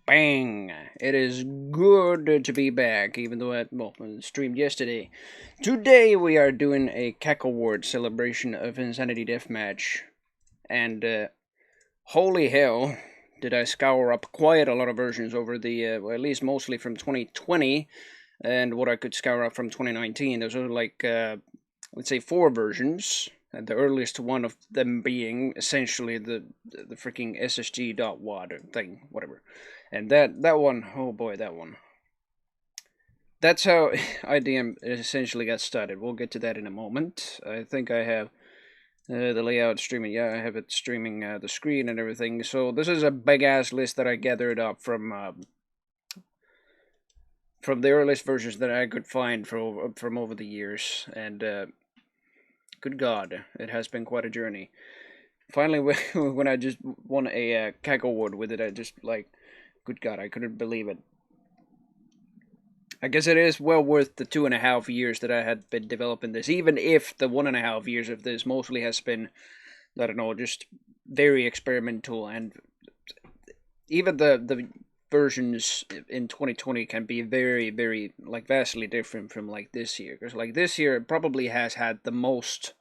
Bang! It is good to be back, even though I streamed yesterday. Today we are doing a Cacoward celebration of Insanity Deathmatch, and holy hell, did I scour up quite a lot of versions over the, well, at least mostly from 2020, and what I could scour up from 2019. Those are like, let's say, 4 versions. And the earliest one of them being essentially the freaking SSG.wad thing, whatever. And that one, oh boy, that one. That's how IDM essentially got started. We'll get to that in a moment. I think I have the layout streaming. Yeah, I have it streaming the screen and everything. So this is a big ass list that I gathered up from the earliest versions that I could find from over the years. And good God, it has been quite a journey. Finally, when I just won a Cacoward with it, I just like, good God, I couldn't believe it. I guess it is well worth the 2.5 years that I had been developing this, even if the 1.5 years of this mostly has been, I don't know, just very experimental, and even the versions in 2020 can be very, very, like, vastly different from, like, this year, because, like, this year probably has had the most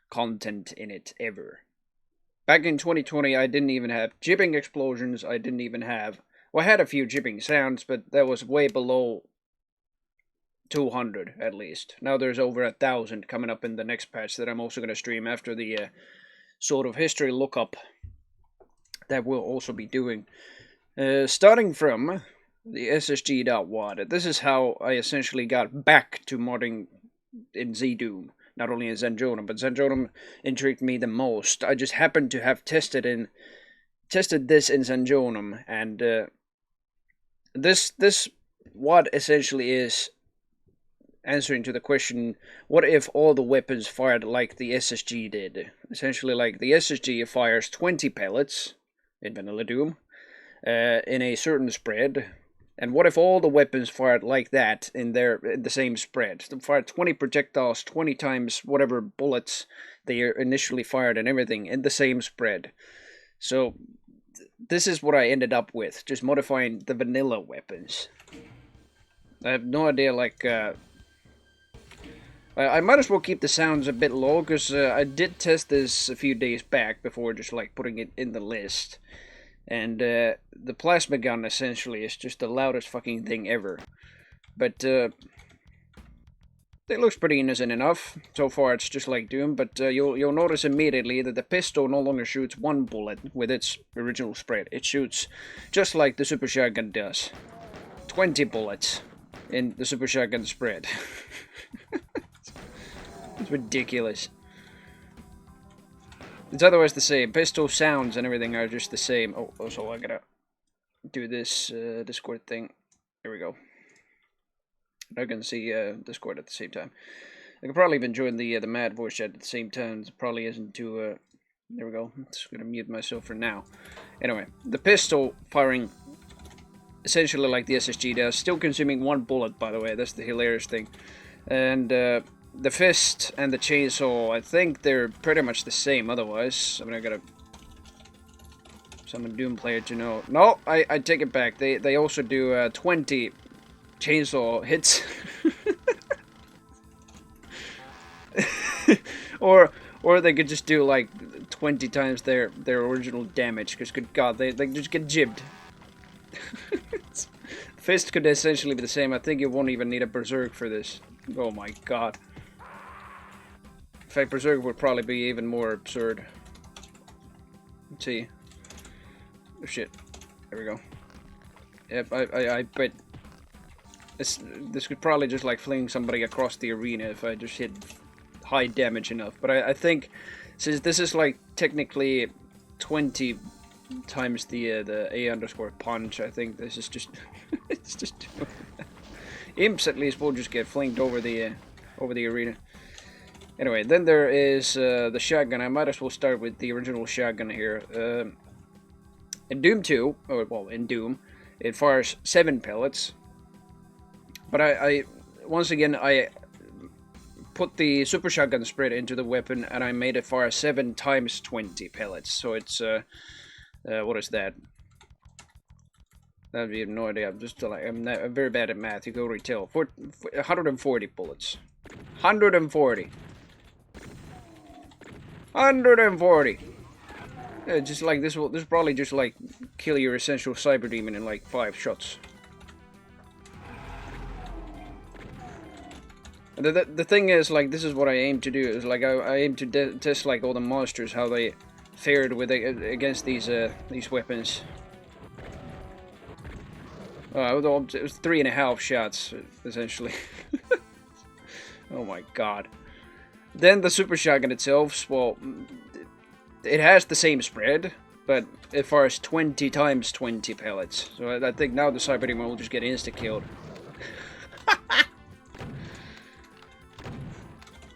content in it ever. Back in 2020, I didn't even have jibbing explosions, I didn't even have, well, I had a few jibbing sounds, but that was way below 200 at least. Now there's over 1,000 coming up in the next patch that I'm also going to stream after the sort of history lookup that we'll also be doing. Starting from the SSG.wad, this is how I essentially got back to modding in Z-Doom. Not only in Zanjonum, but Zanjonum intrigued me the most. I just happened to have tested this in Zanjonum, and this WAD essentially is answering to the question, what if all the weapons fired like the SSG did? Essentially, like, the SSG fires 20 pellets in Vanilla Doom in a certain spread, and what if all the weapons fired like that in the same spread? They fired 20 projectiles, 20 times whatever bullets they initially fired and everything in the same spread. So this is what I ended up with, just modifying the vanilla weapons. I have no idea, like, I might as well keep the sounds a bit low, because I did test this a few days back before just, like, putting it in the list. And the plasma gun essentially is just the loudest fucking thing ever. But it looks pretty innocent enough. So far it's just like Doom, but you'll notice immediately that the pistol no longer shoots 1 bullet with its original spread. It shoots just like the super shotgun does. 20 bullets in the super shotgun spread. It's ridiculous. It's otherwise the same. Pistol sounds and everything are just the same. Oh, also I gotta do this Discord thing. There we go. I can see Discord at the same time. I could probably even join the Mad voice chat at the same time. It probably isn't too. There we go. I'm just gonna mute myself for now. Anyway, the pistol firing essentially like the SSG does, still consuming 1 bullet, by the way. That's the hilarious thing. And the fist and the chainsaw, I think they're pretty much the same otherwise. I mean, I gotta summon Doom player to know. No, I take it back. They also do 20 chainsaw hits. or they could just do like 20 times their original damage, because good God, they just get jibbed. Fist could essentially be the same. I think you won't even need a berserk for this. Oh my God. In fact, berserk would probably be even more absurd. Let's see. Oh shit. There we go. Yep, I bet this could probably just like fling somebody across the arena if I just hit high damage enough. But I think since this is like technically 20 times the A_punch, I think this is just it's just imps at least will just get flanked over the arena. Anyway, then there is the shotgun. I might as well start with the original shotgun here. In Doom 2, or well, in Doom, it fires 7 pellets. But I once again, I put the super shotgun spread into the weapon, and I made it fire 7 times 20 pellets. So it's, what is that? I have no idea. I'm just like I'm very bad at math. You go retail 140 bullets. 140. 140. Yeah, just like this will probably just like kill your essential cyber demon in like 5 shots. The thing is, like, this is what I aim to do. Is like I aim to test like all the monsters, how they fared with against these weapons. It was 3.5 shots essentially. Oh my god. Then the super shotgun itself, well, it has the same spread, but it fires 20 times 20 pellets. So I think now the cyber demon will just get insta killed.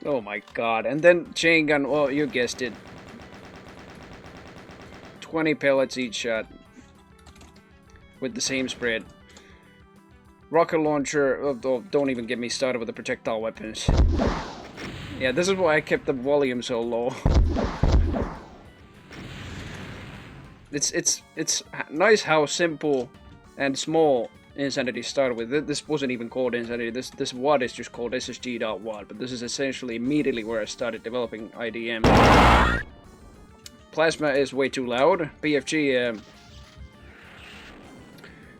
Oh my god. And then chain gun, well, you guessed it. 20 pellets each shot. With the same spread. Rocket launcher, oh, don't even get me started with the projectile weapons. Yeah, this is why I kept the volume so low. It's nice how simple and small Insanity started with. This wasn't even called Insanity. This WAD is just called SSG.WAD, but this is essentially immediately where I started developing IDM. Plasma is way too loud. BFG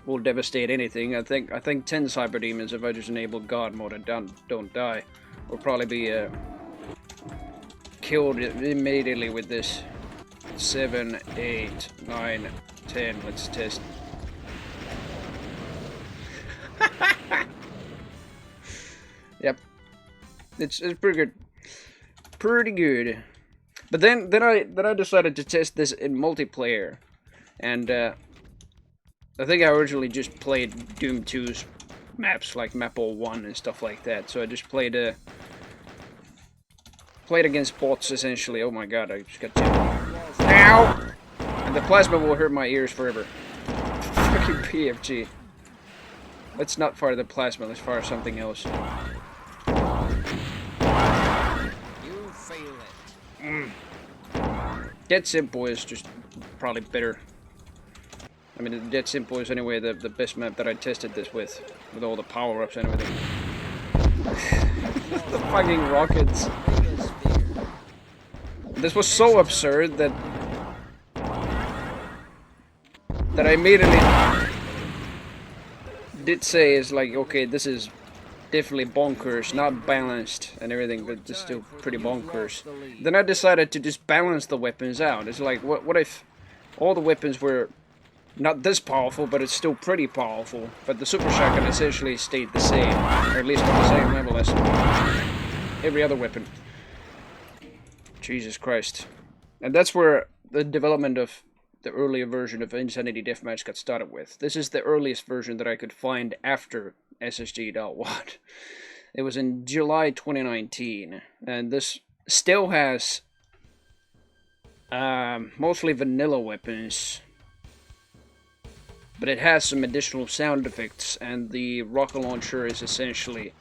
will devastate anything. I think 10 cyber demons, if I just enable God mode and don't die, will probably be killed immediately with this. 7, 8, 9, 10. Let's test. Yep, it's pretty good, But then I decided to test this in multiplayer, and I think I originally just played Doom 2's maps like Map 01 and stuff like that. So I just played against bots essentially. Oh my god, I just got jumped. Ow! And the plasma will hurt my ears forever. Fucking PFG. Let's not fire the plasma, let's fire something else. You fail it. Dead Simple is just probably better. I mean, Dead Simple is anyway the best map that I tested this with all the power-ups and everything. The fucking rockets. This was so absurd that I immediately did say is like, okay, this is definitely bonkers, not balanced and everything, but it's still pretty bonkers. Then I decided to just balance the weapons out. It's like, what if all the weapons were not this powerful, but it's still pretty powerful, but the super shotgun essentially stayed the same, or at least on the same level as every other weapon. Jesus Christ. And that's where the development of the earlier version of Insanity Deathmatch got started with. This is the earliest version that I could find after SSG.WAD. It was in July 2019, and this still has mostly vanilla weapons, but it has some additional sound effects, and the rocket launcher is essentially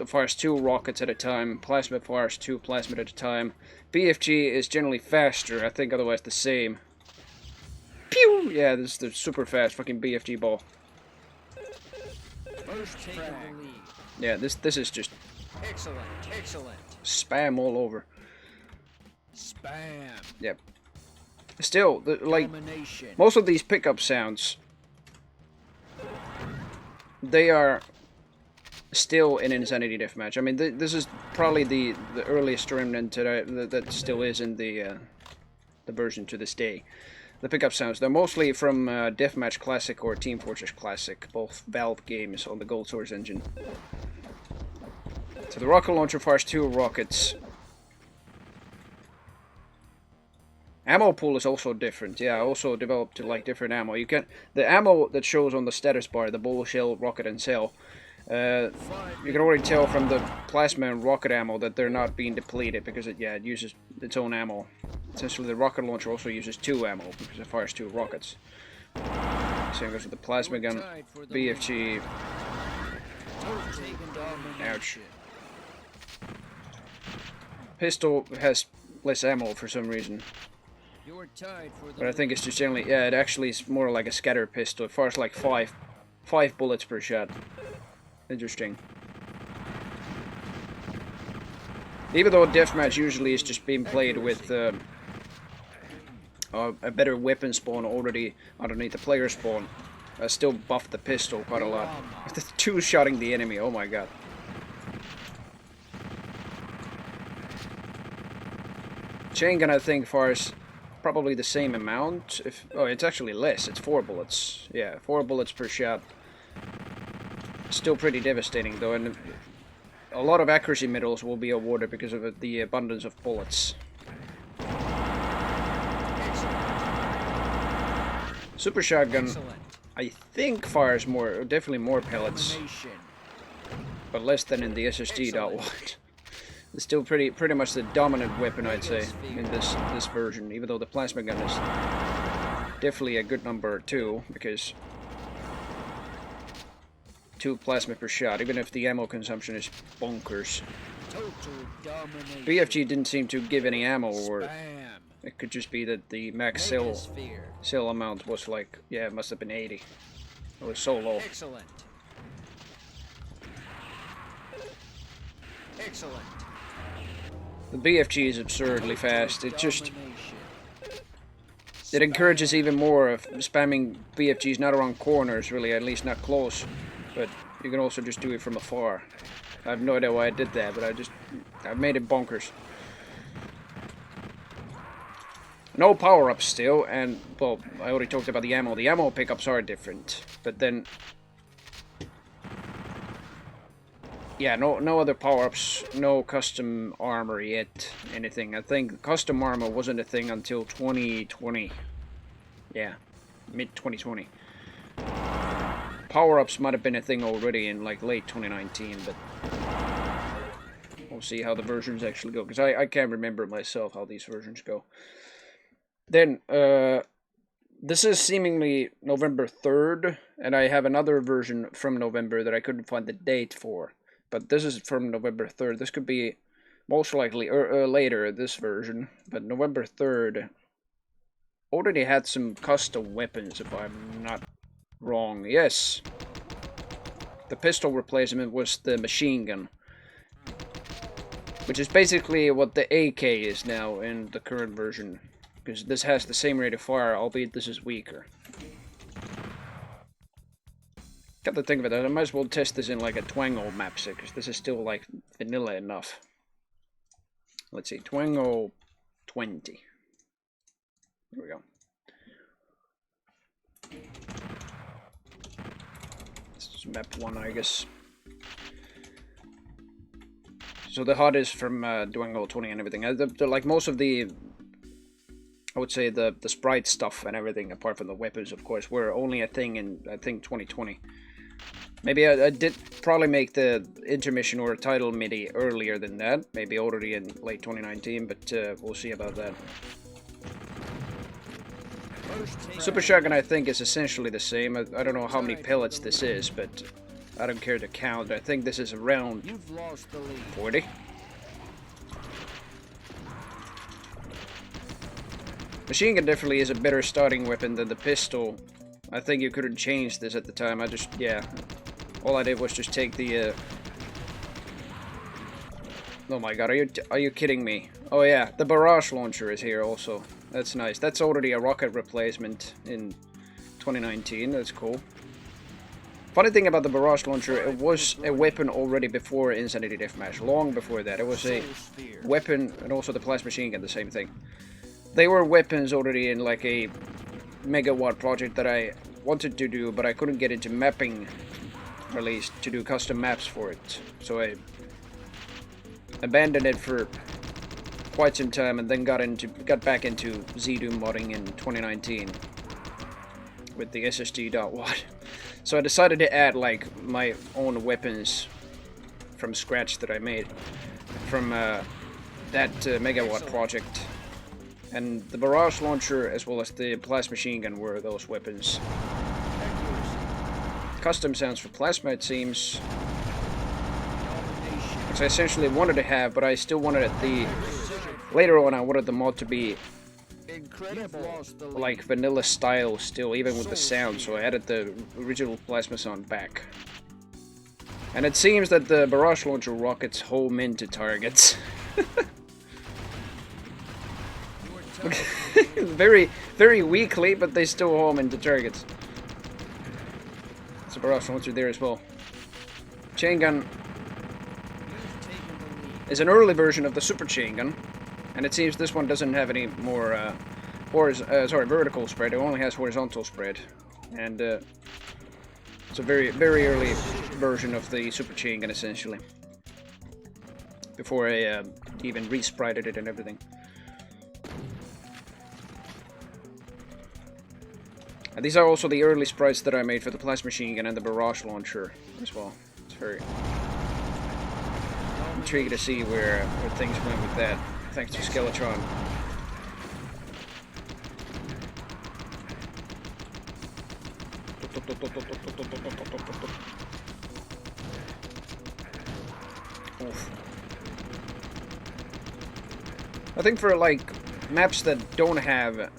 fires 2 rockets at a time. Plasma fires 2 plasma at a time. BFG is generally faster, I think otherwise the same. Pew! Yeah, this is the super fast fucking BFG ball. Yeah, this is just excellent. Spam all over. Spam. Yep. Still, like most of these pickup sounds, they are still in Insanity Deathmatch. I mean, this is probably the earliest remnant that still is in the version to this day. The pickup sounds, they're mostly from Deathmatch Classic or Team Fortress Classic, both Valve games on the Gold Source engine. So the rocket launcher fires 2 rockets. Ammo pool is also different. Yeah, I also developed to like different ammo. You can the ammo that shows on the status bar, the bull, shell, rocket, and cell. You can already tell from the plasma and rocket ammo that they're not being depleted because it uses its own ammo. Essentially, the rocket launcher also uses 2 ammo because it fires 2 rockets. Same goes with the plasma gun, BFG. Ouch. Pistol has less ammo for some reason. But I think it's just generally, yeah, it actually is more like a scatter pistol. It fires like five bullets per shot. Interesting. Even though deathmatch usually is just being played with a better weapon spawn already underneath the player spawn, I still buffed the pistol quite a lot. After two-shotting the enemy, oh my god. Chain gun, I think, fires probably the same amount. Oh, it's actually less. It's 4 bullets. Yeah, 4 bullets per shot. Still pretty devastating, though, and a lot of accuracy medals will be awarded because of the abundance of bullets. Super shotgun, I think, fires more, definitely more pellets, but less than in the SSD.1. It's still pretty much the dominant weapon, I'd say, in this version, even though the plasma gun is definitely a good number too, because 2 plasma per shot, even if the ammo consumption is bonkers. BFG didn't seem to give any ammo, or it could just be that the max cell amount was like, yeah, it must have been 80. It was so low. Excellent. The BFG is absurdly fast. It encourages even more of spamming BFGs not around corners, really, at least not close. But you can also just do it from afar. I have no idea why I did that, but I made it bonkers. No power-ups still, and, well, I already talked about the ammo. The ammo pickups are different, but then... yeah, no other power-ups, no custom armor yet, anything. I think custom armor wasn't a thing until 2020. Yeah, mid-2020. Power-ups might have been a thing already in, like, late 2019, but... we'll see how the versions actually go, because I can't remember myself how these versions go. Then, this is seemingly November 3rd, and I have another version from November that I couldn't find the date for. But this is from November 3rd. This could be most likely later, this version. But November 3rd already had some custom weapons, if I'm not wrong. Yes. The pistol replacement was the machine gun, which is basically what the AK is now in the current version. Because this has the same rate of fire, albeit this is weaker. Got to think about that. I might as well test this in like a Twango map set, because this is still like vanilla enough. Let's see, Twango 20. Here we go. This is map 1, I guess. So the HUD is from Twango 20 and everything. Like most of the, I would say the sprite stuff and everything, apart from the weapons, of course, were only a thing in, I think, 2020. Maybe I did probably make the intermission or title MIDI earlier than that, maybe already in late 2019, but we'll see about that. Super Shotgun, I think, is essentially the same. I don't know how many pellets this is, but I don't care to count. I think this is around 40. Machine gun definitely is a better starting weapon than the pistol. I think you couldn't change this at the time. Yeah. All I did was just take the, oh my god, are you kidding me? Oh yeah, the barrage launcher is here also. That's nice. That's already a rocket replacement in 2019. That's cool. Funny thing about the barrage launcher, it was a weapon already before Insanity Deathmatch. Long before that. It was a weapon, and also the plasma machine gun, the same thing. They were weapons already in like a megawatt project that I wanted to do, but I couldn't get into mapping release to do custom maps for it. So I abandoned it for quite some time, and then got back into ZDoom modding in 2019 with the SSD.1. So I decided to add like my own weapons from scratch that I made from that megawatt project. And the barrage launcher as well as the plasma machine gun were those weapons. Custom sounds for plasma, it seems. Which I essentially wanted to have, but I still wanted it later on I wanted the mod to be like vanilla style still, even with the sound, so I added the original plasma sound back. And it seems that the barrage launcher rockets home into targets. Very, very weakly, but they still home into targets. There's a barrage launcher there as well. Chain gun is an early version of the super chain gun, and it seems this one doesn't have any more vertical spread. It only has horizontal spread, and it's a very, very early version of the super chain gun, essentially. Before I even re-sprited it and everything. And these are also the early sprites that I made for the plasma machine gun and the barrage launcher as well. It's very intriguing to see where things went with that, thanks to Skeletron. Oof. I think for like maps that don't have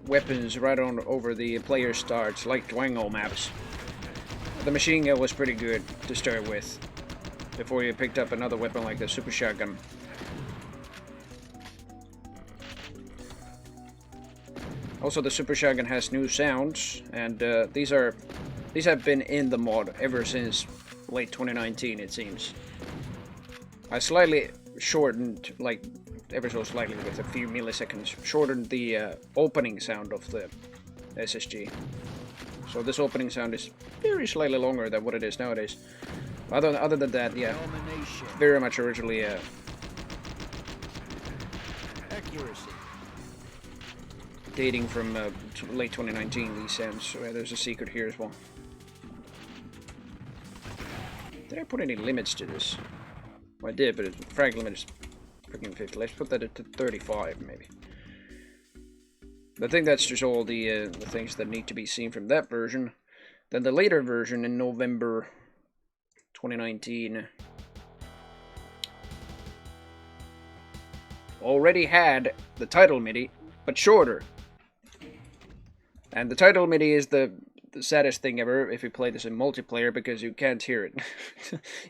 weapons right on over the player starts, like Dwango maps, the machine gun was pretty good to start with before you picked up another weapon like the super shotgun. Also, the super shotgun has new sounds, and these have been in the mod ever since late 2019, it seems. I slightly shortened, like ever so slightly with a few milliseconds, shortened the opening sound of the SSG. So this opening sound is very slightly longer than what it is nowadays. Other than that, yeah, very much originally dating from late 2019, these sounds. So yeah, there's a secret here as well. Did I put any limits to this? Well, I did, but the frag limit is freaking 50. Let's put that to 35, maybe. I think that's just all the things that need to be seen from that version. Then the later version in November 2019 already had the title MIDI, but shorter. And the title MIDI is the saddest thing ever if you play this in multiplayer, because you can't hear it.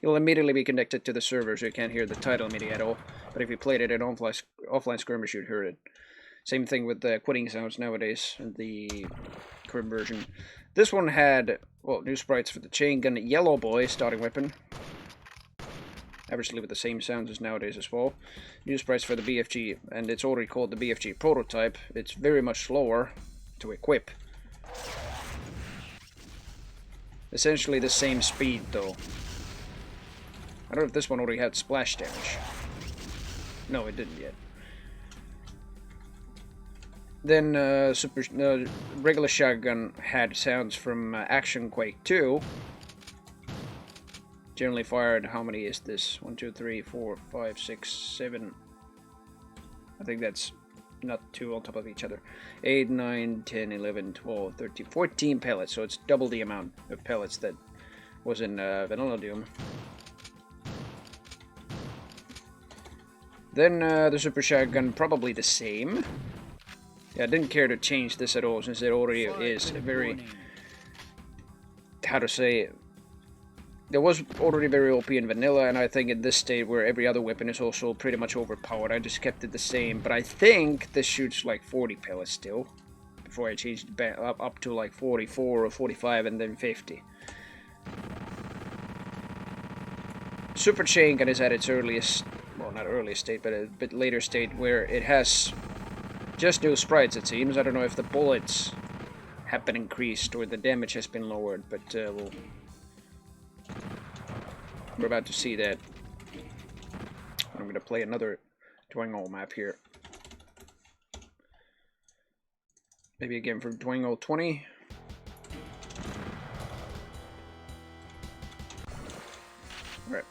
You'll immediately be connected to the server, so you can't hear the title MIDI at all. But if you played it in offline skirmish, you'd hear it. Same thing with the quitting sounds nowadays in the current version. This one had, well, new sprites for the chain gun Yellow Boy starting weapon. Obviously with the same sounds as nowadays as well. New sprites for the BFG, and it's already called the BFG prototype. It's very much slower to equip. Essentially the same speed though. I don't know if this one already had splash damage. No, it didn't yet. Then regular shotgun had sounds from Action Quake 2. Generally fired, how many is this? 1, 2, 3, 4, 5, 6, 7. I think that's not two on top of each other. 8, 9, 10, 11, 12, 13, 14 pellets. So it's double the amount of pellets that was in Vanilla Doom. Then the super shotgun, probably the same. Yeah, I didn't care to change this at all, since it already is very, how to say, it was already very OP in vanilla, and I think in this state where every other weapon is also pretty much overpowered, I just kept it the same. But I think this shoots like 40 pellets still, before I changed it back up to like 44 or 45 and then 50. Super chain gun is at its earliest, well, not earliest state, but a bit later state, where it has just new sprites, it seems. I don't know if the bullets have been increased or the damage has been lowered, but we're about to see that. I'm going to play another Dwango map here. Maybe again from Dwango 20. Alright.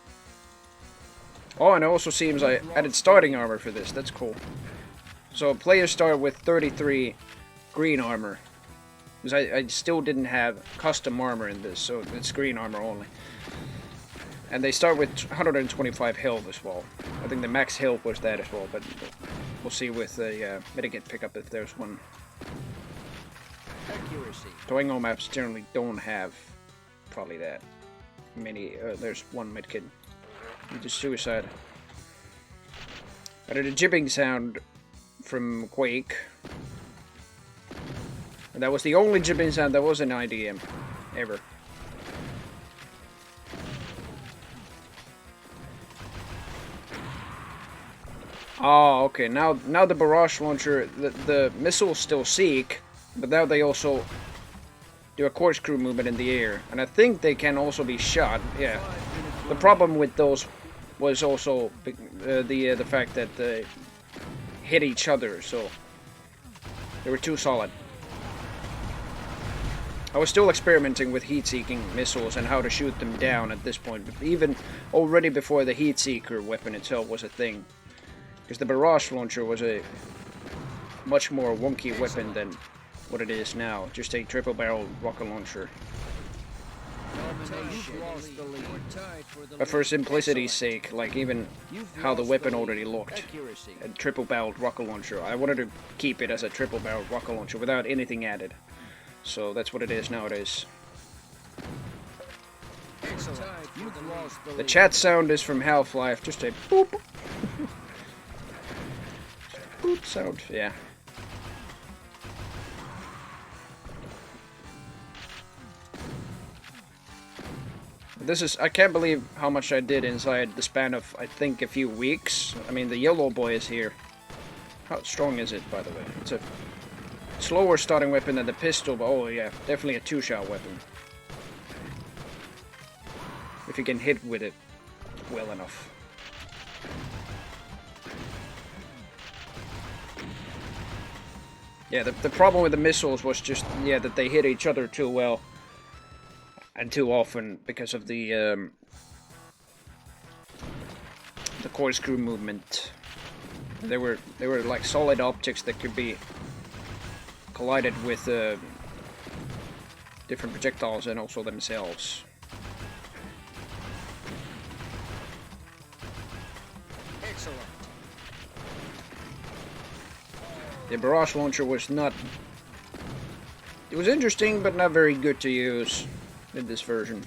Oh, and it also seems I added starting armor for this. That's cool. So players start with 33 green armor. Because I still didn't have custom armor in this, so it's green armor only. And they start with 125 health as well. I think the max health was that as well, but we'll see with the mitigate pickup if there's one. Going on maps generally don't have probably that many. There's one medkit. Just suicide. I did a jibbing sound from Quake. And that was the only jibbing sound that was in IDM ever. Oh, okay. Now the barrage launcher, the missiles still seek, but now they also do a corkscrew movement in the air, and I think they can also be shot. Yeah. The problem with those was also the fact that they hit each other, so they were too solid. I was still experimenting with heat-seeking missiles and how to shoot them down at this point, even already before the heat-seeker weapon itself was a thing. Because the barrage launcher was a much more wonky weapon than what it is now. Just a triple-barrel rocket launcher. But for simplicity's sake, like even how the weapon already looked, a triple-barreled rocket launcher, I wanted to keep it as a triple-barreled rocket launcher without anything added. So that's what it is nowadays. The chat sound is from Half-Life, just a boop. Boop sound, yeah. This is, I can't believe how much I did inside the span of, I think, a few weeks. I mean, the yellow boy is here. How strong is it, by the way? It's a slower starting weapon than the pistol, but oh yeah, definitely a two-shot weapon. If you can hit with it well enough. Yeah, the problem with the missiles was just, yeah, that they hit each other too well. And too often because of the corkscrew movement. They were like solid objects that could be collided with different projectiles and also themselves. Excellent. The barrage launcher was not... It was interesting, but not very good to use in this version.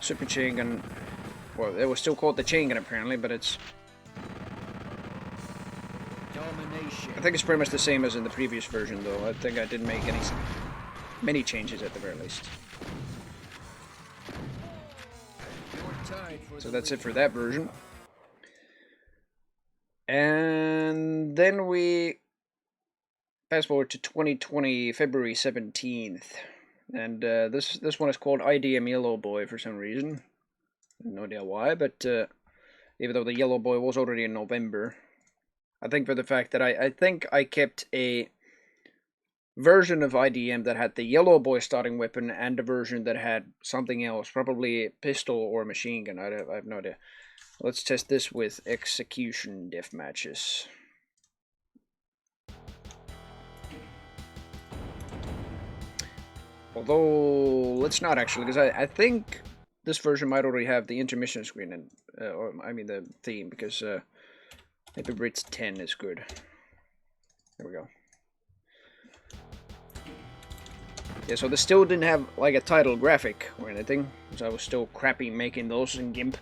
Super chain gun... Well, it was still called the chain gun apparently, but it's... I think it's pretty much the same as in the previous version, though. I think I didn't make many changes at the very least. So that's it for that version. And then we fast forward to 2020, February 17th. And this one is called IDM Yellow Boy for some reason. No idea why, but even though the Yellow Boy was already in November. I think for the fact that I think I kept a version of IDM that had the Yellow Boy starting weapon and a version that had something else, probably pistol or machine gun. I have no idea. Let's test this with execution deathmatches. Although, let's not actually, because I think this version might already have the intermission screen, and or I mean the theme, because maybe Brits 10 is good. There we go. Yeah, so this still didn't have like a title graphic or anything, because I was still crappy making those in GIMP,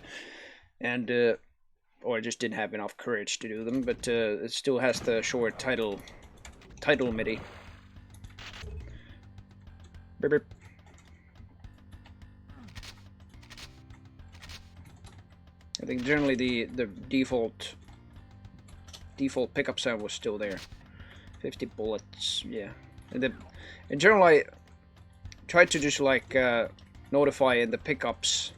and or I just didn't have enough courage to do them. But it still has the short title MIDI. Beep, beep. I think generally the default pickup sound was still there. 50 bullets, yeah. And in general, I tried to just like notify in the pickups,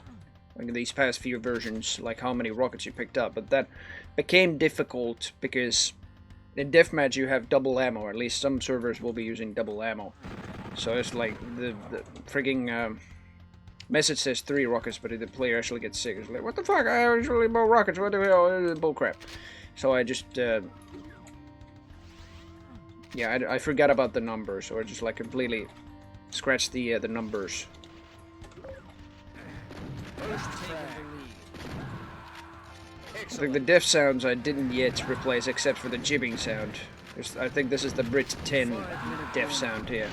like in these past few versions, like how many rockets you picked up, but that became difficult because in deathmatch you have double ammo, or at least some servers will be using double ammo. So it's like the frigging message says 3 rockets, but the player actually gets sick. It's like, what the fuck? I usually more rockets. What the hell? Bull crap. So I just yeah, I forgot about the numbers, or just like completely scratched the numbers. I think the deaf sounds I didn't yet replace except for the jibbing sound. I think this is the Brit 10 deaf sound here.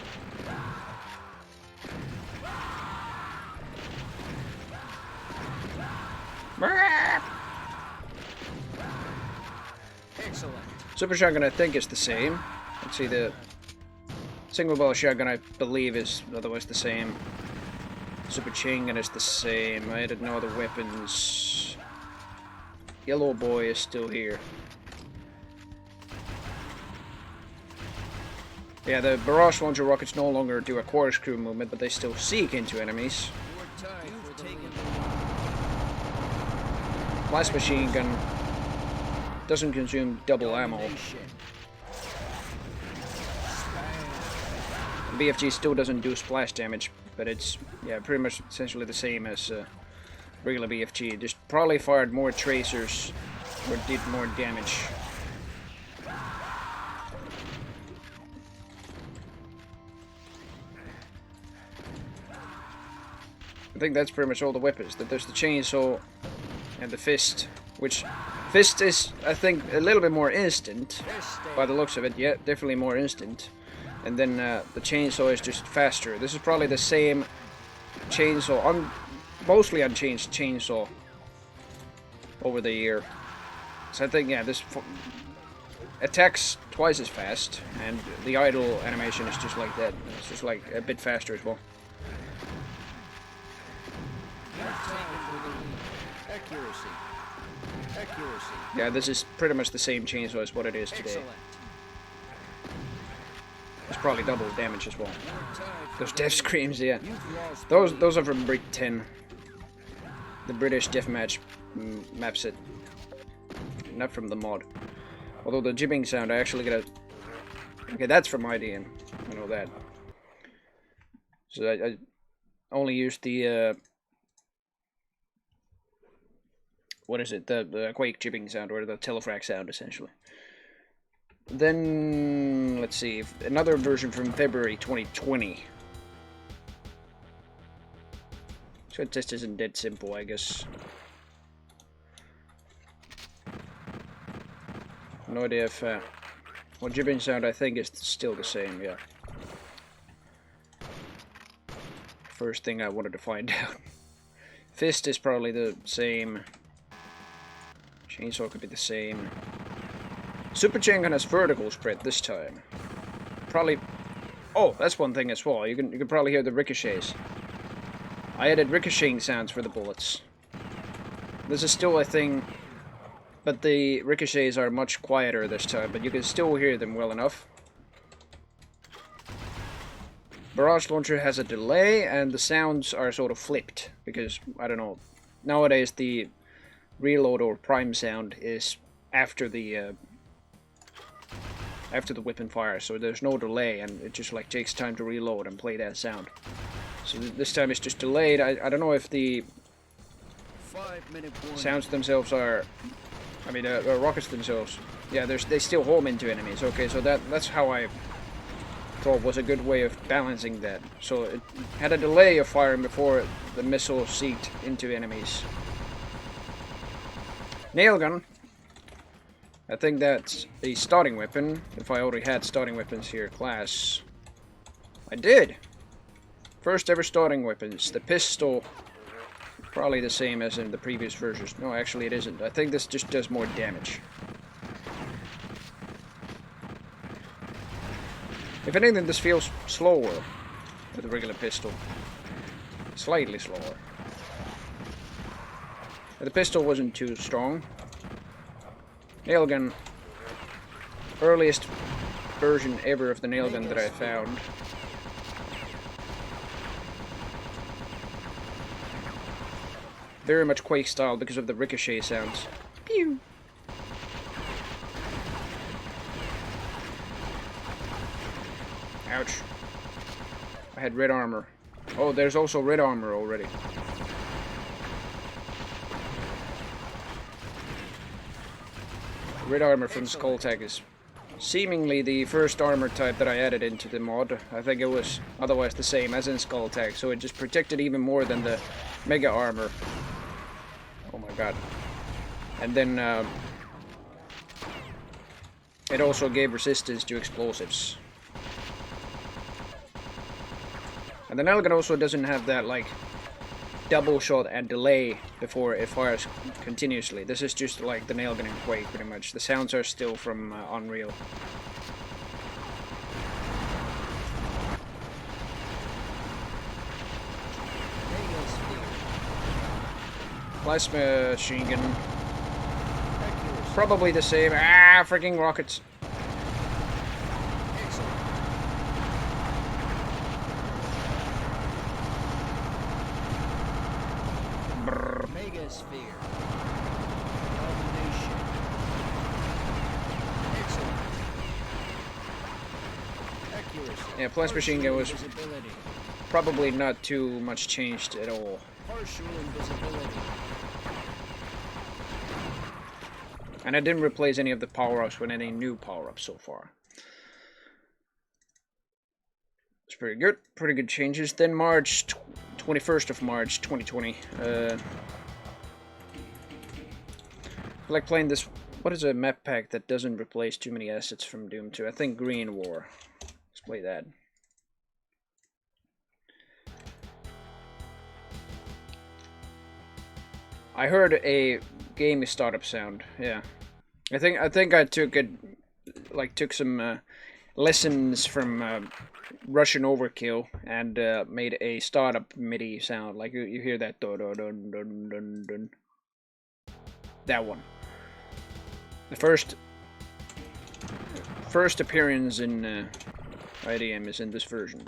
Excellent. Super Shotgun I think is the same. Let's see, the single ball shotgun I believe is otherwise the same. Super Chain is the same. I added no other weapons. Yellow Boy is still here. Yeah, the barrage launcher rockets no longer do a corkscrew movement, but they still seek into enemies. Blast machine gun doesn't consume double ammo. BFG still doesn't do splash damage, but it's pretty much essentially the same as regular BFG. Just probably fired more tracers or did more damage. I think that's pretty much all the weapons. That there's the chainsaw and the fist, which fist is, I think, a little bit more instant by the looks of it. Yeah, definitely more instant. And then the chainsaw is just faster. This is probably the same chainsaw, mostly unchanged chainsaw over the year. So I think, yeah, this attacks twice as fast, and the idle animation is just like that. It's just like a bit faster as well. Accuracy. Yeah, this is pretty much the same chainsaw as what it is today. It's probably double damage as well. Those death screams, yeah. Those are from Brit 10. The British Deathmatch map set. Not from the mod. Although the jibbing sound, I actually get a... Okay, that's from IDM. I know that. So I only used the... what is it? The Quake jibbing sound, or the Telefrac sound, essentially. Then, let's see, another version from February 2020. So this isn't that simple, I guess. No idea if... well, jibbing sound, I think, is still the same, yeah. First thing I wanted to find out. Fist is probably the same. Chainsaw could be the same. Super Chain Gun has vertical spread this time. Probably... Oh, that's one thing as well. You can probably hear the ricochets. I added ricocheting sounds for the bullets. This is still a thing, but the ricochets are much quieter this time, but you can still hear them well enough. Barrage Launcher has a delay, and the sounds are sort of flipped, because, I don't know, nowadays the reload or prime sound is after the weapon fire, so there's no delay, and it just like takes time to reload and play that sound. So this time it's just delayed. I don't know if the sounds themselves are, I mean, rockets themselves. Yeah, they still home into enemies. Okay, so that's how I thought was a good way of balancing that. So it had a delay of firing before the missile seeked into enemies. Nail gun. I think that's the starting weapon. If I already had starting weapons here, class. I did! First ever starting weapons. The pistol, probably the same as in the previous versions. No, actually it isn't. I think this just does more damage. If anything, this feels slower with the regular pistol. Slightly slower. The pistol wasn't too strong. Nail gun. Earliest version ever of the nail gun that I found. Very much Quake style because of the ricochet sounds. Pew! Ouch. I had red armor. Oh, there's also red armor already. Red armor from Skulltag is seemingly the first armor type that I added into the mod. I think it was otherwise the same as in Skull Tag, so it just protected even more than the Mega Armor. Oh my god. And then it also gave resistance to explosives. And the nailgun also doesn't have that, like, double shot and delay before it fires continuously. This is just like the nailgun in Quake, pretty much. The sounds are still from Unreal. Plasma machine gun. Probably the same. Ah, freaking rockets. Megasphere. Domination. Excellent. Accuracy. Yeah, plasma machine gun was probably not too much changed at all. Partial invisibility. And I didn't replace any of the power-ups with any new power-ups so far. It's pretty good. Pretty good changes. Then March 21st of March 2020. I like playing this. What is a map pack that doesn't replace too many assets from Doom 2? I think Green War. Let's play that. I heard a game startup sound. Yeah, I think I took it, like took some lessons from Russian Overkill and made a startup MIDI sound. Like you hear that dun dun dun dun dun dun. That one. The first appearance in IDM is in this version.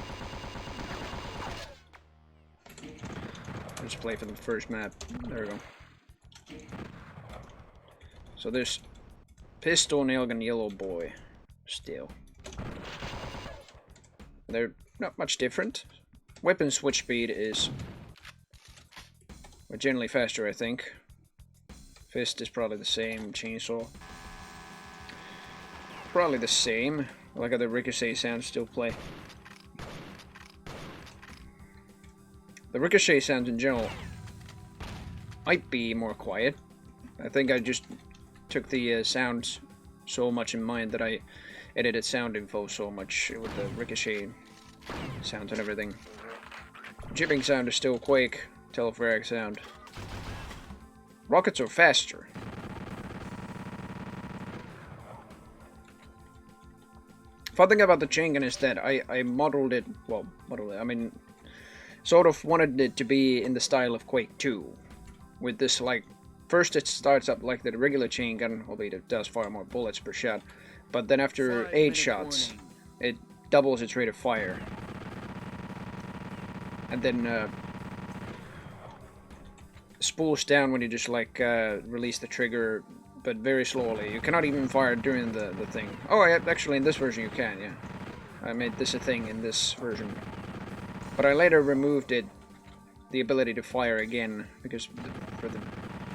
Let's play for the first map. There we go. So there's Pistol, Nailgun, Yellow Boy. Still. They're not much different. Weapon switch speed is generally faster, I think. Fist is probably the same. Chainsaw. Probably the same. I like how the ricochet sounds still play. The ricochet sounds in general might be more quiet. I think I just took the sounds so much in mind that I edited sound info so much with the ricochet sounds and everything. Jipping sound is still Quake, teleferic sound. Rockets are faster. Fun thing about the chain gun is that I modeled it, I mean, sort of wanted it to be in the style of Quake 2. With this, like, first it starts up like the regular chain gun, albeit it does fire more bullets per shot. But then after 8 shots, it doubles its rate of fire. And then spools down when you just like release the trigger, but very slowly. You cannot even fire during the thing. Oh, actually in this version you can, yeah. I made this a thing in this version. But I later removed it, the ability to fire again, because for the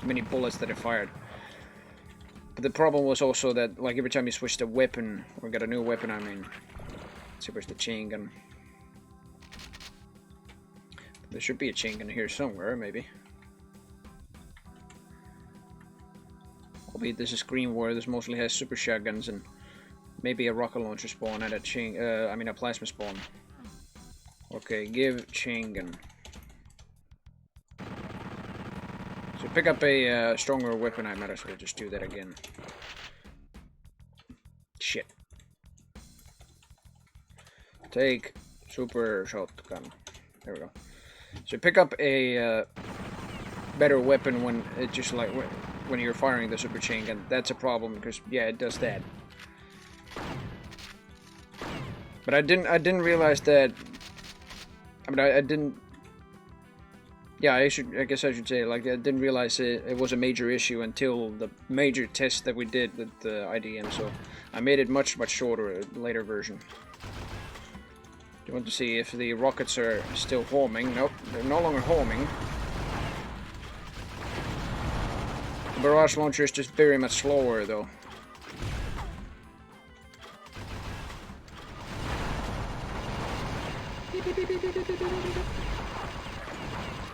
many bullets that it fired. But the problem was also that, like, every time you switched a weapon, or got a new weapon, I mean, let's see, where's the chain gun? There should be a chain gun here somewhere, maybe. Albeit this is Green War, this mostly has super shotguns and maybe a rocket launcher spawn and a plasma spawn. Okay, give chain gun. So pick up a stronger weapon, I might as well just do that again. Shit. Take super shotgun. There we go. So pick up a better weapon when it just like when you're firing the super chain gun. That's a problem because yeah, it does that. But I didn't realize that. I mean, I didn't. Yeah, I guess I should say, like, I didn't realize it was a major issue until the major test that we did with the IDM, so I made it much shorter, a later version. Do you want to see if the rockets are still homing? Nope, they're no longer homing. The barrage launcher is just very much slower, though.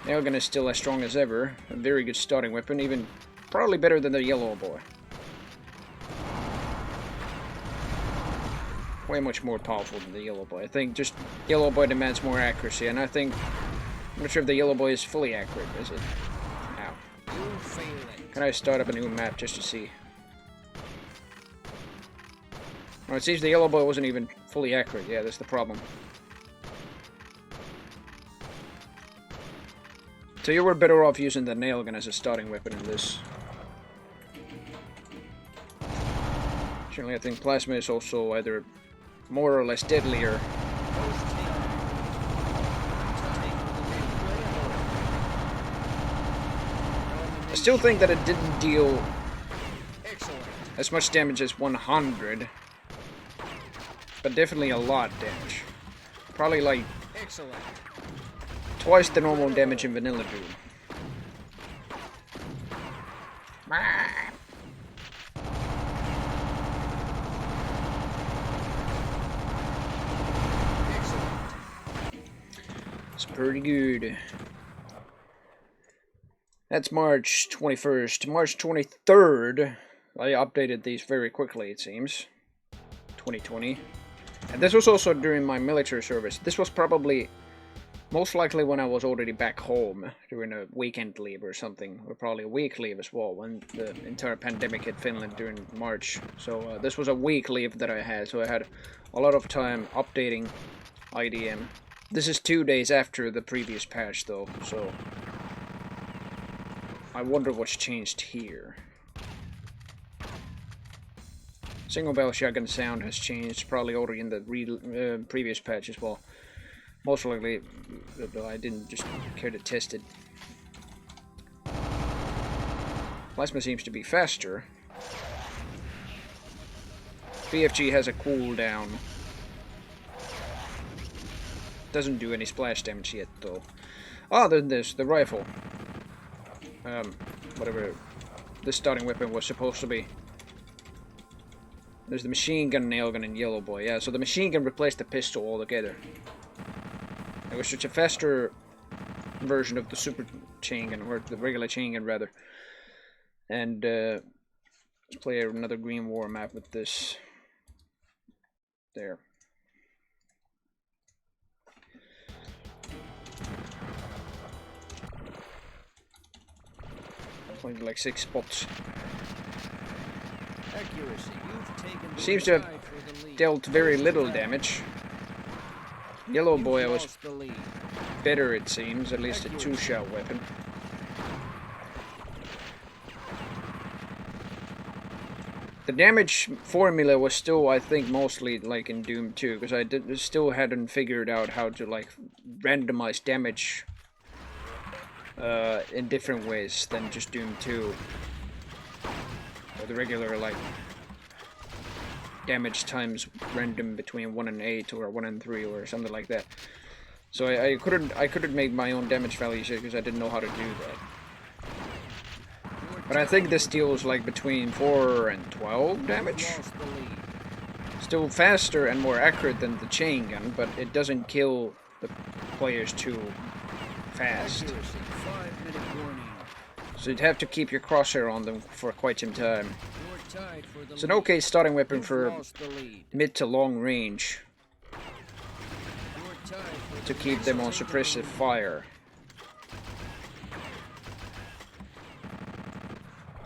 Nailgun is still as strong as ever. A very good starting weapon, even probably better than the yellow boy. Way much more powerful than the yellow boy. I think just yellow boy demands more accuracy, and I think I'm not sure if the yellow boy is fully accurate, is it? Ow. Can I start up a new map just to see? Oh, it seems the yellow boy wasn't even fully accurate. Yeah, that's the problem. So you were better off using the nailgun as a starting weapon in this. Certainly, I think plasma is also either more or less deadlier. I still think that it didn't deal as much damage as 100, but definitely a lot of damage. Probably like twice the normal damage in Vanilla Doom. It's pretty good. That's March 21st. March 23rd, I updated these very quickly, it seems. 2020. And this was also during my military service. This was probably most likely when I was already back home during a weekend leave or something, or probably a week leave as well, when the entire pandemic hit Finland during March. So this was a week leave that I had, so I had a lot of time updating IDM. This is 2 days after the previous patch though, so I wonder what's changed here. Single barrel shotgun sound has changed, probably already in the previous patch as well. Most likely, though I didn't just care to test it. Plasma seems to be faster. BFG has a cooldown. Doesn't do any splash damage yet, though. Oh, then there's the rifle. Whatever this starting weapon was supposed to be. There's the machine gun, nail gun, and yellow boy. Yeah, so the machine gun replaced the pistol altogether. It was such a faster version of the super chain gun, or the regular chain gun rather. And let's play another Green War map with this. There. Playing like 6 spots. Seems to have dealt very little damage. Yellow boy was better, it seems, at least a 2-shot weapon. The damage formula was still, I think, mostly like in Doom 2, because I still hadn't figured out how to like randomize damage in different ways than just Doom 2. Or the regular like damage times random between 1 and 8 or 1 and 3 or something like that. So I couldn't make my own damage values because I didn't know how to do that. But I think this deals like between 4 and 12 damage. Still faster and more accurate than the chain gun, but it doesn't kill the players too fast. So you'd have to keep your crosshair on them for quite some time. It's an okay starting weapon for mid to long range to keep them on suppressive fire.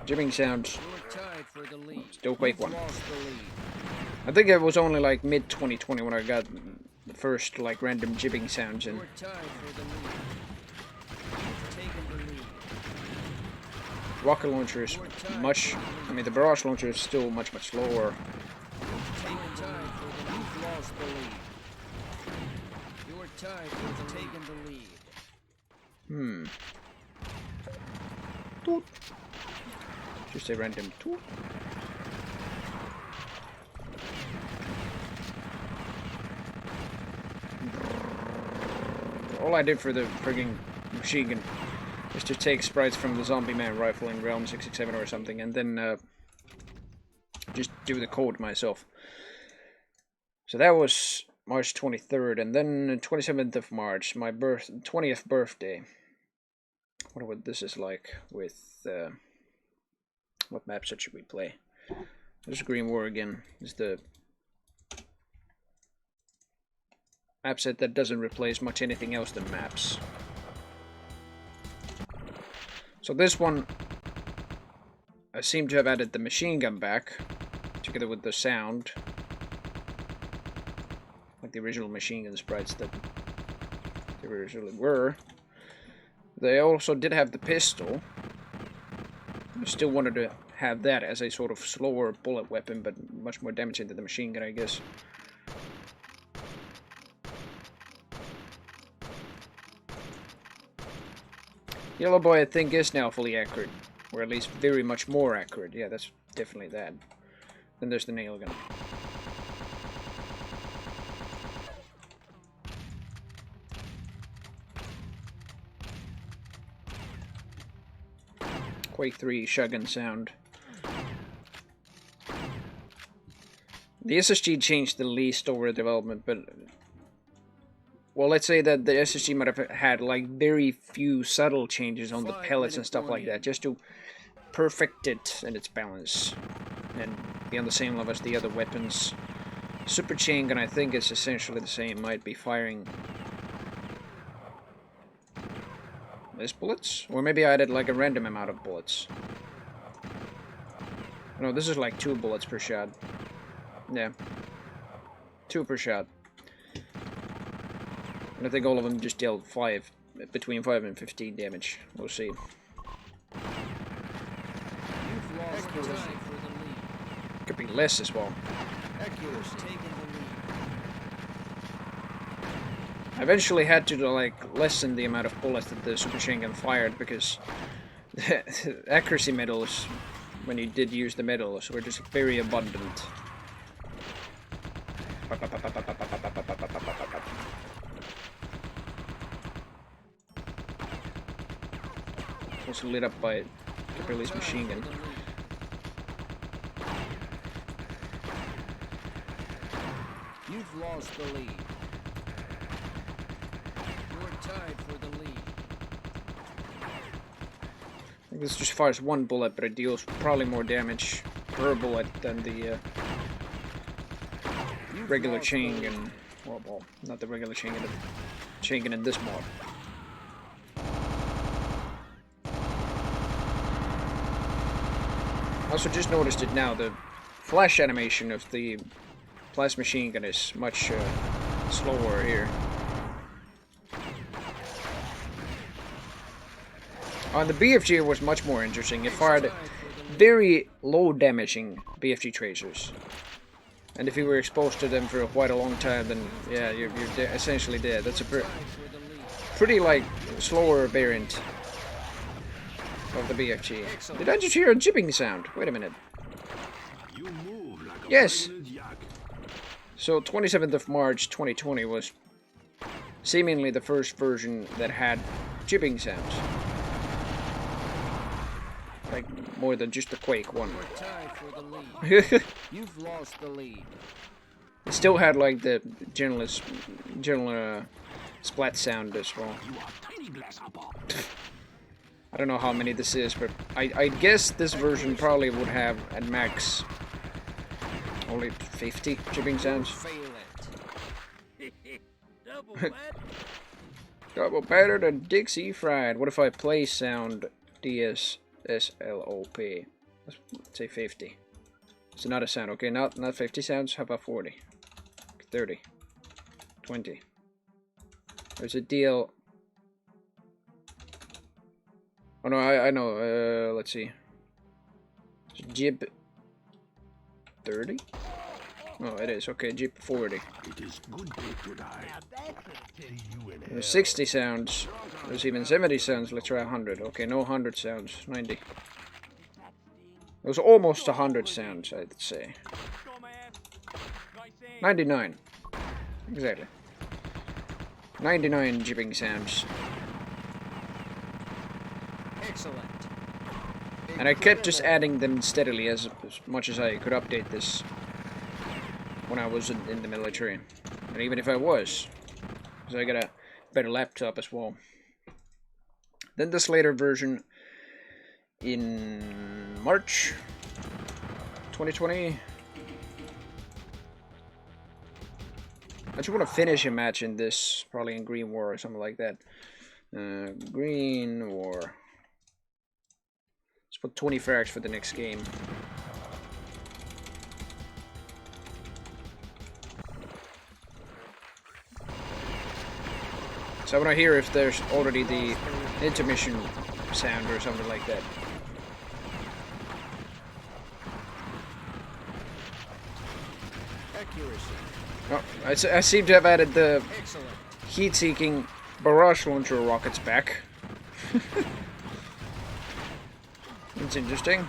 Jibbing sounds still Quake 1. I think it was only like mid 2020 when I got the first like random jibbing sounds in. Rocket launcher is much, I mean the barrage launcher is still much lower. Toot. Just a random toot. All I did for the frigging machine gun is to take sprites from the Zombie Man rifle in Realm 667 or something, and then just do the code myself. So that was March 23rd, and then 27th of March, my 20th birthday. I wonder what this is like with, what map set should we play? There's Green War again. It's the map set that doesn't replace much anything else than maps. So this one, I seem to have added the machine gun back, together with the sound. Like the original machine gun sprites that they originally were. They also did have the pistol. I still wanted to have that as a sort of slower bullet weapon, but much more damaging than the machine gun, I guess. Yellow Boy, I think, is now fully accurate. Or at least very much more accurate. Yeah, that's definitely that. Then there's the nail gun. Quake 3 shotgun sound. The SSG changed the least over development, but... Well, let's say that the SSG might have had, like, very few subtle changes on the pellets and stuff like that, just to perfect it and its balance, and be on the same level as the other weapons. Super Chain Gun, I think, is essentially the same. Might be firing less bullets? Or maybe I added, like, a random amount of bullets. No, this is like 2 bullets per shot. Yeah. 2 per shot. And I think all of them just dealt between 5 and 15 damage. We'll see. Could be less as well. I eventually had to, like, lessen the amount of bullets that the super machine gun fired because the accuracy medals, when you did use the medals, were just very abundant. Also lit up by Capri's machine gun. You've lost the lead. You're tied for the lead. I think this just fires 1 bullet, but it deals probably more damage per bullet than the regular chain gun. Well, not the regular chain gun, the chain gun in this mod. I also just noticed it now, the flash animation of the plasma machine gun is much slower here. On the BFG was much more interesting. It fired very low damaging BFG tracers. And if you were exposed to them for quite a long time, then yeah, you're essentially dead. That's a pretty like slower variant of the BFG. Did I just hear a jibbing sound? Wait a minute. Yes. So 27th of March 2020 was seemingly the first version that had jibbing sounds. Like more than just the Quake one. You've lost the lead. It still had like the general splat sound as well. I don't know how many this is, but I guess this version probably would have at max only 50 jibbing sounds. Double battered and Dixie fried. What if I play sound DSSLOP? Let's say 50. It's not a sound. Okay, not 50 sounds. How about 40? 30. 20. There's a deal. Oh no, I know. Let's see. Jib 30? Oh, it is. Okay, Jib 40. It is good day to die. There's 60 sounds. There's even 70 sounds. Let's try 100. Okay, no 100 sounds. 90. It was almost 100 sounds, I'd say. 99. Exactly. 99 jibbing sounds. Excellent. And I kept just adding them steadily as much as I could update this when I was in the military. And even if I was, because I got a better laptop as well. Then this later version in March 2020. I just want to finish a match in this, probably in Green War or something like that. Green War. Let's put 20 frags for the next game. So I want to hear if there's already the intermission sound or something like that. Accuracy. Oh, I seem to have added the Excellent. heat-seeking barrage launcher rockets back. That's interesting.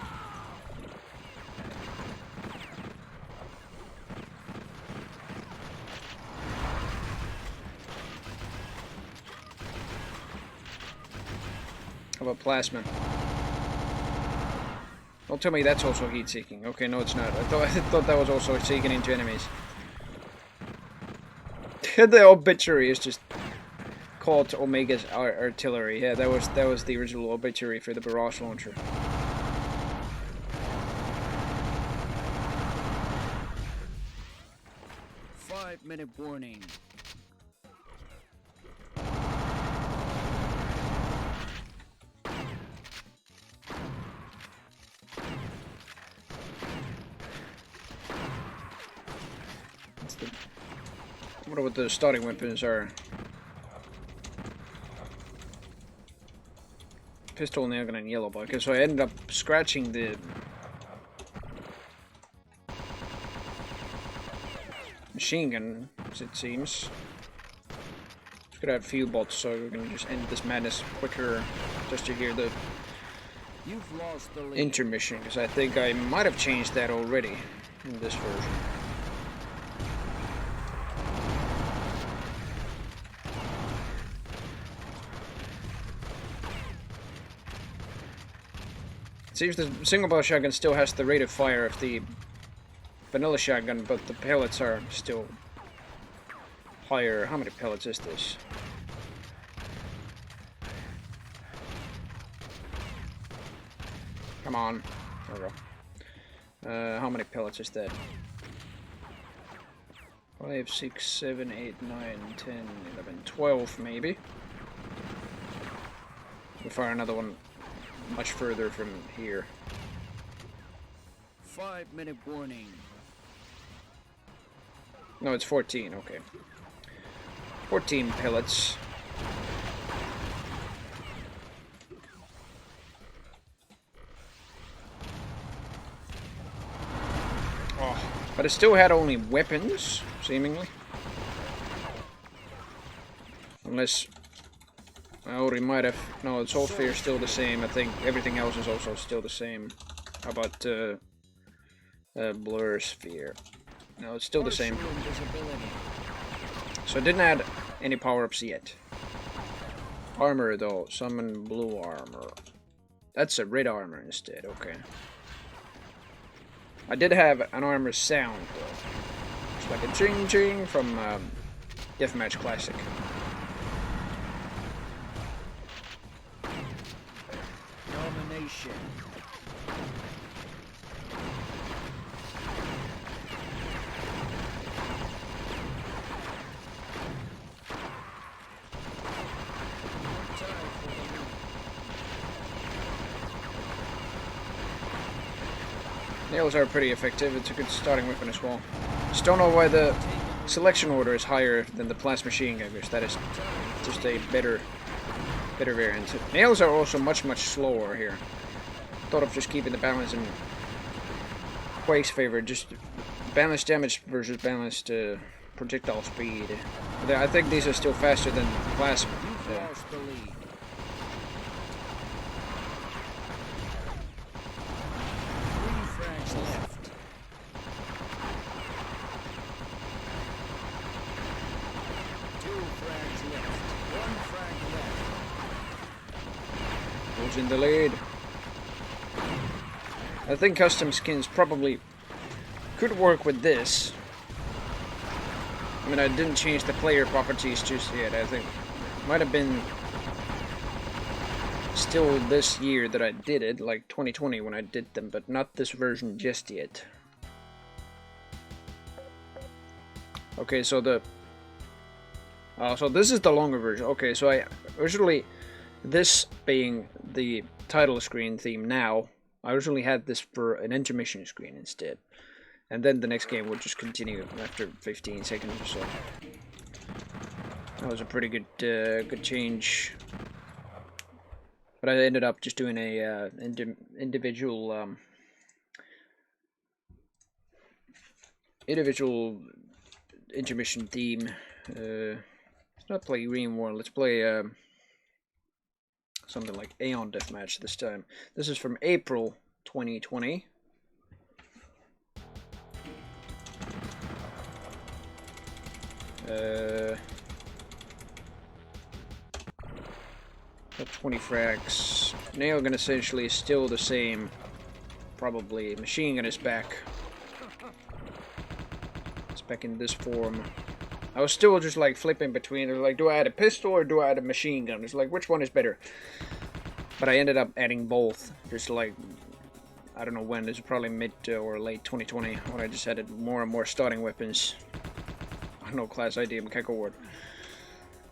How about plasma? Don't tell me that's also heat-seeking. Okay, no, it's not. I thought that was also seeking into enemies. The obituary is just called Omega's artillery. Yeah, that was the original obituary for the barrage launcher. Five-minute warning. I wonder what the starting weapons are. Pistol, nailgun, and yellow ball. Okay, so I ended up scratching the machine gun, as it seems. Just gonna have few bots, so we can just end this madness quicker, just to hear the You've lost the lead. intermission, because I think I might have changed that already in this version. It seems the single barrel shotgun still has the rate of fire of the vanilla shotgun, but the pellets are still higher. How many pellets is this? Come on. There we go. How many pellets is that? 5, 6, 7, 8, 9, 10, 11, 12 maybe. We'll fire another one much further from here. 5-minute warning. No, it's 14, okay. 14 pellets. Oh, but it still had only weapons, seemingly. Unless... Oh, we might have... No, its whole sphere is still the same. I think everything else is also still the same. How about blur sphere? No, it's still the same. So it didn't add any power-ups yet. Armor, though. Summon blue armor. That's a red armor instead, okay. I did have an armor sound, though. It's like a ching-ching from Deathmatch Classic. Domination. Nails are pretty effective. It's a good starting weapon as well. Just don't know why the selection order is higher than the plasma machine gun, because that is just a better variant. Nails are also much slower here. Thought of just keeping the balance in Quake's favor, just balanced damage versus balanced projectile speed. But I think these are still faster than plasma. You've lost the lead. Left. Two frags left. One frag left. Who's in the lead? I think custom skins probably could work with this. I mean, I didn't change the player properties just yet. I think might have been still this year that I did it, like 2020 when I did them, but not this version just yet. Okay, so so this is the longer version. Okay, so I originally, this being the title screen theme now, I originally had this for an intermission screen instead. And then the next game would just continue after 15 seconds or so. That was a pretty good good change. But I ended up just doing a individual intermission theme. Let's not play Green War. Let's play something like Aeon Deathmatch this time. This is from April 2020. 20 frags. Nail gun essentially is still the same. Probably machine gun is back. It's back in this form. I was still just like flipping between, like, do I add a pistol or do I add a machine gun? It's like, which one is better? But I ended up adding both. Just like, I don't know when. This is probably mid or late 2020 when I just added more and more starting weapons. No class ID of Cacoward.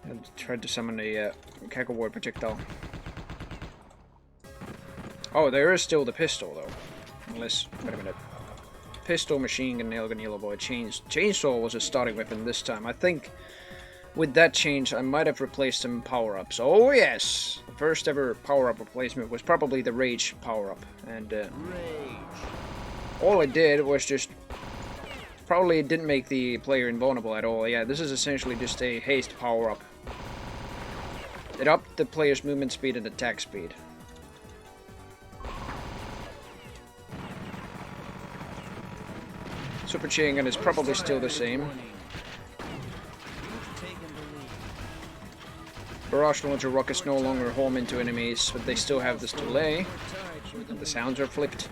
I tried to summon a Cacoward projectile. Oh, there is still the pistol though. Unless, wait a minute. Pistol, machine gun, nail gun, yellow boy, chainsaw was a starting weapon this time. I think with that change, I might have replaced some power-ups. Oh yes, the first ever power-up replacement was probably the rage power-up, and all I did was just. Probably didn't make the player invulnerable at all. Yeah, this is essentially just a haste power-up. It upped the player's movement speed and attack speed. Super chain gun is probably still the same. Barrage launcher rockets no longer home into enemies, but they still have this delay. The sounds are flipped.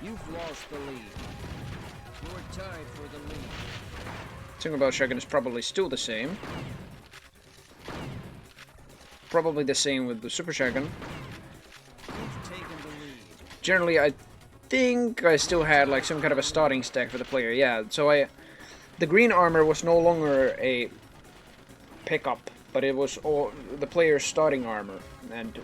You've lost the lead. You're tied for the lead. Single barrel shotgun is probably still the same. Probably the same with the super shotgun. You've taken the lead. Generally, I think I still had like some kind of a starting stack for the player. Yeah, so the green armor was no longer a pickup, but it was all the player's starting armor, and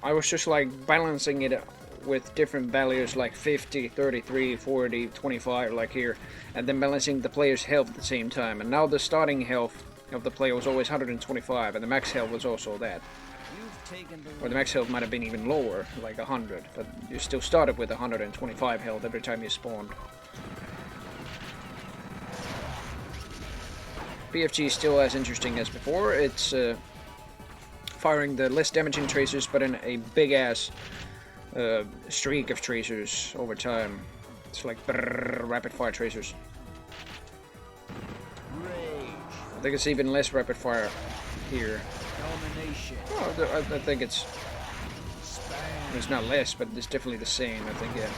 I was just like balancing it with different values like 50, 33, 40, 25 like here, and then balancing the player's health at the same time. And now the starting health of the player was always 125, and the max health was also that. Or the max health might have been even lower, like 100, but you still started with 125 health every time you spawned. BFG is still as interesting as before. It's firing the less damaging tracers, but in a big-ass streak of tracers over time. It's like rapid-fire tracers. I think it's even less rapid-fire here. Oh, I think it's not less, but it's definitely the same, I think, yeah.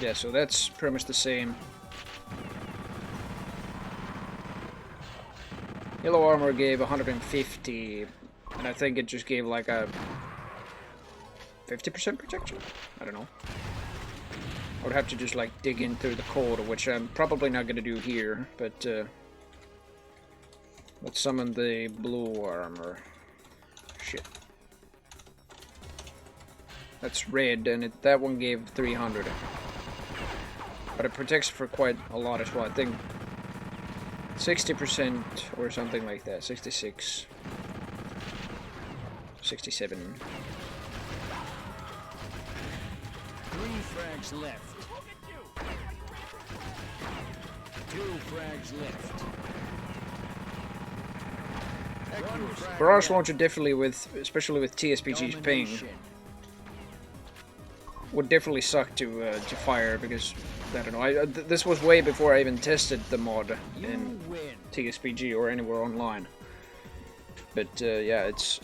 Yeah, so that's pretty much the same. Yellow armor gave 150, and I think it just gave like a 50% protection? I don't know. I would have to just like dig in through the code, which I'm probably not going to do here, but let's summon the blue armor. Shit. That's red, and that one gave 300. But it protects for quite a lot as well. I think 60% or something like that. 66. 67. 3 frags left. 2 frags left. Barrage launcher definitely with, especially with TSPG's ping, would definitely suck to fire because I don't know. This was way before I even tested the mod in TSPG or anywhere online. But yeah, it's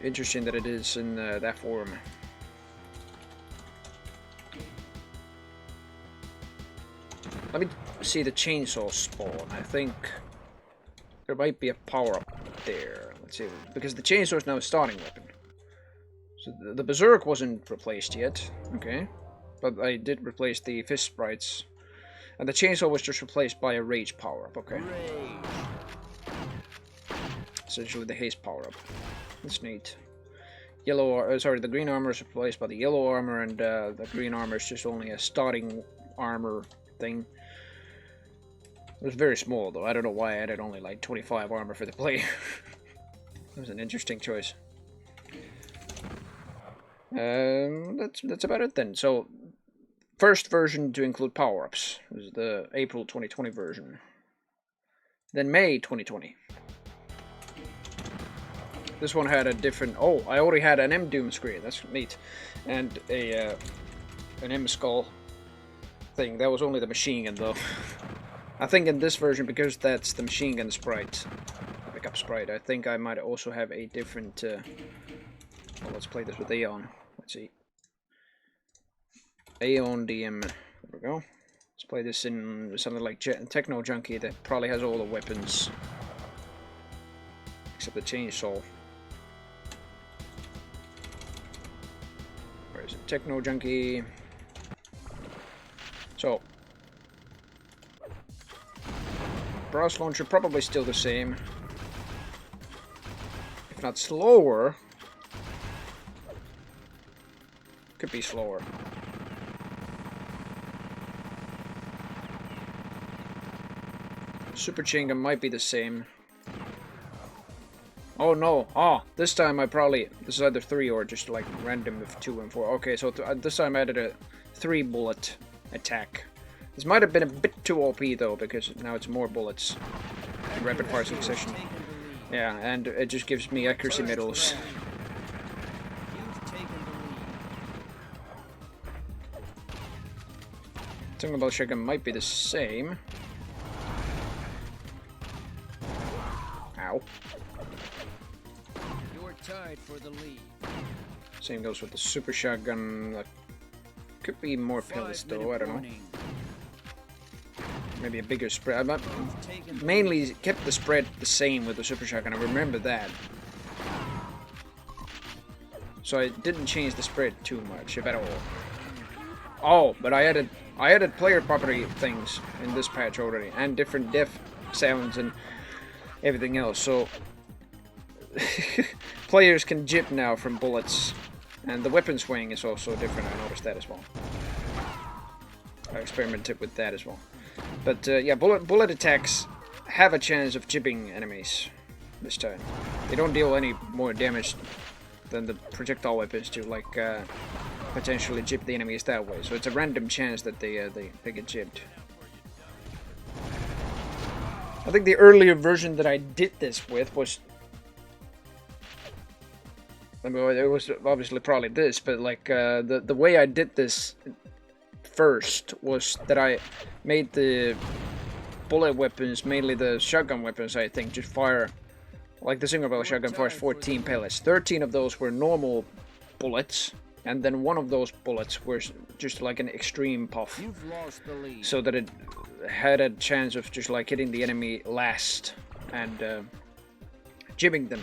interesting that it is in that form. Let me see the chainsaw spawn. I think there might be a power-up there. Let's see, because the chainsaw is now a starting weapon. So the berserk wasn't replaced yet, okay. But I did replace the fist sprites. And the chainsaw was just replaced by a rage power-up, okay. Essentially the haste power-up. That's neat. The green armor is replaced by the yellow armor, and the green armor is just only a starting armor thing. It was very small though. I don't know why I added only like 25 armor for the player. It was an interesting choice. That's about it then. So, first version to include power-ups was the April 2020 version. Then May 2020. This one had a different... Oh, I already had an M-Doom screen. That's neat. And an M-Skull thing. That was only the machine gun, though. I think in this version, because that's the machine gun sprite, pickup sprite, I think I might also have a different... Well, let's play this with Aeon. Let's see. Aeon DM. There we go. Let's play this in something like Techno Junkie that probably has all the weapons. Except the chainsaw. Where is it? Techno Junkie. So. Browse launcher probably still the same. If not slower. Could be slower. Super chain gun might be the same. Oh no! Ah, this time I probably... This is either 3 or just like random of 2 and 4. Okay, so this time I added a 3-bullet attack. This might have been a bit too OP though, because now it's more bullets in rapid fire succession. Yeah, and it just gives me accuracy medals. Talking about shotgun might be the same. Ow. You're tied for the lead. Same goes with the super shotgun. Could be more pellets though, I don't know. Maybe a bigger spread. I mainly kept the spread the same with the super shotgun, I remember that. So I didn't change the spread too much, if at all. Oh, but I added player property things in this patch already, and different def sounds and everything else, so players can jib now from bullets, and the weapon swing is also different. I noticed that as well. I experimented with that as well. But yeah, bullet attacks have a chance of jibbing enemies this time. They don't deal any more damage than the projectile weapons do, like potentially jib the enemies that way. So it's a random chance that they get jibbed. I think the earlier version that I did this with was... I mean, it was obviously probably this, but like the way I did this first was that I made the bullet weapons, mainly the shotgun weapons, I think, just fire... Like the single barrel shotgun fires 14 pellets. 13 of those were normal bullets, and then one of those bullets was just like an extreme puff. So that it had a chance of just like hitting the enemy last and jibbing them,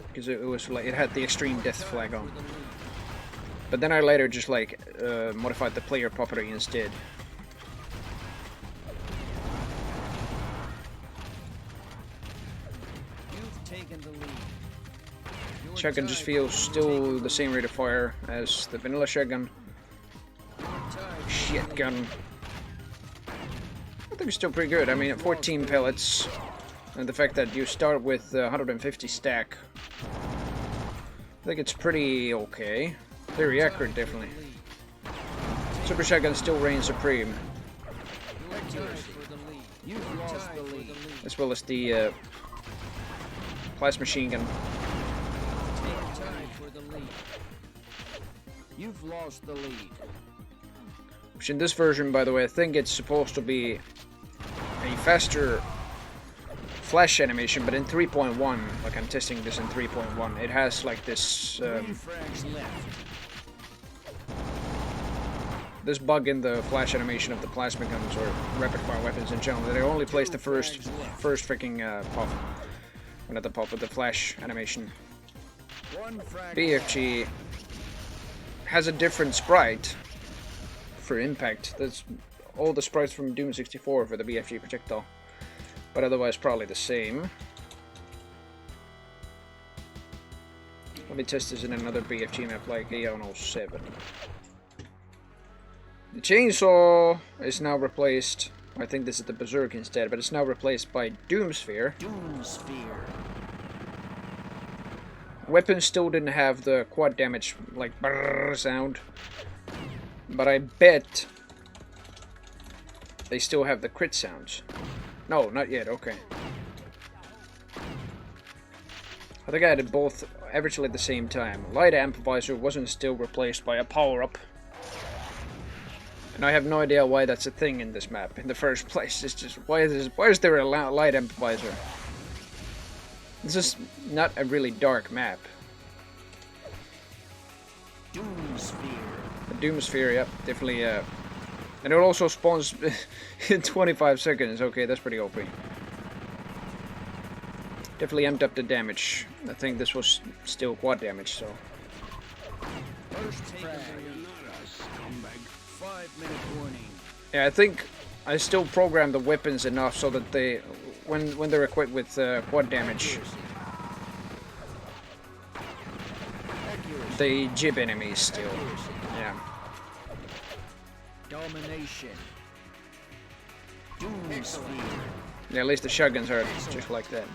because it was like it had the extreme death flag on. But then I later just like modified the player property instead. Shotgun just feels still the same rate of fire as the vanilla shotgun. Shit gun. I think it's still pretty good. I mean, at 14 pellets, and the fact that you start with 150 stack, I think it's pretty okay. Very accurate, definitely. Super shotgun still reigns supreme, as well as the plasma machine gun. You've lost the lead. Which in this version, by the way, I think it's supposed to be a faster flash animation, but in 3.1, like I'm testing this in 3.1, it has like this this bug in the flash animation of the plasma guns or rapid fire weapons in general. They only place the first freaking pop, well, not the pop, but the flash animation. BFG has a different sprite for impact. That's all the sprites from Doom 64 for the BFG projectile, but otherwise probably the same. Let me test this in another BFG map like Aeon 07. The chainsaw is now replaced. I think this is the Berserk instead, but it's now replaced by Doomsphere. Weapons still didn't have the quad damage, like brrr sound, but I bet they still have the crit sounds. No, not yet. Okay. I think I had it both virtually at the same time. Light amplifier wasn't still replaced by a power-up. And I have no idea why that's a thing in this map in the first place. It's just, why is there a light amplifier? This is not a really dark map. Doomsphere. The Doomsphere, yep, definitely. And it also spawns in 25 seconds. Okay, that's pretty OP. Definitely amped up the damage. I think this was still quad damage, so. First frag. 5-minute warning. Yeah, I think I still program the weapons enough so that they, when they're equipped with quad damage, they jib enemies still. Yeah. Domination. Doomsphere. Yeah, at least the shotguns are just like that.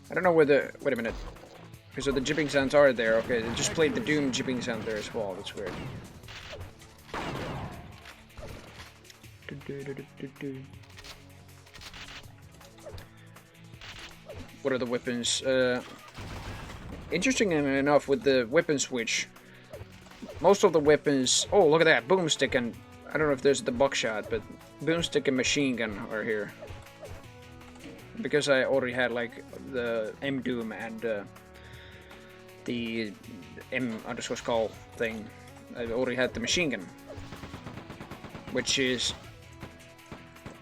I don't know whether. Wait a minute. Okay, so the jibbing sounds are there. Okay, they just played the Doom jibbing sound there as well. That's weird. What are the weapons? Interesting enough, with the weapon switch, most of the weapons. Oh, look at that boomstick, and I don't know if there's the buckshot, but boomstick and machine gun are here. Because I already had like the M Doom and the M_skull thing, I already had the machine gun, which is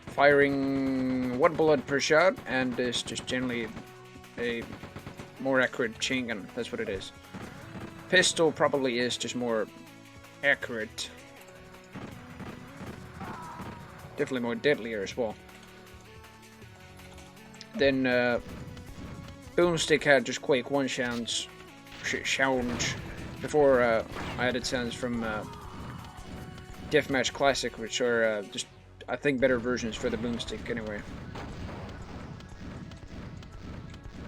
firing 1 bullet per shot, and is just generally a more accurate machine gun. That's what it is. Pistol probably is just more accurate, definitely more deadlier as well. Then boomstick had just Quake 1 sounds before I added sounds from Deathmatch Classic, which are just, I think, better versions for the boomstick anyway.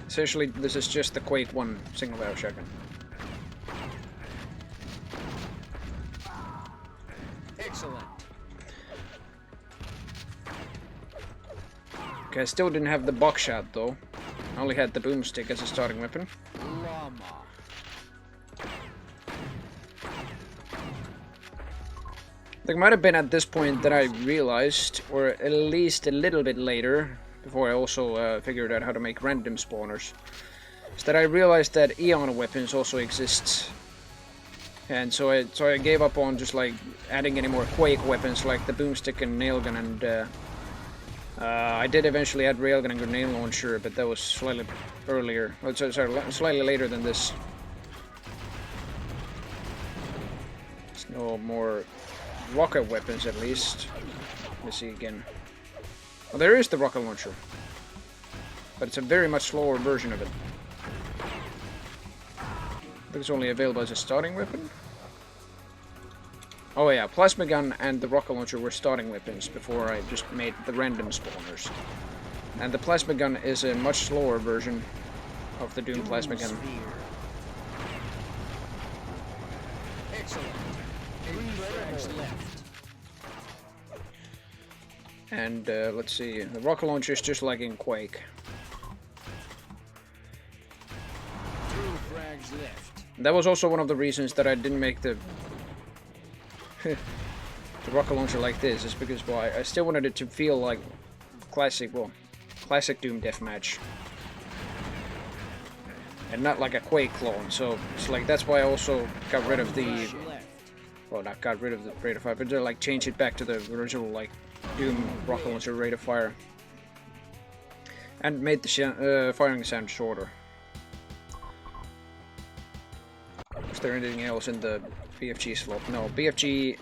Essentially, this is just the Quake 1 single barrel shotgun. Excellent. Okay, I still didn't have the buckshot though. I only had the boomstick as a starting weapon. Llama. I think it might have been at this point that I realized, or at least a little bit later, before I also figured out how to make random spawners, is that I realized that Eon weapons also exist. And so I gave up on just like adding any more Quake weapons like the boomstick and nailgun, and I did eventually add railgun and grenade launcher, but that was slightly earlier. Oh, sorry, slightly later than this. There's no more rocket weapons, at least. Let's see again. Well, there is the rocket launcher, but it's a very much slower version of it. I think it's only available as a starting weapon. Oh yeah, plasma gun and the rocket launcher were starting weapons before I just made the random spawners. And the plasma gun is a much slower version of the Doom plasma gun. Excellent. 3 frags left. And let's see, the rocket launcher is just like in Quake. 2 frags left. That was also one of the reasons that I didn't make the the rocket launcher like this is because, well, I still wanted it to feel like classic Doom Deathmatch. And not like a Quake clone, so it's like that's why I also got rid of the, well, not got rid of the rate of fire, but like change it back to the original like Doom rocket launcher rate of fire, and made the firing sound shorter. Is there anything else in the BFG slot? No, BFG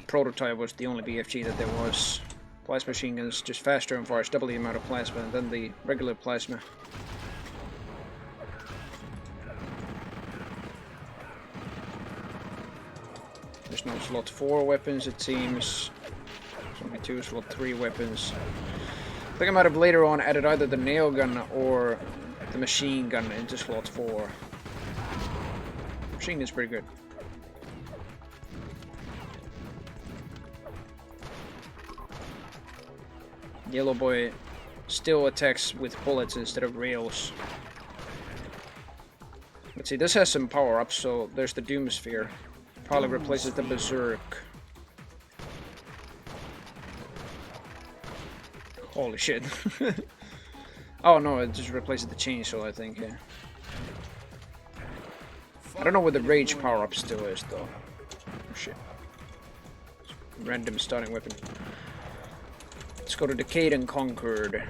prototype was the only BFG that there was. Plasma machine guns just faster and fires double the amount of plasma than the regular plasma. There's no slot 4 weapons, it seems. There's only 2 slot 3 weapons. I think I might have later on added either the nail gun or the machine gun into slot 4. Machine is pretty good. Yellow boy still attacks with bullets instead of rails. Let's see, this has some power-ups, so there's the Doom Sphere. Probably replaces the Berserk. Holy shit. Oh no, it just replaces the chainsaw, I think, yeah. I don't know where the Rage power-up still is, though. Oh shit. Random starting weapon. Let's go to Decayed and Conquered.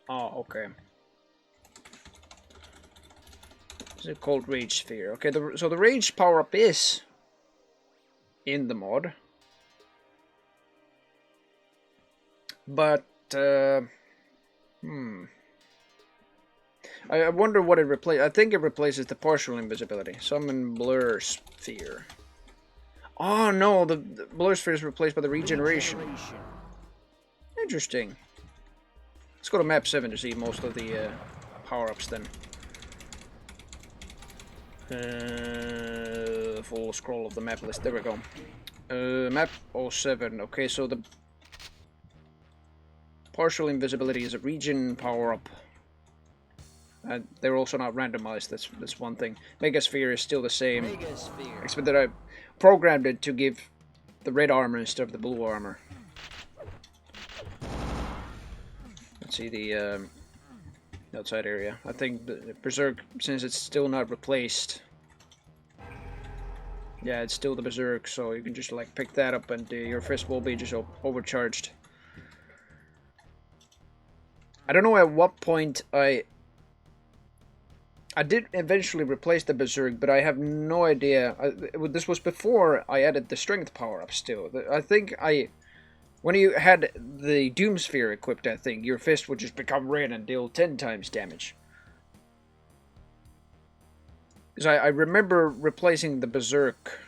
Oh, okay. Is it called Rage Sphere? Okay, so the Rage power-up is in the mod. But, I wonder what it replaces. I think it replaces the partial invisibility. Summon Blur Sphere. Oh no, the Blur Sphere is replaced by the regeneration. Interesting. Let's go to map 7 to see most of the power-ups then. Full scroll of the map list. There we go. Map 07. Okay, so the partial invisibility is a regen power-up. They're also not randomized. That's one thing. Megasphere is still the same. Except that I programmed it to give the red armor instead of the blue armor. Let's see the outside area. I think the Berserk, since it's still not replaced. Yeah, it's still the Berserk, so you can just like pick that up and your fist will be just overcharged. I don't know at what point I did eventually replace the Berserk, but I have no idea. This was before I added the strength power-up still. I think when you had the Doom Sphere equipped, I think, your fist would just become red and deal 10 times damage. Because I remember replacing the Berserk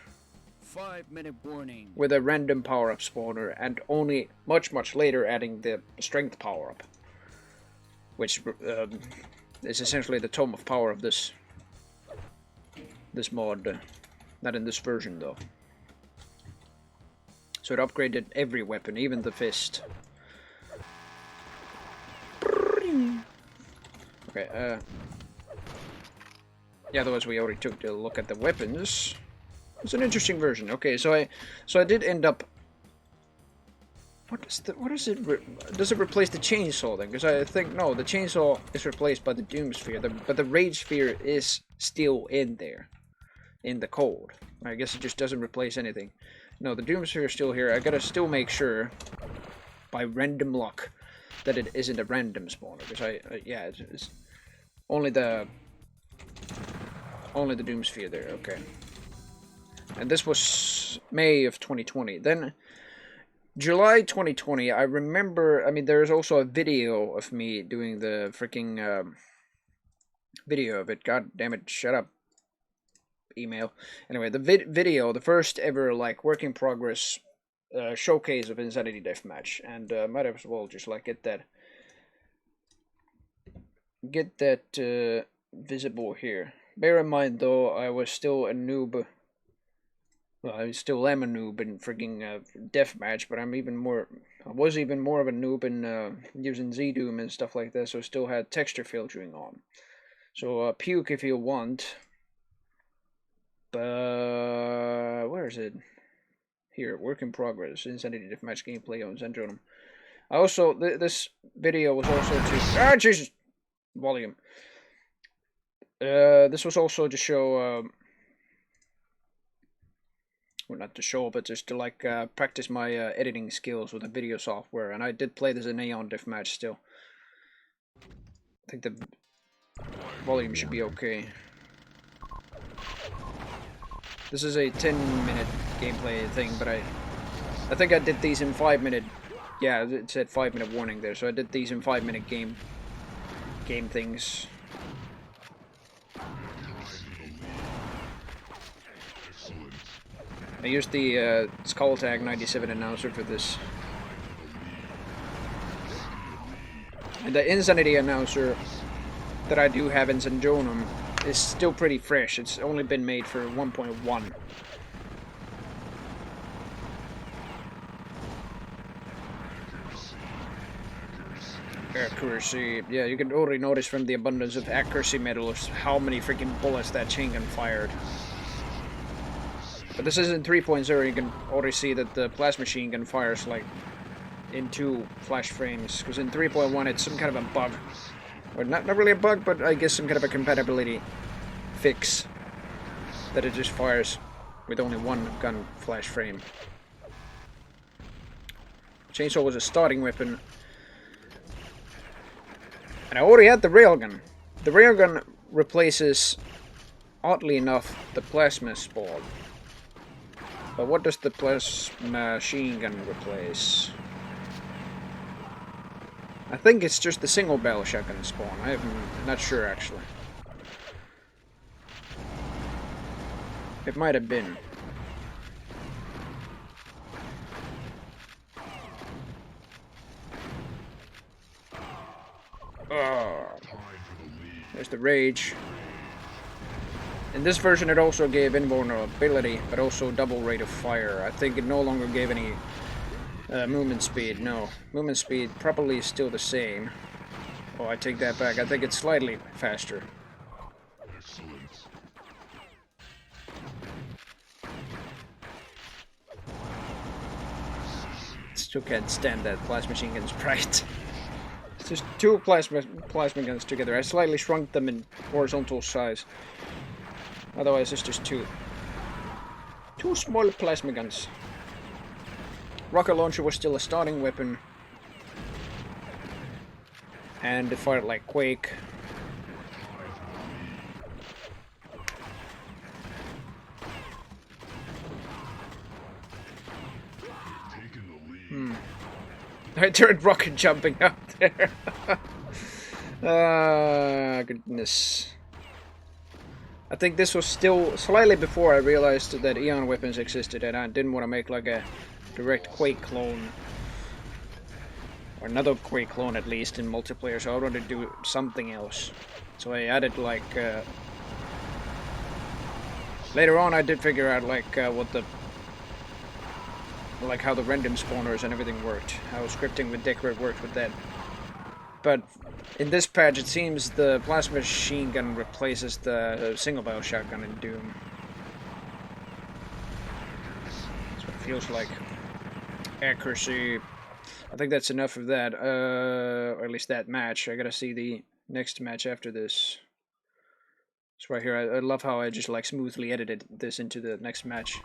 5-minute warning with a random power-up spawner, and only much later adding the strength power-up. Which is essentially the Tome of Power of this mod. Not in this version, though. So it upgraded every weapon, even the fist. Okay, yeah, otherwise we already took a look at the weapons. It's an interesting version. Okay, so I did end up. What is it? Does it replace the chainsaw then? Because I think no, the chainsaw is replaced by the Doom Sphere, but the Rage Sphere is still in there, in the code. I guess it just doesn't replace anything. No, the Doom Sphere is still here. I gotta still make sure, by random luck, that it isn't a random spawner. Because yeah, it's only the Doom Sphere there. Okay. And this was May of 2020. Then July 2020, I remember, I mean, there's also a video of me doing the freaking video of it. God damn it, shut up, email. Anyway, the video, the first ever, like, work in progress showcase of Insanity Deathmatch. And might as well just, like, get that visible here. Bear in mind, though, I was still a noob. Well, I still am a noob in freaking deathmatch, but I was even more of a noob in using Z-Doom and stuff like that, so I still had texture filtering on. So puke if you want, Where is it? Here, work in progress. Insanity Deathmatch gameplay on Zendronum. I also this video was also to Jesus volume. This was also to show. Well, not to show, but just to like practice my editing skills with the video software. And I did play this in Neon Deathmatch still. I think the volume should be okay. This is a 10-minute gameplay thing, but I think I did these in 5-minute. Yeah, it said 5-minute warning there, so I did these in 5-minute game things. I used the Skulltag 97 announcer for this. And the Insanity announcer that I do have in Zendronum is still pretty fresh. It's only been made for 1.1. Accuracy. Yeah, you can already notice from the abundance of accuracy medals how many freaking bullets that chain gun fired. But this isn't 3.0, you can already see that the plasma machine gun fires like in 2 flash frames, because in 3.1 it's some kind of a bug. Or not really a bug, but I guess some kind of a compatibility fix that it just fires with only 1 gun flash frame. Chainsaw was a starting weapon. And I already had the railgun. The railgun replaces, oddly enough, the plasma spawn. But what does the plasma machine gun replace? I think it's just the single barrel shotgun spawn. I'm not sure actually. It might have been. There's the rage. In this version it also gave invulnerability, but also double rate of fire. I think it no longer gave any movement speed. No, movement speed probably is still the same. Oh, I take that back. I think it's slightly faster. Still can't stand that plasma machine gun's bright. It's just 2 plasma guns together. I slightly shrunk them in horizontal size. Otherwise, it's just 2 small plasma guns. Rocket launcher was still a starting weapon, and it fired like Quake. I turned rocket jumping out there. Ah, goodness. I think this was still slightly before I realized that Eon weapons existed, and I didn't want to make like a direct Quake clone. Or another Quake clone at least in multiplayer, so I wanted to do something else. So I added like... later on I did figure out like what the... like how the random spawners and everything worked. How scripting with Decorate worked with that. But in this patch it seems the plasma machine gun replaces the single barrel shotgun in Doom. That's what it feels like. Accuracy. I think that's enough of that. Or at least that match. I gotta see the next match after this. It's right here. I love how I just like smoothly edited this into the next match.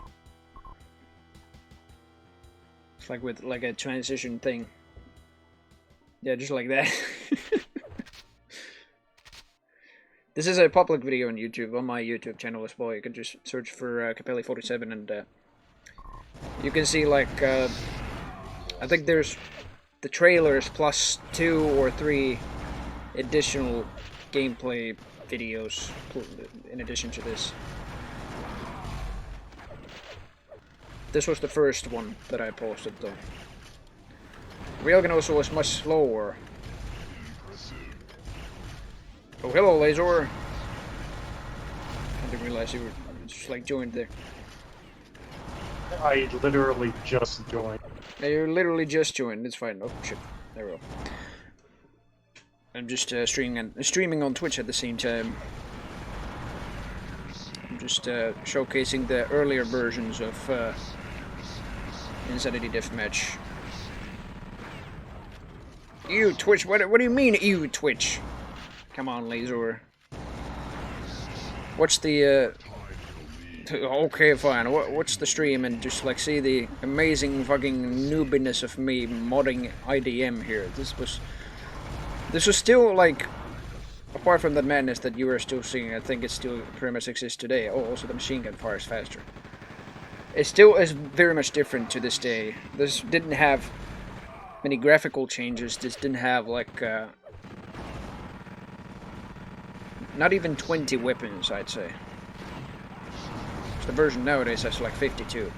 It's like with like a transition thing. Yeah, just like that. This is a public video on YouTube, on my YouTube channel as well. You can just search for Capelli47 and you can see like I think there's the trailers plus 2 or 3 additional gameplay videos in addition to this. This was the first one that I posted though. Railgun also was much slower. Oh, hello, Laser. I didn't realize you were just like joined there. I literally just joined. Yeah, you literally just joined. It's fine. Oh shit. There we go. I'm just streaming on Twitch at the same time. I'm Just showcasing the earlier versions of Insanity Deathmatch. Ew, Twitch, what do you mean, ew, Twitch? Come on, Laser. What's the, okay, fine, what's the stream and just, like, see the amazing fucking noobiness of me modding IDM here. This was still, like, apart from the madness that you are still seeing, I think it still pretty much exists today. Oh, also the machine gun fires faster. It still is very much different to this day. This didn't have many graphical changes. This didn't have, like, not even 20 weapons, I'd say. The version nowadays has, like, 52.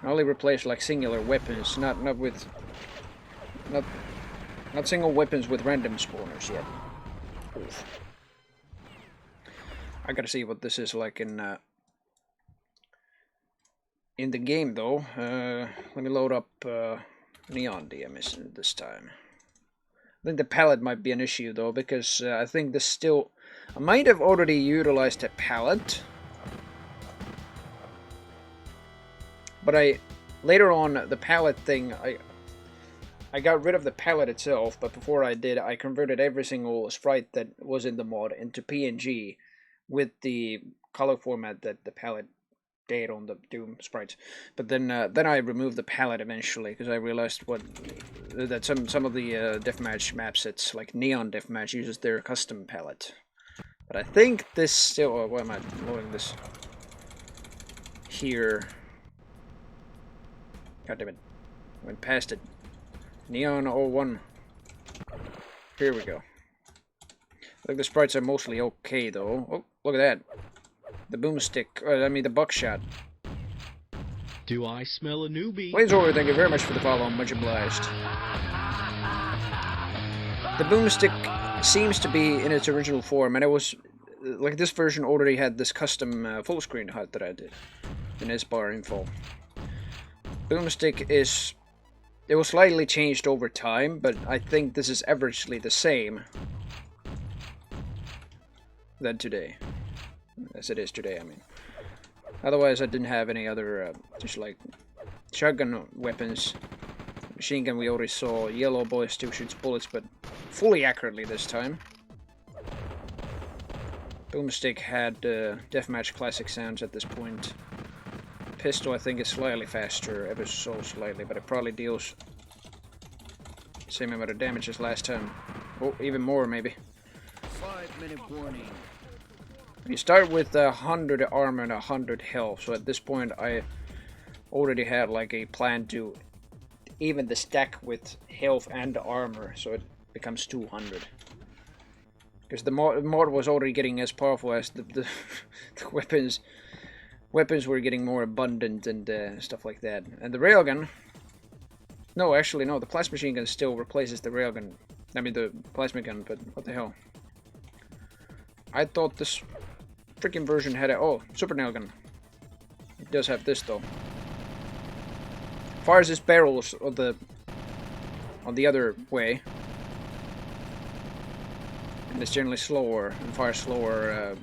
I only replaced, like, singular weapons, not single weapons with random spawners yet. Oof. I gotta see what this is like in the game, though. Let me load up Neon DM this time. I think the palette might be an issue, though, because I think this still... I might have already utilized a palette. But later on, the palette thing, I got rid of the palette itself, but before I did, I converted every single sprite that was in the mod into PNG with the color format that the palette did on the Doom sprites. But then I removed the palette eventually, because I realized that some of the deathmatch map sets, like Neon Deathmatch, uses their custom palette. But I think this still... Oh, why am I loading this? Here. God damn it. Went past it. Neon 01. Here we go. I think the sprites are mostly okay, though. Oh, look at that. The boomstick. I mean, the buckshot. Do I smell a newbie? Laser, thank you very much for the follow. Much obliged. The boomstick seems to be in its original form, and it was... Like, this version already had this custom full-screen HUD that I did in S-bar info. Boomstick is... It was slightly changed over time, but I think this is averagely the same than today. As it is today, I mean. Otherwise, I didn't have any other, just like, shotgun weapons. Machine gun we already saw. Yellow boy still shoots bullets, but fully accurately this time. Boomstick had deathmatch classic sounds at this point. Pistol, I think, is slightly faster, ever so slightly, but it probably deals the same amount of damage as last time. Oh, even more, maybe. 5-minute warning. You start with 100 armor and 100 health, so at this point I already had like a plan to even the stack with health and armor, so it becomes 200. Because the mod was already getting as powerful as the weapons. Weapons were getting more abundant and stuff like that. And the railgun... No, actually, no. The plasma machine gun still replaces the railgun. I mean, the plasma gun, but what the hell? I thought this freaking version had a... Oh, super nail gun. It does have this, though. Fires its barrels on the other way. And it's generally slower, and fires slower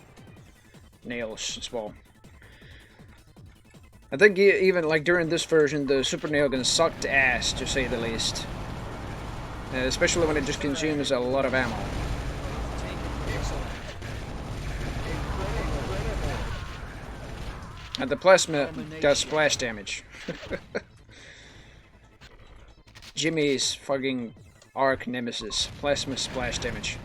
nails as well. I think even like during this version, the super nail gun sucked ass, to say the least. Especially when it just consumes a lot of ammo. And the plasma does splash damage. Jimmy's fucking arch nemesis. Plasma splash damage.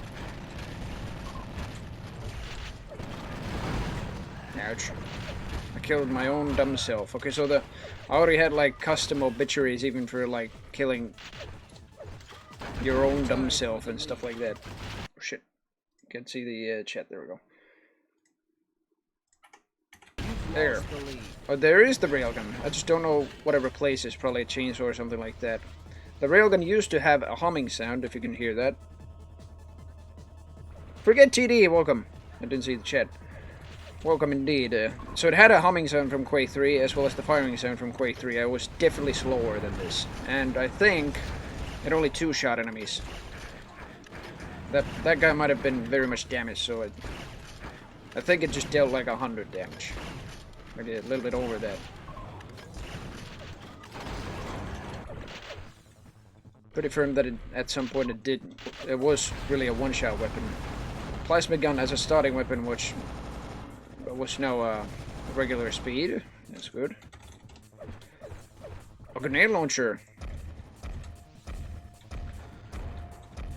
Ouch. I killed my own dumb self. Okay, so I already had like custom obituaries even for like killing your own dumb self and stuff like that. Oh, shit. You can see the chat. There we go. There. Oh, there is the railgun. I just don't know what it replaces. Probably a chainsaw or something like that. The railgun used to have a humming sound, if you can hear that. Forget TD, welcome. I didn't see the chat. Welcome indeed. So it had a humming sound from Quake 3, as well as the firing sound from Quake 3. I was definitely slower than this. And I think it only two-shot enemies. That guy might have been very much damaged, so I think it just dealt like 100 damage. Maybe a little bit over that. Pretty firm that at some point it didn't. It was really a one-shot weapon. Plasma gun as a starting weapon, which was now regular speed. That's good. A grenade launcher.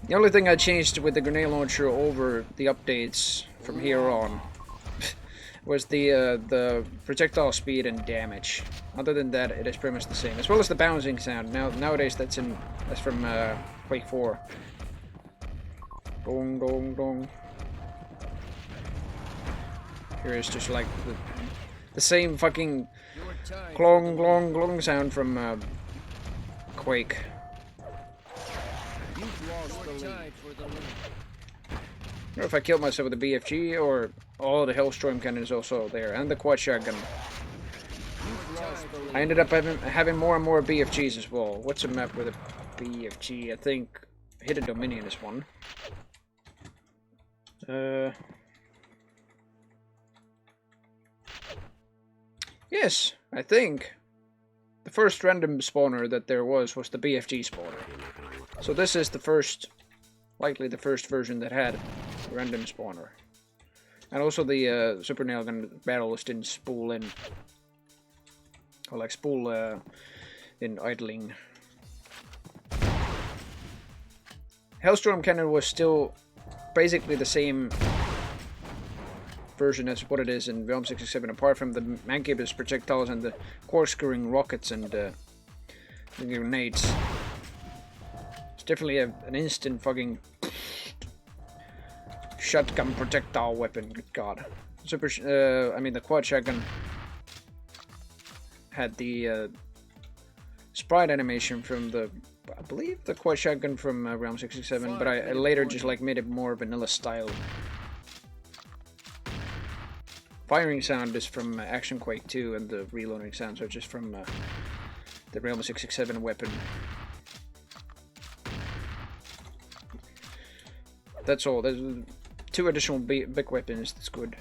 The only thing I changed with the grenade launcher over the updates from here on was the projectile speed and damage. Other than that, it is pretty much the same, as well as the bouncing sound. Nowadays, that's from Quake 4. Dong dong dong. Here is just like the same fucking glong glong glong sound from Quake. You've lost the lead. I don't know if I killed myself with the BFG or the Hellstorm cannon is also there, and the quad shotgun. I ended up having more and more BFGs as well. What's a map with a BFG? I think Hidden Dominion is one. Yes, I think the first random spawner that there was the BFG spawner. So this is the first, likely the first version that had a random spawner. And also the Super Nail Gun battles didn't spool in. Or like spool in idling. Hellstorm Cannon was still basically the same version as what it is in Realm 67, apart from the Mancubus projectiles and the corkscrewing rockets and the grenades. It's definitely an instant fucking shotgun projectile weapon. Good God. I mean the quad shotgun had the sprite animation from I believe the quad shotgun from Realm 67, but I later just like made it more vanilla style. Firing sound is from Action Quake 2, and the reloading sounds are just from the Realm 67 weapon. That's all. There's 2 additional big weapons. That's good.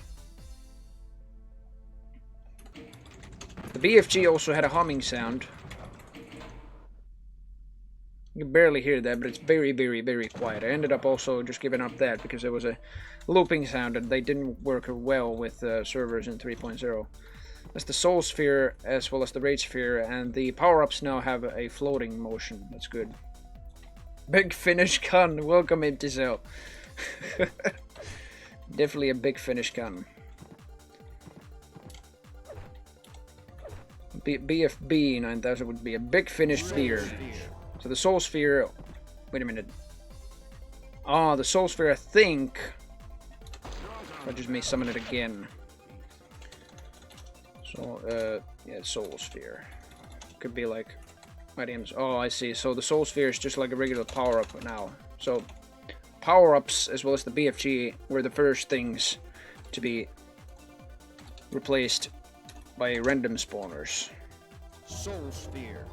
The BFG also had a humming sound. You can barely hear that, but it's very, very, very quiet. I ended up also just giving up that because there was a looping sound and they didn't work well with servers in 3.0. That's the Soul Sphere as well as the Rage Sphere, and the power-ups now have a floating motion. That's good. Big Finnish gun. Welcome into Cell. Definitely a big Finnish gun. BFB 9000 would be a big Finnish sphere. So the Soul Sphere, wait a minute. The Soul Sphere, I think. I just may summon it again. So, yeah, Soul Sphere. Could be like items. Oh, I see. So the Soul Sphere is just like a regular power-up now. So power-ups as well as the BFG were the first things to be replaced by random spawners. Soul Sphere.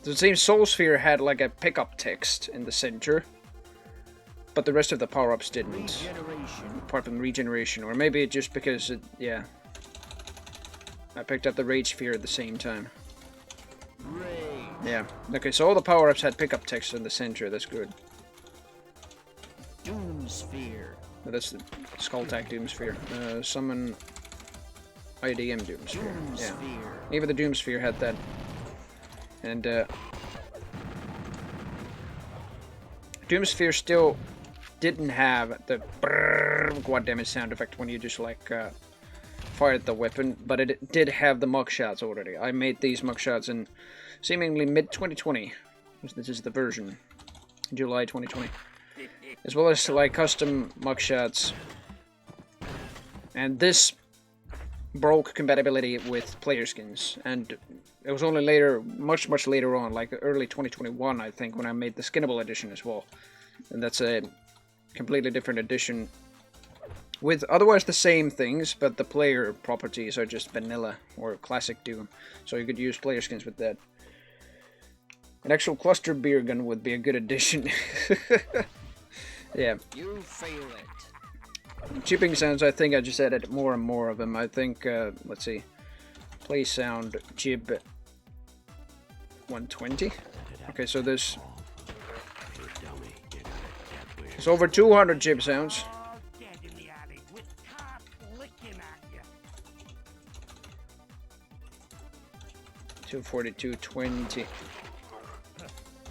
So it seems Soul Sphere had like a pickup text in the center, but the rest of the power-ups didn't. Apart from regeneration, or maybe just because yeah. I picked up the Rage Sphere at the same time. Yeah. Okay, so all the power-ups had pickup text in the center. That's good. Doom Sphere. Oh, that's the Skulltack Doom Sphere. Summon IDM Doom Sphere. Yeah. Even the Doom Sphere had that. And Doom Sphere still didn't have the quad damage sound effect when you just like fired the weapon, but it did have the mugshots already. I made these mugshots in seemingly mid-2020. This is the version. July 2020. As well as like custom mugshots. And this broke compatibility with player skins, and it was only later, much later on, like early 2021 I think, when I made the skinnable edition as well. And that's a completely different edition with otherwise the same things, but the player properties are just vanilla or classic Doom, so you could use player skins with that. An actual cluster beer gun would be a good addition. Yeah. You feel it. Chipping sounds, I think I just added more and more of them. I think, let's see. Play sound, jib 120. Okay, so there's over 200 jib sounds. 240, 220.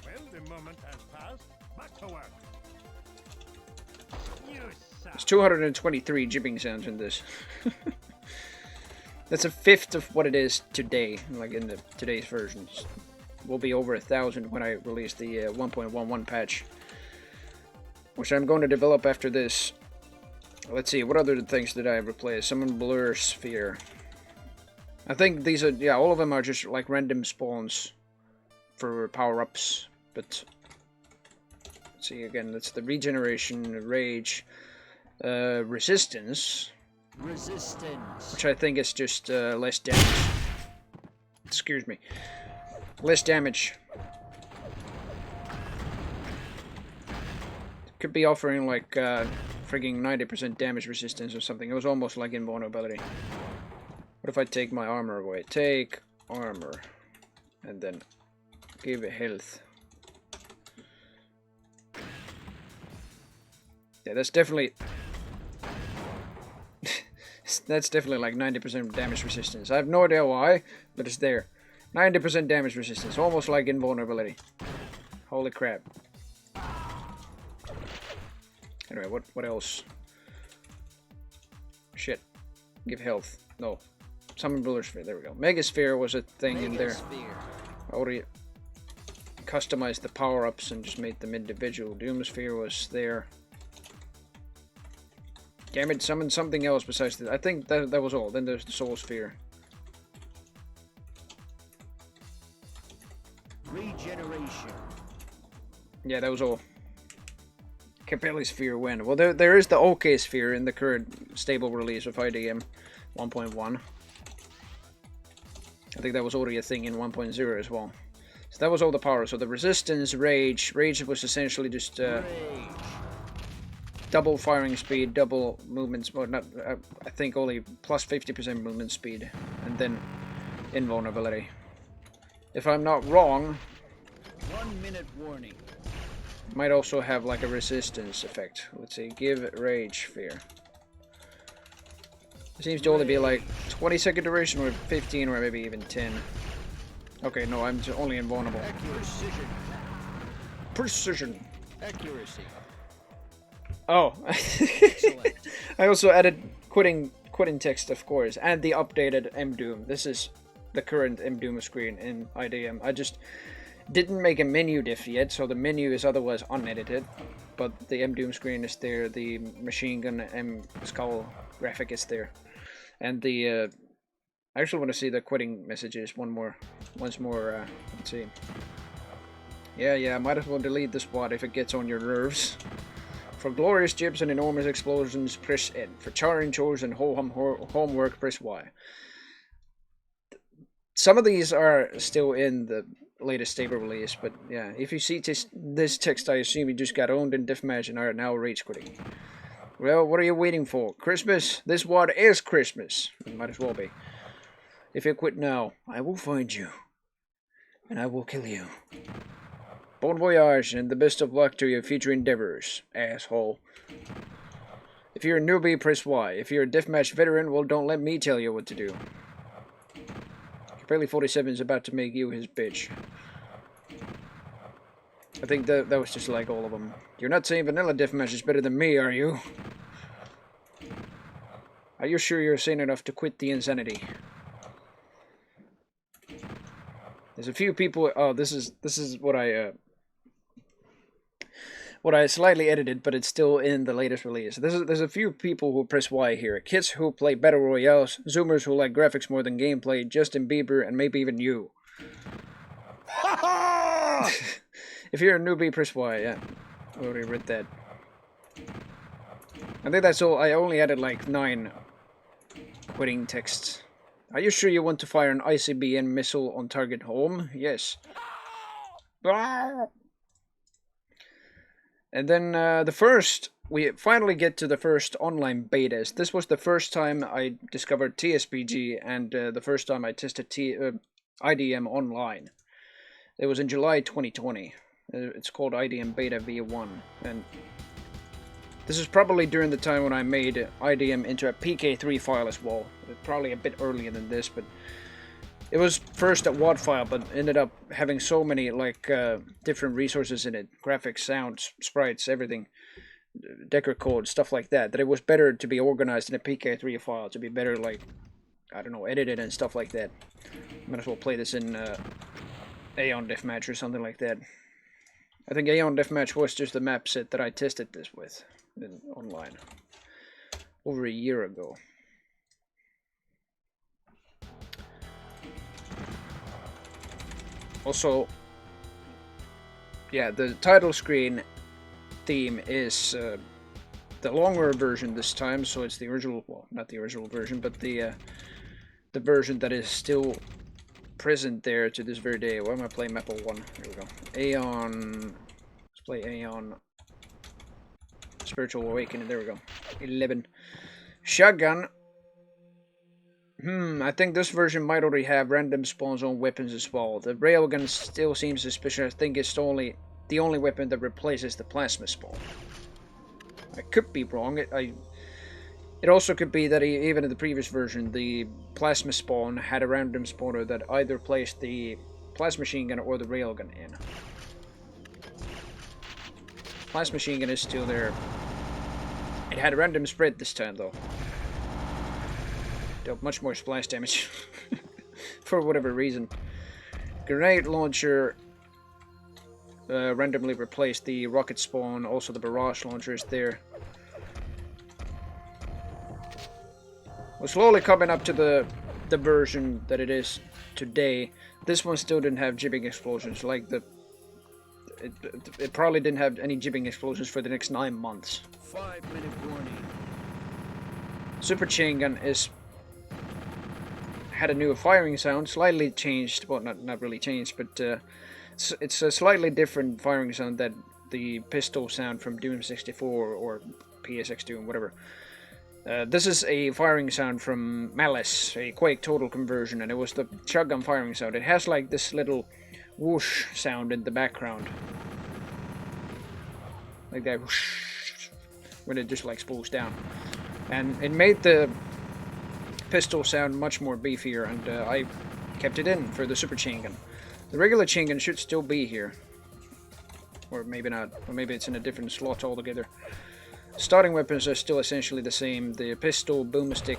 Well, the moment has passed. Back to work. You suck. There's 223 jibbing sounds in this. That's a fifth of what it is today, like in the today's versions. Will be over 1,000 when I release the 1.11 patch, which I'm going to develop after this. Let's see, what other things did I replace? Summon Blur Sphere. I think these are, yeah, all of them are just like random spawns for power-ups, but let's see again, that's the regeneration, rage, resistance, which I think is just less damage. Excuse me. Less damage. Could be offering like frigging 90% damage resistance or something. It was almost like invulnerability. What if I take my armor away? Take armor. And then give it health. Yeah, that's definitely... that's definitely like 90% damage resistance. I have no idea why, but it's there. 90% damage resistance, almost like invulnerability. Holy crap. Anyway, what else? Shit. Give health. No. Summon Blur Sphere, there we go. Megasphere was a thing in there. I already customized the power-ups and just made them individual. Doomsphere was there. Damn it, summon something else besides that. I think that was all. Then there's the Soul Sphere. Regeneration. Yeah, that was all. Capelli Sphere when? Well, there is the OK Sphere in the current stable release of IDM 1.1. I think that was already a thing in 1.0 as well. So that was all the power. So the resistance, rage. Rage was essentially just double firing speed, double movement. Well, not. I think only plus 50% movement speed, and then invulnerability. If I'm not wrong, 1 minute warning. might also have like a resistance effect. Let's see, give rage fear. It seems to only be like 20-second duration or 15 or maybe even 10. Okay, no, I'm only invulnerable. Precision. Precision. Accuracy. Oh. Excellent. I also added quitting text, of course, and the updated MDoom. This is the current MDoom screen in IDM. I just didn't make a menu diff yet, so the menu is otherwise unedited, but the MDoom screen is there, the machine gun M skull graphic is there, and the I actually want to see the quitting messages once more. Let's see. Yeah, I might as well delete the spot if it gets on your nerves. For glorious jibs and enormous explosions, press N. For charring chores and homework, press Y. Some of these are still in the latest stable release, but yeah, if you see this text, I assume you just got owned in Deathmatch and are now rage quitting. Well, what are you waiting for? Christmas? This one is Christmas. It might as well be. If you quit now, I will find you, and I will kill you. Bon voyage, and the best of luck to your future endeavors, asshole. If you're a newbie, press Y. If you're a Deathmatch veteran, well, don't let me tell you what to do. Capelli 47 is about to make you his bitch. I think that was just like all of them. You're not saying vanilla Deathmatch is better than me, are you? Are you sure you're sane enough to quit the insanity? There's a few people. Oh, this is what I slightly edited, but it's still in the latest release. There's a few people who press Y here. Kids who play battle royales, Zoomers who like graphics more than gameplay, Justin Bieber, and maybe even you. If you're a newbie, press Y. Yeah, I already read that. I think that's all. I only added like 9 quitting texts. Are you sure you want to fire an ICBM missile on target home? Yes. And then we finally get to the first online betas. This was the first time I discovered TSPG and the first time I tested IDM online. It was in July 2020. It's called IDM Beta V1. And this is probably during the time when I made IDM into a PK3 file as well. Probably a bit earlier than this, but it was first a WAD file, but ended up having so many different resources in it, graphics, sounds, sprites, everything, Decker code, stuff like that, that it was better to be organized in a PK3 file, to be better, like, I don't know, edited and stuff like that. Might as well play this in Aeon Deathmatch or something like that. I think Aeon Deathmatch was just the map set that I tested this with online over a year ago. Also, yeah, the title screen theme is the longer version this time, so it's the original, well, not the original version, but the version that is still present there to this very day. Why am I playing map 1? There we go. Aeon, let's play Aeon Spiritual Awakening, there we go. 11. Shotgun. I think this version might already have random spawns on weapons as well. The railgun still seems suspicious. I think it's the only weapon that replaces the plasma spawn. I could be wrong. It also could be that even in the previous version, the plasma spawn had a random spawner that either placed the plasma machine gun or the railgun in. Plasma machine gun is still there. It had a random spread this time though. Dealt much more splash damage for whatever reason. Grenade launcher randomly replaced the rocket spawn. Also the barrage launcher is there. We're slowly coming up to the version that it is today. This one still didn't have jibbing explosions. Like it probably didn't have any jibbing explosions for the next 9 months. 5-minute warning. Super chain gun had a new firing sound, slightly changed. Well, not really changed, but it's a slightly different firing sound than the pistol sound from Doom 64 or PSX Doom, whatever. This is a firing sound from Malice, a Quake Total conversion, and it was the shotgun firing sound. It has like this little whoosh sound in the background, like that whoosh, when it just like spools down, and it made the pistol sound much more beefier, and I kept it in for the super chain gun. The regular chain gun should still be here, or maybe not, or maybe it's in a different slot altogether. Starting weapons are still essentially the same. The pistol, boomstick,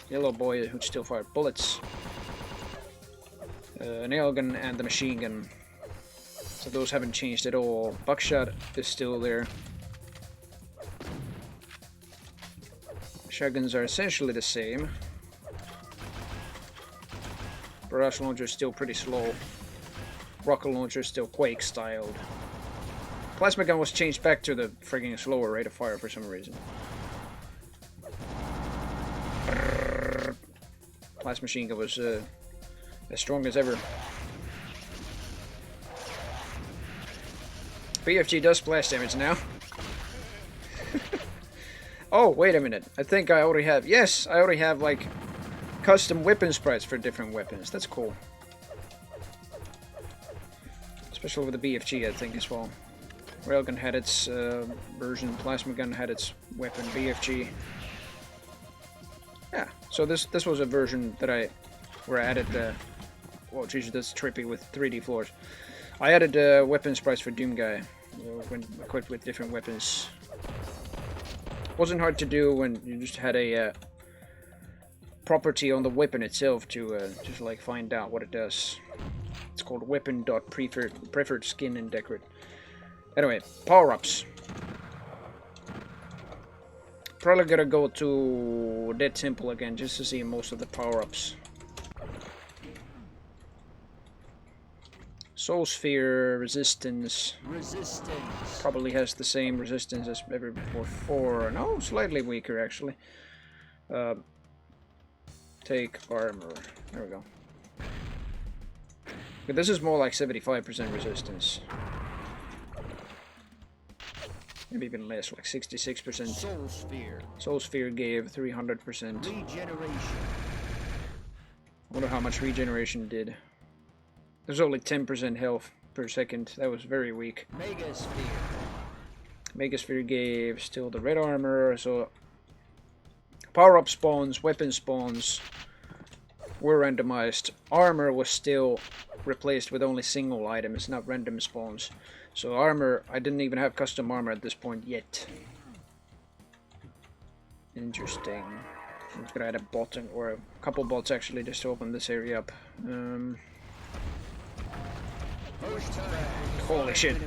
yellow boy who still fired bullets, nail gun, and the machine gun. So those haven't changed at all. Buckshot is still there. Shotguns are essentially the same. Barrage launcher is still pretty slow. Rocket launcher is still Quake styled. Plasma gun was changed back to the frigging slower rate of fire for some reason. Plasma machine gun was as strong as ever. BFG does splash damage now. Oh, wait a minute. I think I already have... Yes, I already have, like, custom weapon sprites for different weapons. That's cool. Especially with the BFG, I think, as well. Railgun had its version. Plasma gun had its weapon. BFG. Yeah, so this was a version that where I added... well, geez, that's trippy with 3D floors. I added weapon sprites for Doom Guy when equipped with different weapons. Wasn't hard to do when you just had a property on the weapon itself to just like find out what it does. It's called weapon.preferred skin and decorate. Anyway, power-ups. Probably gonna go to Dead Temple again just to see most of the power-ups. Soul Sphere resistance. Probably has the same resistance as ever before. No, slightly weaker actually. Take armor. There we go. But this is more like 75% resistance. maybe even less, like 66%. Soul Sphere. Soul Sphere gave 300%. Regeneration. I wonder how much regeneration did. There's only 10% health per second. That was very weak. Megasphere. Megasphere gave still the red armor, so power-up spawns, weapon spawns were randomized. Armor was still replaced with only single items, not random spawns. So armor, I didn't even have custom armor at this point yet. Interesting. I'm just gonna add a bot, or a couple bots actually, just to open this area up. Holy shit.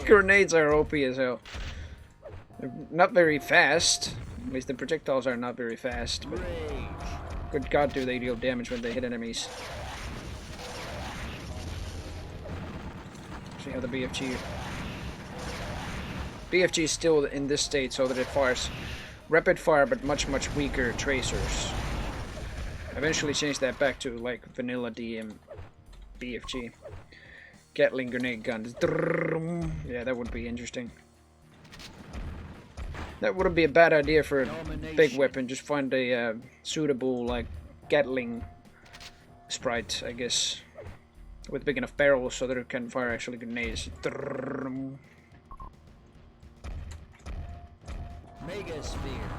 Grenades are OP as hell. They're not very fast. At least the projectiles are not very fast. But good god, do they deal damage when they hit enemies. See how the BFG is still in this state, so that it fires rapid fire but much weaker tracers. Eventually change that back to like vanilla DM BFG. Gatling grenade guns. Yeah, that would be interesting. That wouldn't be a bad idea for a big weapon. Just find a suitable like Gatling sprite, I guess, with big enough barrels so that it can fire actually grenades. Megasphere.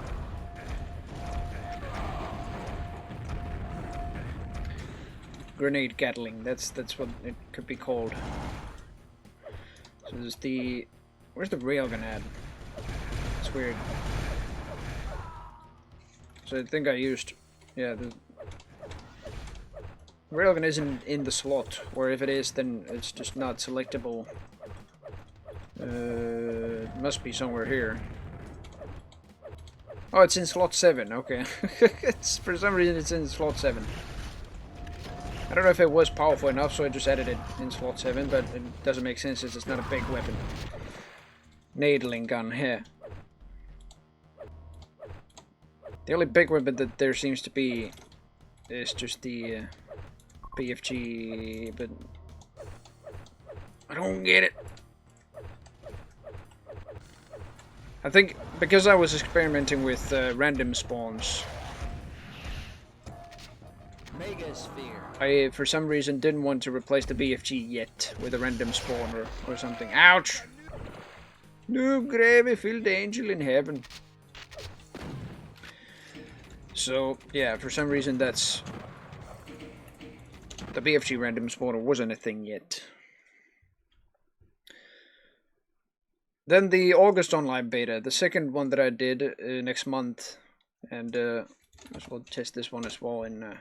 Grenade Gatling, that's what it could be called. So there's the... Where's the railgun at? It's weird. So I think I used... Yeah, the railgun isn't in the slot, or if it is, then it's just not selectable. It must be somewhere here. Oh, it's in slot 7, okay. For some reason it's in slot 7. I don't know if it was powerful enough, so I just added it in slot 7, but it doesn't make sense since it's not a big weapon. Needling gun here. The only big weapon that there seems to be is just the BFG, but I don't get it. I think because I was experimenting with random spawns, Megasphere. I, for some reason, didn't want to replace the BFG yet with a random spawn or something. Ouch! No gravy filled angel in heaven. So, yeah, for some reason that's... The BFG random spawner wasn't a thing yet. Then the August online beta, the second one that I did next month, and as well test this one as well in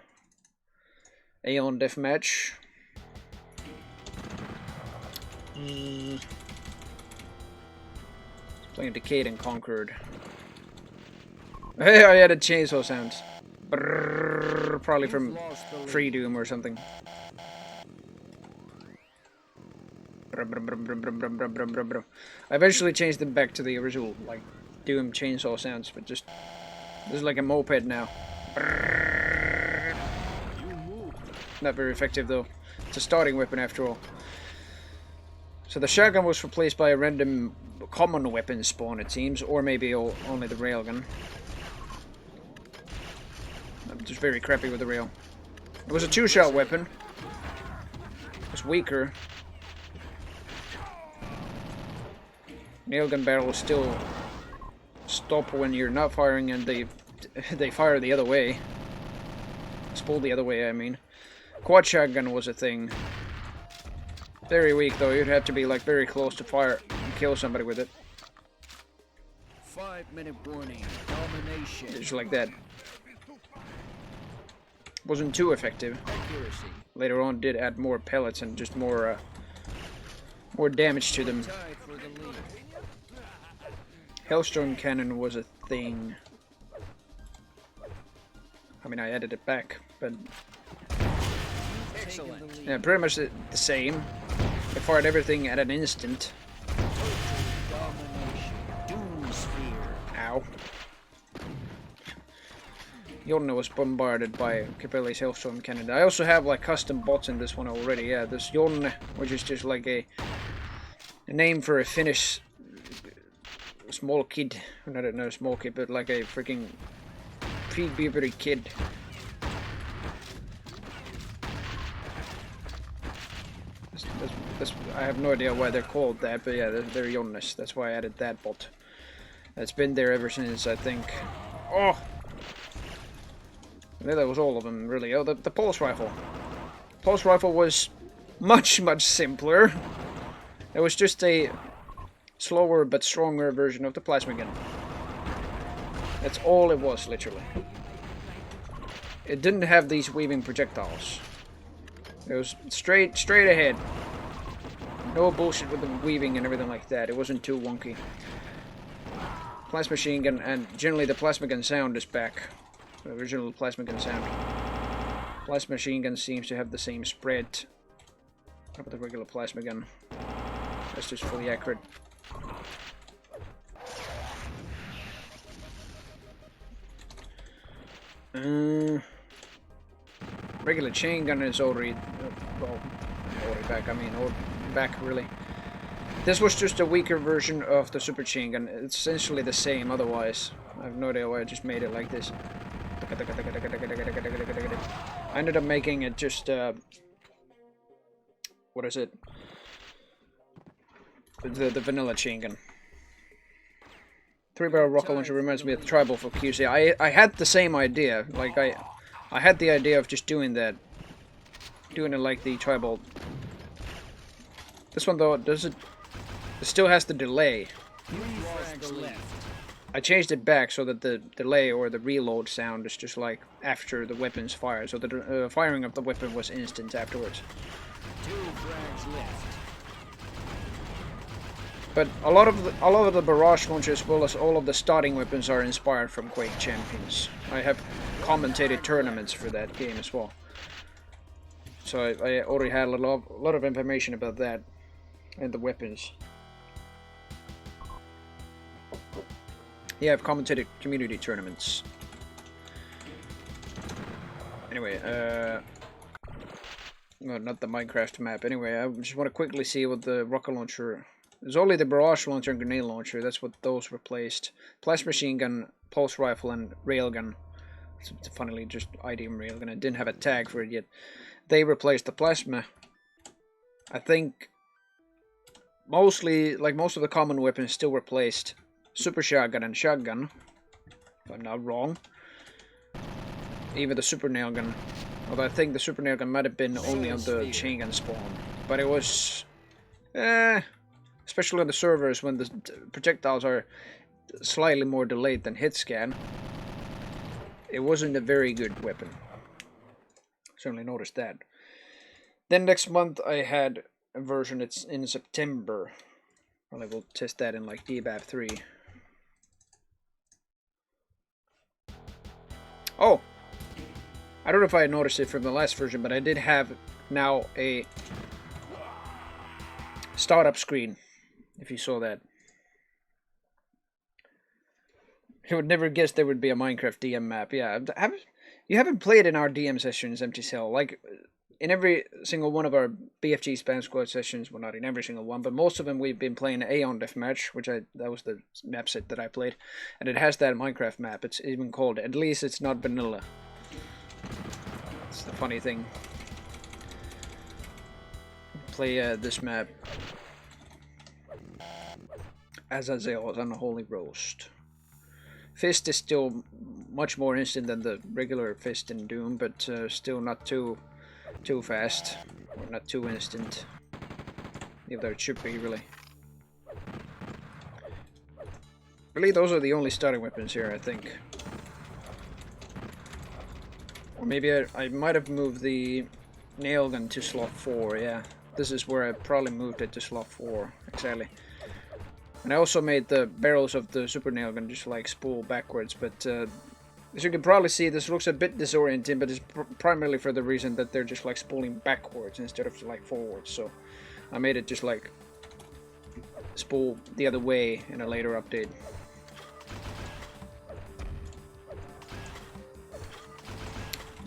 Aeon Deathmatch. Playing Decayed and Conquered. Hey, I added chainsaw sounds. Brrr, probably from Free Doom or something. I eventually changed them back to the original, like, Doom chainsaw sounds, but just... This is like a moped now. Not very effective, though. It's a starting weapon, after all. So the shotgun was replaced by a random common weapon spawn, it seems, or maybe only the railgun. I'm just very crappy with the rail. It was a two-shot weapon. It was weaker. Nailgun barrels still stop when you're not firing, and they fire the other way. Spool the other way, I mean. Quad shotgun was a thing. Very weak, though. You'd have to be like very close to fire and kill somebody with it. 5-minute warning. Domination. Just like that. Wasn't too effective. Accuracy. Later on, did add more pellets and just more damage to them. Tied for the lead. Hellstone cannon was a thing. I mean, I added it back, but Excellent. yeah, pretty much the same. I fired everything at an instant. Domination. Doom sphere. Ow. Jorne was bombarded by Capelli's Hellstorm cannon. I also have like custom bots in this one already. Yeah, this Jorne, which is just like a name for a Finnish small kid, not a small kid, but like a freaking pre-puberty kid. I have no idea why they're called that, but yeah, they're Jonas. That's why I added that bot. It's been there ever since, I think. Oh! Yeah, that was all of them, really. Oh, the pulse rifle. Pulse rifle was much, much simpler. It was just a slower but stronger version of the plasma gun. That's all it was, literally. It didn't have these weaving projectiles. It was straight ahead. No bullshit with the weaving and everything like that. It wasn't too wonky. Plasma machine gun, and generally the plasma gun sound is back. The original plasma gun sound. Plasma machine gun seems to have the same spread. How about the regular plasma gun? That's just fully accurate. Regular chain gun is already, well, already back. I mean, back really. This was just a weaker version of the super chain gun. It's essentially the same otherwise. I have no idea why I just made it like this. I ended up making it just, what is it? The vanilla chain gun. 3-barrel rocket launcher reminds me of the tribal for QC. I had the same idea. Like, I had the idea of just doing that. Doing it like the tribal. This one, though, it still has the delay. I changed it back so that the delay or the reload sound is just like after the weapon's fire. So the firing of the weapon was instant afterwards. 2 frags left. But a lot of the barrage launchers, as well as all of the starting weapons, are inspired from Quake Champions. I have commentated tournaments for that game as well, so I already had a lot of information about that and the weapons. Yeah, I've commentated community tournaments. Anyway, no, not the Minecraft map. Anyway, I just want to quickly see what the rocket launcher. There's only the barrage launcher and grenade launcher. That's what those replaced. Plasma machine gun, pulse rifle, and railgun. It's funnily just IDM railgun. I didn't have a tag for it yet. They replaced the plasma. I think mostly, like most of the common weapons, still replaced super shotgun and shotgun. If I'm not wrong. Even the super nail gun. Although I think the super nail gun might have been only on the chain gun spawn. But it was, especially on the servers when the projectiles are slightly more delayed than hit scan, it wasn't a very good weapon. Certainly noticed that. Then next month I had a version. It's in September. Well, I will test that in like DBAP 3. Oh! I don't know if I noticed it from the last version, but I did have now a startup screen, if you saw that. You would never guess there would be a Minecraft DM map. Yeah, you haven't played in our DM sessions, Empty Cell. Like, in every single one of our BFG Spam Squad sessions, well, not in every single one, but most of them we've been playing Aeon Deathmatch, which that was the map set that I played, and it has that Minecraft map. It's even called, at least it's not vanilla. That's the funny thing. Play this map. Azazel's Unholy Roast. Fist is still much more instant than the regular Fist in Doom, but still not too fast, or not too instant. Even though it should be, really. Really, those are the only starting weapons here, I think. Or maybe I might have moved the nail gun to slot 4, yeah. This is where I probably moved it to slot 4, exactly. And I also made the barrels of the super nail gun just like spool backwards, but as you can probably see, this looks a bit disorienting, but it's primarily for the reason that they're just like spooling backwards instead of like forwards. So I made it just like spool the other way in a later update.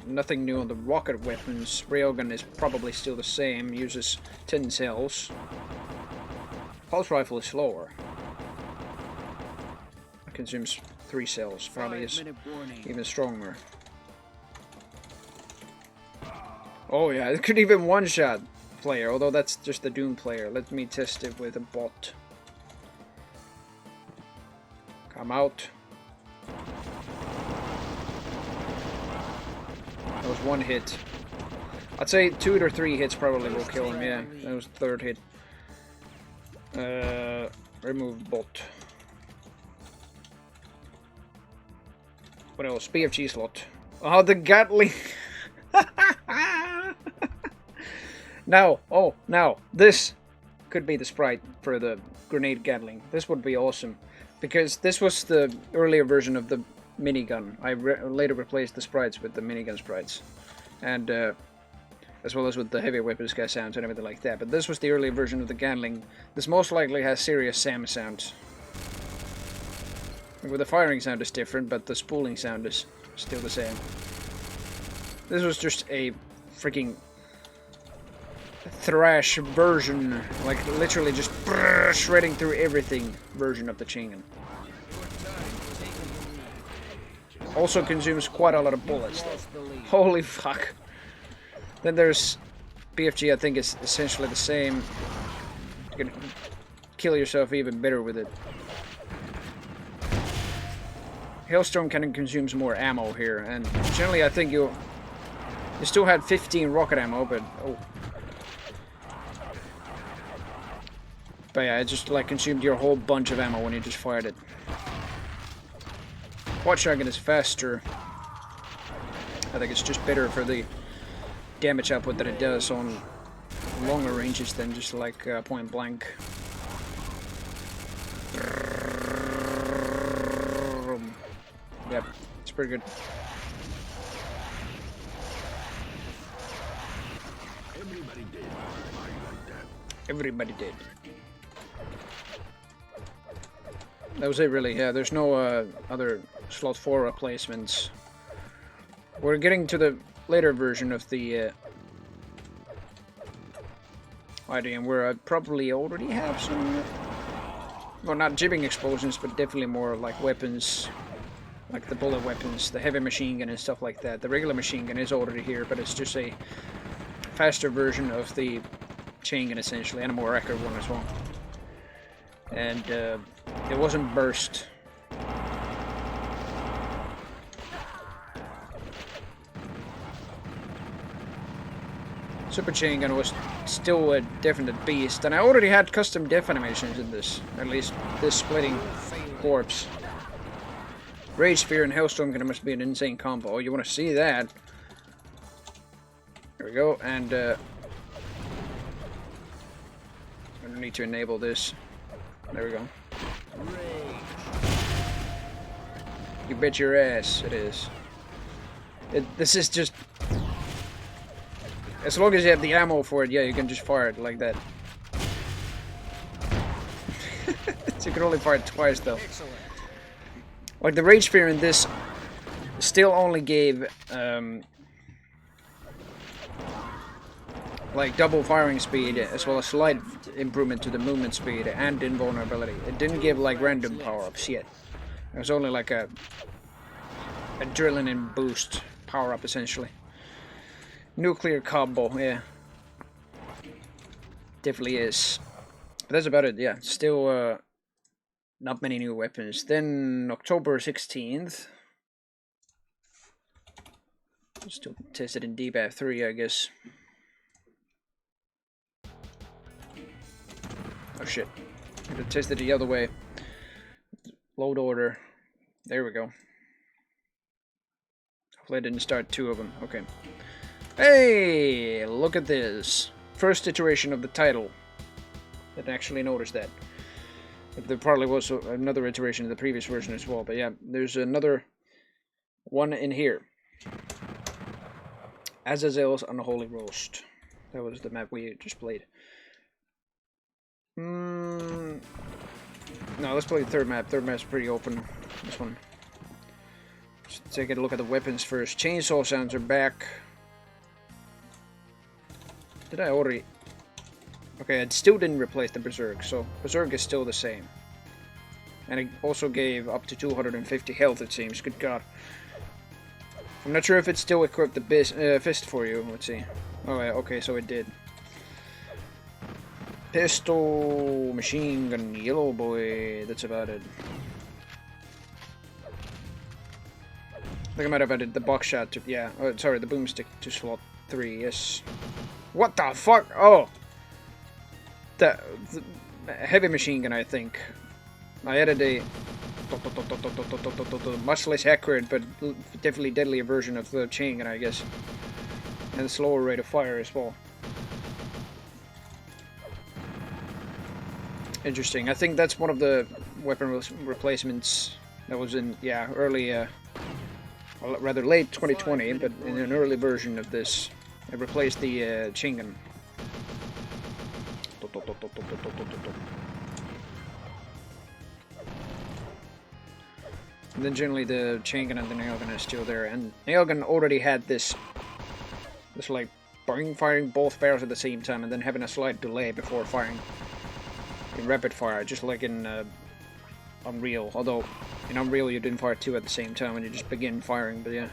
Nothing new on the rocket weapons. Railgun is probably still the same, uses 10 cells. Pulse rifle is slower. consumes 3 cells. Probably is 5-minute warning. even stronger. Oh yeah, it could even one-shot player, although that's just the Doom player. Let me test it with a bot. Come out. That was 1 hit. I'd say 2 or 3 hits probably will kill him, yeah. That was the 3rd hit. Remove bot. What else? BFG slot. Oh, the Gatling! Now, oh, now, this could be the sprite for the grenade Gatling. This would be awesome. Because this was the earlier version of the minigun. I later replaced the sprites with the minigun sprites. And, as well as with the heavy weapons guy sounds and everything like that. But this was the earlier version of the Gatling. This most likely has serious SAM sounds. Where the firing sound is different, but the spooling sound is still the same. This was just a freaking thrash version, like literally just shredding through everything version of the chain gun. Also consumes quite a lot of bullets though. Holy fuck. Then there's BFG, I think is essentially the same. You can kill yourself even better with it. Hailstorm kind of consumes more ammo here, and generally I think you still had 15 rocket ammo, but yeah, it just like consumed your whole bunch of ammo when you just fired it. Quad shotgun is faster. I think it's just better for the damage output that it does on longer ranges than just like point blank. Yep, it's pretty good. Everybody did. That was it really, yeah, there's no other slot 4 replacements. We're getting to the later version of the IDM where I probably already have some, well, not jibbing explosions, but definitely more like weapons, like the bullet weapons, the heavy machine gun and stuff like that. The regular machine gun is already here, but it's just a faster version of the chain gun essentially, and a more accurate one as well. And it wasn't burst. Super chain gun was still a definite beast, and I already had custom death animations in this, at least this splitting corpse. Rage Sphere and Hailstorm gun must be an insane combo. You want to see that? There we go, and I don't need to enable this. There we go. You bet your ass it is. This is just... As long as you have the ammo for it, yeah, you can just fire it like that. So you can only fire it twice, though. Like, the Rage Sphere in this still only gave, like, double firing speed, as well as slight improvement to the movement speed and invulnerability. It didn't give, like, random power-ups yet. It was only like a adrenaline boost power-up, essentially. Nuclear combo, yeah. Definitely is. But that's about it, yeah. Still, not many new weapons. Then, October 16th. Still tested in DBAF 3, I guess. Oh shit. I have to test it the other way. Load order. There we go. Hopefully I didn't start 2 of them. Okay. Hey! Look at this. First iteration of the title. Didn't actually notice that. There probably was another iteration of the previous version as well. But yeah, there's another one in here. Azazel's Unholy Roast. That was the map we just played. No, let's play the third map. Third map's pretty open. This one. Let's take a look at the weapons first. Chainsaw sounds are back. Did I already... Okay, I still didn't replace the Berserk, so Berserk is still the same. And it also gave up to 250 health, it seems. Good god. I'm not sure if it still equipped the fist for you. Let's see. Oh, yeah, okay, so it did. Pistol, machine gun, yellow boy. That's about it. I think I might have added the buckshot to... Yeah, sorry, the boomstick to slot 3, yes. What the fuck? Oh! The heavy machine gun, I think. I added a much less accurate, but definitely deadlier version of the chain gun, I guess. And a slower rate of fire as well. Interesting. I think that's one of the weapon replacements that was in, yeah, early, well, rather late 2020, but in an early version of this, it replaced the chain gun. And then generally the chain gun and the nail gun is still there, and nail gun already had this like firing both barrels at the same time, and then having a slight delay before firing in rapid fire, just like in Unreal. Although in Unreal you didn't fire two at the same time, and you just begin firing. But yeah,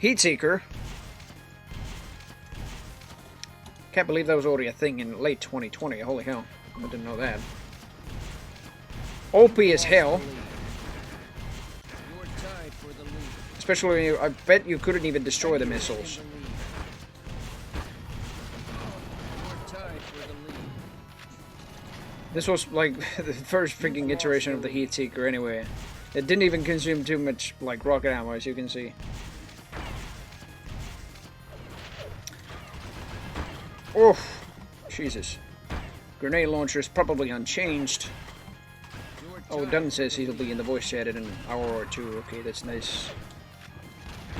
Heatseeker. Can't believe that was already a thing in late 2020. Holy hell, I didn't know that. OP as hell. Especially, I bet you couldn't even destroy the missiles. This was like the first freaking iteration of the Heatseeker anyway. It didn't even consume too much like rocket ammo, as you can see. Oh, Jesus. Grenade launcher is probably unchanged. Oh, Dunn says he'll be in the voice chat in an hour or two. Okay, that's nice.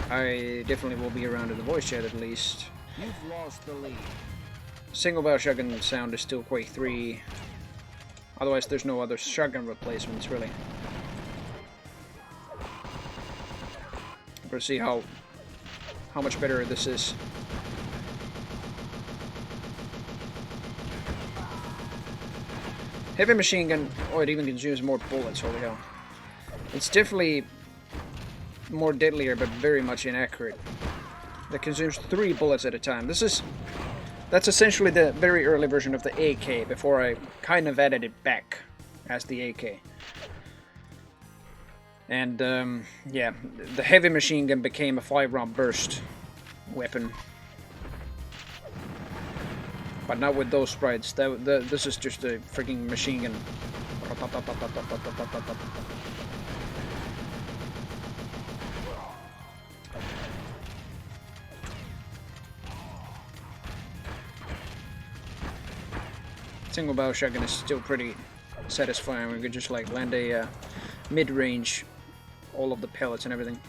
I definitely will be around in the voice chat at least. You've lost the lead. Single barrel shotgun sound is still Quake 3. Otherwise, there's no other shotgun replacements really. Let's see how much better this is. Heavy machine gun. Oh, it even consumes more bullets. Holy hell! It's definitely more deadlier, but very much inaccurate. That consumes 3 bullets at a time. That's essentially the very early version of the AK before I kind of added it back as the AK. And yeah, the heavy machine gun became a 5-round burst weapon, but not with those sprites. This is just a freaking machine gun. Single barrel shotgun is still pretty satisfying. We could just like land a mid-range, all of the pellets and everything.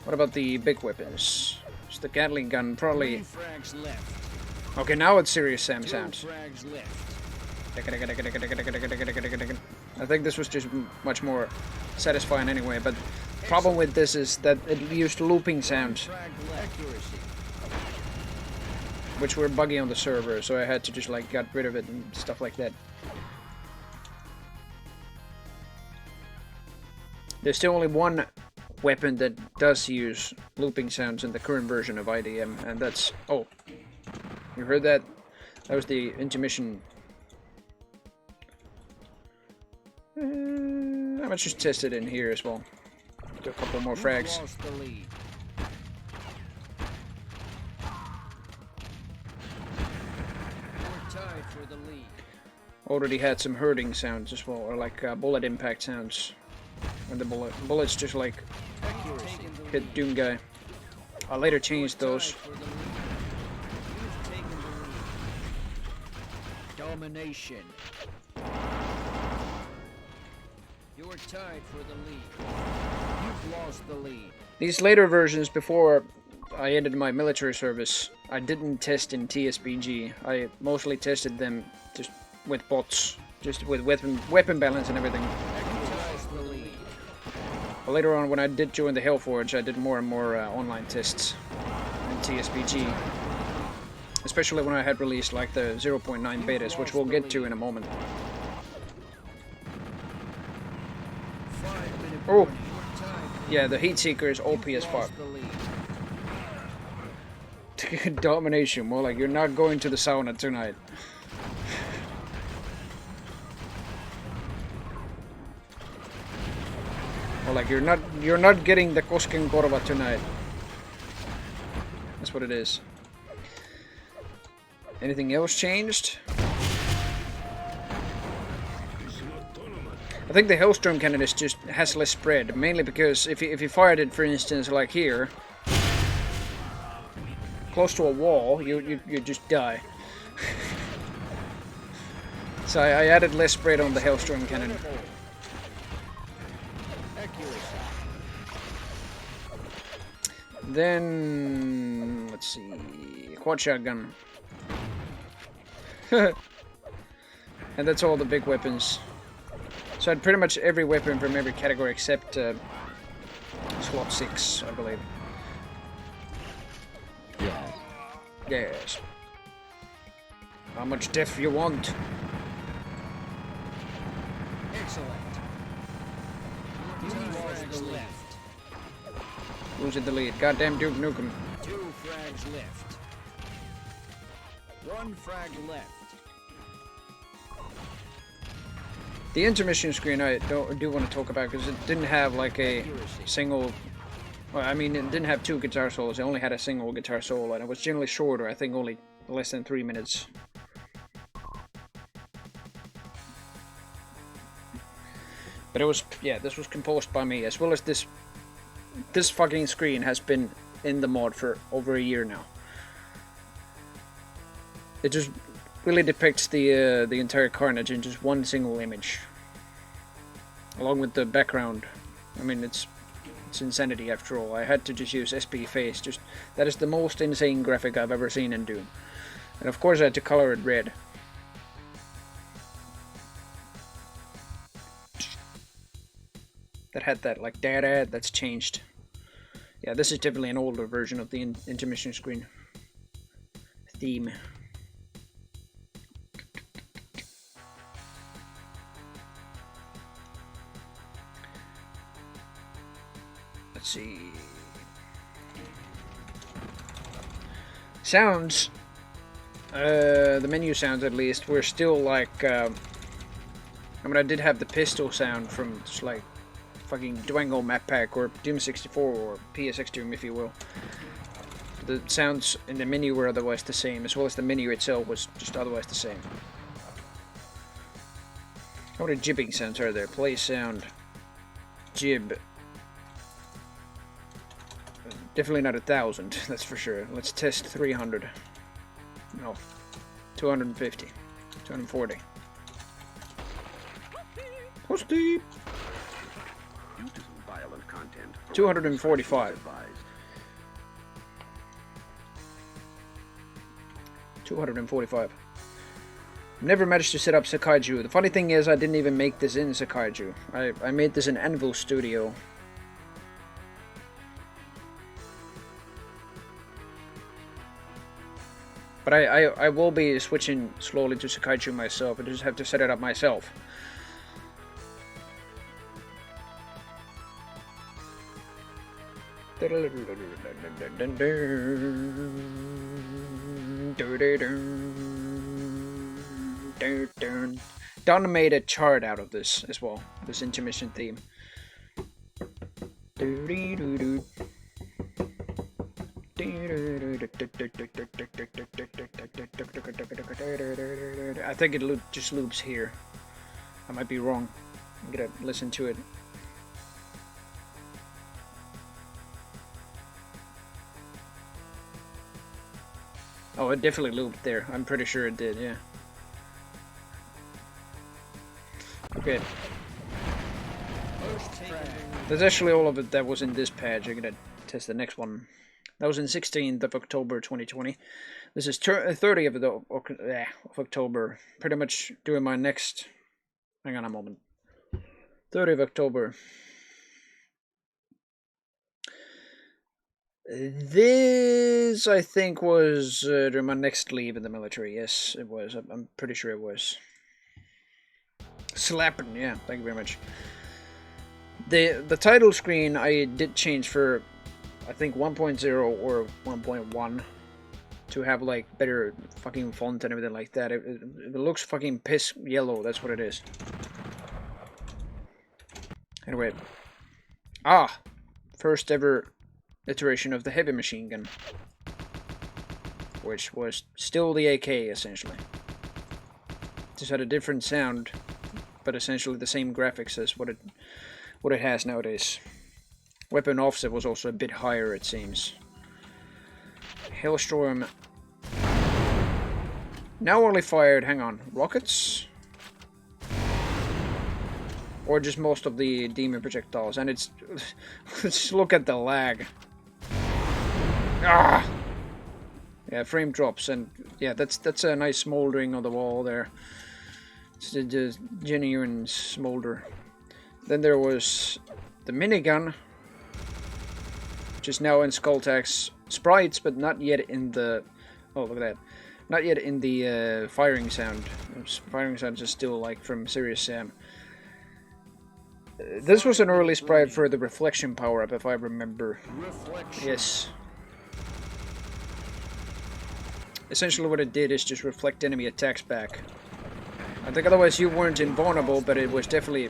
What about the big weapons? It's the Gatling gun, probably. Okay, now it's serious Sam sounds. I think this was just much more satisfying anyway, but the problem with this is that it used looping sounds, which were buggy on the server, so I had to just like get rid of it and stuff like that. There's still only one weapon that does use looping sounds in the current version of IDM, and that's... Oh, you heard that? That was the intermission. I might just test it in here as well. Do a couple more frags. Already had some hurting sounds as well, or like bullet impact sounds. When the bullets just like hit Doom guy. I later changed those. Domination. You're tied for the lead. You've lost the lead. These later versions, before I ended my military service, I didn't test in TSBG. I mostly tested them just with bots, just with weapon balance and everything. But later on, when I did join the Hellforge, I did more and more online tests in TSBG. Especially when I had released like the 0.9 betas, which we'll get to in a moment. Oh! Yeah, the Heat Seeker is OP as fuck. The lead. Domination, more like you're not going to the sauna tonight. Or like you're not getting the Koskenkorva tonight. That's what it is. Anything else changed? I think the Hellstorm cannon is just has less spread, mainly because if you fired it, for instance, like here, close to a wall, you just die. So I added less spread on the Hellstorm cannon. Then let's see, quad shotgun, and that's all the big weapons. So I had pretty much every weapon from every category except slot 6, I believe. Yeah. Yes. How much def you want? Excellent. Two frags left. Who's in the lead? Goddamn Duke Nukem. 2 frags left. 1 frag left. The intermission screen I do want to talk about because it didn't have like a single. Well, I mean, it didn't have 2 guitar solos. It only had a single guitar solo, and it was generally shorter. I think only less than 3 minutes. But it was, yeah, this was composed by me, as well as this. This fucking screen has been in the mod for over a year now. It just really depicts the entire carnage in just one single image, along with the background. I mean, it's Insanity after all. I had to just use SP face. Just that is the most insane graphic I've ever seen in Doom, and of course I had to color it red. That had that like dad that's changed. Yeah, this is definitely an older version of the intermission screen theme. Let's see. Sounds. The menu sounds at least were still like. I mean, I did have the pistol sound from just like fucking Dwango map pack or Doom 64 or PSX Doom, if you will. The sounds in the menu were otherwise the same, as well as the menu itself was just otherwise the same. How many jibbing sounds are there? Play sound, jib. Definitely not 1,000, that's for sure. Let's test 300. No, 250, 240. Posty. 245. 245. Never managed to set up Sakaiju. The funny thing is I didn't even make this in Sakaiju. I made this in Anvil Studio. But I will be switching slowly to Sakaiju myself. I just have to set it up myself. Don made a chart out of this as well, this intermission theme. I think it just loops here. I might be wrong. I'm gonna listen to it. Oh, it definitely looped there. I'm pretty sure it did, yeah. Okay. That's actually all of it that was in this patch. I'm gonna test the next one. That was in 16th of October 2020. This is 30th of October. Pretty much doing my next... Hang on a moment. 30th of October. This, I think, was during my next leave in the military. Yes, it was. I'm pretty sure it was. Slapping, yeah. Thank you very much. The title screen I did change for, I think 1.0 or 1.1 to have like better fucking font and everything like that. It looks fucking piss yellow. That's what it is. Anyway, first ever iteration of the heavy machine gun, which was still the AK essentially. Just had a different sound, but essentially the same graphics as what it has nowadays. Weapon offset was also a bit higher, it seems. Hailstorm now only fired, hang on, rockets? Or just most of the demon projectiles, and it's... just look at the lag. Yeah, frame drops, and yeah, that's a nice smoldering on the wall there. It's just genuine smolder. Then there was the minigun, which is now in Skulltax sprites, but not yet in the... oh, look at that. Not yet in the firing sound. Firing sound is still like from Serious Sam. This was an early sprite for the reflection power-up, if I remember. Yes. Essentially what it did is just reflect enemy attacks back. I think otherwise you weren't invulnerable, but it was definitely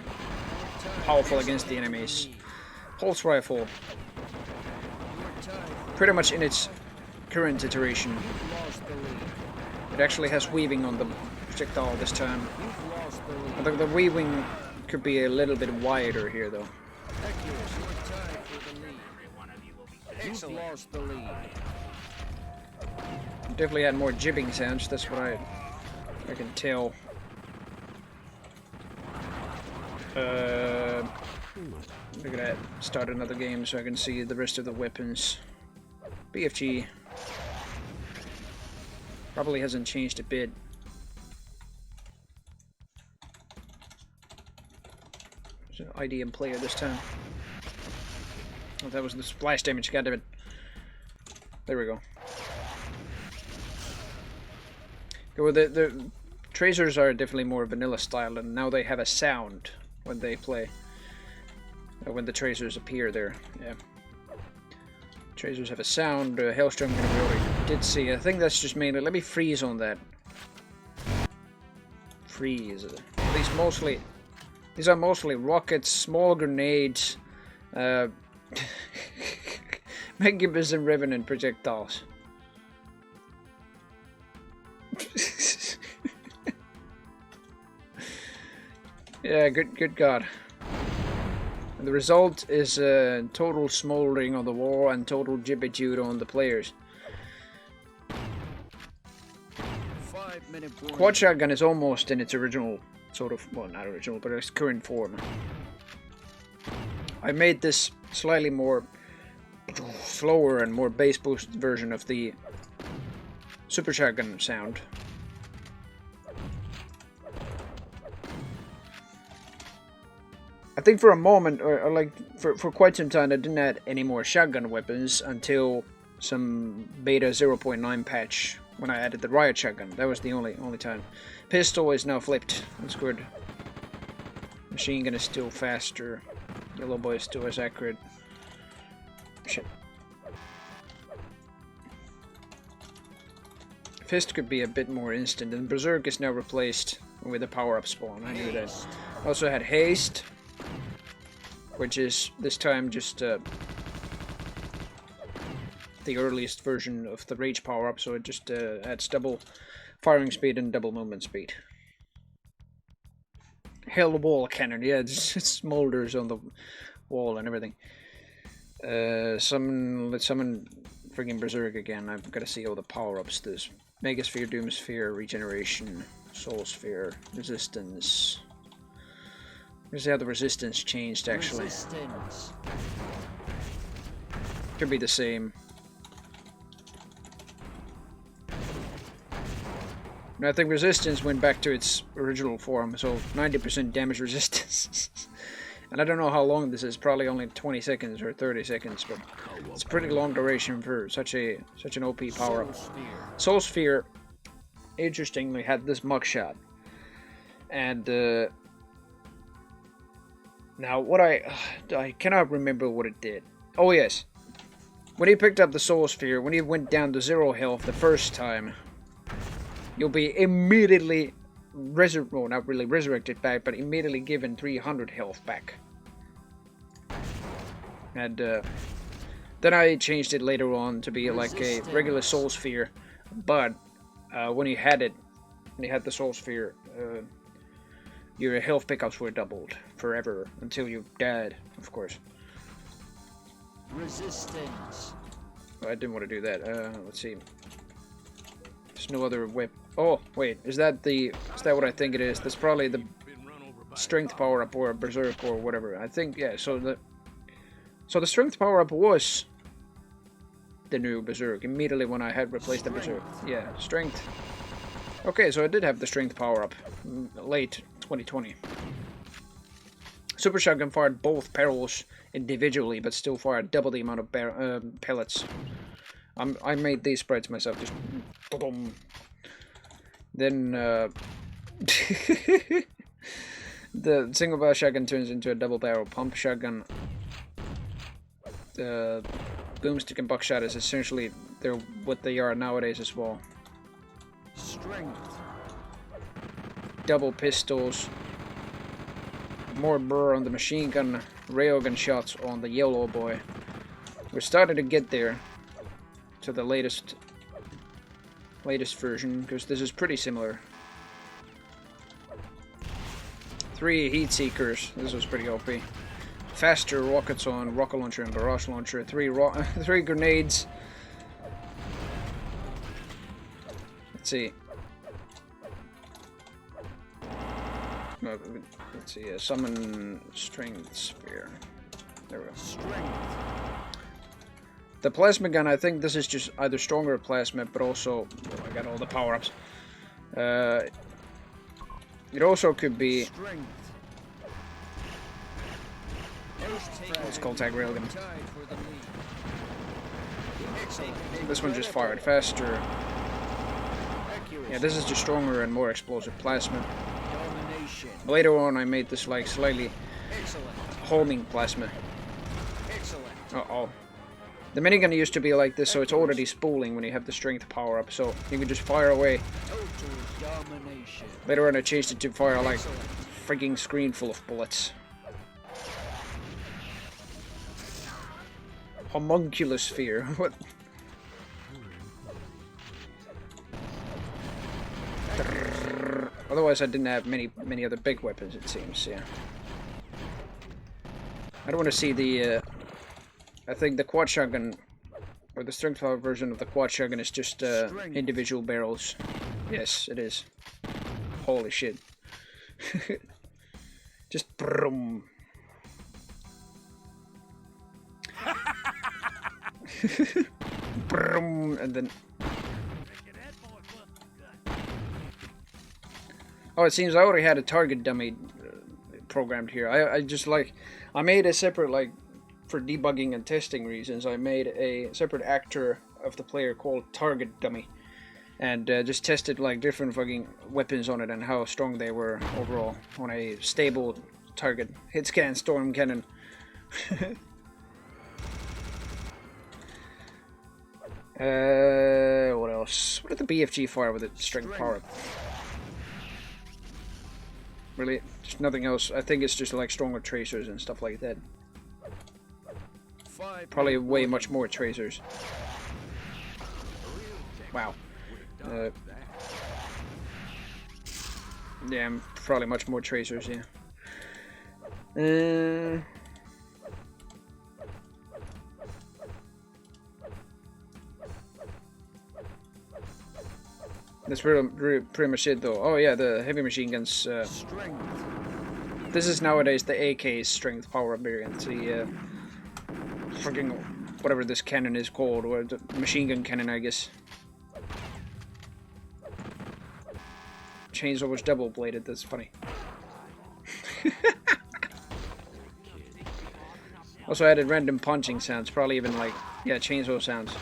powerful against the enemies. Pulse rifle. Pretty much in its current iteration. It actually has weaving on the projectile this time. I think the weaving could be a little bit wider here though. Definitely had more jibbing sounds, that's what I can tell. Look at that. Start another game so I can see the rest of the weapons. BFG. Probably hasn't changed a bit. There's an IDM player this time. Oh, that was the splash damage, goddammit. There we go. Well, the tracers are definitely more vanilla style, and now they have a sound when they play. When the tracers appear there, yeah. Tracers have a sound. Hailstorm we already did see. I think that's just mainly. Let me freeze on that. Freeze. These mostly. These are mostly rockets, small grenades, Megibus and Revenant projectiles. Yeah, good God. And the result is total smoldering on the wall and total jibbitude on the players. Quad shotgun is almost in its original sort of, well, not original, but its current form. I made this slightly more slower and more bass boost version of the super shotgun sound. I think for a moment, or like for quite some time, I didn't add any more shotgun weapons until some beta 0.9 patch when I added the riot shotgun. That was the only time. Pistol is now flipped. That's good. Machine gun is still faster. Yellow boy is still as accurate. Shit. Fist could be a bit more instant, and Berserk is now replaced with a power-up spawn. I knew that. Also had Haste, which is this time just the earliest version of the Rage power-up, so it just adds double firing speed and double movement speed. Hell wall cannon, yeah, it smolders on the wall and everything. Let's summon friggin' Berserk again. I've got to see all the power-ups. There's Megasphere, Doomsphere, Regeneration, Soul Sphere, Resistance. Let's see how the resistance changed, actually. Resistance. Could be the same. No, I think resistance went back to its original form, so 90% damage resistance. And I don't know how long this is, probably only 20 seconds or 30 seconds, but it's a pretty long duration for such an OP power-up. Soul Sphere, interestingly, had this mugshot. And Now, what I cannot remember what it did. Oh yes, when you picked up the Soul Sphere, when you went down to 0 health the first time, you'll be immediately well, not really resurrected back, but immediately given 300 health back. And then I changed it later on to be like a regular Soul Sphere, but when you had the Soul Sphere, your health pickups were doubled forever until you died, of course. Resistance. I didn't want to do that. Let's see. There's no other whip. Oh, wait. Is that what I think it is? That's probably the strength power up or berserk or whatever. I think, yeah. So the strength power up was the new berserk immediately when I had replaced the berserk. Yeah, strength. Okay, so I did have the strength power up late 2020. Super Shotgun fired both barrels individually, but still fired double the amount of pellets. I made these sprites myself. Just boom. Then the single barrel shotgun turns into a double barrel pump shotgun. The boomstick and buckshot is essentially what they are nowadays as well. Strength. Double pistols. More burr on the machine gun, railgun shots on the yellow boy. We're starting to get there to the latest version, because this is pretty similar. 3 heat seekers. This was pretty OP. Faster rockets on rocket launcher and barrage launcher. 3 grenades. Let's see. No, let's see. Summon strength sphere. There we go. Strength. The plasma gun. I think this is just either stronger plasma, but also I got all the power ups. It also could be. It's called tag railgun. This one just fired faster. Yeah, this is just stronger and more explosive plasma. Later on, I made this like slightly homing plasma. Uh-oh. The minigun used to be like this, so it's already spooling when you have the strength power up, so you can just fire away. Later on, I changed it to fire like freaking screen full of bullets. Homunculus sphere. What? Otherwise, I didn't have many other big weapons. It seems, yeah. I don't want to see the. I think the quad shotgun, or the strength power version of the quad shotgun, is just individual barrels. Yes, it is. Holy shit! Just brum. Brum, and then. Oh, it seems I already had a target dummy programmed here. I made a separate, like, for debugging and testing reasons, I made a separate actor of the player called target dummy, and just tested like different fucking weapons on it and how strong they were overall on a stable target hit scan storm cannon. What else? What did the BFG fire with its strength power? Really? Just nothing else. I think it's just like stronger tracers and stuff like that. Probably way much more tracers. Wow. Yeah, probably much more tracers, yeah. That's pretty much it, though. Oh yeah, the heavy machine guns. This is nowadays the AK's strength power variant. The fucking whatever this cannon is called, or the machine gun cannon, I guess. Chainsaw was double bladed. That's funny. Also added random punching sounds. Probably even like chainsaw sounds.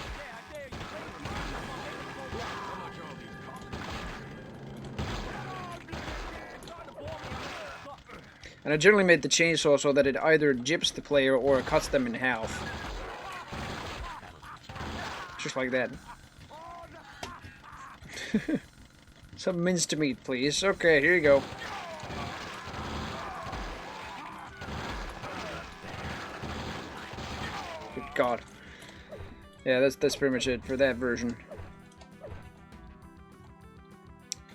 And I generally made the chainsaw so that it either gyps the player or cuts them in half. Just like that. Some minced meat, please. Okay, here you go. Good God. Yeah, that's pretty much it for that version.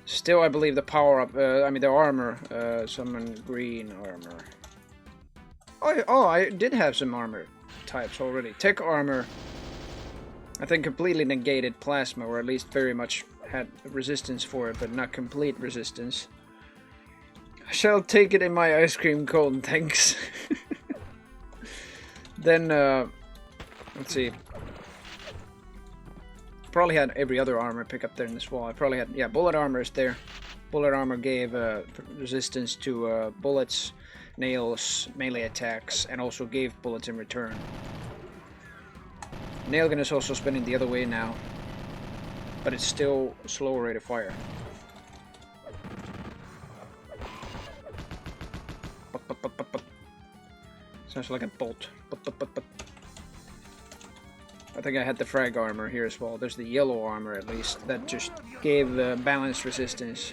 Still, I believe the power-up, I mean the armor, summon green armor. Oh, I did have some armor types already. Tech armor, I think completely negated plasma, or at least very much had resistance for it, but not complete resistance. I shall take it in my ice cream cone, thanks. Then, let's see. Probably had every other armor pick up there in this wall. I probably had, yeah, bullet armor is there. Bullet armor gave resistance to bullets, nails, melee attacks, and also gave bullets in return. Nail gun is also spinning the other way now, but it's still a slower rate of fire. Sounds like a bolt. I think I had the frag armor here as well. There's the yellow armor at least. That just gave balanced resistance.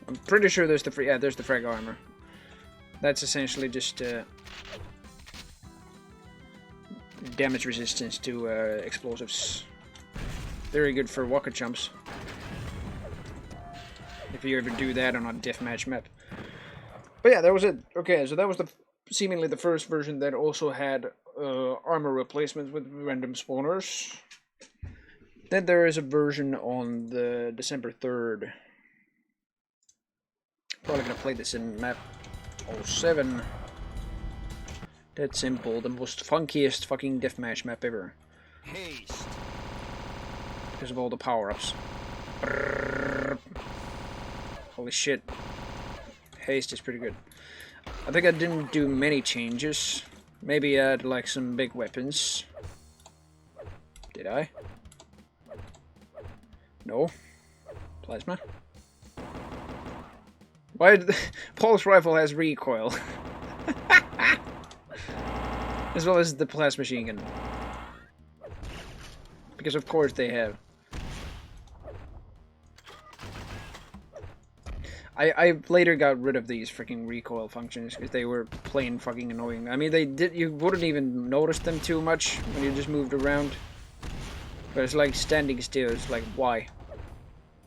I'm pretty sure there's the there's the frag armor. That's essentially just damage resistance to explosives. Very good for walker jumps. If you ever do that on a deathmatch map. But yeah, that was it. Okay, so that was seemingly the first version that also had armor replacements with random spawners. Then there is a version on the December 3rd. Probably gonna play this in map 07. That's simple, the most funkiest fucking deathmatch map ever. Haste. Because of all the power-ups. Holy shit. Haste is pretty good. I think I didn't do many changes. Maybe add like some big weapons. Did I? No. Plasma. Why did the pulse rifle has recoil? As well as the plasma machine gun. Because of course they have. I later got rid of these freaking recoil functions because they were plain fucking annoying. I mean, you wouldn't even notice them too much when you just moved around. But it's like standing still. It's like, why?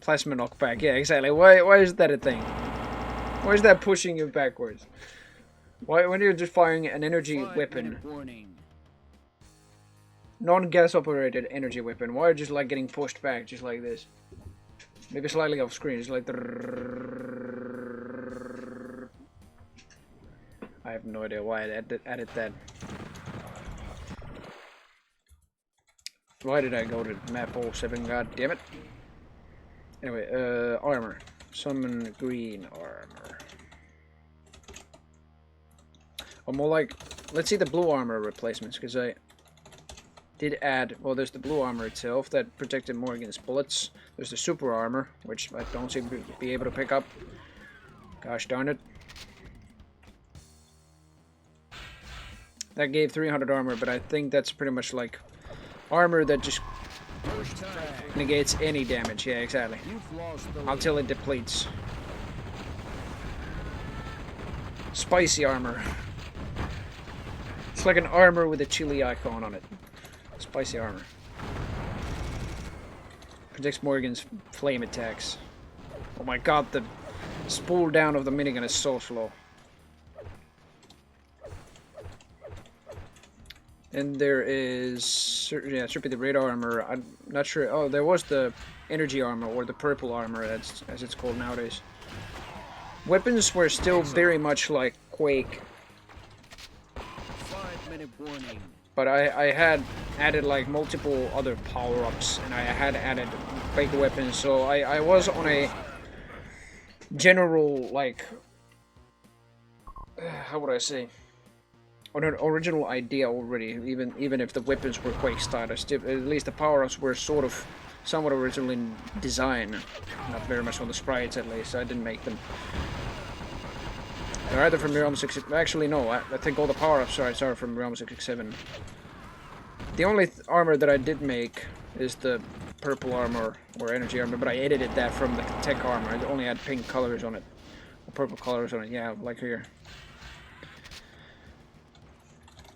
Plasma knockback. Yeah, exactly. Why is that a thing? Why is that pushing you backwards? Why, when you're just firing an energy weapon, non-gas operated energy weapon, why are you just like getting pushed back just like this? Maybe slightly off screen, just like the... I have no idea why I added that. Why did I go to map 07? God damn it. Anyway, armor. Summon green armor. Or more like, let's see the blue armor replacements, because I did add, well, there's the blue armor itself that protected more against bullets. There's the super armor, which I don't seem to be able to pick up. Gosh darn it. That gave 300 armor, but I think that's pretty much like armor that just negates any damage. Yeah, exactly. Until it depletes. Spicy armor. It's like an armor with a chili icon on it. Spicy armor. Protects more against flame attacks. Oh my god, the spool down of the minigun is so slow. And there is, yeah, it should be the radar armor. I'm not sure. Oh, there was the energy armor, or the purple armor, as it's called nowadays. Weapons were still very much like Quake. 5-minute warning. But I had added like multiple other power-ups, and I had added big weapons, so I was on a general, like, how would I say, on an original idea already. Even if the weapons were Quake style, at least the power-ups were sort of somewhat original in design, not very much on the sprites at least. I didn't make them. They're either from Realm 6. Actually, no. I think all the power-ups are from Realm 667. The only armor that I did make is the purple armor or energy armor, but I edited that from the tech armor. I only had pink colors on it, or purple colors on it. Yeah, like here.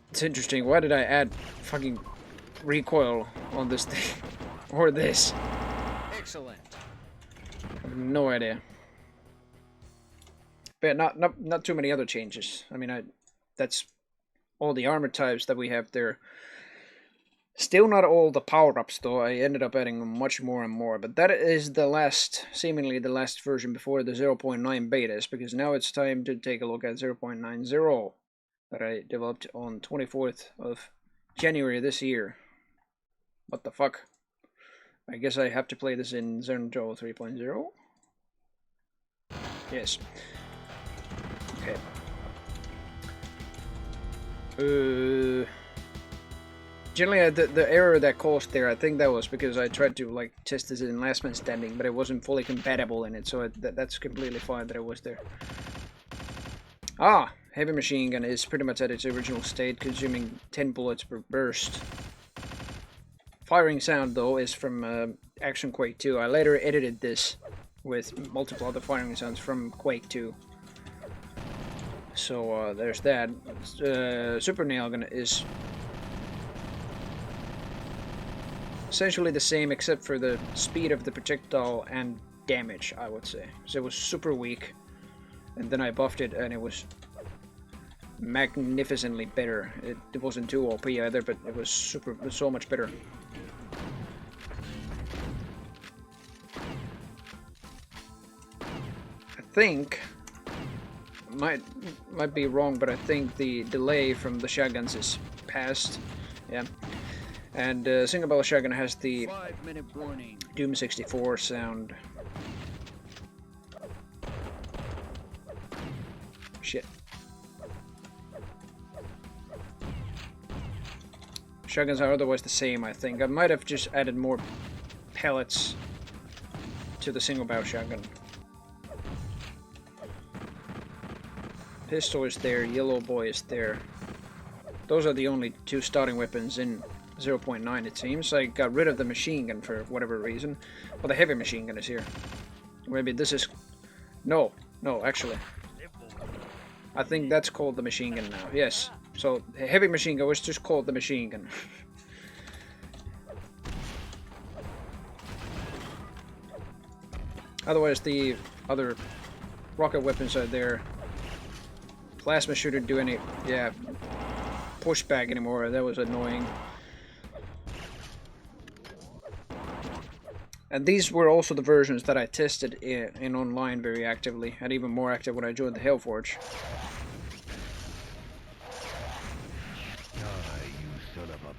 It's interesting. Why did I add fucking recoil on this thing or this? Excellent. I have no idea. But not too many other changes. I mean, that's all the armor types that we have there. Still not all the power-ups though. I ended up adding much more and more. But that is the last, seemingly the last version before the 0.9 betas, because now it's time to take a look at 0.90 that I developed on 24th of January this year. What the fuck? I guess I have to play this in Zernjo 3.0. Yes. Okay. Generally, the error that caused there, I think that was because I tried to like test this in Last Man Standing, but it wasn't fully compatible in it, so that's completely fine that it was there. Ah, heavy machine gun is pretty much at its original state, consuming 10 bullets per burst. Firing sound though is from Action Quake 2. I later edited this with multiple other firing sounds from Quake 2. So there's that. Super nail gun is essentially the same except for the speed of the projectile and damage, I would say. So it was super weak, and then I buffed it and it was magnificently better. It wasn't too OP either, but it was so much better. I think might be wrong, but I think the delay from the shotguns is past. Yeah. And single barrel shotgun has the 5-minute warning. Doom 64 sound. Shit. Shotguns are otherwise the same, I think. I might have just added more pellets to the single barrel shotgun. Pistol is there, Yellow Boy is there. Those are the only two starting weapons in 0.9, it seems. I got rid of the machine gun for whatever reason. Well, the heavy machine gun is here. Maybe this is... No, actually. I think that's called the machine gun now, yes. So, heavy machine gun was just called the machine gun. Otherwise, the other rocket weapons are there. Plasma shouldn't do any, pushback anymore. That was annoying. And these were also the versions that I tested in online very actively, and even more active when I joined the Hellforge. You son of a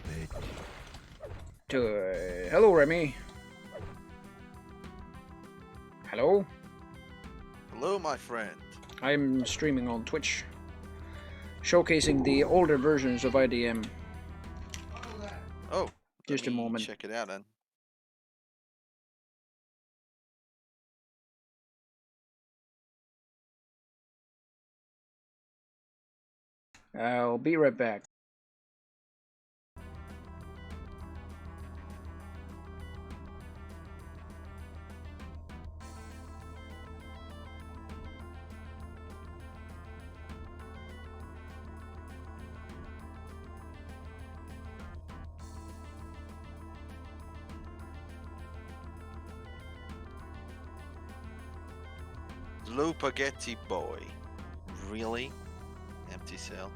bitch. Hello, Remy. Hello? Hello, my friend. I'm streaming on Twitch, showcasing the older versions of IDM. Oh, Just a moment. Check it out then. I'll be right back. Lopagetti boy. Really? Empty cell.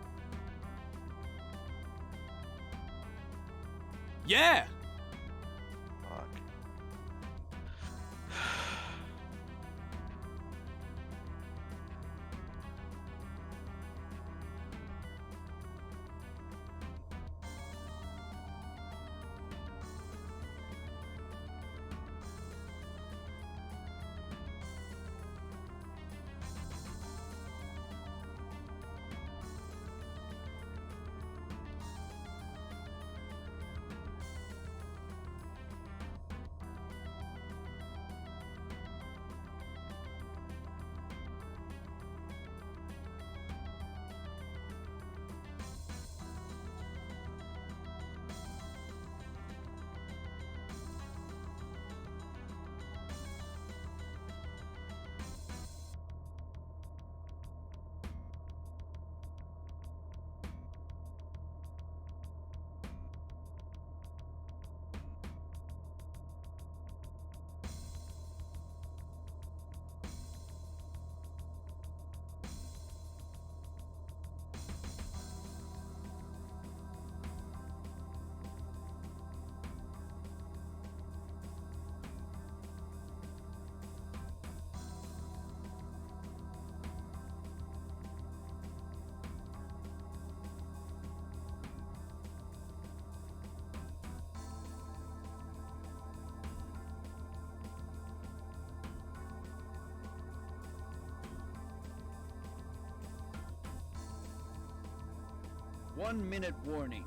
Yeah! Fuck. 1-minute warning.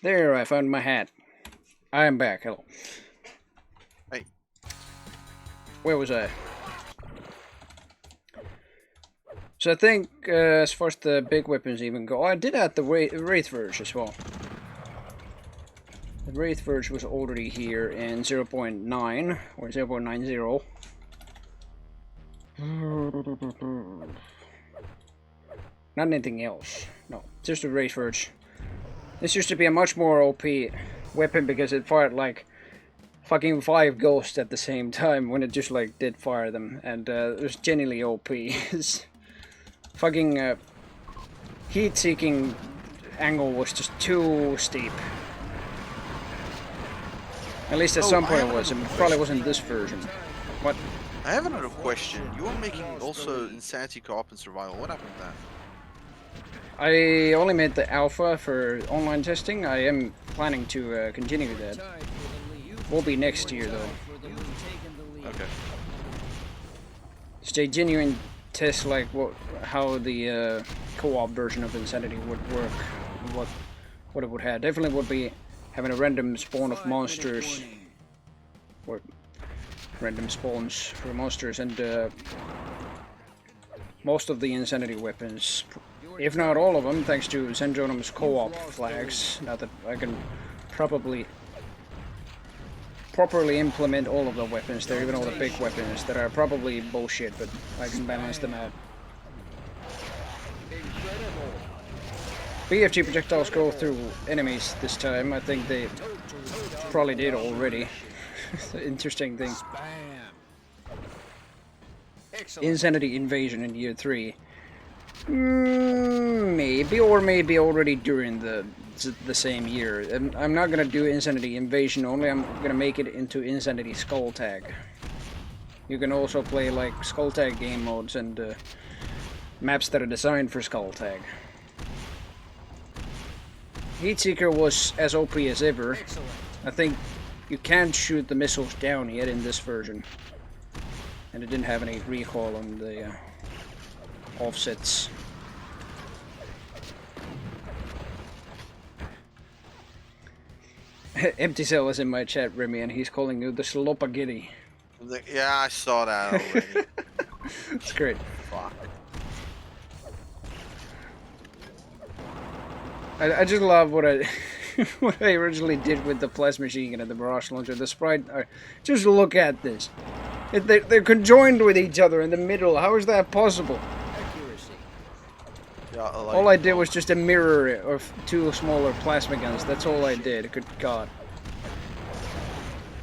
There, I found my hat. I am back. Hello. Hey. Where was I? So I think, as far as the big weapons even go, I did add the Wraith Verge as well. The Wraith Verge was already here in 0.9, or 0.90. Not anything else. No, just the Wraith Verge. This used to be a much more OP weapon because it fired like fucking 5 ghosts at the same time when it just like did fire them, and it was genuinely OP. It's fucking heat-seeking angle was just too steep. At least at some point it was, and it probably wasn't this version. What? I have another question. You were making also Insanity Co-op and Survival. What happened to that? I only made the alpha for online testing. I am planning to continue that. Will be next year though. Okay. Just a genuine test, like how the co-op version of Insanity would work, what it would have. Definitely would be having a random spawn of monsters, or random spawns for monsters, and most of the Insanity weapons, if not all of them, thanks to Zenjonom's co-op flags. Now that I can properly implement all of the weapons there, even all the big weapons that are probably bullshit, but I can balance them out. BFG projectiles go through enemies this time. I think they probably did already. It's an interesting thing. Insanity Invasion in year 3. Maybe, or maybe already during the same year. I'm not gonna do Insanity Invasion only, I'm gonna make it into Insanity Skull Tag. You can also play like Skull Tag game modes and maps that are designed for Skull Tag. Heatseeker was as OP as ever. I think you can't shoot the missiles down yet in this version. And it didn't have any recoil on the offsets. Empty Cell is in my chat, Remy, and he's calling you the Slopagitty. Yeah, I saw that already. It's great. Fuck. I just love what I what I originally did with the plasma machine gun and the barrage launcher. The sprite. Just look at this. They're conjoined with each other in the middle. How is that possible? Accuracy. Yeah, All I did was just a mirror of 2 smaller plasma guns. That's all I did. Good God.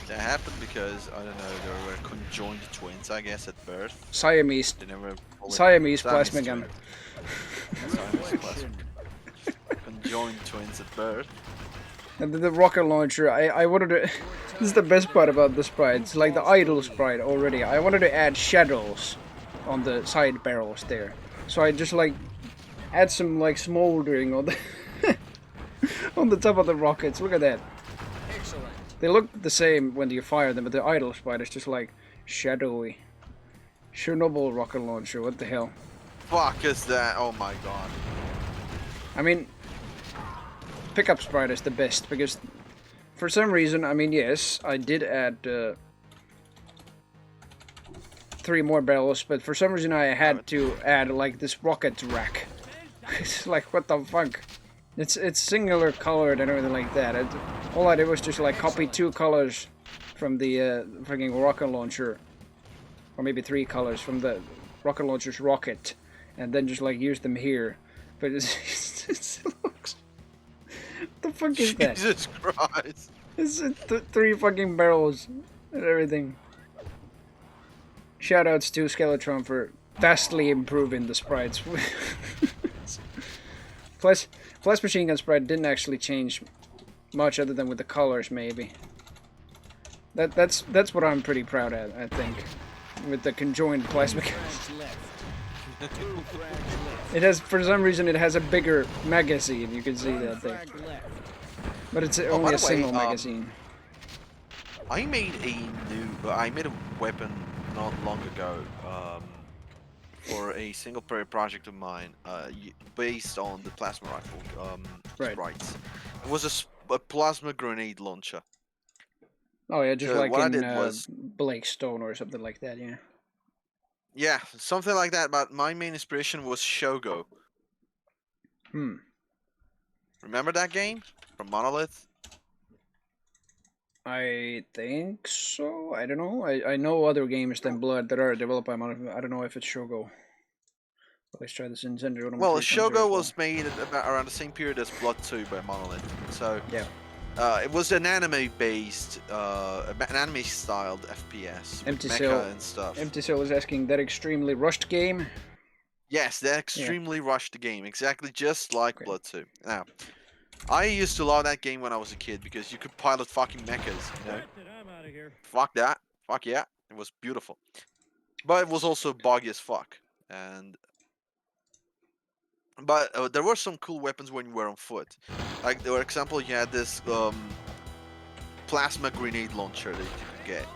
That happened because I don't know, they were conjoined twins, I guess, at birth. Siamese. They never Siamese plasma gun. twins. Siamese plasma. Conjoined twins at birth. And then the rocket launcher, I wanted to... This is the best part about the sprite. It's like the idle sprite already. I wanted to add shadows on the side barrels there. So I just like add some like smoldering on the on the top of the rockets. Look at that. Excellent. They look the same when you fire them, but the idle sprite is just like shadowy. Chernobyl rocket launcher, what the hell? Fuck is that? Oh my god. I mean, pickup sprite is the best because for some reason, I mean, yes, I did add 3 more barrels, but for some reason I had to add like this rocket rack. It's like, what the fuck? It's singular colored and everything like that. All I did was just like copy 2 colors from the freaking rocket launcher, or maybe 3 colors from the rocket launcher's rocket, and then just like use them here. But it looks. What the fuck is that? Jesus Christ. It's 3 fucking barrels and everything. Shoutouts to Skeletron for vastly improving the sprites. Plus machine gun sprite didn't actually change much other than with the colors, maybe. That's what I'm pretty proud at, I think, with the conjoined plasma guns. It has, for some reason, it has a bigger magazine. You can see that there, but it's by only the a single way, magazine. I made a weapon not long ago for a single player project of mine based on the plasma rifle Right. sprites. It was a plasma grenade launcher. Oh yeah, just So like what I in did was Blake Stone or something like that. Yeah. yeah, something like that. But my main inspiration was Shogo. Hmm. Remember that game from Monolith? I think so. I don't know. I know other games than Blood that are developed by Monolith. I don't know if it's Shogo. Let's try this Insanity Deathmatch Well, 3.0 as Shogo well. was made at about around the same period as Blood 2 by Monolith. So Yeah. it was an anime-based, an anime-styled FPS with Empty mecha Cell. and stuff. Empty Cell is asking that extremely rushed game. Yes, they extremely rushed the game, exactly just like Okay. Blood 2. Now, I used to love that game when I was a kid because you could pilot fucking mechas, you know? I'm out of here. Fuck that. Fuck yeah. It was beautiful. But it was also buggy as fuck. But there were some cool weapons when you were on foot. Like, for example, you had this plasma grenade launcher that you could get.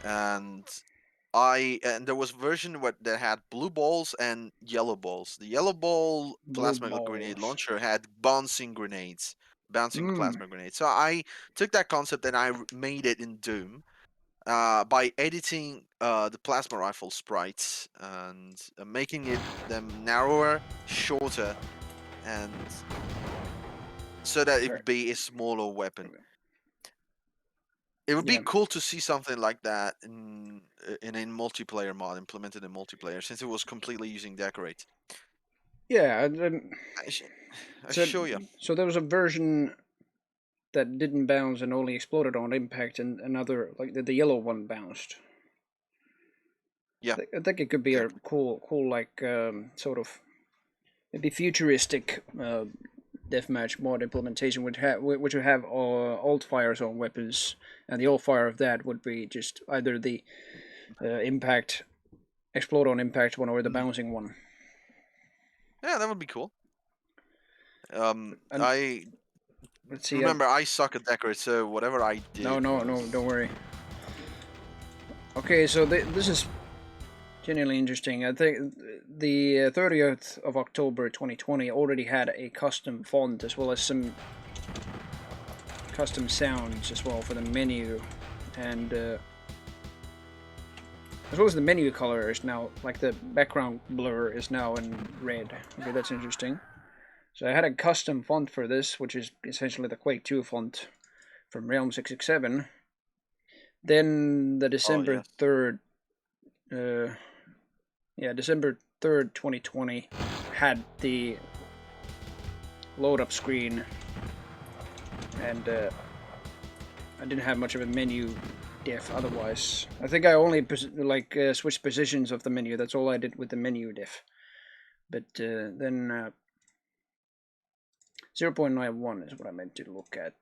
And there was a version that had blue balls and yellow balls. The yellow ball Blue plasma balls. grenade launcher had bouncing Mm. plasma grenades. So I took that concept and I made it in Doom by editing the plasma rifle sprites and making them narrower, shorter, and so that it would be a smaller weapon. It would be cool to see something like that in a multiplayer mod implemented in multiplayer, since it was completely using decorate. Yeah. I show you. So there was a version that didn't bounce and only exploded on impact, and another like the yellow one bounced. Yeah. I think it could be a cool like sort of maybe futuristic deathmatch mod implementation which would have alt fires on weapons, and the alt fire of that would be just either the impact explode on impact one or the bouncing one. Yeah, that would be cool. And I let's see. remember I suck at decorate, so whatever I did. No, don't worry. Okay, so this is genuinely interesting. I think the 30th of October 2020 already had a custom font as well as some custom sounds as well for the menu, and as well as the menu color is now, like the background blur is now in red. Okay, that's interesting. So I had a custom font for this, which is essentially the Quake 2 font from Realm 667. Then the December 3rd, December 3rd, 2020 had the load up screen, and I didn't have much of a menu diff otherwise. I think I only switched positions of the menu. That's all I did with the menu diff. But then 0.91 is what I meant to look at.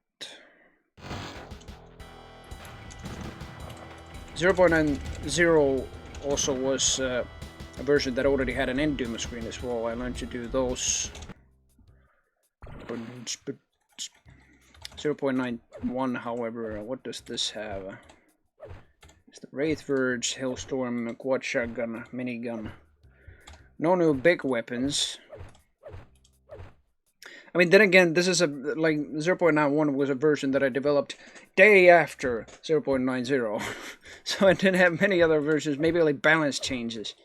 0.90 also was a version that already had an end doom screen as well. I learned to do those. 0.91, however, what does this have? It's the Wraith Verge, Hailstorm, Quad Shotgun, Minigun. No new big weapons. I mean, then again, this is a 0.91 was a version that I developed day after 0.90, so I didn't have many other versions. Maybe like balance changes.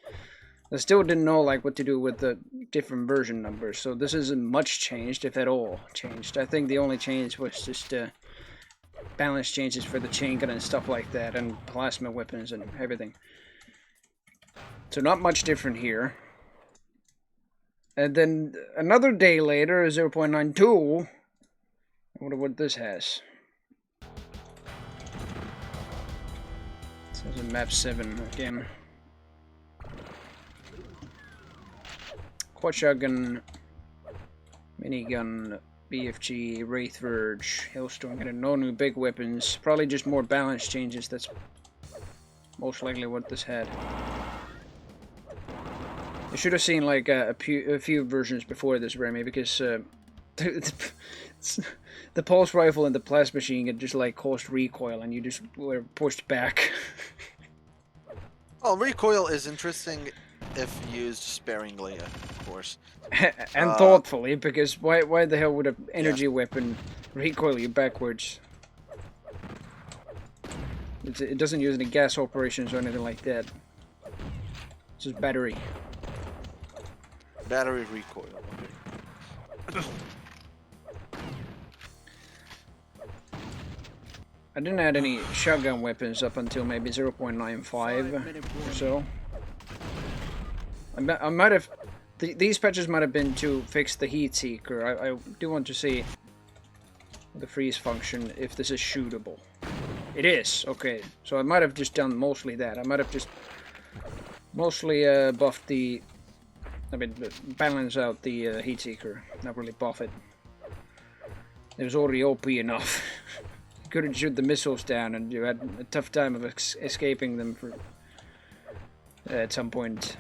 I still didn't know what to do with the different version numbers, so this isn't much changed, if at all changed. I think the only change was just balance changes for the chain gun and stuff like that, and plasma weapons and everything. So not much different here. And then another day later, 0.92. I wonder what this has. This is a map 7 again. Quad Shotgun, Minigun, BFG, Wraith Verge, Hailstorm, and no new big weapons. Probably just more balance changes. That's most likely what this had. I should have seen a few versions before this, Remy, because the pulse rifle and the plasma machine gun just caused recoil, and you just were pushed back. Well, recoil is interesting if used sparingly, of course. And thoughtfully, because why the hell would an energy weapon recoil you backwards? It doesn't use any gas operations or anything like that. It's just battery. Battery recoil. Okay. I didn't add any shotgun weapons up until maybe 0.95 or so. I might have... These patches might have been to fix the heat seeker. I do want to see the freeze function, if this is shootable. It is, okay. So I might have just done mostly that. I might have just mostly buffed the... balance out the heat seeker, not really buff it. It was already OP enough. You couldn't shoot the missiles down, and you had a tough time of escaping them for at some point.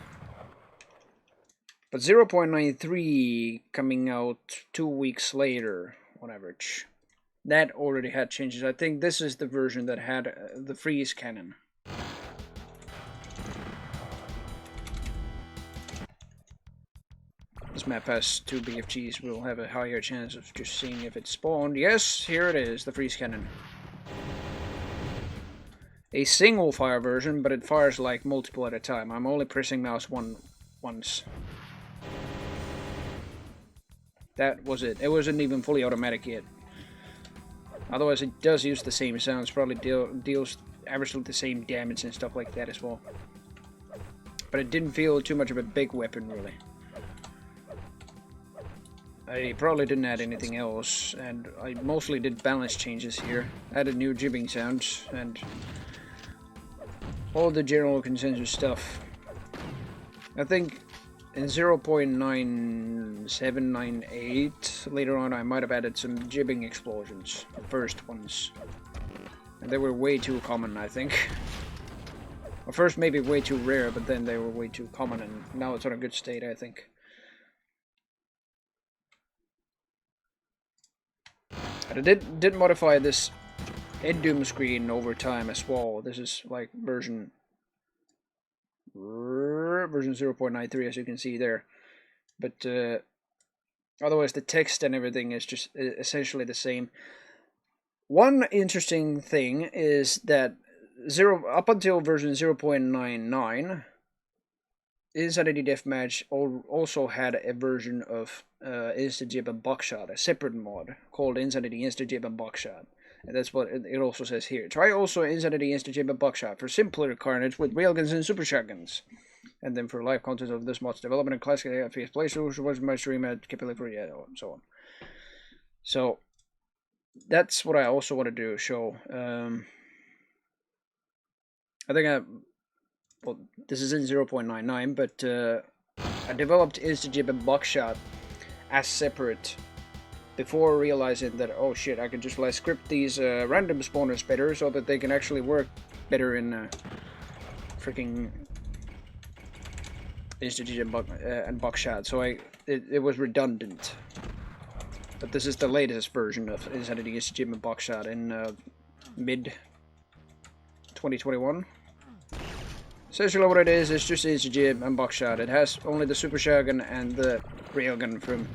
But 0.93 coming out 2 weeks later on average. That already had changes. I think this is the version that had the freeze cannon. This map has 2 BFGs. We'll have a higher chance of just seeing if it spawned. Yes, here it is, the freeze cannon. A single fire version, but it fires multiple at a time. I'm only pressing mouse once. That was it. It wasn't even fully automatic yet. Otherwise, it does use the same sounds. Probably deals averagely the same damage and stuff like that as well. But it didn't feel too much of a big weapon, really. I probably didn't add anything else, and I mostly did balance changes here. Added new jibbing sounds, and all the general consensus stuff. I think in 0.9798, later on I might have added some jibbing explosions, the first ones. And they were way too common, I think. Well, first maybe way too rare, but then they were way too common, and now it's on a good state, I think. But I did modify this end doom screen over time as well. This is version 0.93, as you can see there. But otherwise the text and everything is just essentially the same. One interesting thing is that up until version 0.99, Insanity Deathmatch also had a version of Insta-Jib and Buckshot, a separate mod called Insanity Insta-Jib and Buckshot. And that's what it also says here. Try also Insanity Insta-Jib and Buckshot for simpler carnage with railguns and super shotguns. And then for live content of this mod's development and classic FPS playthroughs, was my stream at Capillary, and so on. So that's what I also want to do. Show. I think well, this is in 0.99, but I developed Instajib and Buckshot as separate before realizing that, oh shit, I can just like script these random spawners better so that they can actually work better in freaking Instajib and Buckshot. So it was redundant. But this is the latest version of Insanity Deathmatch and Buckshot in mid 2021. Essentially what it is just Deathmatch and Buckshot. It has only the Super Shotgun and the Railgun from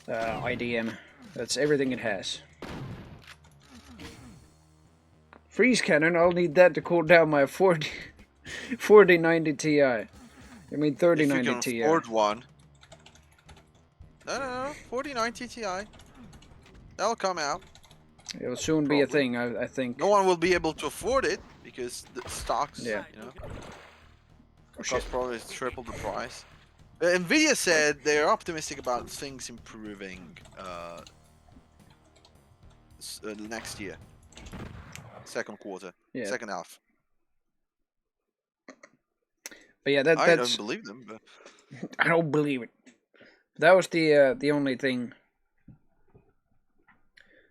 IDM. That's everything it has. Freeze cannon, I'll need that to cool down my 4090 Ti. I mean 3090 if you can Ti. afford one. No, 4090 Ti. That'll come out. It'll soon be a thing, I think. No one will be able to afford it because the stocks, Yeah. you know, cost probably triple the price. Nvidia said they're optimistic about things improving next year, second quarter, second half. But yeah, that's. I don't believe them. But I don't believe it. That was the only thing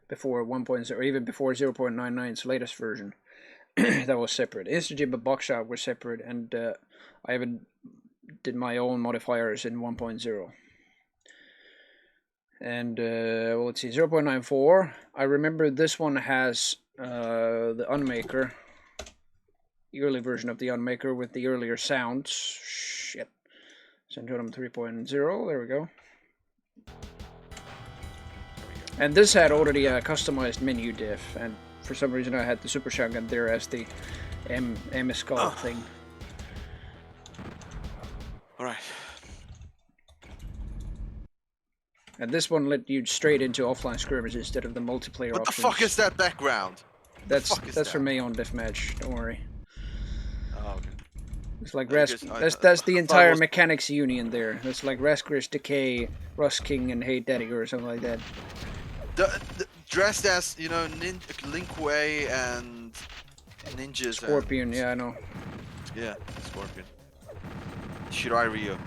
before 1.0, even before 0.99's latest version, that was separate. Instajib and Buckshot were separate, and I even did my own modifiers in 1.0. And well, let's see, 0.94. I remember this one has the Unmaker, the early version of the Unmaker with the earlier sounds. Shit. Centurion 3.0, there we go. And this had already a customized menu diff, and for some reason I had the Super Shotgun there as the M skull thing. alright. And this one let you straight into offline skirmishes instead of the multiplayer What the options. fuck is that background? That's from Aeon Deathmatch, don't worry. Oh, okay. It's like I that's the thought it entire was- mechanics union there. That's like Rascris, Decay, Rust King, and Hey Daddy or something like that. The dressed as, you know, Link Way and ninjas. Scorpion, and, yeah, I know. Yeah, Scorpion. Shirai Ryu.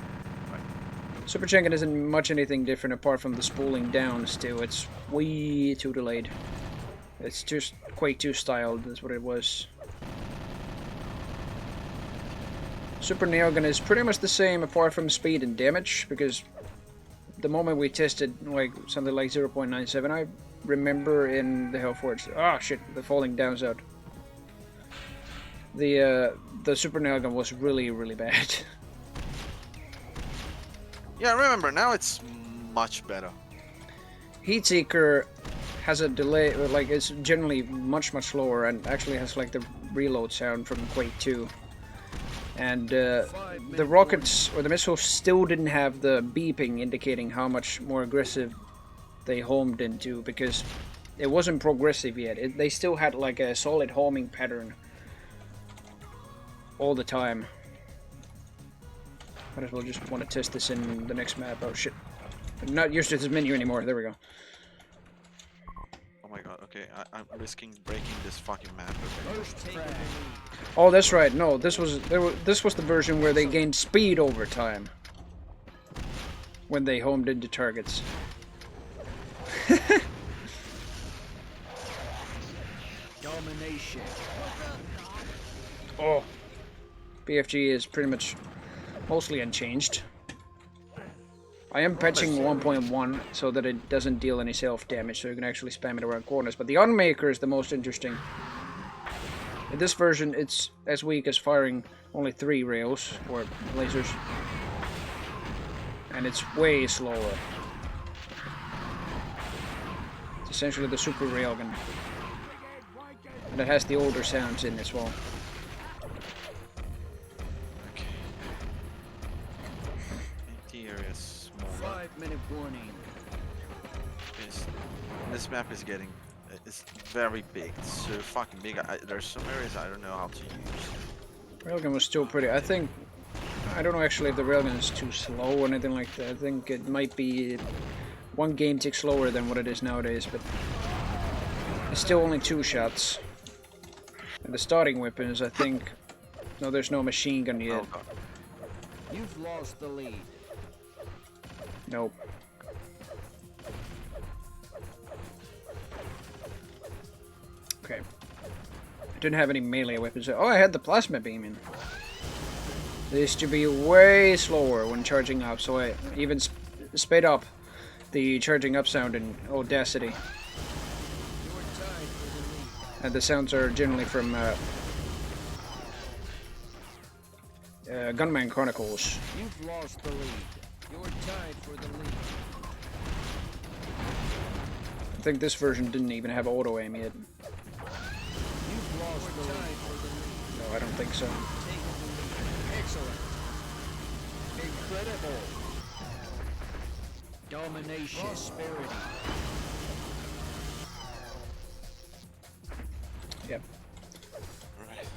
Super Shotgun isn't much anything different apart from the spooling down still. It's way too delayed. It's just Quake 2 styled, that's what it was. Super Nailgun is pretty much the same apart from speed and damage, because the moment we tested like something like 0.97, I remember in the Hellforge. Ah, shit, the falling down's out. The Super Nailgun was really, really bad. Yeah, remember, now it's much better. Heatseeker has a delay, like it's generally much slower, and actually has like the reload sound from Quake 2. And the rockets or the missiles still didn't have the beeping indicating how much more aggressive they homed into, because it wasn't progressive yet. They still had like a solid homing pattern all the time. Might as well just want to test this in the next map. Oh shit. I'm not used to this menu anymore. There we go. Oh my god, okay, I'm risking breaking this fucking map. Okay. Oh, that's right. No, this was the version where they gained speed over time when they homed into targets. Domination. Oh, BFG is pretty much mostly unchanged. I am patching 1.1 so that it doesn't deal any self-damage, so you can actually spam it around corners. But the Unmaker is the most interesting. In this version, it's as weak as firing only 3 rails, or lasers. And it's way slower. It's essentially the Super Railgun. And it has the older sounds in as well. Okay. Interior is small. 5-minute warning. This map is getting... It's very big. It's so fucking big. There's some areas I don't know how to use. Railgun was still pretty... I think... I don't know actually if the railgun is too slow or anything like that. I think it might be one game tick slower than what it is nowadays, but it's still only 2 shots. And the starting weapons, I think... No, there's no machine gun yet. Oh, God. You've lost the lead. Nope. Okay. I didn't have any melee weapons. Oh, I had the plasma beam in. This used to be way slower when charging up, so I even sped up the charging up sound in Audacity. And the sounds are generally from Gunman Chronicles. You've lost the lead. You're tied for the lead. I think this version didn't even have auto aim yet. You've lost the lead. No, I don't think so. Excellent. Incredible. Domination. Prosperity. Yep. Right.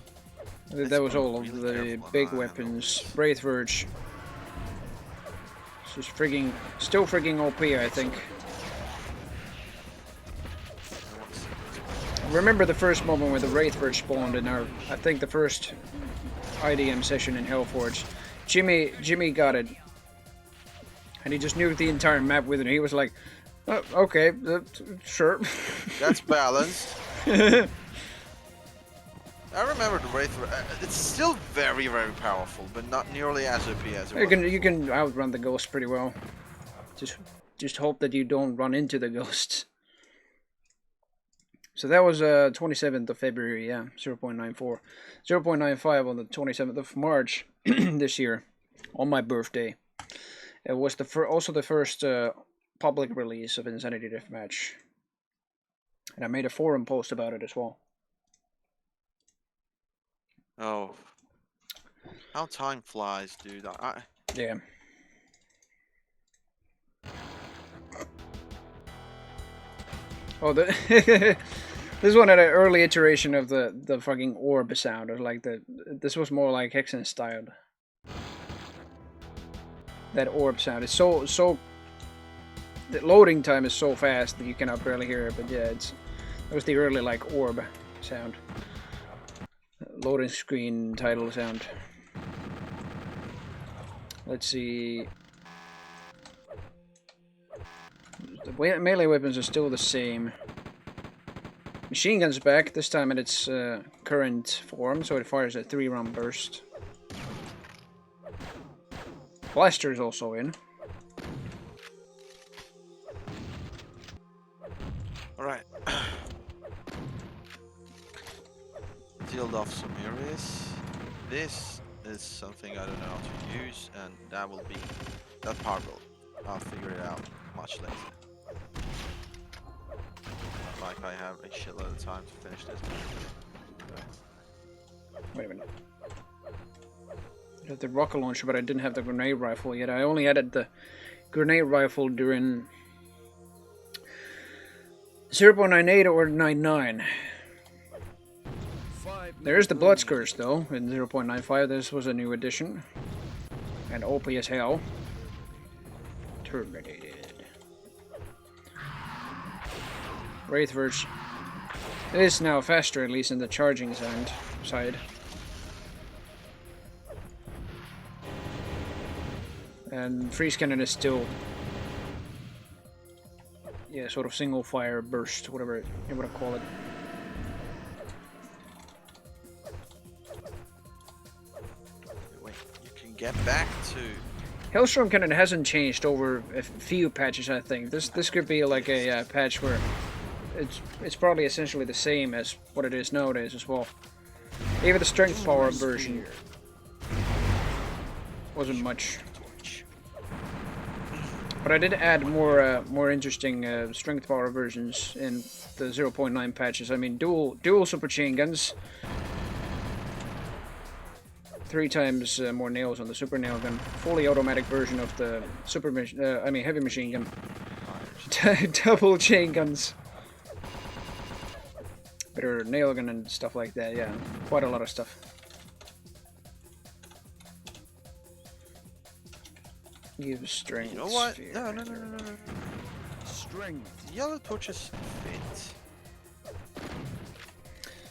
That was all of Really the careful big on that. weapons. Wraith Verge. This is frigging, still frigging OP, I think. I remember the first moment where the Wraith Verge spawned in our, I think the first IDM session in Hellforge. Jimmy got it. And he just nuked the entire map with it. He was like, oh, okay, sure. That's balanced. I remember the Wraith. It's still very, very powerful, but not nearly as OP as it was. You can outrun the ghost pretty well. Just hope that you don't run into the ghosts. So that was 27th of February, yeah, 0.94. 0.95 on the 27th of March this year, on my birthday. It was also the first public release of Insanity Deathmatch. And I made a forum post about it as well. Oh, how time flies, dude! Yeah. Oh, this one had an early iteration of the fucking orb sound. Or like this was more like Hexen styled. That orb sound is so. The loading time is so fast that you cannot barely hear it. But yeah, it was the early like orb sound. Loading screen title sound. Let's see. The melee weapons are still the same. Machine gun's back, this time in its current form, so it fires a 3-round burst. Blaster is also in. Alright. Sealed off some areas. This is something I don't know how to use, and that part I'll figure it out much later. Not like I have a shitload of time to finish this. Wait a minute. I had the rocket launcher, but I didn't have the grenade rifle yet. I only added the grenade rifle during 0.98 or 99. There's the Blood Scourge though, in 0.95. This was a new addition. And OP as hell. Terminated. Wraith Verge is now faster, at least in the charging side. And Freeze Cannon is still, yeah, sort of single fire burst, whatever you want to call it. Wait, you can get back to... Hellstorm Cannon hasn't changed over a few patches, I think. This could be like a patch where it's probably essentially the same as what it is nowadays as well. Even the strength power version wasn't much. But I did add more interesting strength power versions in the 0.9 patches. I mean, dual super chain guns, 3 times more nails on the super nail gun, fully automatic version of the heavy machine gun, double chain guns, better nail gun and stuff like that. Yeah, quite a lot of stuff. Give strength. You know what? sphere. No. Strength. Yellow torches fit.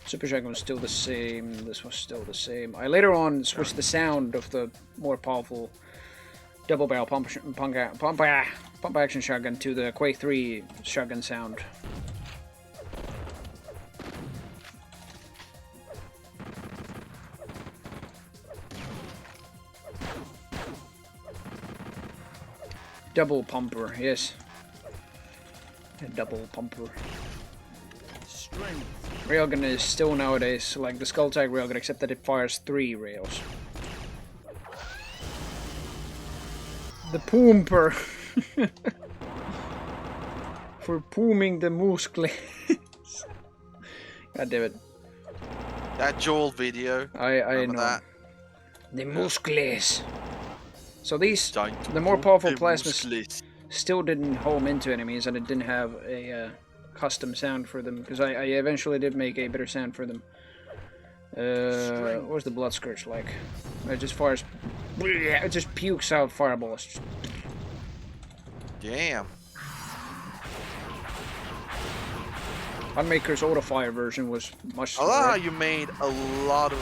Super Shotgun was still the same. This was still the same. I later on switched the sound of the more powerful double barrel pump action shotgun to the Quake 3 shotgun sound. Double pumper, yes. A double pumper. Strength. Railgun is still nowadays like the Skulltag railgun, except that it fires 3 rails. The Poomper. For pooming the muscles. God damn it. That Joel video. I Remember know. that? The muscles. So these, Time to the more poop powerful the plasmas muscles. still didn't home into enemies, and it didn't have a custom sound for them, because I eventually did make a better sound for them. What's the Blood Scourge like? It just fires... It just pukes out fireballs. Damn. Unmaker's Autofire version was much I love how slower. you made a lot of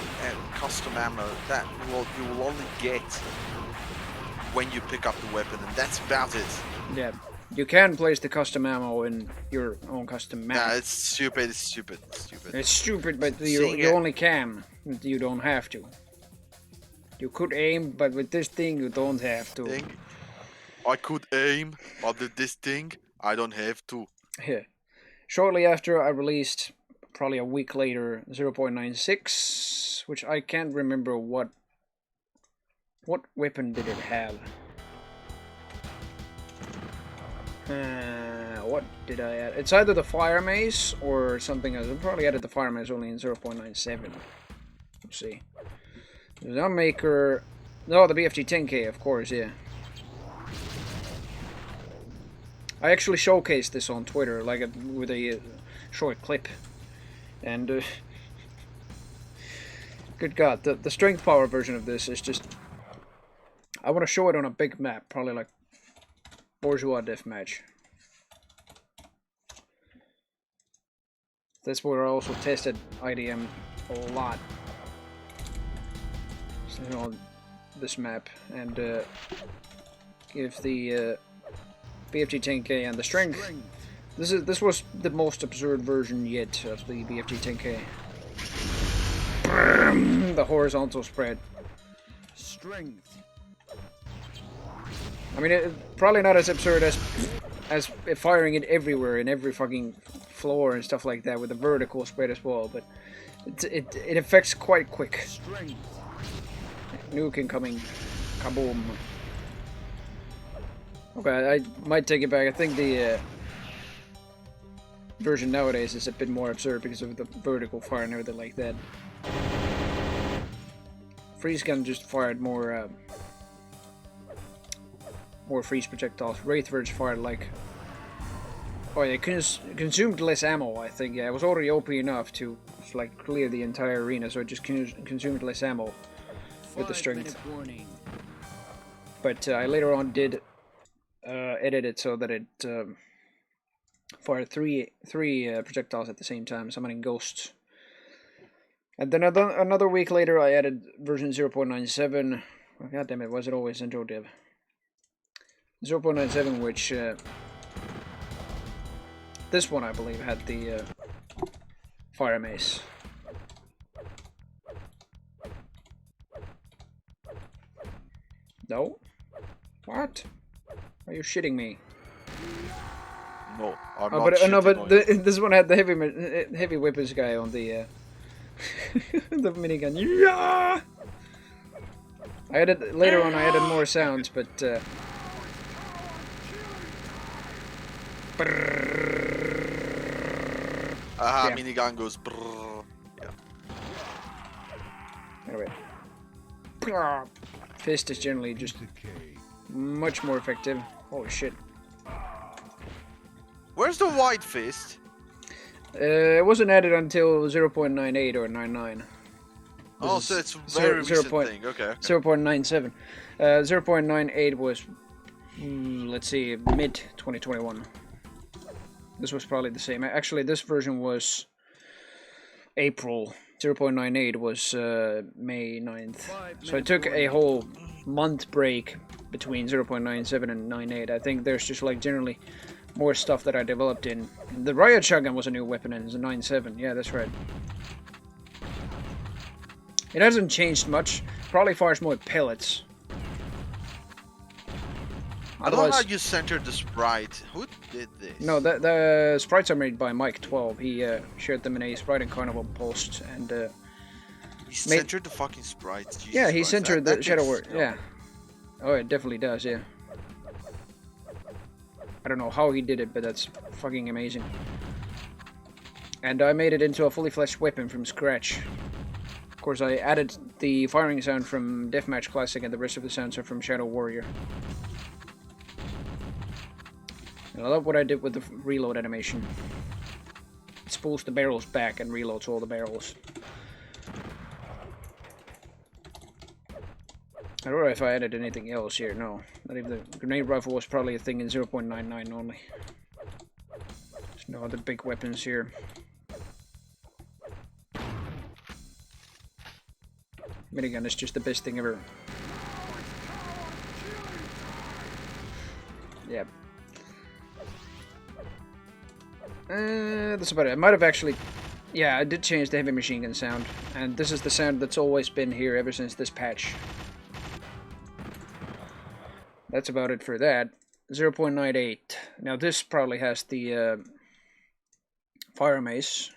custom ammo that you will only get when you pick up the weapon, and that's about it. Yeah. You can place the custom ammo in your own custom map. Nah, it's stupid. It's stupid. It's stupid. It's stupid, but you Seeing it- only can. You don't have to. You could aim, but with this thing you don't have to. I could aim, but with this thing, I don't have to. Yeah. Shortly after I released, probably a week later, 0.96, which I can't remember what weapon did it have. What did I add? It's either the Fire Mace or something else. I probably added the Fire Mace only in 0.97. Let's see. The Unmaker... No, the BFG-10K, of course, yeah. I actually showcased this on Twitter, like with a short clip. And, good God, the strength power version of this is just... I want to show it on a big map, probably like Bourgeois Deathmatch. That's where I also tested IDM a lot. So, on this map, and give the BFG-10K and the strength. This was the most absurd version yet of the BFG-10K. The horizontal spread. Strength. I mean, probably not as absurd as firing it everywhere in every fucking floor and stuff like that with the vertical spread as well, but it affects quite quick. Strength. Nuke incoming. Kaboom. Okay, I might take it back. I think the version nowadays is a bit more absurd because of the vertical fire and everything like that. Freeze gun just fired more freeze projectiles. Wraith Verge fired like... Oh, it consumed less ammo, I think. Yeah, it was already OP enough to like clear the entire arena, so it just consumed less ammo with the strength. But I later on did edit it so that it fired three projectiles at the same time, summoning ghosts. And then another week later, I added version 0.97. Oh, God damn it! Was it always in Dev? 0.97, which this one I believe had the Fire Mace. No? What? Are you shitting me? No, I'm Oh, not but no, shitting but on you. this one had the heavy weapons guy on the the minigun. Yeah. I added later on. I added more sounds, but Aha, yeah. minigun goes brrrr. Yeah. Anyway, fist is generally just much more effective. Holy shit! Where's the white fist? It wasn't added until 0.98 or 99. Oh, so it's a very recent thing. Okay. 0.97. 0.98 was let's see, mid 2021. This was probably the same. Actually, this version was April. 0.98 was May 9th. So I took a whole month break between 0.97 and 9.8. I think there's just like generally more stuff that I developed in. The riot shotgun was a new weapon and it's a 9.7. Yeah, that's right. It hasn't changed much. Probably fires more pellets. I don't know how you centered the sprite. Who did this? No, the sprites are made by Mike 12. He shared them in a Sprite and Carnival post, and he centered the fucking sprites. Jesus yeah, he Christ, centered the Shadow Word. no. Yeah. Oh, it definitely does. Yeah. I don't know how he did it, but that's fucking amazing. And I made it into a fully fledged weapon from scratch. Of course, I added the firing sound from Deathmatch Classic, and the rest of the sounds are from Shadow Warrior. And I love what I did with the reload animation. It spools the barrels back and reloads all the barrels. I don't know if I added anything else here. No, not even the grenade rifle was probably a thing in 0.99 only. There's no other big weapons here. Minigun is just the best thing ever. Yeah. That's about it. I might have actually... Yeah, I did change the heavy machine gun sound. And this is the sound that's always been here ever since this patch. That's about it for that. 0.98. Now this probably has the fire mace.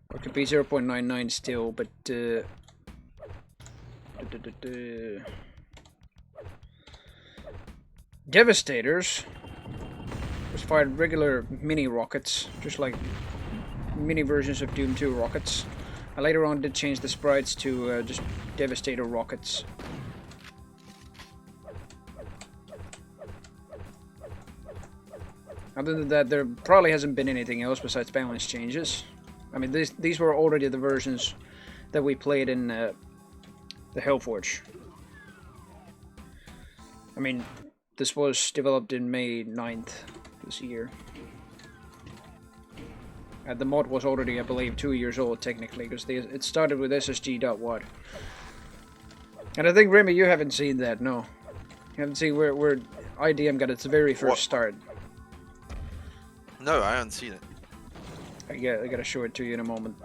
Or it could be 0.99 still, but Devastators just fired regular mini rockets, just like mini versions of Doom 2 rockets. I later on did change the sprites to just Devastator rockets. Other than that, there probably hasn't been anything else besides balance changes. I mean, these were already the versions that we played in the Hellforge. I mean, this was developed in May 9th this year. And the mod was already, I believe, 2 years old technically, because it started with SSG.WAD. And I think, Remy, you haven't seen that, no? You haven't seen where IDM got its very first start. No, I haven't seen it. I gotta show it to you in a moment.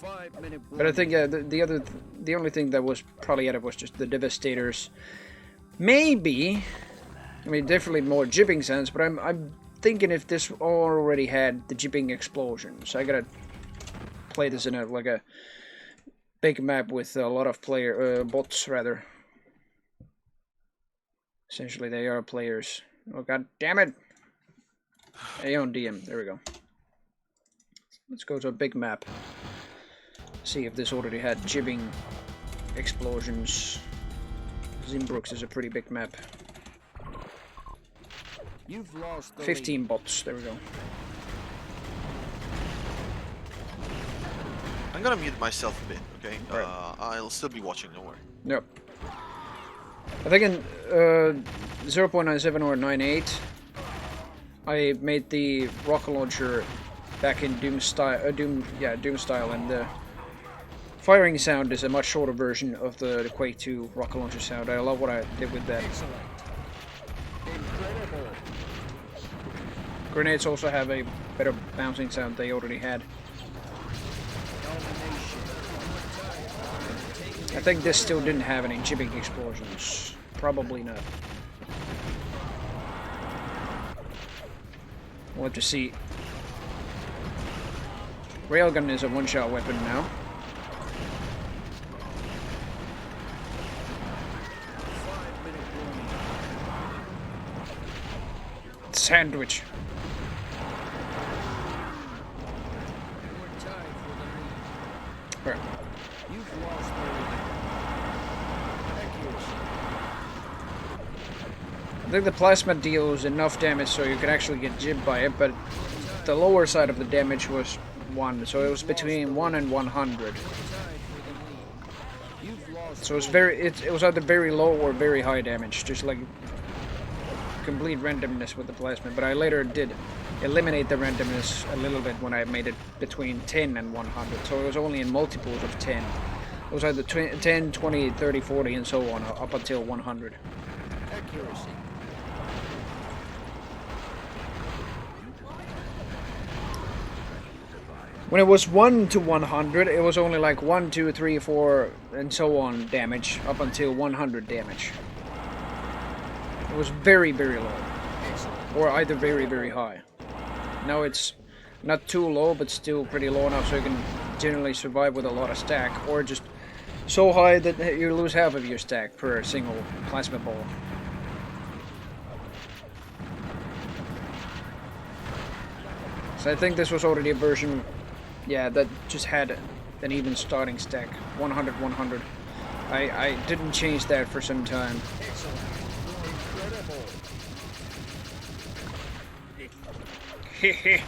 5-minute But I think the only thing that was probably added was just the Devastators. Maybe, I mean, definitely more jibbing sounds, but I'm thinking if this already had the jibbing explosions. I gotta play this in a big map with a lot of bots rather. Essentially, they are players. Oh god damn it! Aeon DM. There we go. Let's go to a big map. See if this already had jibbing explosions. Zimbrooks is a pretty big map. You've lost the 15 bots. There we go. I'm gonna mute myself a bit, okay? Right. I'll still be watching, don't worry. Yep. I think in 0.97 or 9.8, I made the rocket launcher back in Doom style. Doom style, and the firing sound is a much shorter version of the Quake 2 rocket launcher sound. I love what I did with that. Excellent. Incredible. Grenades also have a better bouncing sound they already had. Domination. I think this still didn't have any jibbing explosions. Probably not. We'll have to see. Railgun is a one-shot weapon now. Sandwich. We're tied for the lead. Right. You've lost the lead. Accuracy. I think the plasma deals enough damage so you can actually get jibbed by it, but the lower side of the damage was 1, so it was between 1 and 100. Tied for the lead. So it was either very low or very high damage, just like complete randomness with the plasmid. But I later did eliminate the randomness a little bit when I made it between 10 and 100. So it was only in multiples of 10. It was either 10, 20, 30, 40, and so on, up until 100. Accuracy. When it was 1 to 100, it was only like 1, 2, 3, 4, and so on damage, up until 100 damage. It was very, very low. Or either very, very high. Now it's not too low, but still pretty low enough so you can generally survive with a lot of stack, or just so high that you lose half of your stack per single plasma ball. So I think this was already a version, yeah, that just had an even starting stack, 100, 100. I didn't change that for some time. Hehe.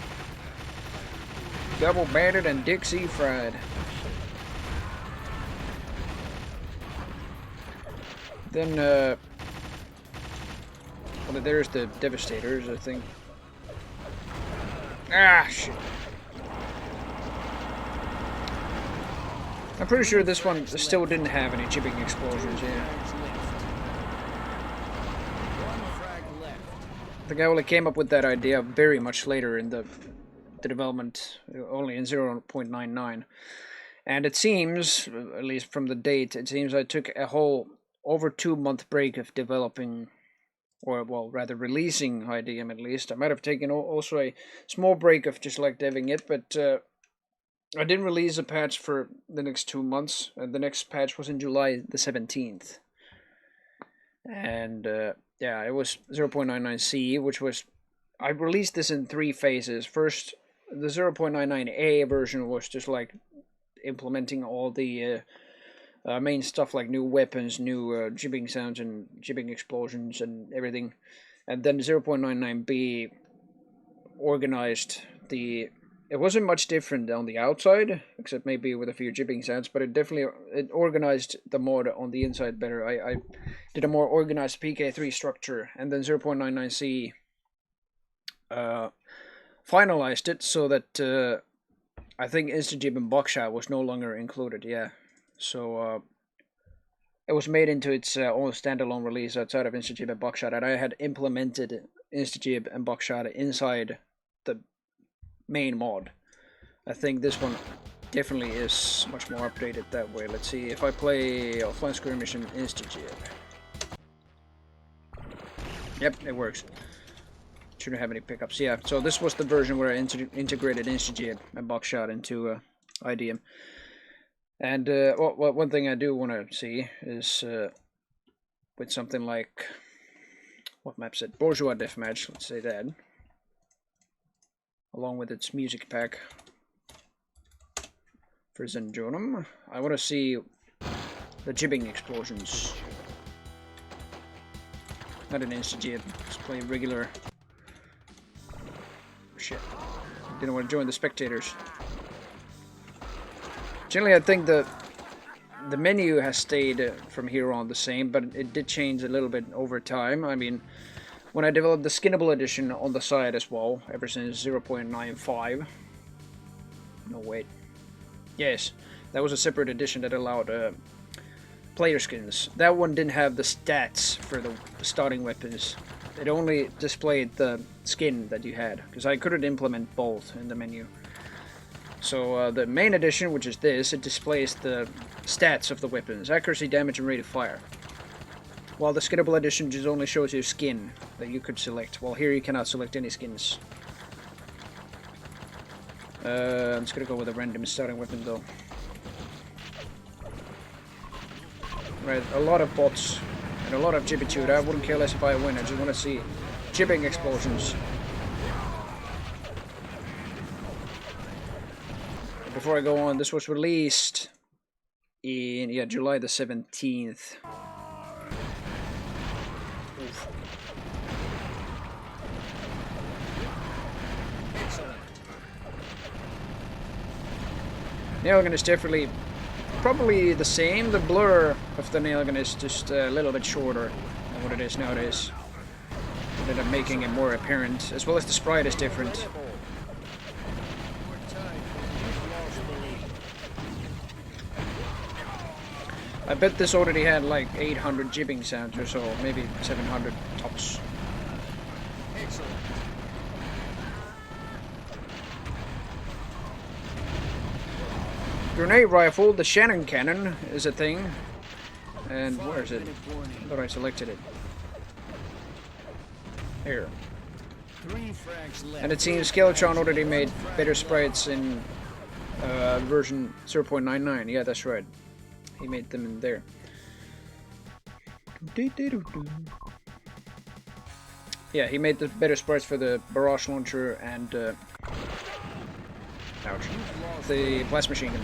Double battered and Dixie fried. Then, well, there's the Devastators, I think. Ah, shit. I'm pretty sure this one still didn't have any chipping explosions, yeah. I think I only came up with that idea very much later in the development, only in 0.99. And it seems, at least from the date, it seems I took a whole over 2-month break of developing, or well, rather releasing IDM at least. I might have taken also a small break of just like deving it, but I didn't release a patch for the next 2 months. The next patch was in July the 17th. And yeah, it was 0.99C, which was, I released this in 3 phases. First, the 0.99A version was just like implementing all the main stuff like new weapons, new jibbing sounds and jibbing explosions and everything. And then 0.99B organized the... It wasn't much different on the outside, except maybe with a few jibbing sounds, but it organized the mod on the inside better. I did a more organized PK3 structure, and then 0.99C finalized it so that I think Instajib and Buckshot was no longer included, yeah. So it was made into its own standalone release outside of Instajib and Buckshot, and I had implemented Instajib and Buckshot inside the main mod. I think this one definitely is much more updated that way. Let's see if I play Offline Skirmish and Instajib. Yep, it works. Shouldn't have any pickups. Yeah, so this was the version where I integrated Instajib and Buckshot into IDM. And one thing I do want to see is with something like, what map's it? Bourgeois Deathmatch, let's say that. Along with its music pack for Zenjonum. I want to see the jibbing explosions. Not an Instajib, just play regular. Shit. Didn't want to join the spectators. Generally, I think the menu has stayed from here on the same, but it did change a little bit over time. I mean, when I developed the skinnable edition on the side as well, ever since 0.95. No, wait. Yes, that was a separate edition that allowed player skins. That one didn't have the stats for the starting weapons. It only displayed the skin that you had, because I couldn't implement both in the menu. So the main edition, which is this, it displays the stats of the weapons, accuracy, damage, and rate of fire. While the skinnable edition just only shows you skin that you could select. Well, here you cannot select any skins. I'm just gonna go with a random starting weapon though. Right, a lot of bots and a lot of jibbitude. I wouldn't care less if I win. I just want to see jibbing explosions. Before I go on, this was released in July the 17th. Oof. Nailgun is definitely probably the same. The blur of the nail gun is just a little bit shorter than what it is nowadays. Ended up making it more apparent, as well as the sprite is different. I bet this already had like 800 jibbing sounds or so, maybe 700 tops. Grenade rifle, the Shannon cannon, is a thing. And where is it? I thought I selected it. Here. And it seems Skeletron already made better sprites in version 0.99. Yeah, that's right. He made them in there. Yeah, he made the better sprites for the barrage launcher and ouch, the blast machine gun.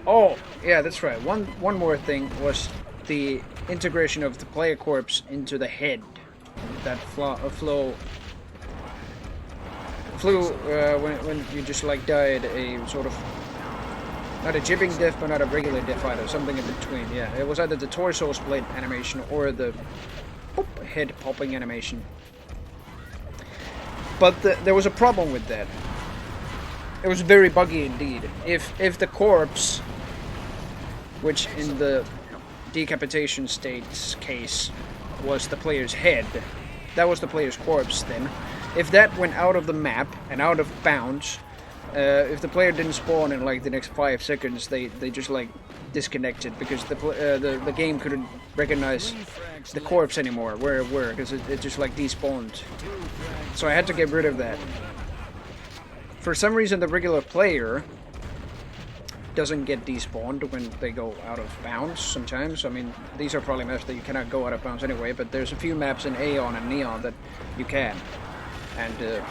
Oh, yeah, that's right. One more thing was the integration of the player corpse into the head. That flew when you just like died a sort of, not a jibbing death, but not a regular death either, something in between. Yeah, it was either the torso split animation or the head popping animation. But there was a problem with that. It was very buggy indeed. If the corpse, which in the decapitation state's case was the player's head, that was the player's corpse then. If that went out of the map and out of bounds, if the player didn't spawn in like the next 5 seconds, they just like disconnected because the game couldn't recognize the corpse anymore where it were, because it just like despawned. So I had to get rid of that. For some reason the regular player doesn't get despawned when they go out of bounds sometimes. I mean, these are probably maps that you cannot go out of bounds anyway, but there's a few maps in Aeon and Neon that you can. And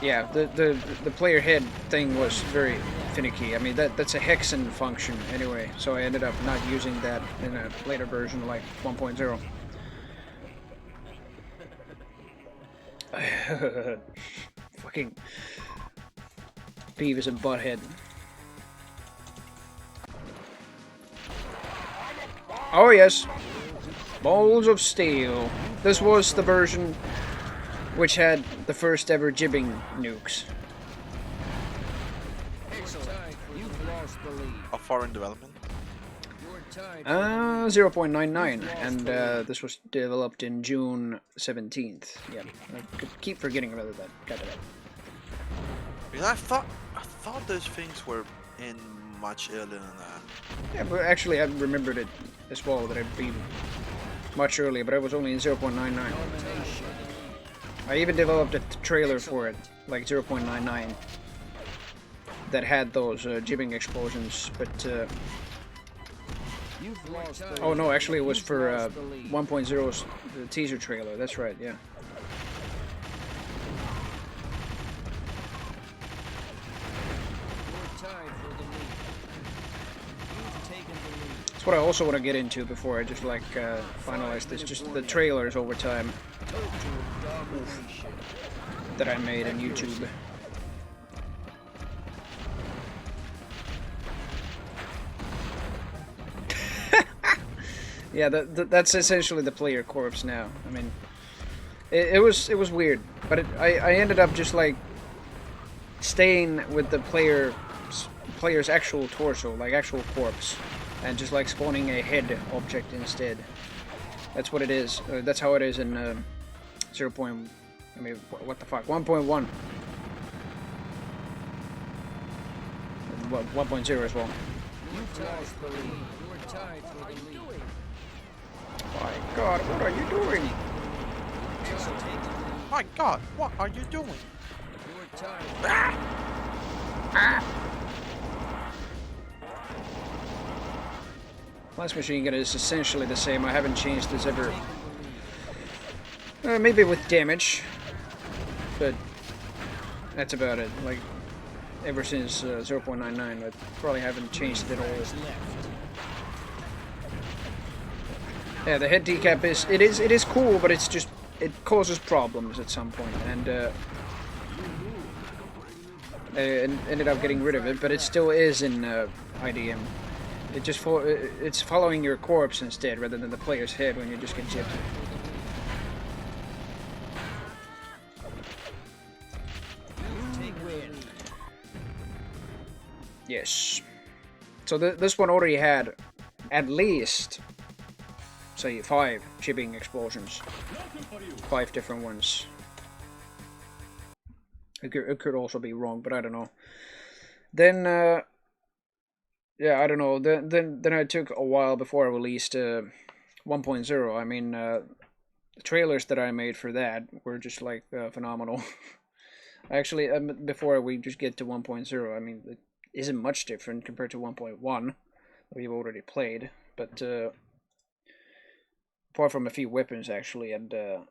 yeah, the player head thing was very finicky. I mean, that's a hexen function anyway, so I ended up not using that in a later version like 1.0. Fucking Beavis and Butthead. Oh yes, Balls of Steel. This was the version which had the first ever jibbing nukes. How far in development? 0.99, and this was developed in June 17th. Yeah, I could keep forgetting about that. Got it. Because I thought those things were in much earlier than that. Yeah, but actually I remembered it as well, that it'd be much earlier, but it was only in 0.99. I even developed a trailer for it, like 0.99, that had those jibbing explosions, but oh no, actually it was for 1.0's teaser trailer, that's right, yeah. That's what I also want to get into before I just like finalize this, just the trailers over time that I made on YouTube. Yeah, that's essentially the player corpse now. I mean, it was weird, but I ended up just like staying with the player's actual torso, like actual corpse, and just like spawning a head object instead. That's what it is. That's how it is in 0. I mean, what the fuck? 1.1. 1.0 as well. My God, what are you doing? My God, what are you doing? Ah! Ah! Blast machine gun is essentially the same. I haven't changed this ever. Maybe with damage, but that's about it. Like ever since 0.99, I probably haven't changed it at all. Yeah, the head decap is cool, but it's just, it causes problems at some point, and and ended up getting rid of it, but it still is in IDM. It just it's following your corpse instead, rather than the player's head when you just get gypped. Yes. So this one already had at least, say, 5 chipping explosions. 5 different ones. It could also be wrong, but I don't know. Then, yeah, I don't know. Then it took a while before I released 1.0. I mean, the trailers that I made for that were just like phenomenal. Actually, before we just get to 1.0, I mean, it isn't much different compared to 1.1 that we've already played, but apart from a few weapons actually, and a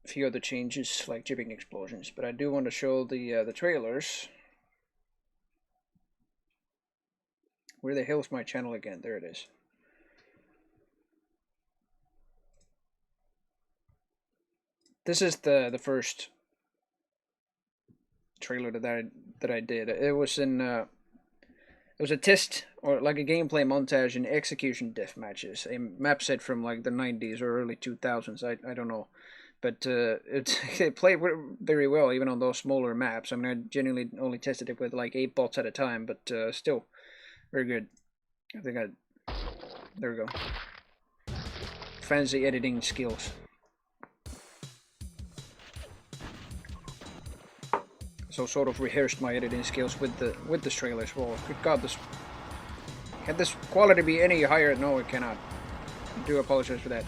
few other changes like chipping explosions. But I do want to show the trailers. Where the hell's my channel again? There it is. This is the first trailer that I did. It was in it was a test, or like a gameplay montage in Execution Deathmatches, a map set from like the 90s or early 2000s. I don't know, but it played very well even on those smaller maps. I mean, I genuinely only tested it with like 8 bots at a time, but still very good. I think there we go. Fancy editing skills. So sort of rehearsed my editing skills with this trailer as well. Good God, can this quality be any higher? No, it cannot. I do apologize for that.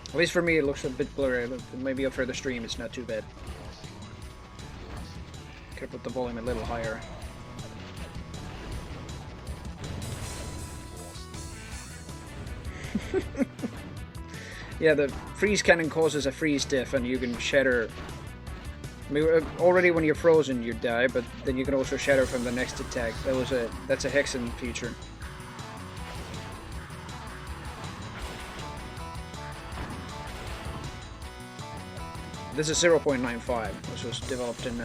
At least for me, it looks a bit blurry. Maybe for the stream, it's not too bad. Could have put the volume a little higher. Yeah, the freeze cannon causes a freeze death, and you can shatter. I mean, already when you're frozen, you die, but then you can also shatter from the next attack. That's a Hexen feature. This is 0.95. This was developed in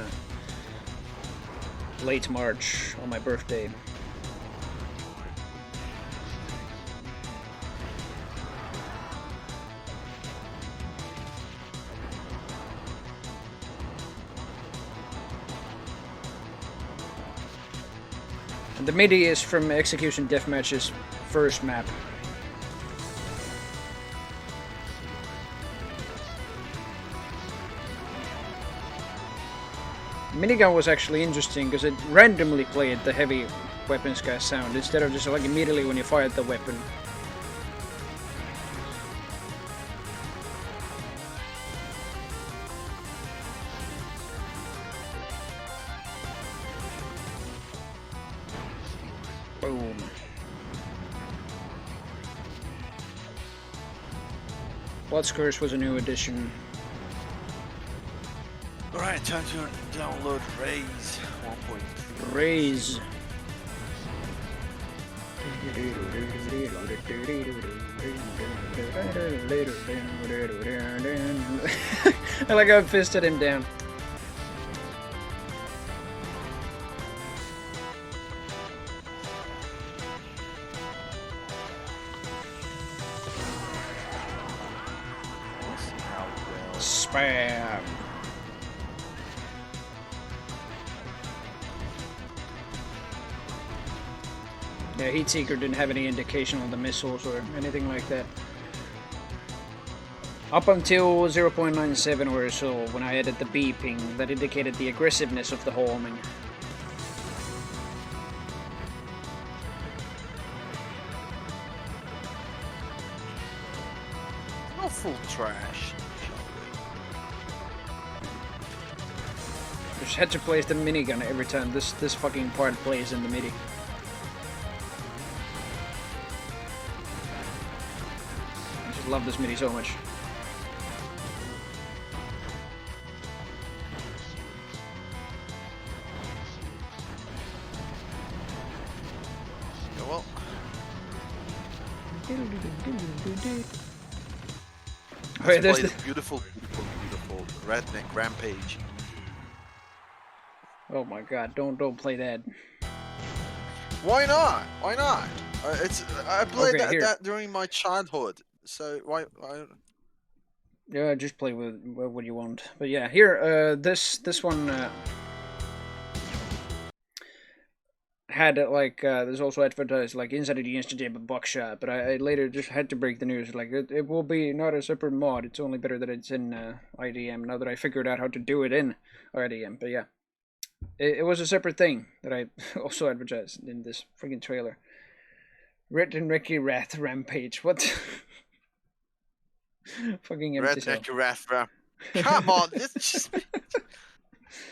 late March on my birthday. And the MIDI is from Execution Deathmatch's first map. Minigun was actually interesting because it randomly played the heavy weapons guy's sound instead of just like immediately when you fired the weapon. Boom. Blood's Curse was a new addition. Alright, time to download Raise 1.3. Raise. I like how I fisted him down. Spam. Yeah, Heatseeker didn't have any indication on the missiles or anything like that. Up until 0.97 or so, when I added the beeping, that indicated the aggressiveness of the homing. No full trash. Just had to place the minigun every time this fucking part plays in the MIDI. I just love this MIDI so much. Yeah, well. Wait, there's Play the the beautiful redneck rampage. Oh my god, don't play that. Why not? Why not? I played Okay, here. that during my childhood. So why? Yeah, just play with what you want. But yeah, here, this one had like there's also advertised like Insanity Deathmatch Buckshot, but I later just had to break the news like it will be not a separate mod. It's only better that it's in IDM now that I figured out how to do it in IDM. But yeah, it was a separate thing that I also advertised in this freaking trailer. Red and Ricky Wrath Rampage. What? Fucking empty cell. Redneck Rathram. Come on, this just.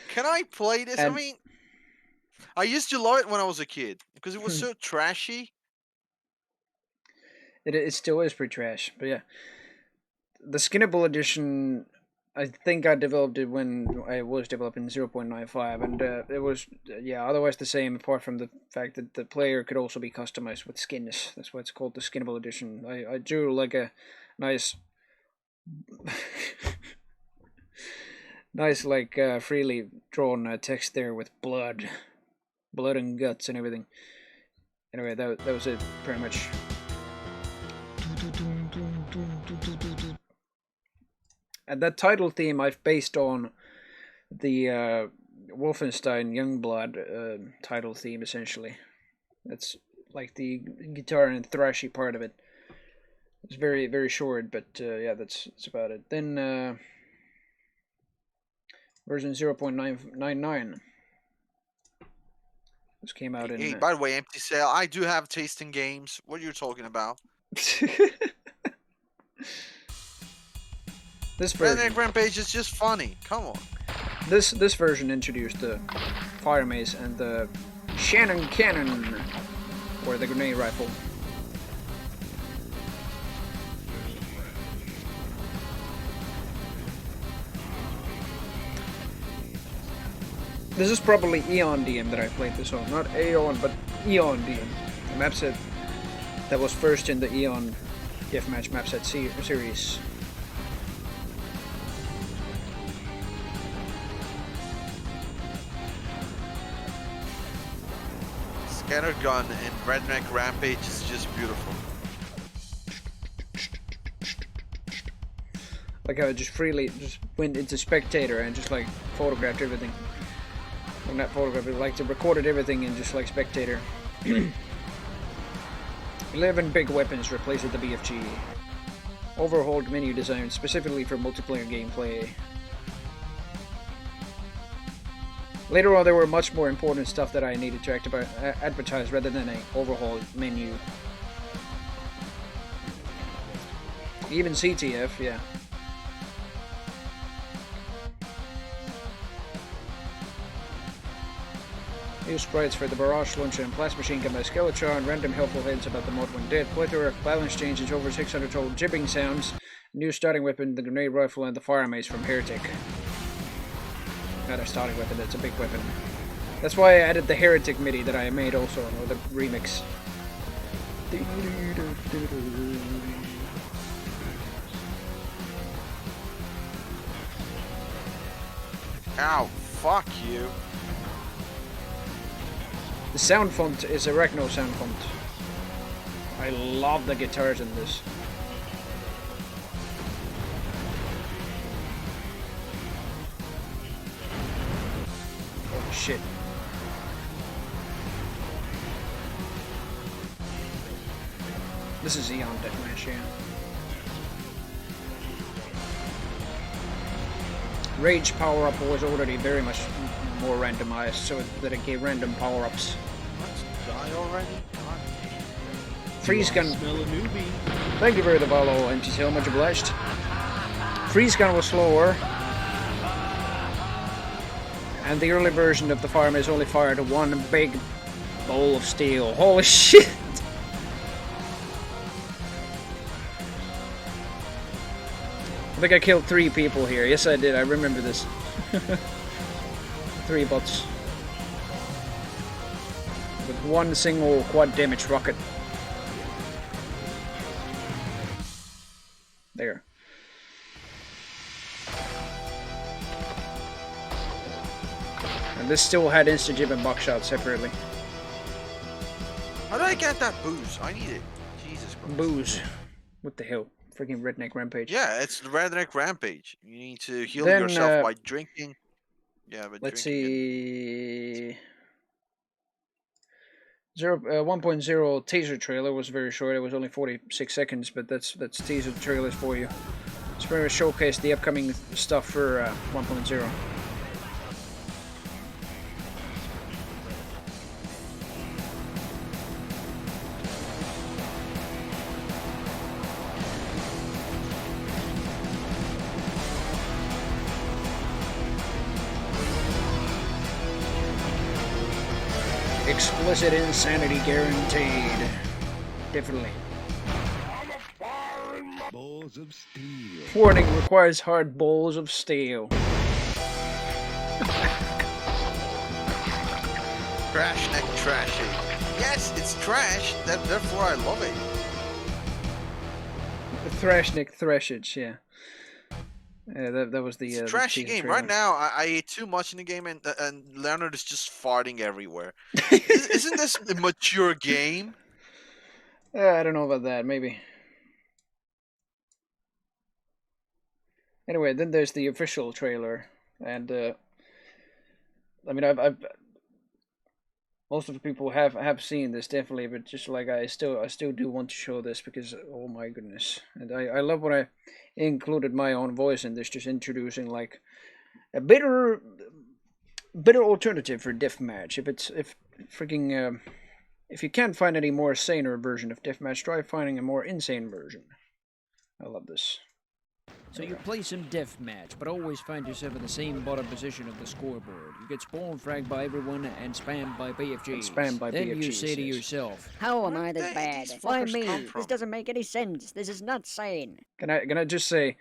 Can I play this? And I mean, I used to love it when I was a kid because it was so trashy. it still is pretty trash, but yeah. The Skinnable edition, I think I developed it when I was developing 0.95, and it was, yeah, otherwise the same, apart from the fact that the player could also be customized with skins. That's why it's called the Skinnable edition. I drew like a nice, nice like freely drawn text there with blood and guts and everything. Anyway, that was it, pretty much. And that title theme I've based on the Wolfenstein Youngblood title theme, essentially. That's like the guitar and thrashy part of it. It's very, very short, but yeah, that's about it. Then version 0.999. This came out in... Hey, by the way, Empty Cell, I do have taste in games. What are you talking about? This version... Redneck Rampage is just funny. Come on. This version introduced the fire mace and the Shannon cannon, or the grenade rifle. This is probably Eon DM that I played this on, not Aeon, but Eon DM. The map set that was first in the Eon Deathmatch map set series. Scattergun in Redneck Rampage is just beautiful. Like how I just freely went into spectator and just like photographed everything. Well, not photographed, but like recorded everything in just like spectator. 11 big weapons replaced with the BFG. Overhauled menu design specifically for multiplayer gameplay. Later on, there were much more important stuff that I needed to advertise rather than an overhauled menu. Even CTF, yeah. New sprites for the barrage launcher and blast machine gun by Skeletron, random helpful hints about the mod when dead, plethora of balance changes, over 600 total jibbing sounds, new starting weapon, the grenade rifle, and the fire mace from Heretic. Not a starting weapon, that's a big weapon. That's why I added the Heretic MIDI that I made also, or the remix. Ow, fuck you. The sound font is a Arachno sound font. I love the guitars in this. Oh shit. This is Eon Deathmatch, yeah. Rage power-up was already very much more randomized, so that it gave random power-ups. Let's die already? Freeze gun. Smell a newbie. Thank you for the follow, Empty Cell, much obliged. Freeze gun was slower. And the early version of the fire mace only fired one big bowl of steel. Holy shit! I think I killed 3 people here. Yes, I did. I remember this. 3 bots. With one single quad damage rocket. There. And This still had insta-jib and buckshot separately. How do I get that booze? I need it. Jesus Christ. Booze. What the hell? Freaking redneck rampage. Yeah, it's the redneck rampage. You need to heal Then, yourself by drinking. Yeah, but let's drinking see. 1.0 teaser trailer was very short. It was only 46 seconds, but that's teaser trailers for you. It's very much showcased the upcoming stuff for 1.0. Explicit insanity guaranteed. Definitely. Balls of steel. Warning, requires hard balls of steel. Trash neck trashy. Yes, it's trash. Therefore, I love it. Thrashnik Thrashage, yeah. Yeah, that was the It's a trashy teaser game. trailer. Right now, I ate too much in the game, and Leonard is just farting everywhere. Isn't this a mature game? I don't know about that, maybe. Anyway, then there's the official trailer, and I mean, I've most of the people have seen this definitely, but just like I still do want to show this because oh my goodness, and I love when I included my own voice in this, just introducing like a better alternative for deathmatch. If you can't find any more saner version of deathmatch, try finding a more insane version. I love this. So you play some deathmatch, but always find yourself in the same bottom position of the scoreboard. You get spawn fragged by everyone and spammed by BFGs. Then you BFGs, say to yes. yourself, How am Where I this did bad? these Why fuckers me? come This from? doesn't make any sense. This is not sane. Can I just say,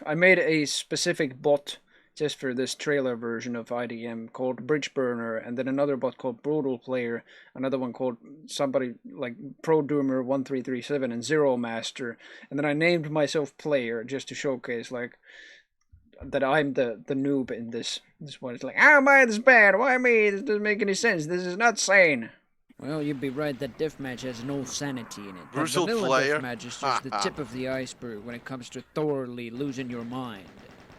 I made a specific bot just for this trailer version of IDM called Bridge Burner, and then another bot called Brutal Player, another one called somebody like Pro Doomer 1337 and Zero Master, and then I named myself Player just to showcase like that I'm the noob in this one. It's like, how am I this bad? Why me? This doesn't make any sense. This is not sane. well, you'd be right that deathmatch has no sanity in it. That Brutal vanilla player? deathmatch is just the tip of the iceberg when it comes to thoroughly losing your mind.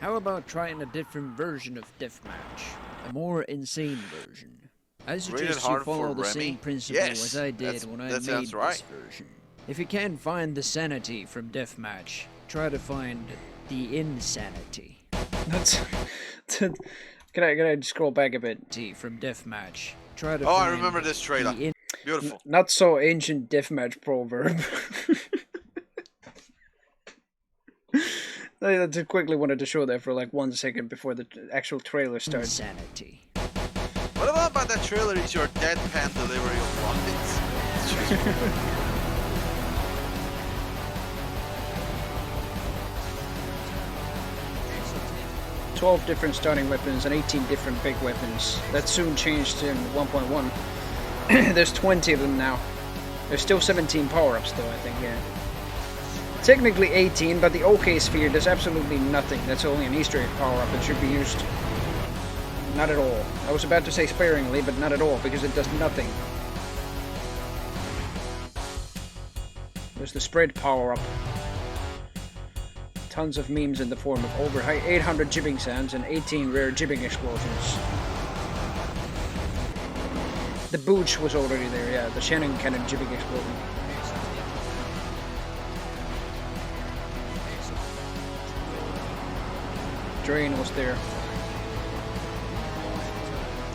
How about trying a different version of deathmatch? A more insane version. I Rated suggest you hard follow for the Remy? same principle Yes, as I did that's- when I that made sounds this right. version. If you can't find the sanity from deathmatch, try to find the insanity. That's. Can I scroll back a bit? From deathmatch, try to Oh, find I remember this trailer. the Beautiful. Not so ancient deathmatch proverb. I just quickly wanted to show that for like 1 second before the actual trailer starts. insanity. What about that trailer? Is your deadpan delivery of rockets? It's just- 12 different starting weapons and 18 different big weapons. That soon changed in 1.1. There's 20 of them now. There's still 17 power-ups though, I think, yeah. Technically 18, but the OK sphere does absolutely nothing. That's only an Easter egg power-up that should be used. Not at all. I was about to say sparingly, but not at all, because it does nothing. There's the spread power-up. Tons of memes in the form of over 800 jibbing sounds and 18 rare jibbing explosions. The Booch was already there, yeah, the Shannon Cannon jibbing explosion. Drain was there.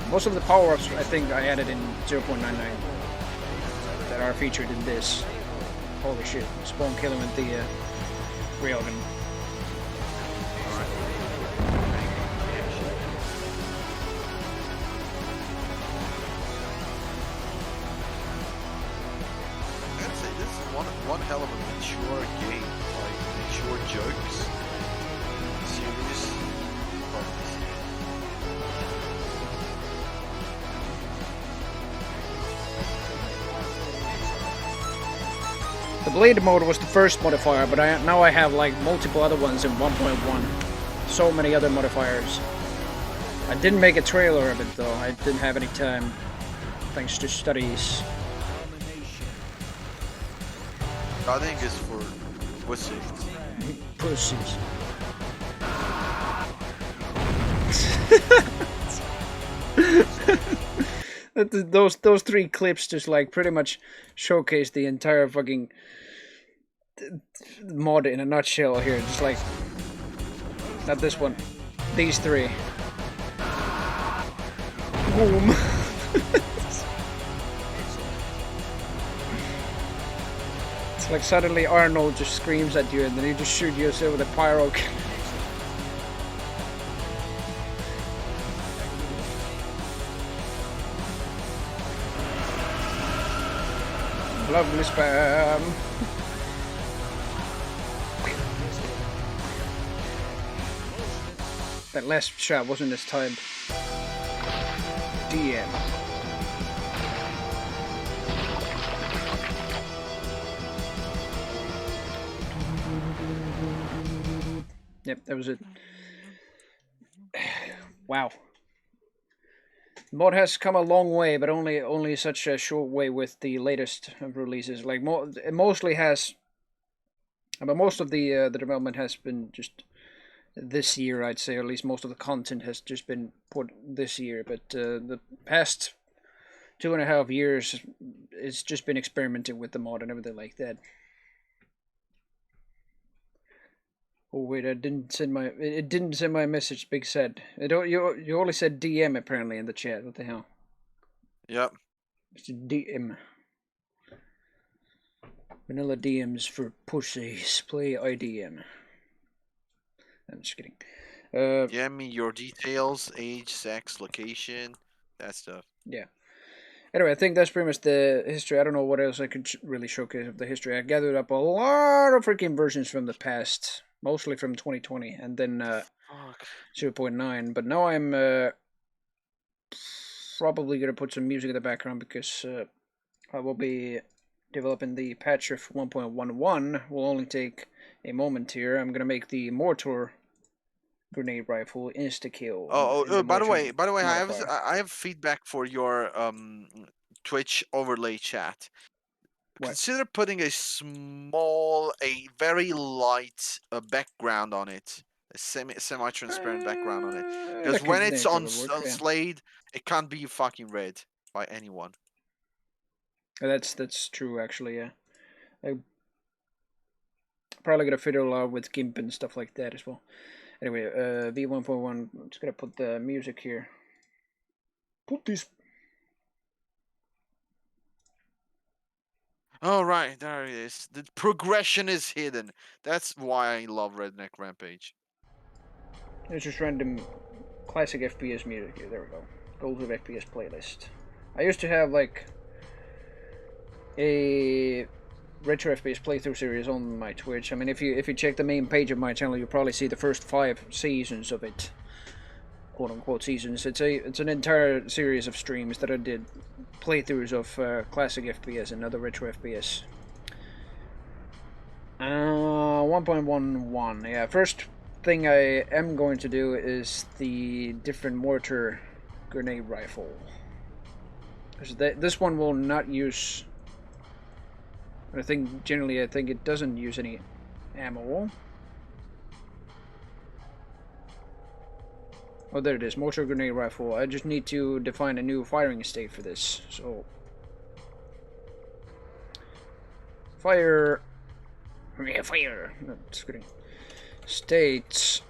Most of the power-ups I think I added in 0.99 that are featured in this. Holy shit, spawn killing with the railgun. I gotta say, this is one hell of a mature game. Like, mature jokes. Serious. The blade mode was the first modifier, but now I have like multiple other ones in 1.1. So many other modifiers. I didn't make a trailer of it though. I didn't have any time, thanks to studies. I think it's for pussies. Pussies. Those three clips just like pretty much showcase the entire fucking mod in a nutshell here. Just like, not this one, these three. Boom. It's like suddenly Arnold just screams at you and then you just shoot yourself with a pyro. Lovely spam. That last shot wasn't as timed. DM. Yep, that was it. Wow. The mod has come a long way, but only such a short way with the latest releases. Like it mostly has, but most of the development has been just this year, I'd say. Or at least most of the content has just been put this year. But the past 2.5 years, it's just been experimenting with the mod and everything like that. Oh wait, it didn't send my message. Big said you only said DM apparently in the chat. What the hell? Yep. It's DM. Vanilla DMs for pussies. Play IDM. I'm just kidding. Yeah, me your details, age, sex, location, that stuff. Yeah. Anyway, I think that's pretty much the history. I don't know what else I could really showcase of the history. I gathered up a lot of freaking versions from the past. Mostly from 2020, and then 0.9. But now I'm probably going to put some music in the background because I will be developing the patch of 1.11. Will only take a moment here. I'm going to make the mortar grenade rifle insta-kill. By the way, modifier. I have feedback for your Twitch overlay chat. What? Consider putting a very light background on it, a semi-transparent background on it, because when it's on Slade, it can't be fucking read by anyone. That's true, actually. Yeah, I probably gonna fiddle out with GIMP and stuff like that as well. Anyway, V1.1. I'm just gonna put the music here. Put this. Oh, right, there it is. The progression is hidden. That's why I love Redneck Rampage. It's just random classic FPS music here. There we go. Goals of FPS playlist. I used to have like a retro FPS playthrough series on my Twitch. I mean, if you check the main page of my channel, you'll probably see the first 5 seasons of it, quote unquote seasons. It's an entire series of streams that I did, playthroughs of classic FPS and other retro FPS. 1.11. Yeah, first thing I am going to do is the different mortar grenade rifle. This one will not use. I think it doesn't use any ammo. Oh, there it is, mortar grenade rifle. I just need to define a new firing state for this. So, fire. Yeah, fire. No, just kidding. States.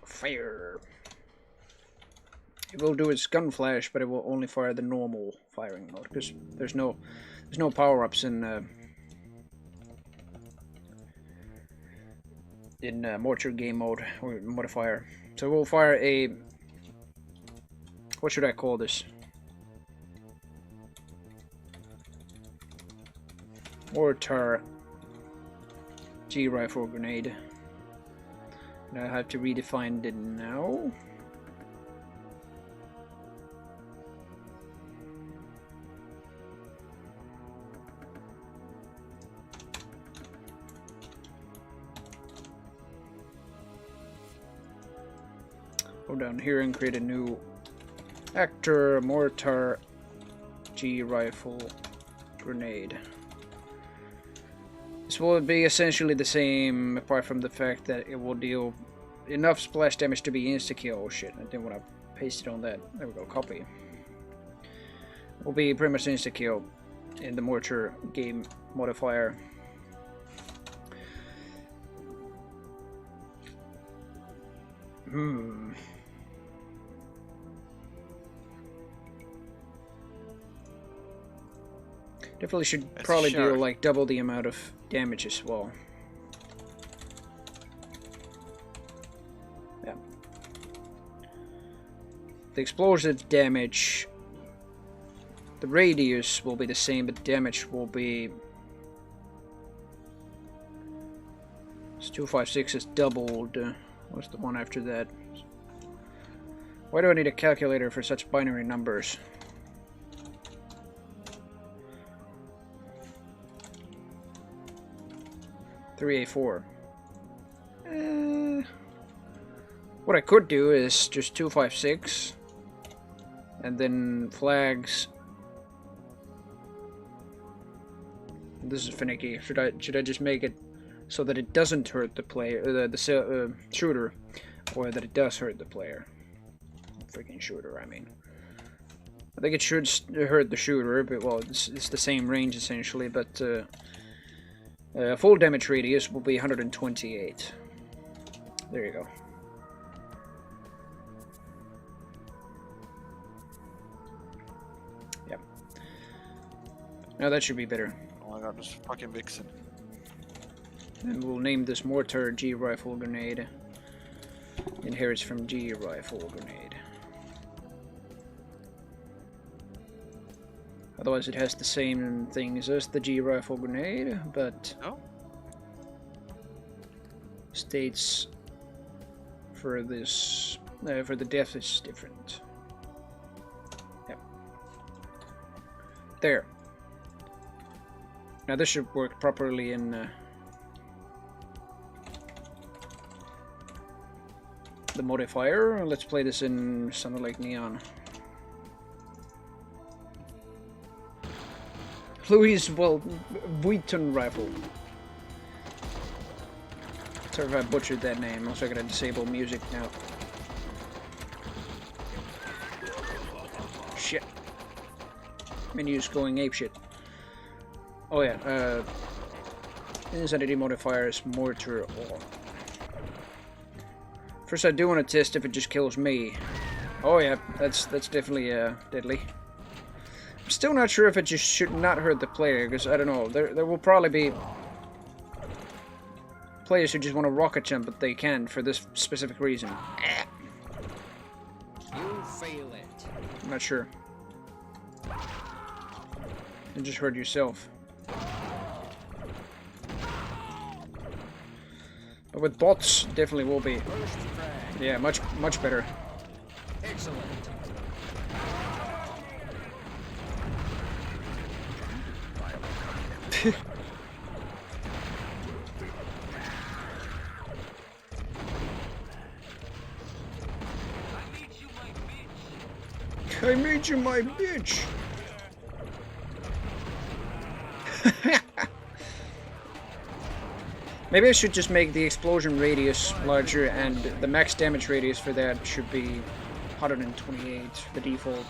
Fire. It will do its gun flash, but it will only fire the normal firing mode because there's no power-ups in mortar game mode or modifier. So we'll fire a. What should I call this? Mortar G rifle grenade. And I have to redefine it now. go down here and create a new actor, mortar, G rifle, grenade. This will be essentially the same, apart from the fact that it will deal enough splash damage to be insta-kill. Oh shit, I didn't want to paste it on that. There we go, copy. It will be pretty much insta-kill in the mortar game modifier. Definitely should probably do like double the amount of damage as well. Yeah. The explosive damage, the radius will be the same, but damage will be... It's 256 is doubled. What's the one after that? Why do I need a calculator for such binary numbers? .384. What I could do is just 256 and then flags. This is finicky. Should I just make it so that it doesn't hurt the player, the shooter, or that it does hurt the player? Freaking shooter, I mean. I think it should hurt the shooter, but well, it's the same range essentially, but full damage radius will be 128. There you go. Yep. Now that should be better. Oh my god, this fucking vixen. And we'll name this mortar G rifle grenade. Inherits from G rifle grenade. Otherwise it has the same things as the G rifle grenade, but states for this for the death is different. Yep. There. Now this should work properly in the modifier. Let's play this in something like Neon. Louis Vuitton rifle. Sorry if I butchered that name. Also, I gotta disable music now. Shit. Menu's going apeshit. Oh yeah. Insanity modifiers, mortar on. First, I do want to test if it just kills me. Oh yeah, that's definitely deadly. I'm still not sure if it just should not hurt the player, because I don't know. There will probably be players who just want to rocket jump, but they can't for this specific reason. You fail it. I'm not sure. You just hurt yourself. But with bots, definitely will be. Yeah, much better. Excellent. I made you my bitch. Maybe I should just make the explosion radius larger, and the max damage radius for that should be 128, the default.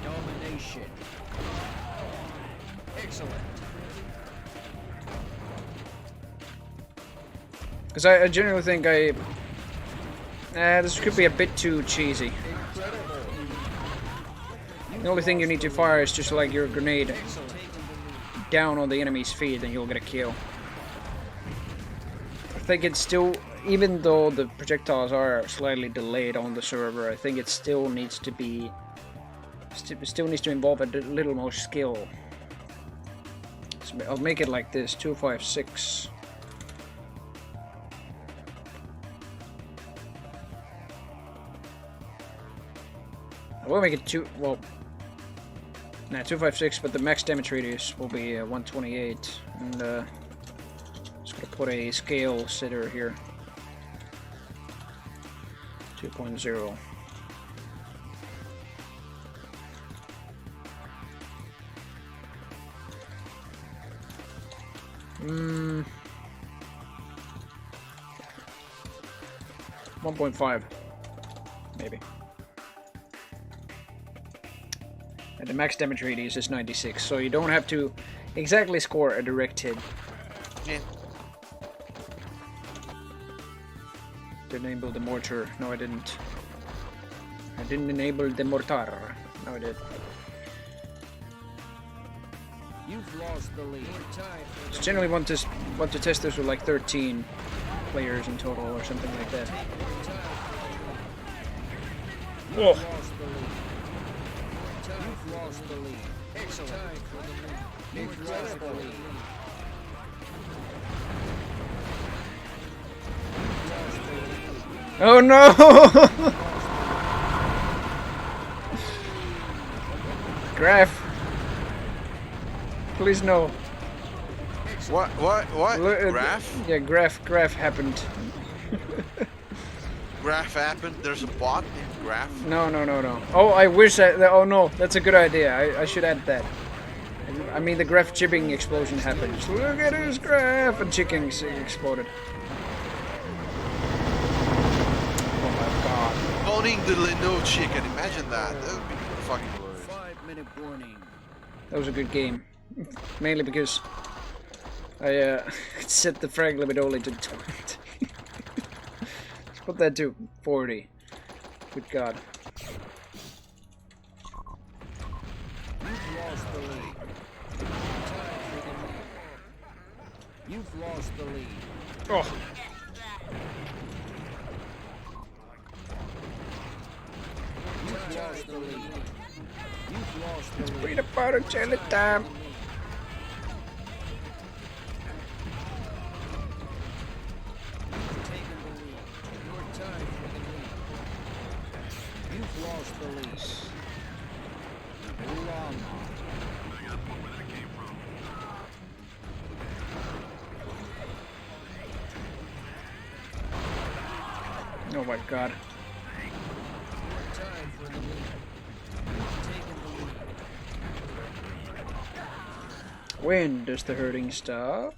Domination. Excellent. Because I generally think this could be a bit too cheesy. The only thing you need to fire is just like your grenade down on the enemy's feet and you'll get a kill. I think it's still, even though the projectiles are slightly delayed on the server, I think it still needs to be, still needs to involve a little more skill. So I'll make it like this, 256. I will make it 256, but the max damage radius will be 128, and just gonna put a scale setter here. 2.0. Hmm. 1.5, maybe. And the max damage radius is 96, so you don't have to exactly score a direct hit. Yeah. Didn't enable the mortar. No, I didn't. I didn't enable the mortar. No, I did. You've lost the lead. Just generally want to test this with like 13 players in total or something like that. Oh. You've lost the lead. Excellent. You've lost the lead. Oh no! Graph. Please no. What? Graph? Yeah, graph happened. Graph happened? There's a bot in Graph? No. Oh, I wish oh no, that's a good idea. I should add that. I mean, the graph chipping explosion happened. Just look at his graph! And chicken exploded. Oh my god. Owning the Leno chicken, imagine that. That would be fucking glorious. 5-minute warning. That was a good game. Mainly because I set the frag limit only to 20. Let's put that to 40. Good god. You've lost the lead. You've lost the lead. Oh. You've lost the lead. You've lost the lead. Peanut butter jelly time. You've taken the lead. You're tied for the lead. You've lost the lead. Llama. Oh my god. You're tied for the lead. You've taken the lead. When does the hurting stop?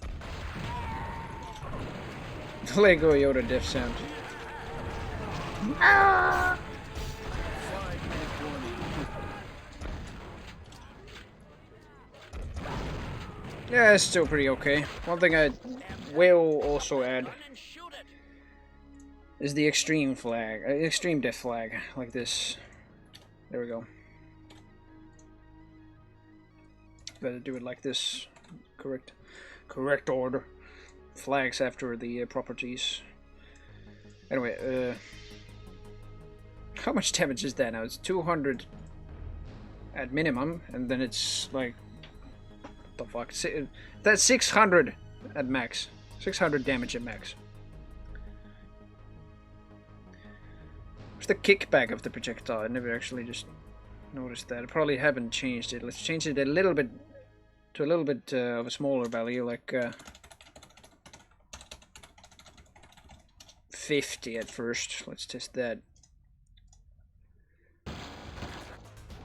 Lego Yoda death sound. Ah! 5-minute warning. Yeah, it's still pretty okay. One thing I will also add is the extreme flag, extreme death flag, like this. There we go. Better do it like this. Correct order. Flags after the properties. Anyway, how much damage is that now? It's 200 at minimum, and then it's like, what the fuck? That's 600 at max. 600 damage at max. What's the kickback of the projectile? I never actually just noticed that. I probably haven't changed it. Let's change it a little bit to a little bit of a smaller value, like 50 at first. Let's test that.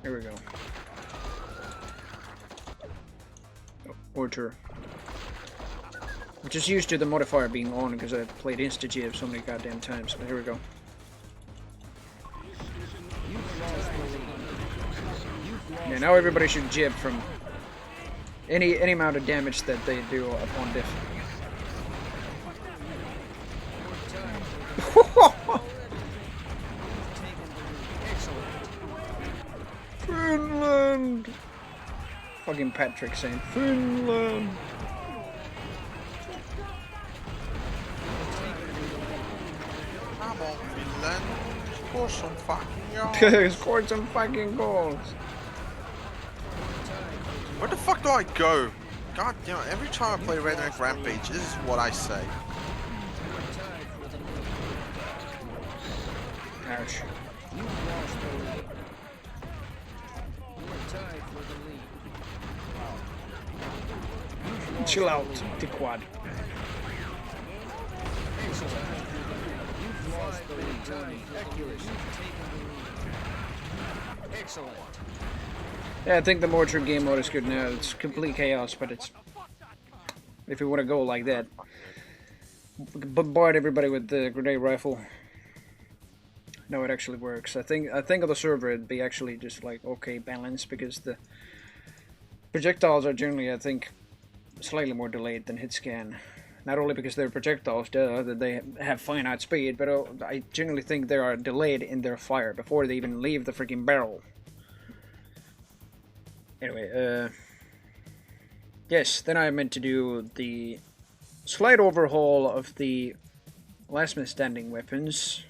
There we go. Oh, mortar. I'm just used to the modifier being on because I've played Insta-Jib so many goddamn times, but here we go. Yeah, now everybody should jib from any amount of damage that they do upon diff. Finland! Fucking Patrick saying Finland! Come on, Finland. Score some fucking goals. Scored some fucking goals. Where the fuck do I go? God damn it, every time I play Redneck Rampage, this is what I say. Ouch. You've lost the lead. You're tied for the lead. You've lost Chill out, the lead. Dickwad. You've lost the lead. ability. Accuracy. Excellent. Yeah, I think the mortar game mode is good now. It's complete chaos, but it's... If you want to go like that, bombard everybody with the grenade rifle. No, it actually works. I think on the server it'd be actually just like okay balance, because the projectiles are generally, I think, slightly more delayed than hit scan. Not only because they're projectiles, that they have finite speed, but I generally think they are delayed in their fire before they even leave the freaking barrel. Anyway, yes, then I meant to do the slight overhaul of the last man standing weapons.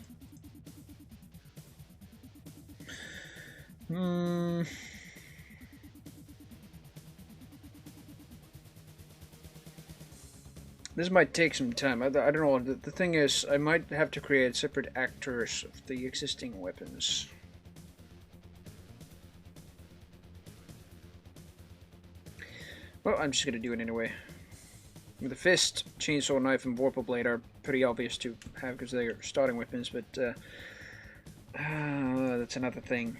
This might take some time. I don't know. The thing is, I might have to create separate actors of the existing weapons. Well, I'm just gonna do it anyway. The fist, chainsaw, knife, and vorpal blade are pretty obvious to have because they're starting weapons, but that's another thing.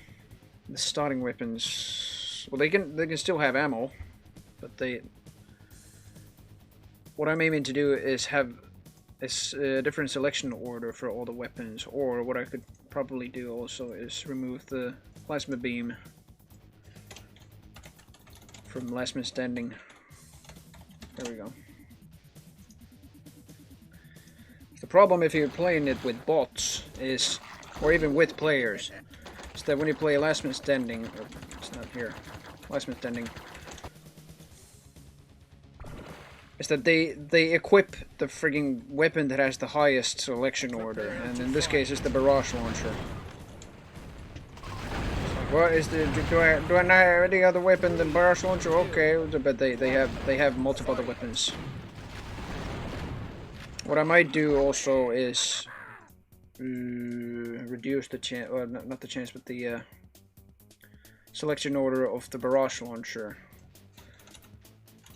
The starting weapons, well, they can still have ammo, but what I'm aiming to do is have a different selection order for all the weapons, or what I could probably do also is remove the plasma beam from last man standing. There we go. The problem if you're playing it with bots is, or even with players, is that when you play last man standing, it's not here, last man standing, is that they equip the frigging weapon that has the highest selection order, and in this case it's the barrage launcher. What is the do I not have any other weapon than barrage launcher? Okay, but they have multiple other weapons. What I might do also is reduce the chance, or not the chance, but the selection order of the barrage launcher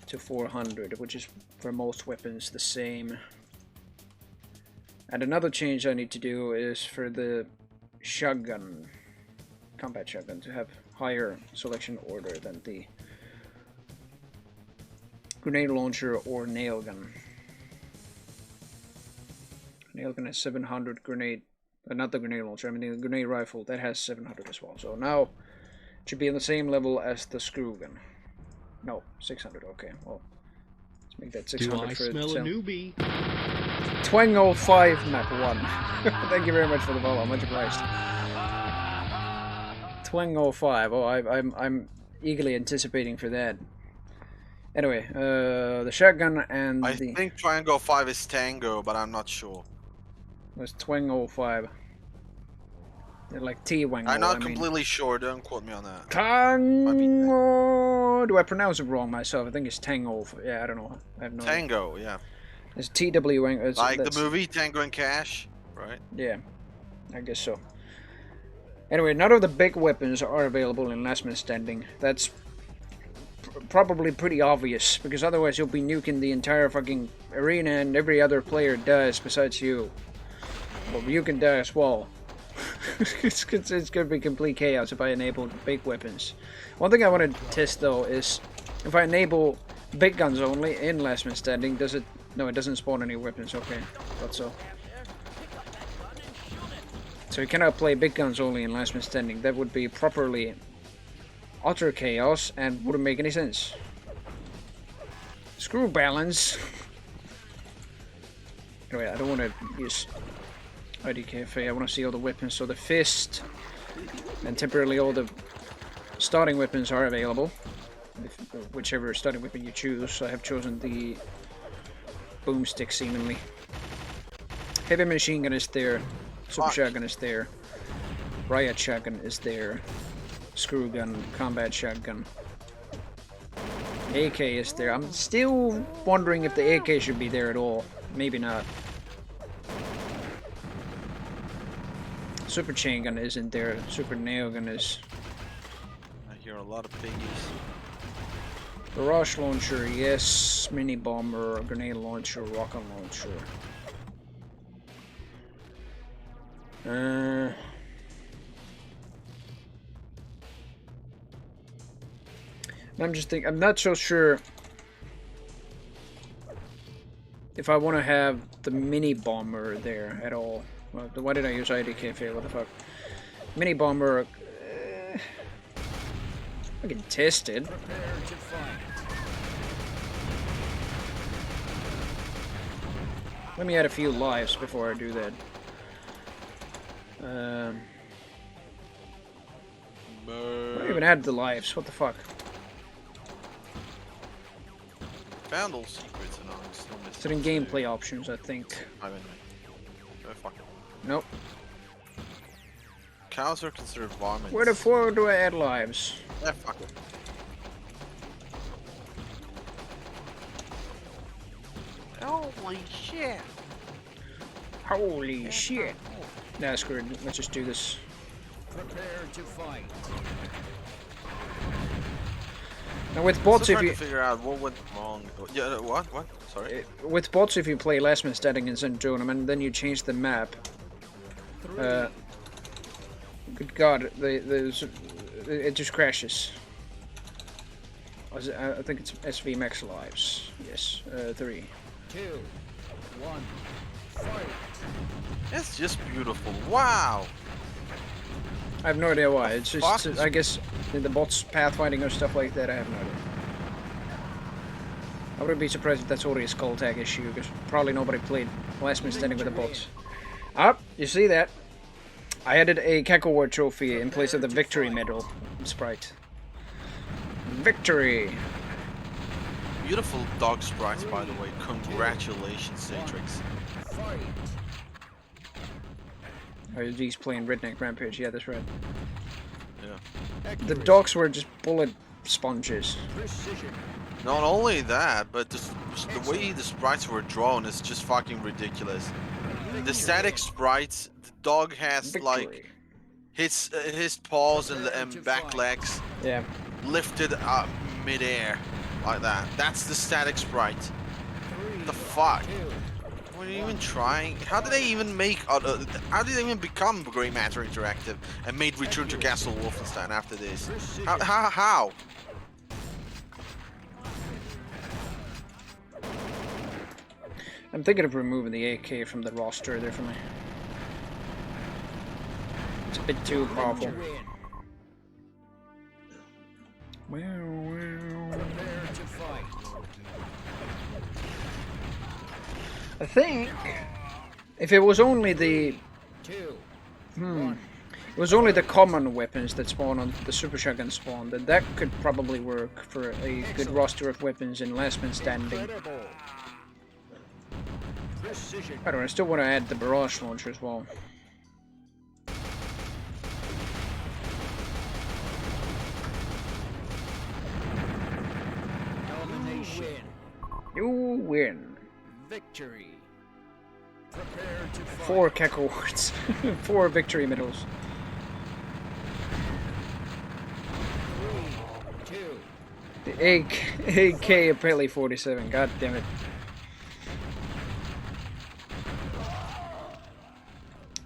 to 400, which is for most weapons the same. And another change I need to do is for the shotgun, combat shotgun, to have higher selection order than the grenade launcher or nail gun. Nail gun has 700, grenade, not the grenade launcher, I mean the grenade rifle, that has 700 as well. So now it should be on the same level as the screw gun. No, 600, okay, well, let's make that 600 Do I for smell a newbie? Twang05 map 1. Thank you very much for the follow, much obliged. Twang05, oh, I'm eagerly anticipating for that. Anyway, the shotgun and I think Triangle 5 is Tango, but I'm not sure. was Twang05. They're like T-Wango, I'm not completely sure, don't quote me on that. Tango! Do I pronounce it wrong myself? I think it's Tango. Yeah, I don't know. I have no idea. Tango, yeah. It's TW. Like the movie Tango and Cash, right? Yeah, I guess so. Anyway, none of the big weapons are available in last man standing. That's probably pretty obvious, because otherwise you'll be nuking the entire fucking arena and every other player does besides you. Well, you can die as well. it's gonna be complete chaos if I enable big weapons. One thing I want to test though is if I enable big guns only in last man standing, does it... No, it doesn't spawn any weapons. Okay, thought so. So you cannot play big guns only in last man standing. That would be properly utter chaos and wouldn't make any sense. Screw balance. Anyway, I don't want to use IDKFA. I want to see all the weapons. So the fist and temporarily all the starting weapons are available. Whichever starting weapon you choose. I have chosen the boomstick seemingly. Heavy machine gun is there. Super shotgun is there. Riot shotgun is there. Screw gun, combat shotgun. AK is there. I'm still wondering if the AK should be there at all. Maybe not. Super chain gun isn't there. Super nail gun is. I hear a lot of piggies. Barrage launcher, yes. Mini bomber, grenade launcher, rocket launcher. I'm just thinking. I'm not so sure if I want to have the mini bomber there at all. Well, why did I use IDK fail? What the fuck? Mini bomber. I can test it. Let me add a few lives before I do that. I don't even add the lives. What the fuck? Found all secrets and I'm still missing. It's in gameplay options, I think. I mean, oh, fuck. Nope. Cows are considered varmints. Where the fuck do I add lives? Yeah, fuck it. Holy shit! Holy shit! Nah, screw it. Let's just do this. Prepare to fight. Now with bots, Still if trying you to figure out what went wrong. Yeah, what? What? Sorry. with bots, if you play last man standing in St. Jonam and then you change the map, good God, it just crashes. I think it's SV max lives. Yes, 3. 2, 1, fight. It's just beautiful. Wow. I have no idea why. It's just, Fuck. I guess, in the bots pathfinding or stuff like that, I have no idea. I wouldn't be surprised if that's already a skull tag issue, because probably nobody played Last Man Standing with the bots. Ah, you see that? I added a Cacoward trophy in place of the victory medal sprite. Victory! Beautiful dog sprites, by the way. Congratulations, Satrix. Fight. Are these playing Redneck Rampage? Yeah, that's right. Yeah. The dogs were just bullet sponges. Precision. Not only that, but the way the sprites were drawn is just fucking ridiculous. The static sprites, the dog has Victory. like his paws and back legs Yeah. lifted up midair like that. That's the static sprite. The fuck? What are you even trying? How did they even make? How did they even become Grey Matter Interactive and made Return to Castle Wolfenstein after this? How? I'm thinking of removing the AK from the roster there for me. It's a bit too powerful. Prepare to fight. I think if it was only the 2, it was only the common weapons that spawn on the super shotgun spawn, then that could probably work for a good roster of weapons in Last Man Standing. incredible. Precision. I don't know, I still want to add the barrage launcher as well. Domination. You win. Victory. Prepare to fight. 4 Cacowards. 4 victory medals. 3, 2. The AK apparently 47. God damn it.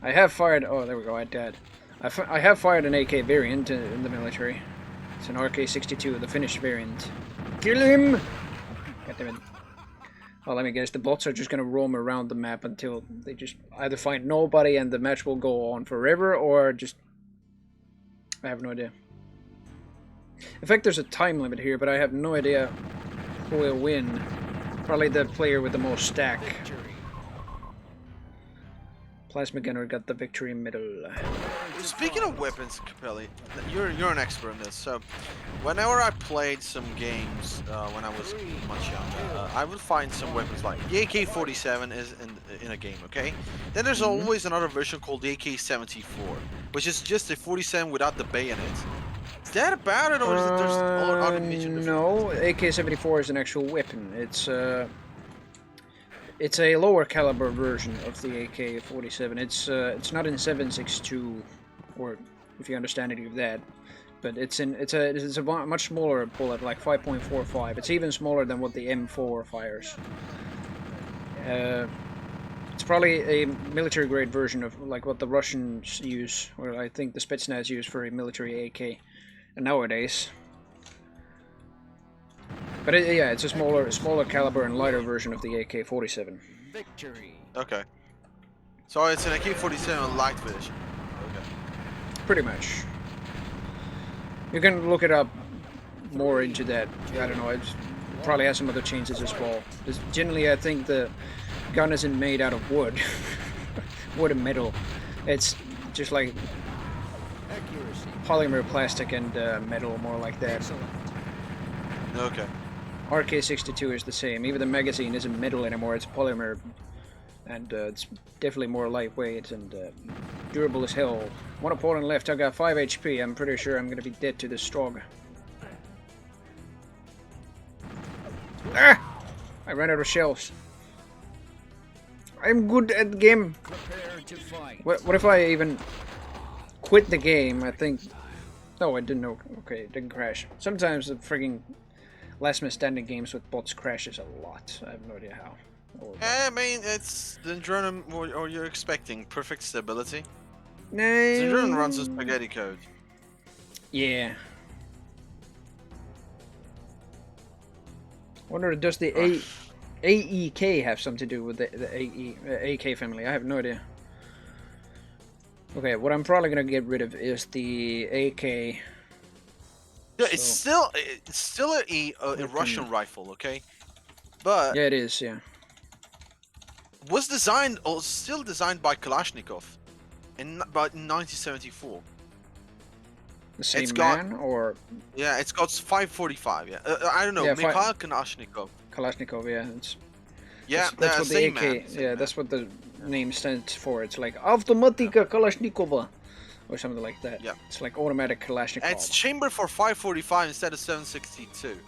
I have fired. Oh, there we go. I died. I have fired an AK variant in the military. It's an RK-62, the Finnish variant. Kill him! God damn it. Well, let me guess. The bots are just gonna roam around the map until they just either find nobody and the match will go on forever, or just... I have no idea. In fact, there's a time limit here, but I have no idea who will win. Probably the player with the most stack. Plasma Gunner got the victory medal. Speaking of weapons, Capelli, you're an expert in this. So, whenever I played some games when I was much younger, I would find some weapons like the AK-47 is in a game, okay? Then there's always another version called the AK-74, which is just a 47 without the bayonet. Is that about it, or is it there's other major differences? No, AK-74 is an actual weapon. It's a lower caliber version of the AK-47. It's not in 7.62, or if you understand any of that, but it's a much smaller bullet, like 5.45. It's even smaller than what the M4 fires. It's probably a military grade version of like what the Russians use, or I think the Spetsnaz use for a military AK nowadays. But yeah, it's a smaller caliber and lighter version of the AK-47. Victory. Okay. So it's an AK-47 light version. Okay. Pretty much. You can look it up more into that. I don't know. It probably has some other changes as well. Generally, I think the gun isn't made out of wood, wood and metal. It's just like Accuracy. polymer plastic and metal, more like that. Excellent. Okay. RK-62 is the same. Even the magazine isn't metal anymore, it's polymer. And it's definitely more lightweight and durable as hell. One opponent left, I got 5 HP. I'm pretty sure I'm gonna be dead to this strog. Ah! I ran out of shells. I'm good at the game. Prepare to fight. What if I even quit the game? I think... No, I didn't know. Okay, it didn't crash. Sometimes the frigging last man standing games with bots crashes a lot. I have no idea how. Or I mean, it's the German, or you're expecting perfect stability. no. The German runs a spaghetti code. Yeah. Wonder, does the AEK have something to do with the AK family? I have no idea. Okay, what I'm probably gonna get rid of is the AK. Yeah, it's still a Russian rifle, okay? But Yeah, it is. Yeah. was designed or still designed by Kalashnikov in about 1974. The same It's got- man or Yeah, it's got 545. Yeah, I don't know. Yeah, Mikhail Kalashnikov. Kalashnikov? Yeah, it's, Yeah, that's what the same AK. man. Same Yeah, man. that's what the name stands for. It's like Automatika Kalashnikova, or something like that. Yeah. It's like automatic Kalashnikov. And it's chambered for 545 instead of 762.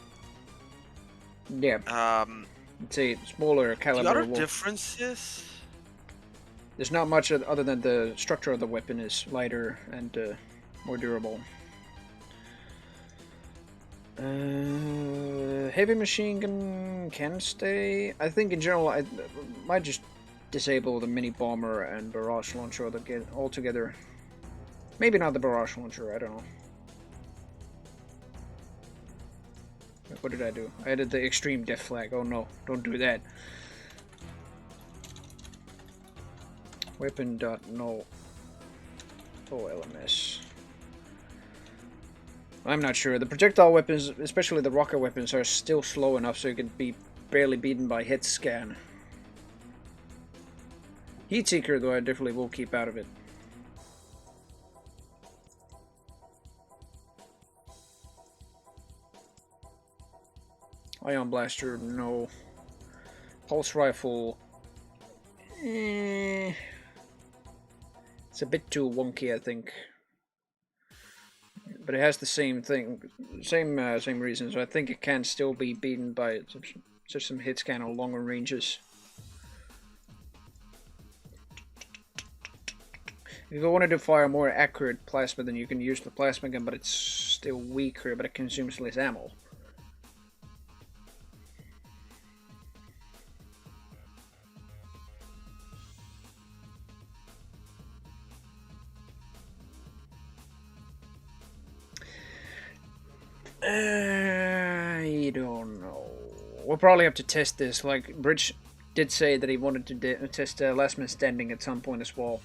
Yeah, it's a smaller The caliber. other Wolf. differences. There's not much other than the structure of the weapon is lighter and more durable. Heavy machine gun can stay. I think in general I might just disable the mini bomber and barrage launcher altogether. Maybe not the barrage launcher, I don't know. What did I do? I added the extreme death flag. Oh no, don't do that. Weapon.no OLMS. I'm not sure. The projectile weapons, especially the rocket weapons, are still slow enough so you can be barely beaten by hit scan. Heat Seeker, though, I definitely will keep out of it. Ion Blaster, no. Pulse Rifle, it's a bit too wonky, I think. But it has the same thing, same reasons. I think it can still be beaten by just some hit scan on longer ranges. If you wanted to fire more accurate plasma, then you can use the plasma gun, but it's still weaker, but it consumes less ammo. I don't know. We'll probably have to test this. Like, Bridge did say that he wanted to test Last Man Standing at some point as well.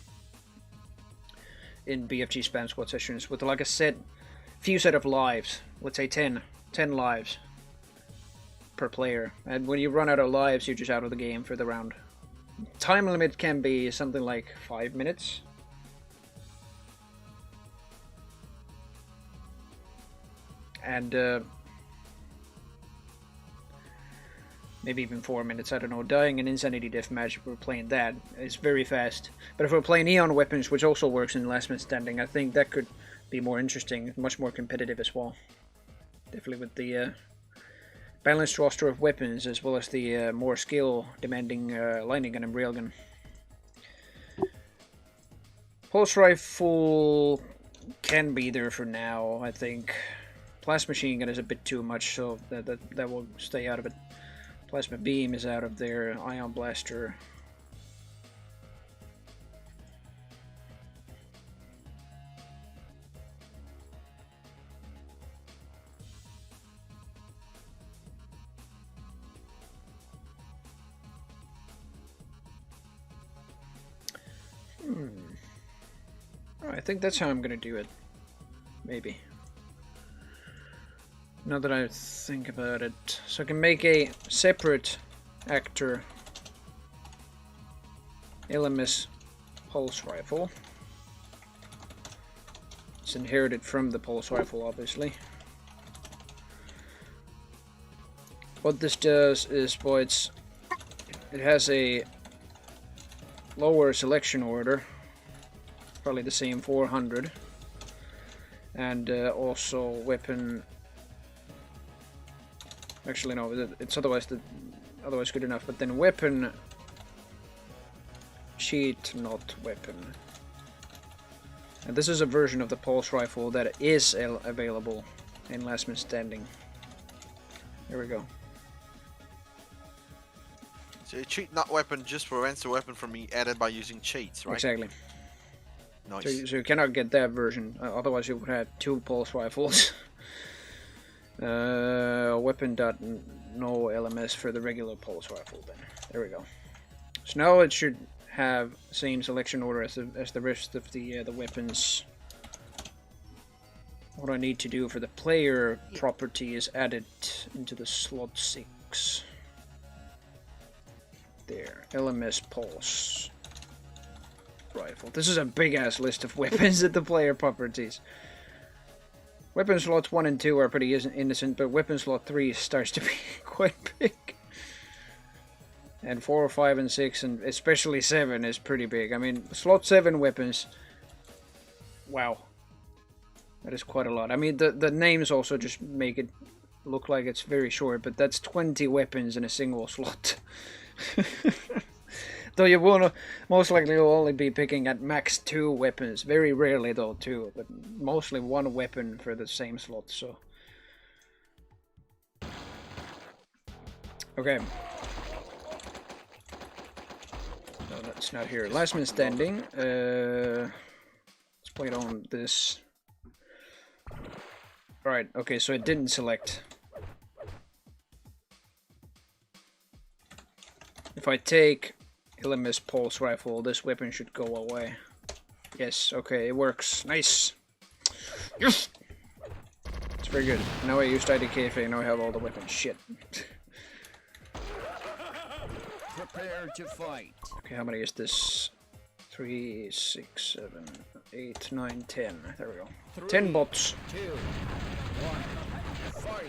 In BFG Spam Squad sessions with like a few set of lives. Let's say 10 lives per player. And when you run out of lives, you're just out of the game for the round. Time limit can be something like 5 minutes. And maybe even 4 minutes, I don't know. Dying in Insanity Deathmatch, if we're playing that, it's very fast. But if we're playing Eon Weapons, which also works in Last Man Standing, I think that could be more interesting, much more competitive as well. Definitely with the balanced roster of weapons, as well as the more skill-demanding lightning gun and railgun. Pulse Rifle can be there for now, I think. Plasma Machine Gun is a bit too much, so that will stay out of it. Plasma Beam is out of there. Ion Blaster. think that's how I'm gonna do it. Maybe. Now that I think about it. So I can make a separate actor LMS pulse rifle. It's inherited from the pulse rifle, obviously. What this does is, well, it has a lower selection order, probably the same 400, and also weapon. Actually, no, it's otherwise good enough. But then weapon cheat, not weapon. And this is a version of the pulse rifle that is available in Last Man Standing. There we go. So cheat not weapon just prevents the weapon from being added by using cheats, right? Exactly. Nice. So you cannot get that version, otherwise you would have 2 pulse rifles. Weapon dot no LMS for the regular pulse rifle then. There we go. So now it should have the same selection order as the rest of the weapons. What I need to do for the player property is add it into the slot 6. There, LMS pulse rifle. This is a big ass list of weapons at the player properties. Weapon slots 1 and 2 are pretty innocent, but weapon slot 3 starts to be quite big. And 4, 5, and 6, and especially 7 is pretty big. I mean, slot 7 weapons. Wow. That is quite a lot. I mean, the names also just make it look like it's very short, but that's 20 weapons in a single slot. Though you will most likely will only be picking at max 2 weapons. Very rarely though 2, but mostly 1 weapon for the same slot. So okay. No, that's not here. Last Man Standing. Let's play it on this. Right. Okay. So it didn't select. If I take LMS pulse rifle, this weapon should go away. Yes, okay, it works. Nice. Yes! It's very good. Now I used IDK, now I have all the weapons. Shit. Prepare to fight. Okay, how many is this? 3, 6, 7, 8, 9, 10. There we go. 10 bots. 2, 1, fight.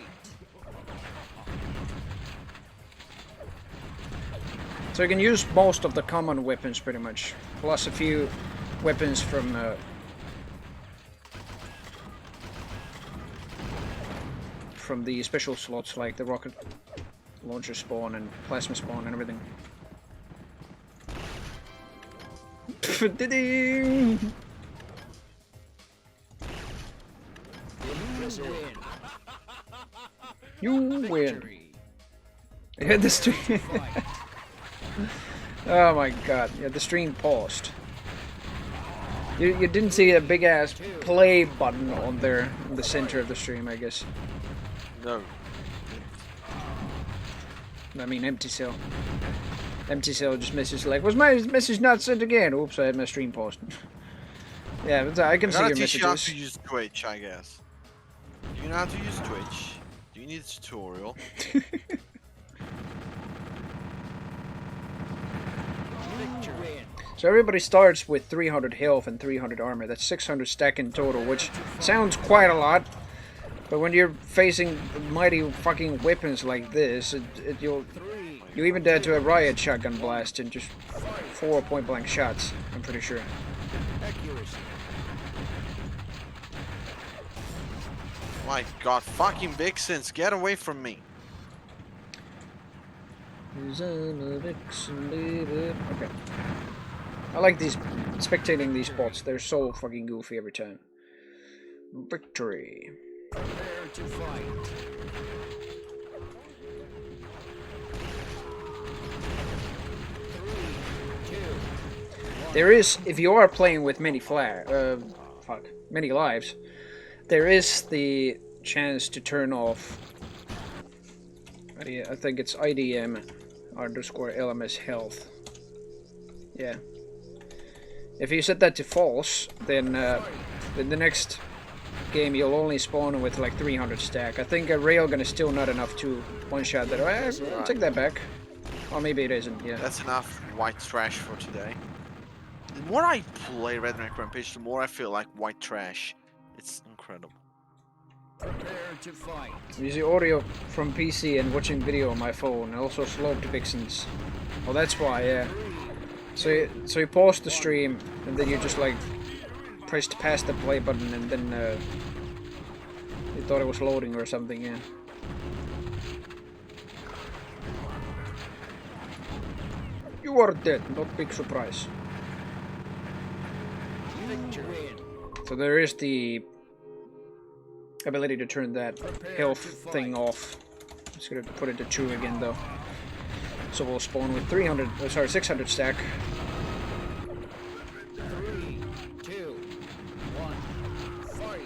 So you can use most of the common weapons pretty much, plus a few weapons from the special slots like the rocket launcher spawn and plasma spawn and everything. You win. I had the stream. Oh my god! Yeah, the stream paused. You didn't see a big ass play button on there in the center of the stream, I guess. No. I mean, empty cell. Empty cell just messages like, was my message not sent again? Oops, I had my stream paused. Yeah, but I can see your messages. You know how to use Twitch, I guess. Do you know how to use Twitch? Do you need a tutorial? So everybody starts with 300 health and 300 armor. That's 600 stack in total, which sounds quite a lot. But when you're facing mighty fucking weapons like this, you even dare to a riot shotgun blast in just 4 point-blank shots, I'm pretty sure. My god, fucking Vixens, get away from me. Okay. I like spectating these bots. They're so fucking goofy every time. Victory. Prepare to fight. There is, if you are playing with many many lives, there is the chance to turn off. I think it's IDM _LMS health. Yeah. If you set that to false, then in the next game you'll only spawn with like 300 stack. I think a railgun is still not enough to one-shot that. I'll take that back. Or maybe it isn't, yeah. That's enough white trash for today. The more I play Redneck Rampage, the more I feel like white trash. It's incredible. Prepare to fight. I'm using audio from PC and watching video on my phone, and also sloped vixens. Oh, that's why, yeah. So you pause the stream, and then you just like pressed past the play button, and then you thought it was loading or something, yeah. You are dead, not big surprise. Victory. So there is the ability to turn that health thing off. Just gonna put it to 2 again though. So we'll spawn with 600 stack. 3, 2, 1, fight.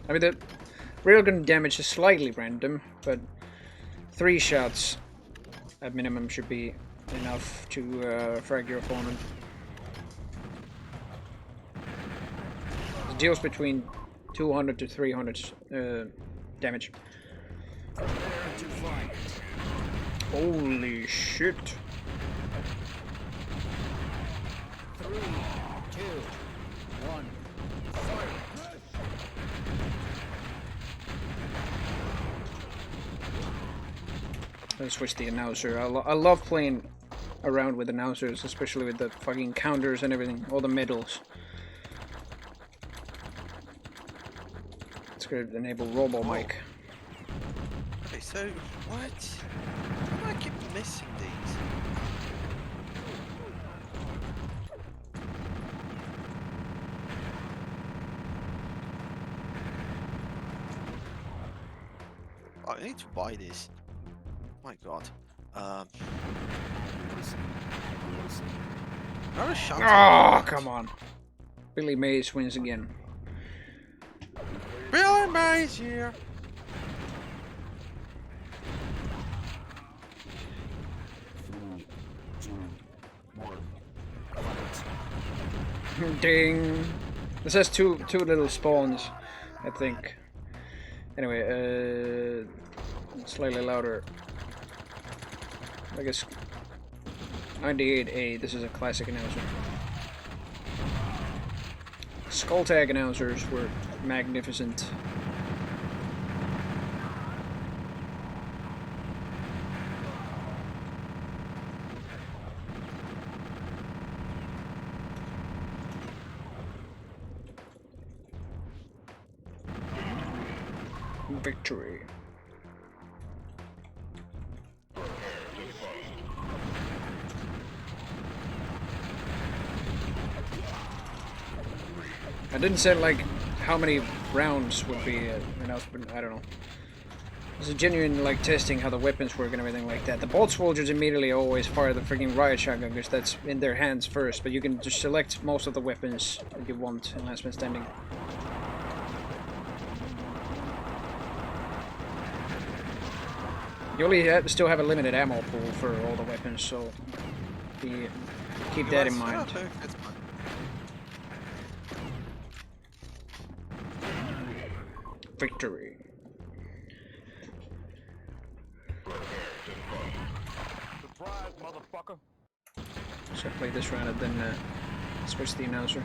I mean the railgun damage is slightly random, but 3 shots at minimum should be enough to frag your opponent. It deals between 200 to 300 damage. Prepare to fight. Holy shit! 3, 2, 1, fight. Let's switch the announcer. I love playing around with announcers, especially with the fucking counters and everything, all the medals. Let's go enable Robo Mic. Okay, so what? How do I keep missing these? Oh, I need to buy this. My god. Another shot. Oh, come on. Billy Mays wins again. Billy Mays here. Ding. This has two little spawns, I think. Anyway, slightly louder. I guess 98A. This is a classic announcer. Skull tag announcers were magnificent. Victory. I didn't say like how many rounds would be enough, but I don't know. It's a genuine like testing how the weapons work and everything like that. The bolt soldiers immediately always fire the freaking riot shotgun because that's in their hands first, but you can just select most of the weapons that you want in Last Man Standing. You only still have a limited ammo pool for all the weapons, so keep that in mind. Victory. Surprise, motherfucker. So play this round and then switch the announcer.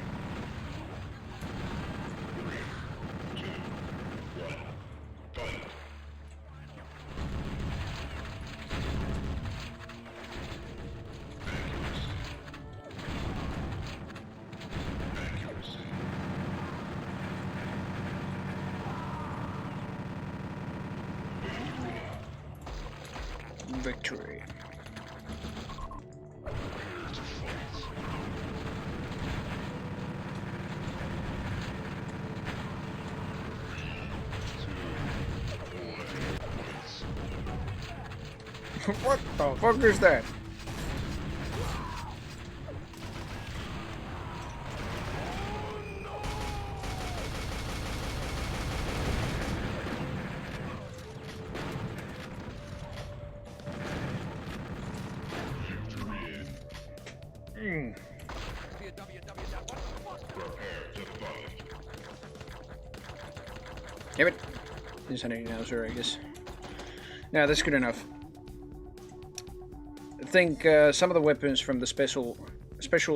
Victory. What the fuck is that? Damn it. Insanity now, sir, I guess. Yeah, that's good enough. I think some of the weapons from the special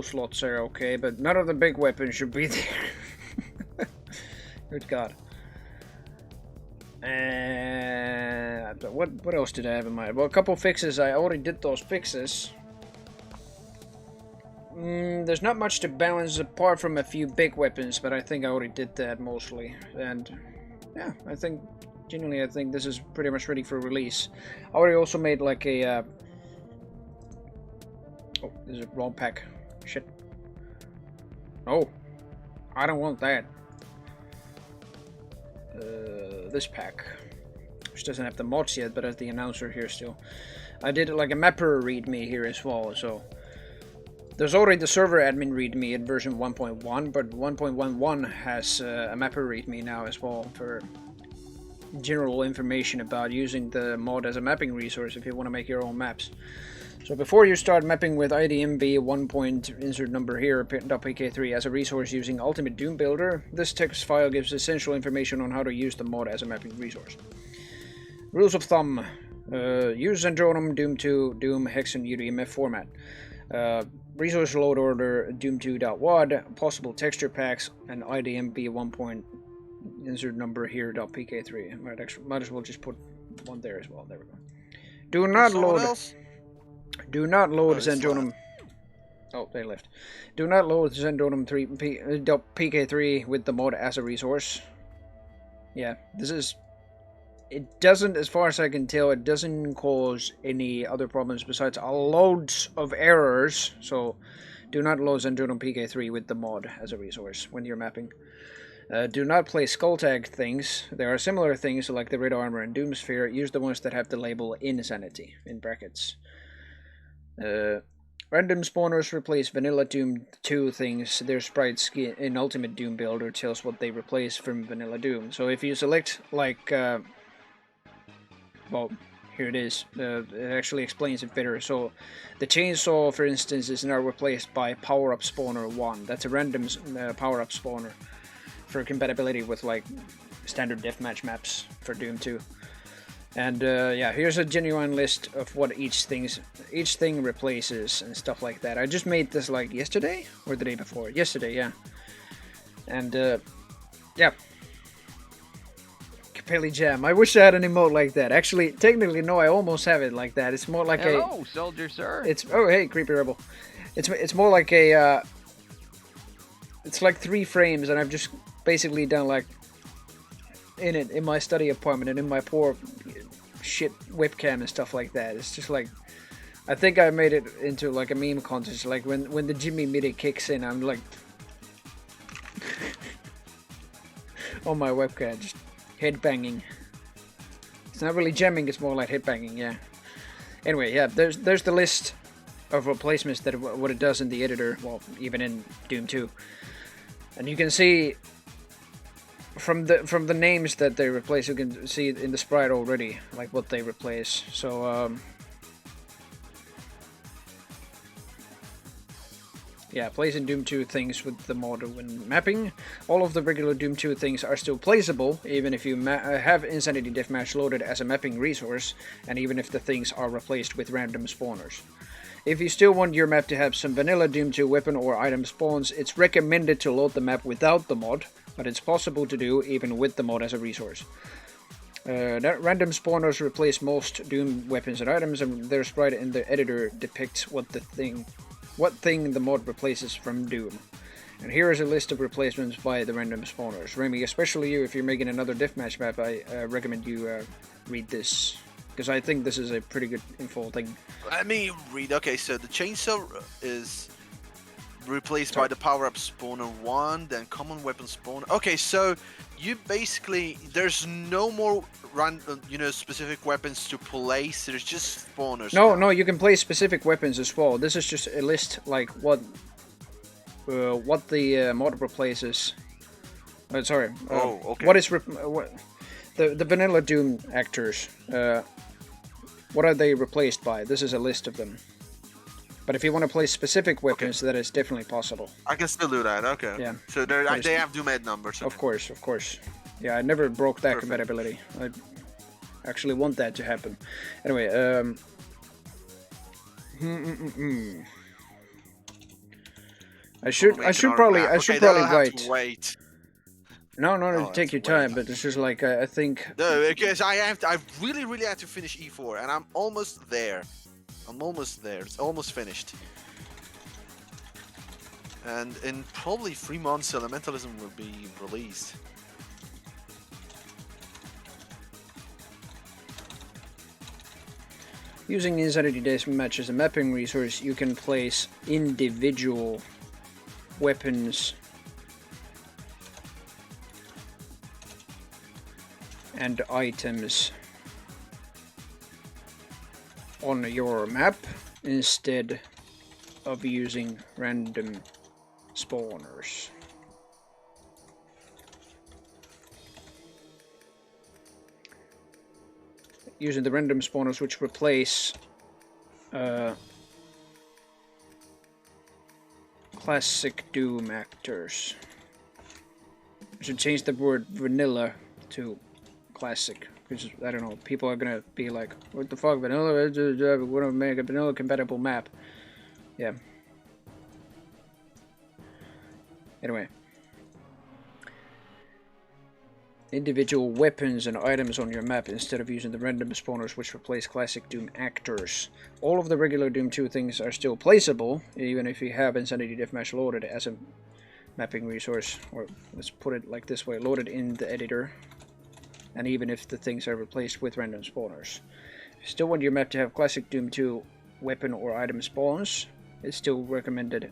slots are okay, but none of the big weapons should be there. Good God. And what else did I have in mind? Well, a couple fixes. I already did those fixes. There's not much to balance apart from a few big weapons, but I think I already did that mostly. And yeah, I think genuinely, I think this is pretty much ready for release. I already also made like a oh, this is a wrong pack. Shit. Oh, I don't want that. This pack, which doesn't have the mods yet, but has the announcer here still. I did like a mapper readme here as well, so there's already the server admin readme in version 1.1, but 1.11 has a mapper readme now as well for general information about using the mod as a mapping resource if you want to make your own maps. So before you start mapping with IDMB 1.insert number here .pk3 as a resource using Ultimate Doom Builder, this text file gives essential information on how to use the mod as a mapping resource. Rules of thumb: use Zendronum, Doom 2, Doom, Hex, and UDMF format. Resource load order doom2.wad, possible texture packs, and IDMB 1. Insert number here .pk3. Might as well just put one there as well. There we go. Do not load. Else? Do not load Oh, Zendronum. Oh, they left. Do not load Zendronum .pk3 with the mod as a resource. Yeah, this is. It doesn't, as far as I can tell, it doesn't cause any other problems besides loads of errors. So, do not load Zendronum PK3 with the mod as a resource when you're mapping. Do not play skull tag things. There are similar things like the Red Armor and Doomsphere. Use the ones that have the label Insanity in brackets. Random spawners replace Vanilla Doom 2 things. Their sprite skin in Ultimate Doom Builder tells what they replace from Vanilla Doom. So if you select like well, here it is. It actually explains it better. So, the chainsaw, for instance, is now replaced by Power-Up Spawner 1. That's a random Power-Up Spawner for compatibility with, like, standard deathmatch maps for Doom 2. And, yeah, here's a genuine list of what each thing replaces and stuff like that. I just made this, like, yesterday? Or the day before? Yesterday, yeah. And, yeah. Capelli Jam. I wish I had an emote like that. Actually, technically, no, I almost have it like that. It's more like Hello, soldier sir. It's oh hey, creepy rebel. It's more like a it's like 3 frames, and I've just basically done like in my study apartment and in my poor shit webcam and stuff like that. It's just like I think I made it into like a meme contest. Like when the Jimmy MIDI kicks in, I'm like on my webcam just headbanging. It's not really jamming, it's more like headbanging, yeah. Anyway, yeah, there's the list of replacements that what it does in the editor, well, even in Doom 2. And you can see from the names that they replace, you can see in the sprite already, like what they replace. So, yeah, placing Doom 2 things with the mod when mapping. All of the regular Doom 2 things are still placeable, even if you have Insanity Deathmatch loaded as a mapping resource, and even if the things are replaced with random spawners. If you still want your map to have some vanilla Doom 2 weapon or item spawns, it's recommended to load the map without the mod, but it's possible to do even with the mod as a resource. Random spawners replace most Doom weapons and items, and their sprite in the editor depicts what thing the mod replaces from Doom. And here is a list of replacements by the random spawners. Remy, especially you, if you're making another deathmatch map, I recommend you read this, because I think this is a pretty good info thing. Let me read. Okay, so the chainsaw is replaced by the power-up spawner 1, then common weapon spawner. Okay, so you basically there's no more specific weapons to place. There's just spawners. No, now. no, you can place specific weapons as well. This is just a list like what the mod replaces. Sorry. Oh, okay. What is what the vanilla Doom actors? What are they replaced by? This is a list of them. But if you want to place specific weapons, that is definitely possible. I can still do that. Okay. Yeah. So they have Doom Ed numbers. Okay. Of course. Yeah, I never broke that Perfect. compatibility. I actually want that to happen. Anyway, I should probably write. Wait. No, take your time. But it's just like I think. No, because I really have to finish E4, and I'm almost there. It's almost finished. And in probably 3 months, Elementalism will be released. Using Insanity Deathmatch as a mapping resource, you can place individual weapons and items on your map instead of using random spawners. Using the random spawners which replace classic Doom actors. I should change the word vanilla to classic. Because, I don't know, people are gonna be like, what the fuck, vanilla? We want to make a vanilla compatible map. Yeah. Anyway. Individual weapons and items on your map instead of using the random spawners which replace classic Doom actors. All of the regular Doom 2 things are still placeable, even if you have Insanity Deathmatch loaded as a mapping resource, or let's put it like this way, loaded in the editor, and even if the things are replaced with random spawners. If you still want your map to have classic Doom 2 weapon or item spawns, it's still recommended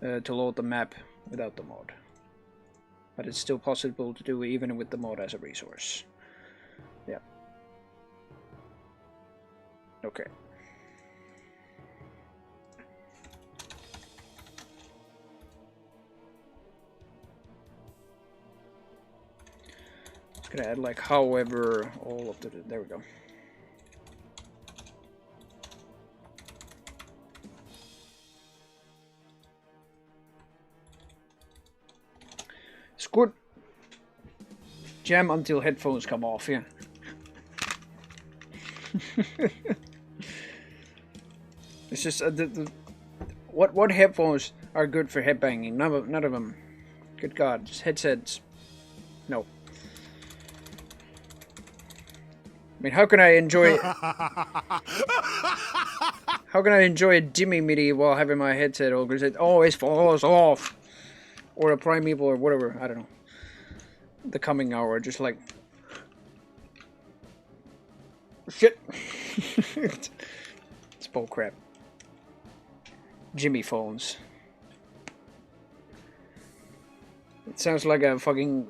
to load the map without the mod. But it's still possible to do even with the mod as a resource. Yeah. Okay. Just gonna add like however all of the, there we go. Squirt. Jam until headphones come off, yeah. It's just what headphones are good for headbanging? None of them. Good God, just headsets. No. I mean, how can I enjoy? How can I enjoy a Jimmy MIDI while having my headset on? Because it always falls off. Or a Primeval or whatever, I don't know. The coming hour, just like... Shit! It's bullcrap. Jimmy phones. It sounds like a fucking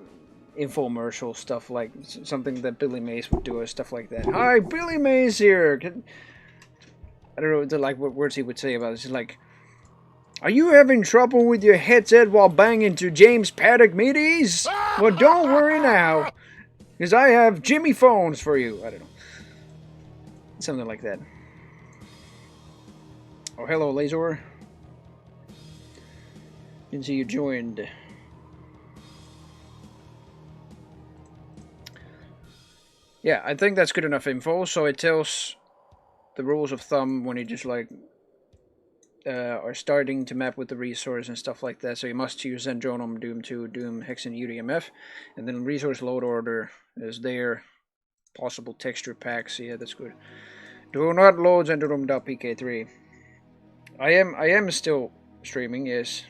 infomercial stuff, like something that Billy Mays would do or stuff like that. Hi, Billy Mays here! I don't know what words he would say about it. It's just like... Are you having trouble with your headset while banging to James Paddock midis? Well, don't worry now, because I have Jimmy phones for you. I don't know. Something like that. Oh, hello, Lazor. Didn't see you joined. Yeah, I think that's good enough info, so it tells the rules of thumb when you just like... are starting to map with the resource and stuff like that, so you must use Zendronum, Doom 2, Doom, Hex, and UDMF, and then resource load order is there, possible texture packs, yeah, that's good. Do not load Zendronum.pk3. I am still streaming, yes.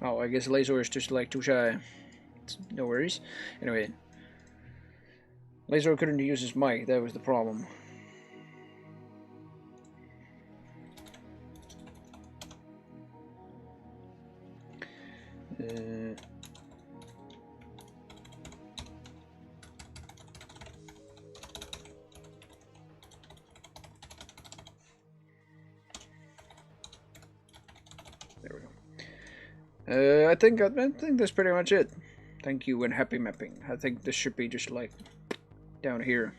Oh, I guess Lazor is just like too shy. No worries. Anyway, Lazor couldn't use his mic, that was the problem. I think that's pretty much it. Thank you and happy mapping. I think this should be just like down here.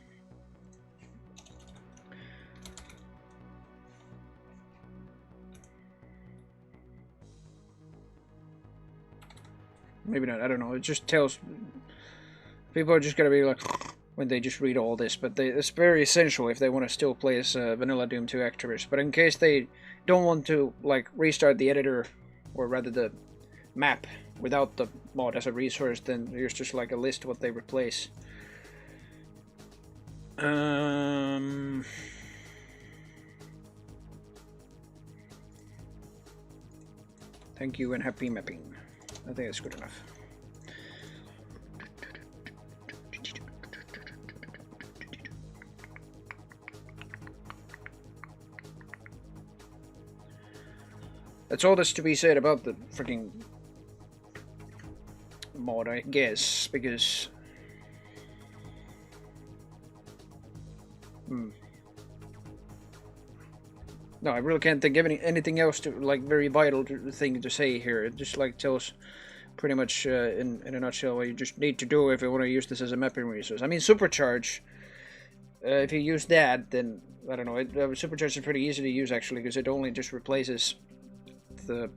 Maybe not, I don't know. It just tells... People are just gonna be like... when they just read all this, but it's very essential if they want to still play as Vanilla Doom 2 activists. But in case they don't want to like restart the editor, or rather the map, without the mod as a resource, then here's just like a list of what they replace. Thank you and happy mapping. I think that's good enough. That's all that's to be said about the freaking mod, I guess, because... No, I really can't think of anything else to, like, very vital thing to say here. It just, like, tells pretty much, in a nutshell, what you just need to do if you want to use this as a mapping resource. I mean, Supercharge, if you use that, then, I don't know, Supercharge is pretty easy to use, actually, because it only just replaces the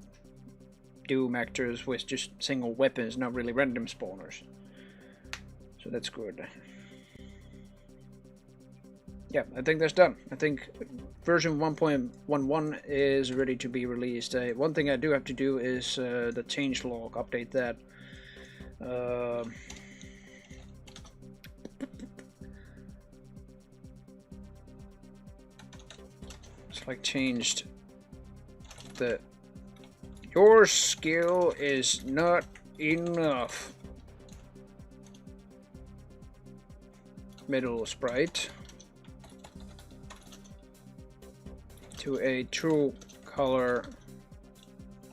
Doom actors with just single weapons, not really random spawners. So that's good. Yeah, I think that's done. I think version 1.11 is ready to be released. One thing I do have to do is the changelog, update that. It's like changed the... Your skill is not enough. Middle sprite to a true color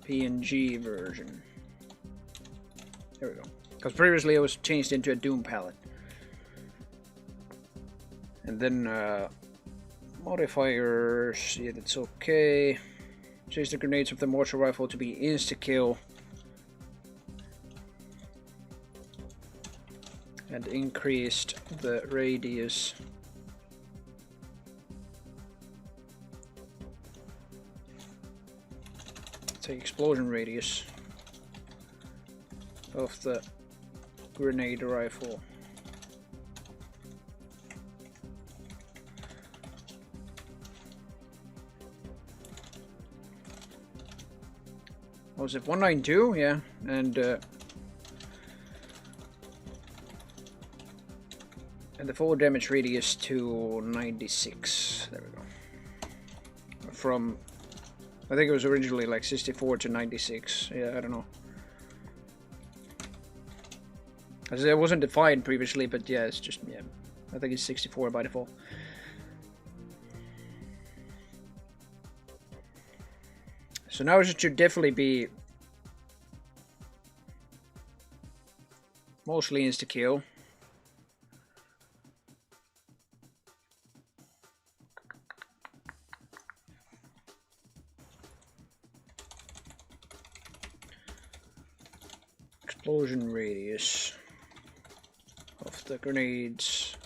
PNG version. There we go. Because previously it was changed into a Doom palette. And then modifiers, yeah, that's okay. Change the grenades of the mortar rifle to be insta-kill. And increased the radius. Say explosion radius of the grenade rifle. What was it, 192? Yeah, and the full damage radius to 96. There we go. From, I think it was originally like 64 to 96. Yeah, I don't know. As it wasn't defined previously, but yeah, it's just, yeah, I think it's 64 by default. So now it should definitely be mostly insta-kill. Explosion radius of the grenades.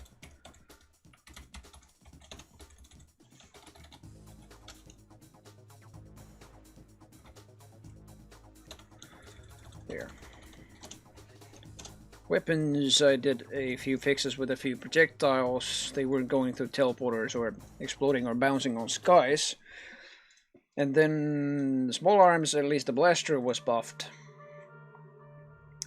There. Weapons, I did a few fixes with a few projectiles. They weren't going through teleporters or exploding or bouncing on skies. And then small arms, at least the blaster was buffed.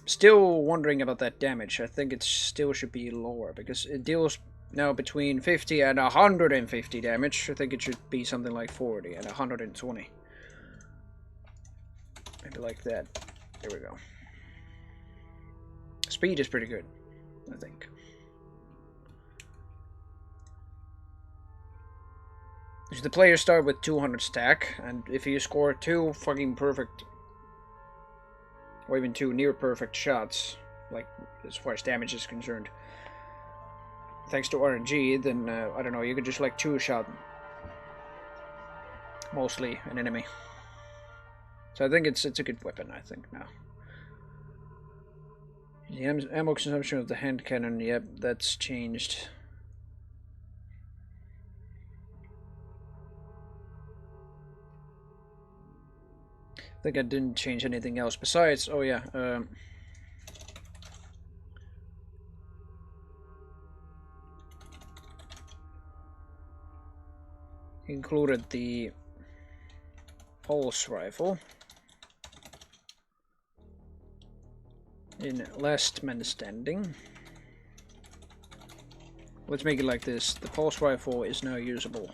Still wondering about that damage. I think it still should be lower because it deals now between 50 and 150 damage. I think it should be something like 40 and 120. Maybe like that. There we go. Speed is pretty good, I think. So the players start with 200 stack, and if you score 2 fucking perfect, or even 2 near perfect shots, like as far as damage is concerned, thanks to RNG, then I don't know, you could just like 2-shot mostly an enemy. So I think it's a good weapon, I think, now. The ammo consumption of the hand cannon, yep, that's changed. I think I didn't change anything else besides, oh yeah, included the pulse rifle in last man standing. Let's make it like this. The pulse rifle is now usable.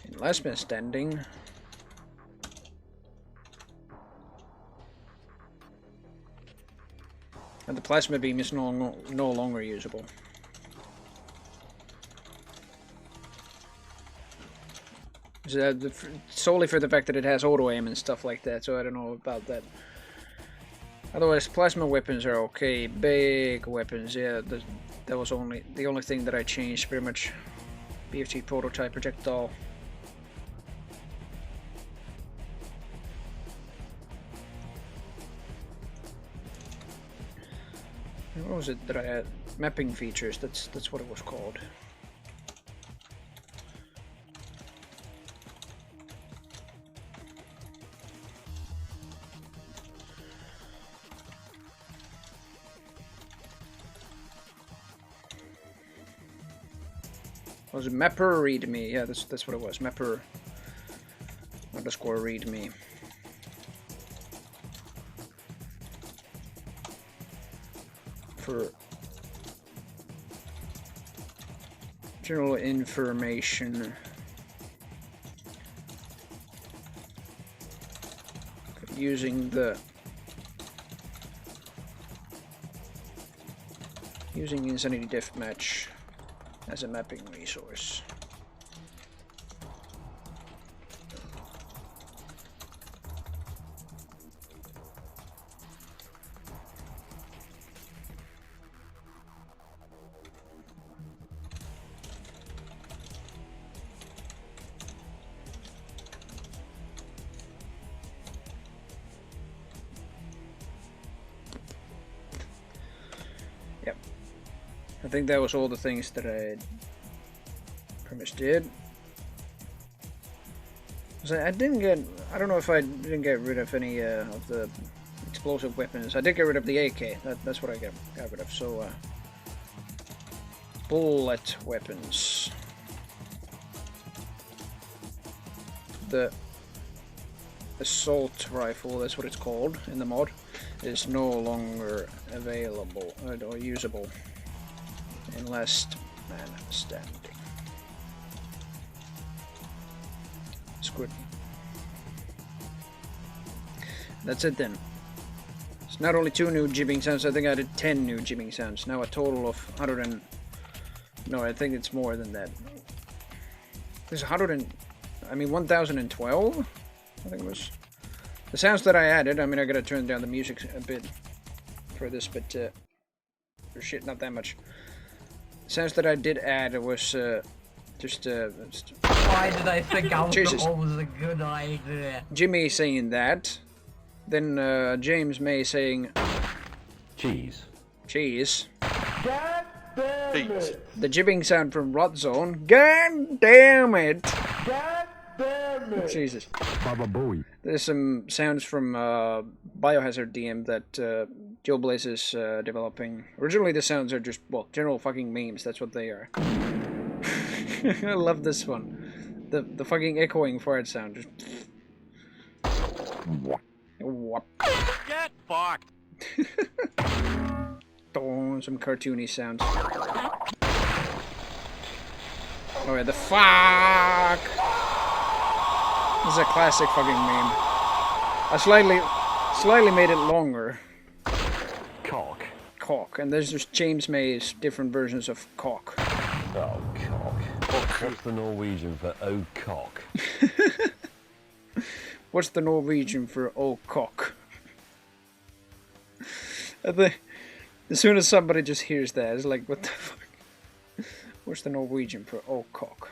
In last man standing. And the plasma beam is no longer usable. Solely for the fact that it has auto aim and stuff like that, so I don't know about that. Otherwise, plasma weapons are okay. Big weapons, yeah. That was the only thing that I changed, pretty much. BFT prototype projectile. What was it that I had? Mapping features. That's what it was called. Was it mapper readme? Yeah, that's what it was. Mapper underscore readme. For general information. Using Insanity Deathmatch as a mapping resource. Yep. I think that was all the things that I pretty much did. So I don't know if I didn't get rid of any of the explosive weapons. I did get rid of the AK. That's what I got rid of. So bullet weapons. The assault rifle, that's what it's called in the mod, is no longer available or usable in last man standing. It's good. That's it then. It's not only 2 new jibbing sounds, I think I did 10 new jibbing sounds. Now a total of 100 and... No, I think it's more than that. There's 1012? I think it was... The sounds that I added, I mean, I gotta turn down the music a bit for this, but... for shit, not that much. The sounds that I did add was, just... Why did I think alcohol was a good idea? Jimmy saying that. Then James May saying... Cheese. Cheese. God damn it! The jibbing sound from Rot Zone. God damn it! God damn it! Jesus. Baba Booey. There's some sounds from Biohazard DM that Joe Blaze is developing. Originally the sounds are just, well, general fucking memes. That's what they are. I love this one. The fucking echoing fart sound. Just... Get fucked! Oh, some cartoony sounds. Alright, the fuck! This is a classic fucking meme. I slightly made it longer. Cock. Cock. And there's just James May's different versions of cock. Oh, cock. What's the Norwegian for oh cock? What's the Norwegian for oh cock? As soon as somebody just hears that, it's like, what the fuck? What's the Norwegian for oh cock?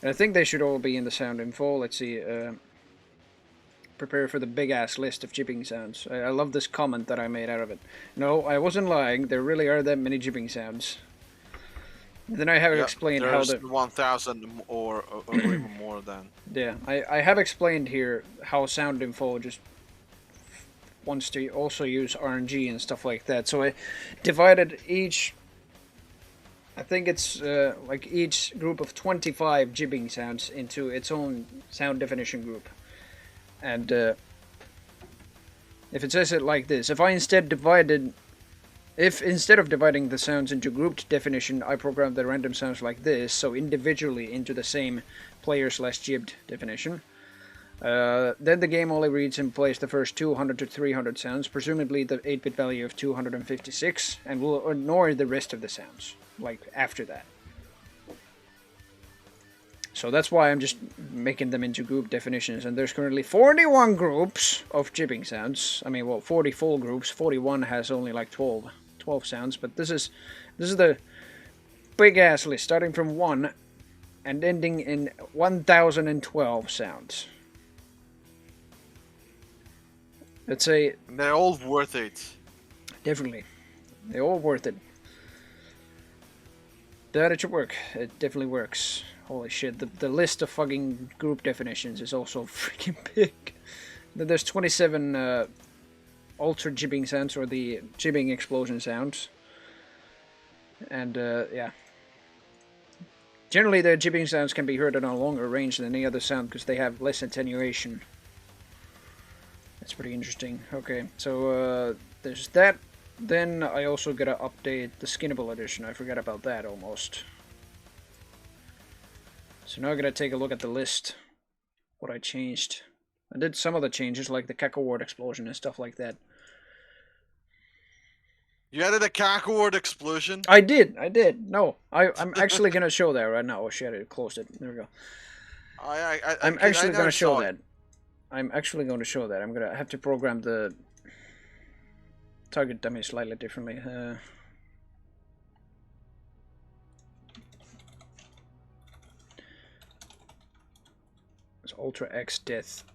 And I think they should all be in the sound info. Let's see. Prepare for the big-ass list of jibbing sounds. I love this comment that I made out of it. No, I wasn't lying. There really are that many jibbing sounds. Then I have explained how the... 1,000 or even more than. Yeah, I have explained here how sound info just wants to also use RNG and stuff like that. So I divided each... I think it's like each group of 25 jibbing sounds into its own sound definition group. And if it says it like this, if instead of dividing the sounds into grouped definition, I programmed the random sounds like this, so individually into the same player/jibbed definition, then the game only reads and plays the first 200 to 300 sounds, presumably the 8-bit value of 256, and will ignore the rest of the sounds, like after that. So that's why I'm just making them into group definitions, and there's currently 41 groups of jibbing sounds. I mean, well, 40 full groups. 41 has only like 12 sounds, but this is the big ass list, starting from 1 and ending in 1012 sounds. Let's say they're all worth it. Definitely, they're all worth it. That it should work. It definitely works. Holy shit, the list of fucking group definitions is also freaking big. There's 27 ultra jibbing sounds, or the jibbing explosion sounds. And yeah. Generally the jibbing sounds can be heard at a longer range than any other sound because they have less attenuation. That's pretty interesting. Okay, so there's that. Then I also gotta update the Skinnable edition. I forgot about that almost. So now I'm gonna take a look at the list. What I changed. I did some of the changes, like the Cacoward explosion and stuff like that. You added a Cacoward explosion? I did. No, I'm actually gonna show that right now. Oh shit, I closed it. There we go. I'm actually gonna show that. I'm actually going to show that. I'm gonna have to program the target dummy slightly differently. It's Ultra X Death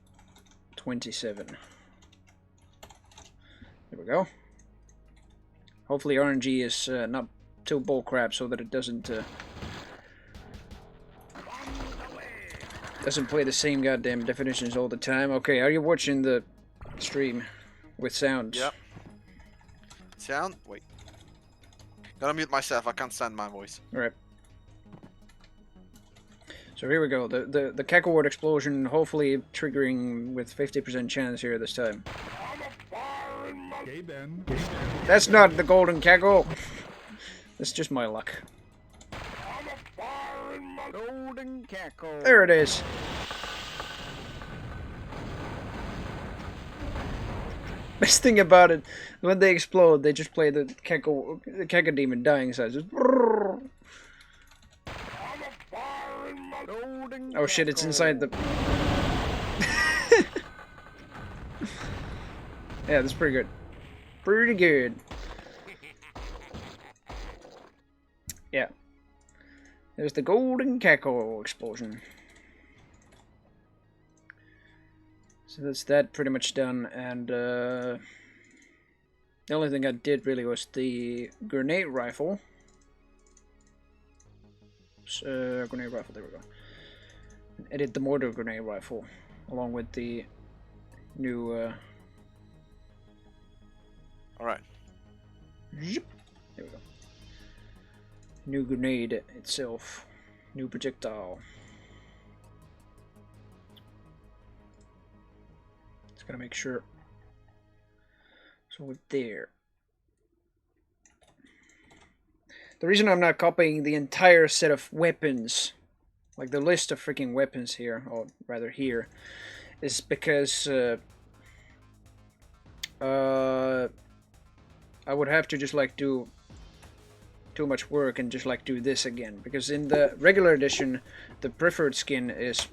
27. There we go. Hopefully RNG is not too bullcrap so that it doesn't play the same goddamn definitions all the time. Okay, are you watching the stream with sounds? Yep. Sound? Wait. Gotta mute myself, I can't stand my voice. Alright. So here we go. The Cacoward explosion, hopefully triggering with 50% chance here this time. That's not the golden cackle. That's just my luck. Golden cackle. There it is. Best thing about it, when they explode, they just play the Cacodemon dying sounds. Just oh shit, it's inside the... Yeah, that's pretty good. Pretty good. Yeah. There's the golden cackle explosion. So that's that pretty much done, and the only thing I did really was the grenade rifle. Grenade rifle, there we go. Edit the mortar grenade rifle, along with the new... Alright. There we go. New grenade itself. New projectile. Just gotta make sure. So we're there. The reason I'm not copying the entire set of weapons, like the list of freaking weapons here, or rather here, is because I would have to just like do too much work and just like do this again, because in the regular edition the preferred skin is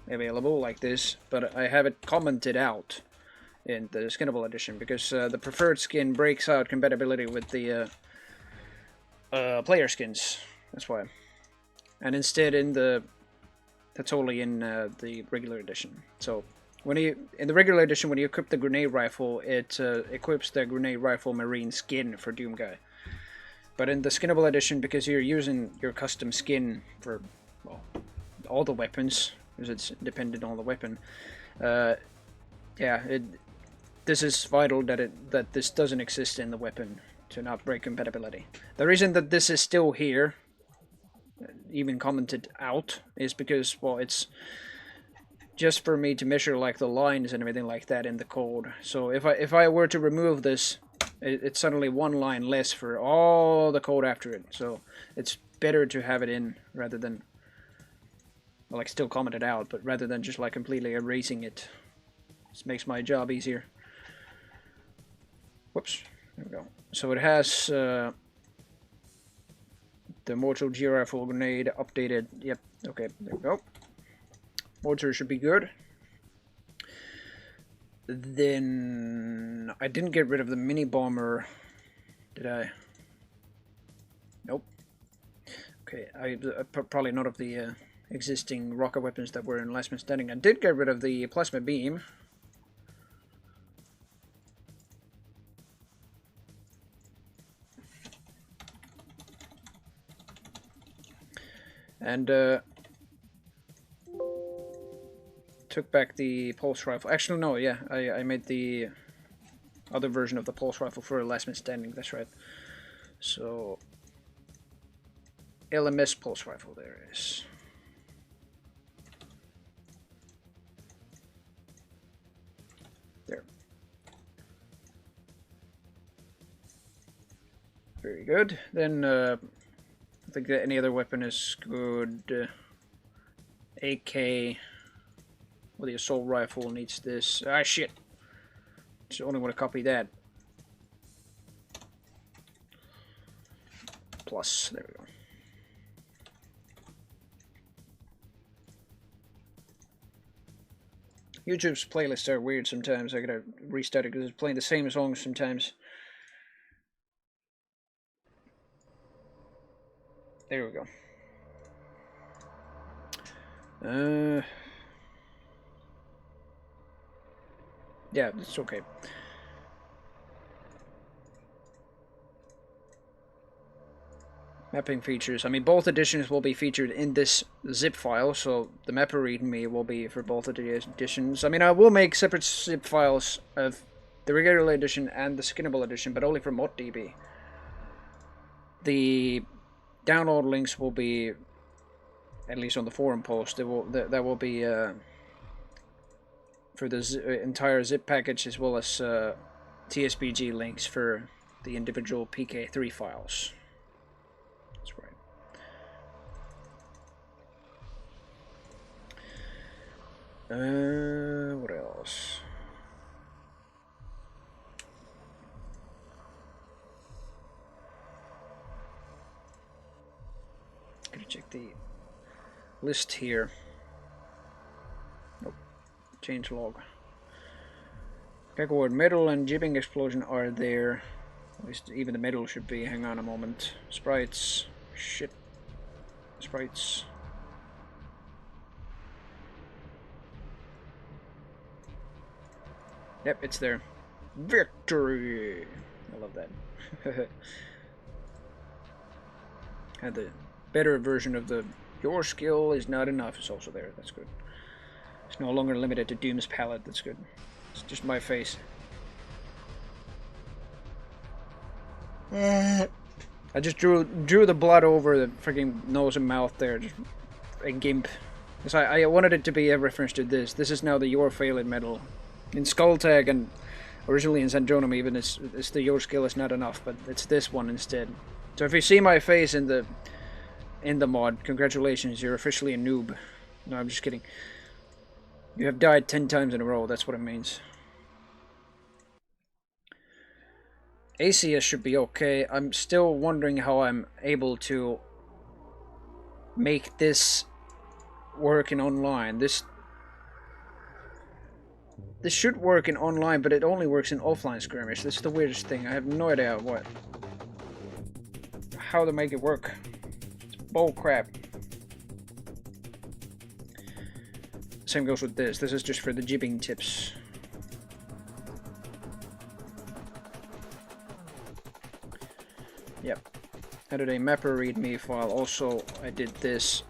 available like this, but I have it commented out in the skinnable edition because the preferred skin breaks out compatibility with the player skins. That's why. And instead in the That's only in the regular edition. So when in the regular edition, when you equip the grenade rifle, it equips the grenade rifle marine skin for Doomguy. But in the skinnable edition, because you're using your custom skin for all the weapons, because it's dependent on the weapon, this is vital that this doesn't exist in the weapon to not break compatibility. The reason that this is still here, even commented out, is because, well, it's just for me to measure like the lines and everything like that in the code. So if I were to remove this, it's suddenly one line less for all the code after it. So it's better to have it in rather than, well, like, still comment it out, but rather than just like completely erasing it. This makes my job easier. Whoops, there we go. So it has the mortal G-rifle grenade updated. Yep, okay, there we go. Mortar should be good. Then I didn't get rid of the mini bomber, did I? Nope. Okay, probably not of the existing rocket weapons that were in Last Man Standing. I did get rid of the plasma beam. And took back the pulse rifle. Actually, no, yeah, I made the other version of the pulse rifle for Last Man Standing, that's right. So, LMS pulse rifle, there it is. There. Very good. Then, I think that any other weapon is good. AK. Well, the assault rifle needs this. Ah, shit. Just only want to copy that. Plus, there we go. YouTube's playlists are weird sometimes. I gotta restart it because it's playing the same songs sometimes. There we go. Yeah, it's okay. Mapping features. I mean, both editions will be featured in this zip file, so the mapper readme will be for both of the editions. I mean, I will make separate zip files of the regular edition and the skinnable edition, but only for ModDB. The download links will be, at least on the forum post, that will be for the entire zip package, as well as TSBG links for the individual PK3 files. That's right. What else? Gotta check the list here. Nope. Change log. Cacoward metal and jibbing explosion are there. At least even the metal should be. Hang on a moment. Sprites. Shit. Sprites. Yep, it's there. Victory! I love that. Had the better version of the your skill is not enough. It's also there. That's good. It's no longer limited to Doom's palette. That's good. It's just my face. I just drew the blood over the freaking nose and mouth there. Just a gimp. Because I wanted it to be a reference to this. This is now the Your Failed medal. In Skulltag and originally in Zandronum even, it's the Your Skill is not enough, but it's this one instead. So if you see my face in the mod, congratulations, you're officially a noob. No, I'm just kidding. You have died 10 times in a row, that's what it means. ACS should be okay. I'm still wondering how I'm able to make this work in online. This should work in online, but it only works in offline skirmish. This is the weirdest thing. I have no idea how to make it work. It's bull crap. Same goes with this. This is just for the jibbing tips. Yep. Added a mapper readme file. Also, I did this.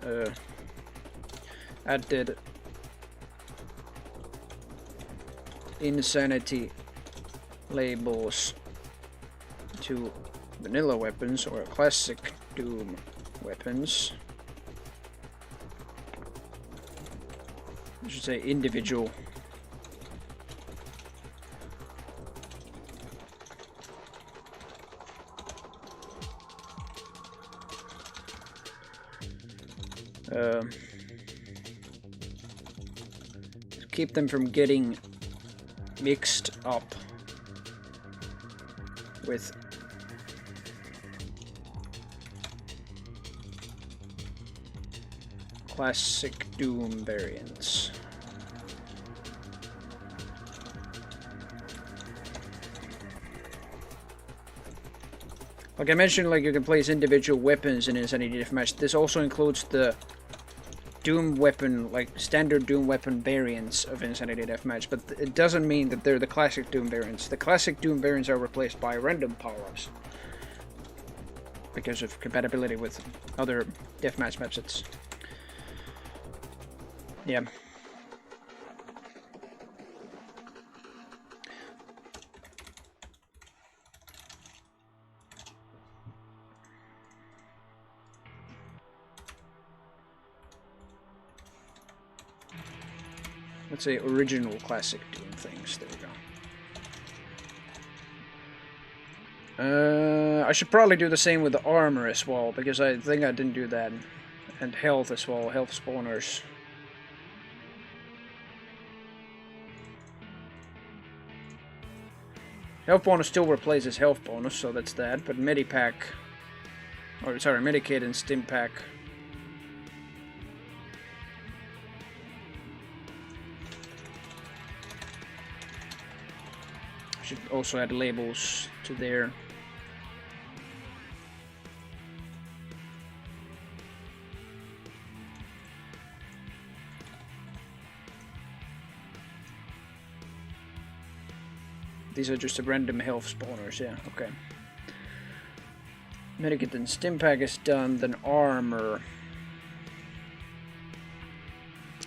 Added Insanity labels to vanilla weapons or classic Doom weapons. I should say individual. Keep them from getting mixed up with classic Doom variants. Like I mentioned, like you can place individual weapons in Insanity Deathmatch. This also includes the Doom weapon, like standard Doom weapon variants of Insanity Deathmatch, but it doesn't mean that they're the classic Doom variants. The classic Doom variants are replaced by random power-ups because of compatibility with other deathmatch methods. Yeah. Let's say original classic Doom things. There we go. I should probably do the same with the armor as well, because I think I didn't do that. And health as well, health spawners. Health bonus still replaces health bonus, so that's that. But Medipack, or sorry, Medikit and Stimpack. Should also add labels to there. These are just the random health spawners, yeah, okay. Medikit and Stimpack is done, then armor.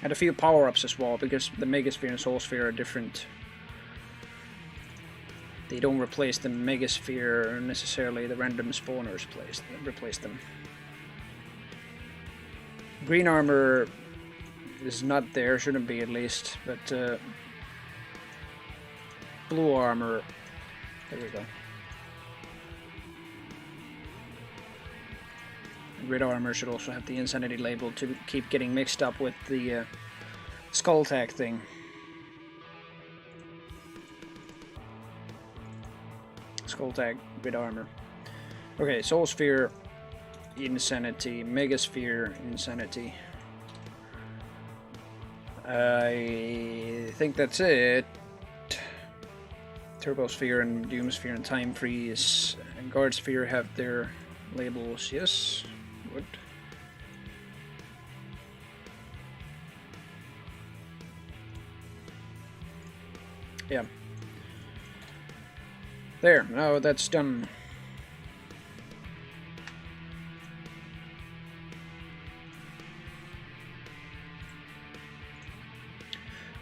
And a few power-ups as well, because the Megasphere and Soulsphere are different. They don't replace the Megasphere necessarily, the random spawners replace them. Green armor is not there, shouldn't be at least, but blue armor, there we go. Red armor should also have the Insanity label to keep getting mixed up with the skull tag thing. Skull tag, red armor. Okay, Soul Sphere, Insanity, Megasphere, Insanity. I think that's it. Turbo Sphere and Doom Sphere and Time Freeze and Guard Sphere have their labels, yes. Good. Yeah. There, now that's done.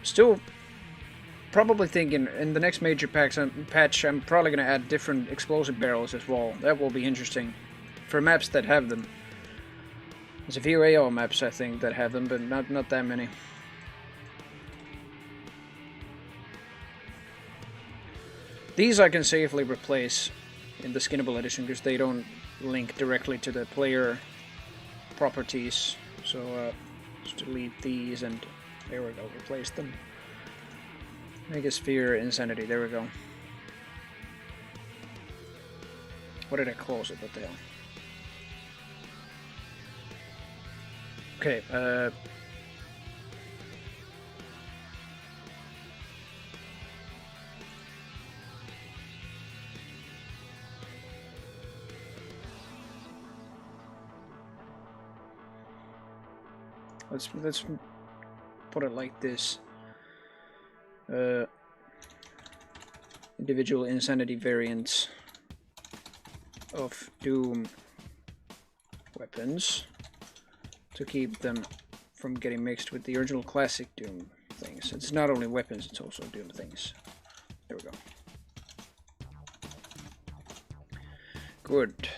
Still probably thinking in the next major patch I'm probably going to add different explosive barrels as well. That will be interesting for maps that have them. There's a few AO maps I think that have them, but not that many. These I can safely replace in the skinnable edition because they don't link directly to the player properties. So just delete these and there we go, replace them. Megasphere, Insanity, there we go. What did I close it? What the hell? Okay, let's put it like this. Individual insanity variants of Doom weapons to keep them from getting mixed with the original classic Doom things. It's not only weapons, it's also Doom things. There we go. Good.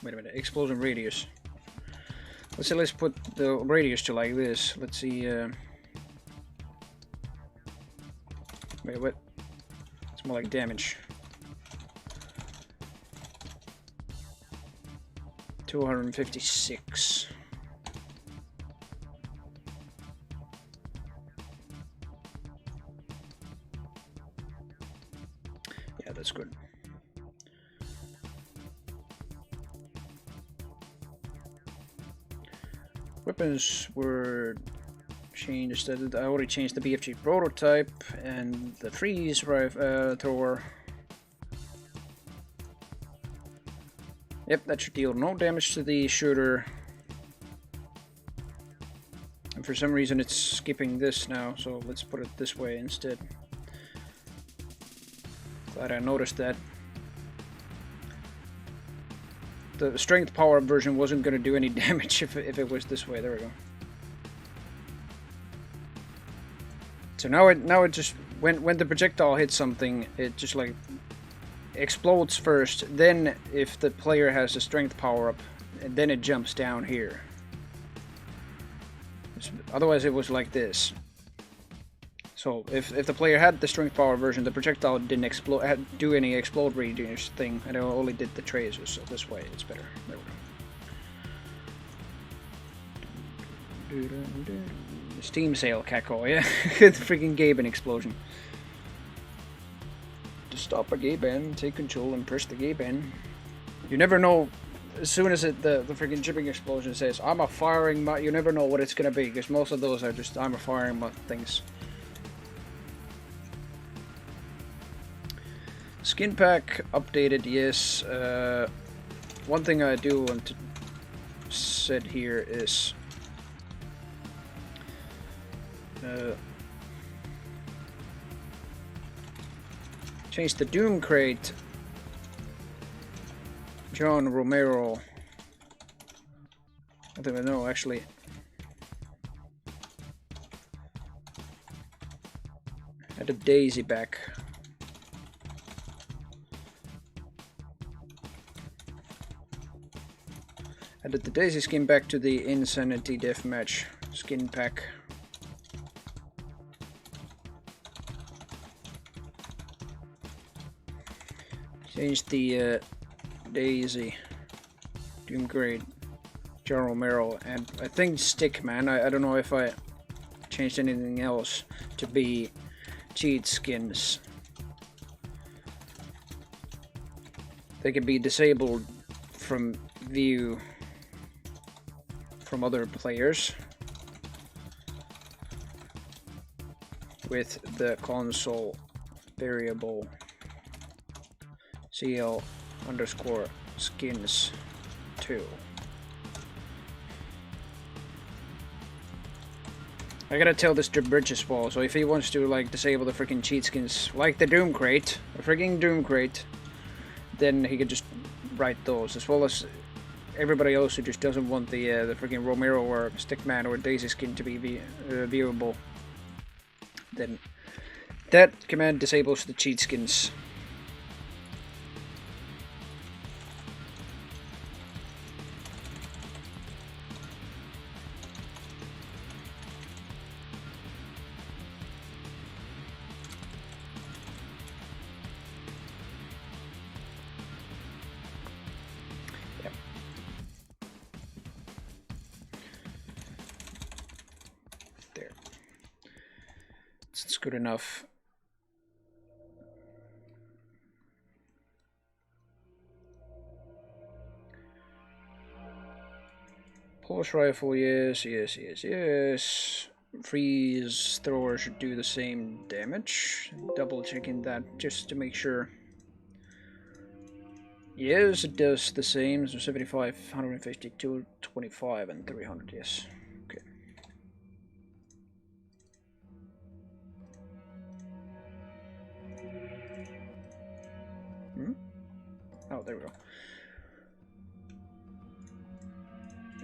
Wait a minute, explosion radius. Let's put the radius to like this. Let's see. Wait, what? It's more like damage. 256. Yeah, that's good. Weapons were changed. I already changed the BFG prototype and the freeze thrower. Yep, that should deal no damage to the shooter. And for some reason it's skipping this now, so let's put it this way instead. Glad I noticed that. The strength power version wasn't going to do any damage if it was this way. There we go. So now it just when the projectile hits something, it just like explodes first. Then if the player has a strength power up, and then it jumps down here. Otherwise, it was like this. So if the player had the strength power version, the projectile didn't do any explode radius thing, and it only did the traces. So this way, it's better. There we go. Steam sale caco, yeah. The freaking gay ban explosion. To stop a gay ban, take control and press the gay ban. You never know. As soon as the freaking chipping explosion says, "I'm a firing," you never know what it's gonna be, because most of those are just "I'm a firing" things. Skin pack updated, yes. One thing I do want to set here is change the Doom crate. John Romero. I don't even know, actually. Add a daisy back. Added the daisy skin back to the Insanity Deathmatch skin pack. Changed the daisy, Doom Grade, John Romero, and I think Stickman. I don't know if I changed anything else to be cheat skins. They can be disabled from view from other players with the console variable CL_skins 2. I gotta tell this to Bridgeswall, so if he wants to like disable the freaking cheat skins like the Doom Crate, the freaking Doom Crate, then he could just write those, as well as everybody else who just doesn't want the freaking Romero or Stickman or Daisy skin to be viewable. Then that command disables the cheat skins. It's good enough. Pulse rifle, yes. Freeze thrower should do the same damage. Double checking that just to make sure. Yes, it does the same. So 75, 150, 225, and 300. Yes. Okay. Oh, there we go.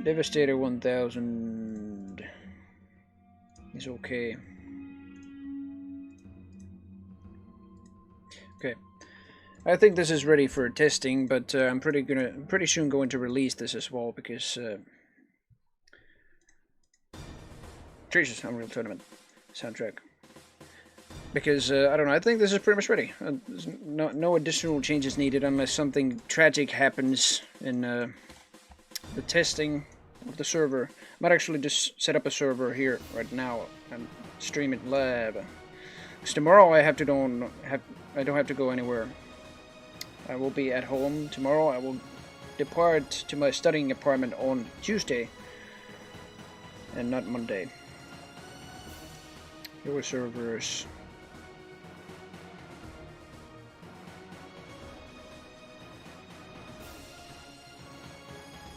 Devastator 1000 is okay. Okay. I think this is ready for testing, but I'm pretty soon going to release this as well because Treasures Unreal Tournament soundtrack. Because I don't know, I think this is pretty much ready. There's no additional changes needed unless something tragic happens in the testing of the server. I might actually just set up a server here right now and stream it live. Because tomorrow I don't have to go anywhere. I will be at home tomorrow. I will depart to my studying apartment on Tuesday and not Monday. Your servers.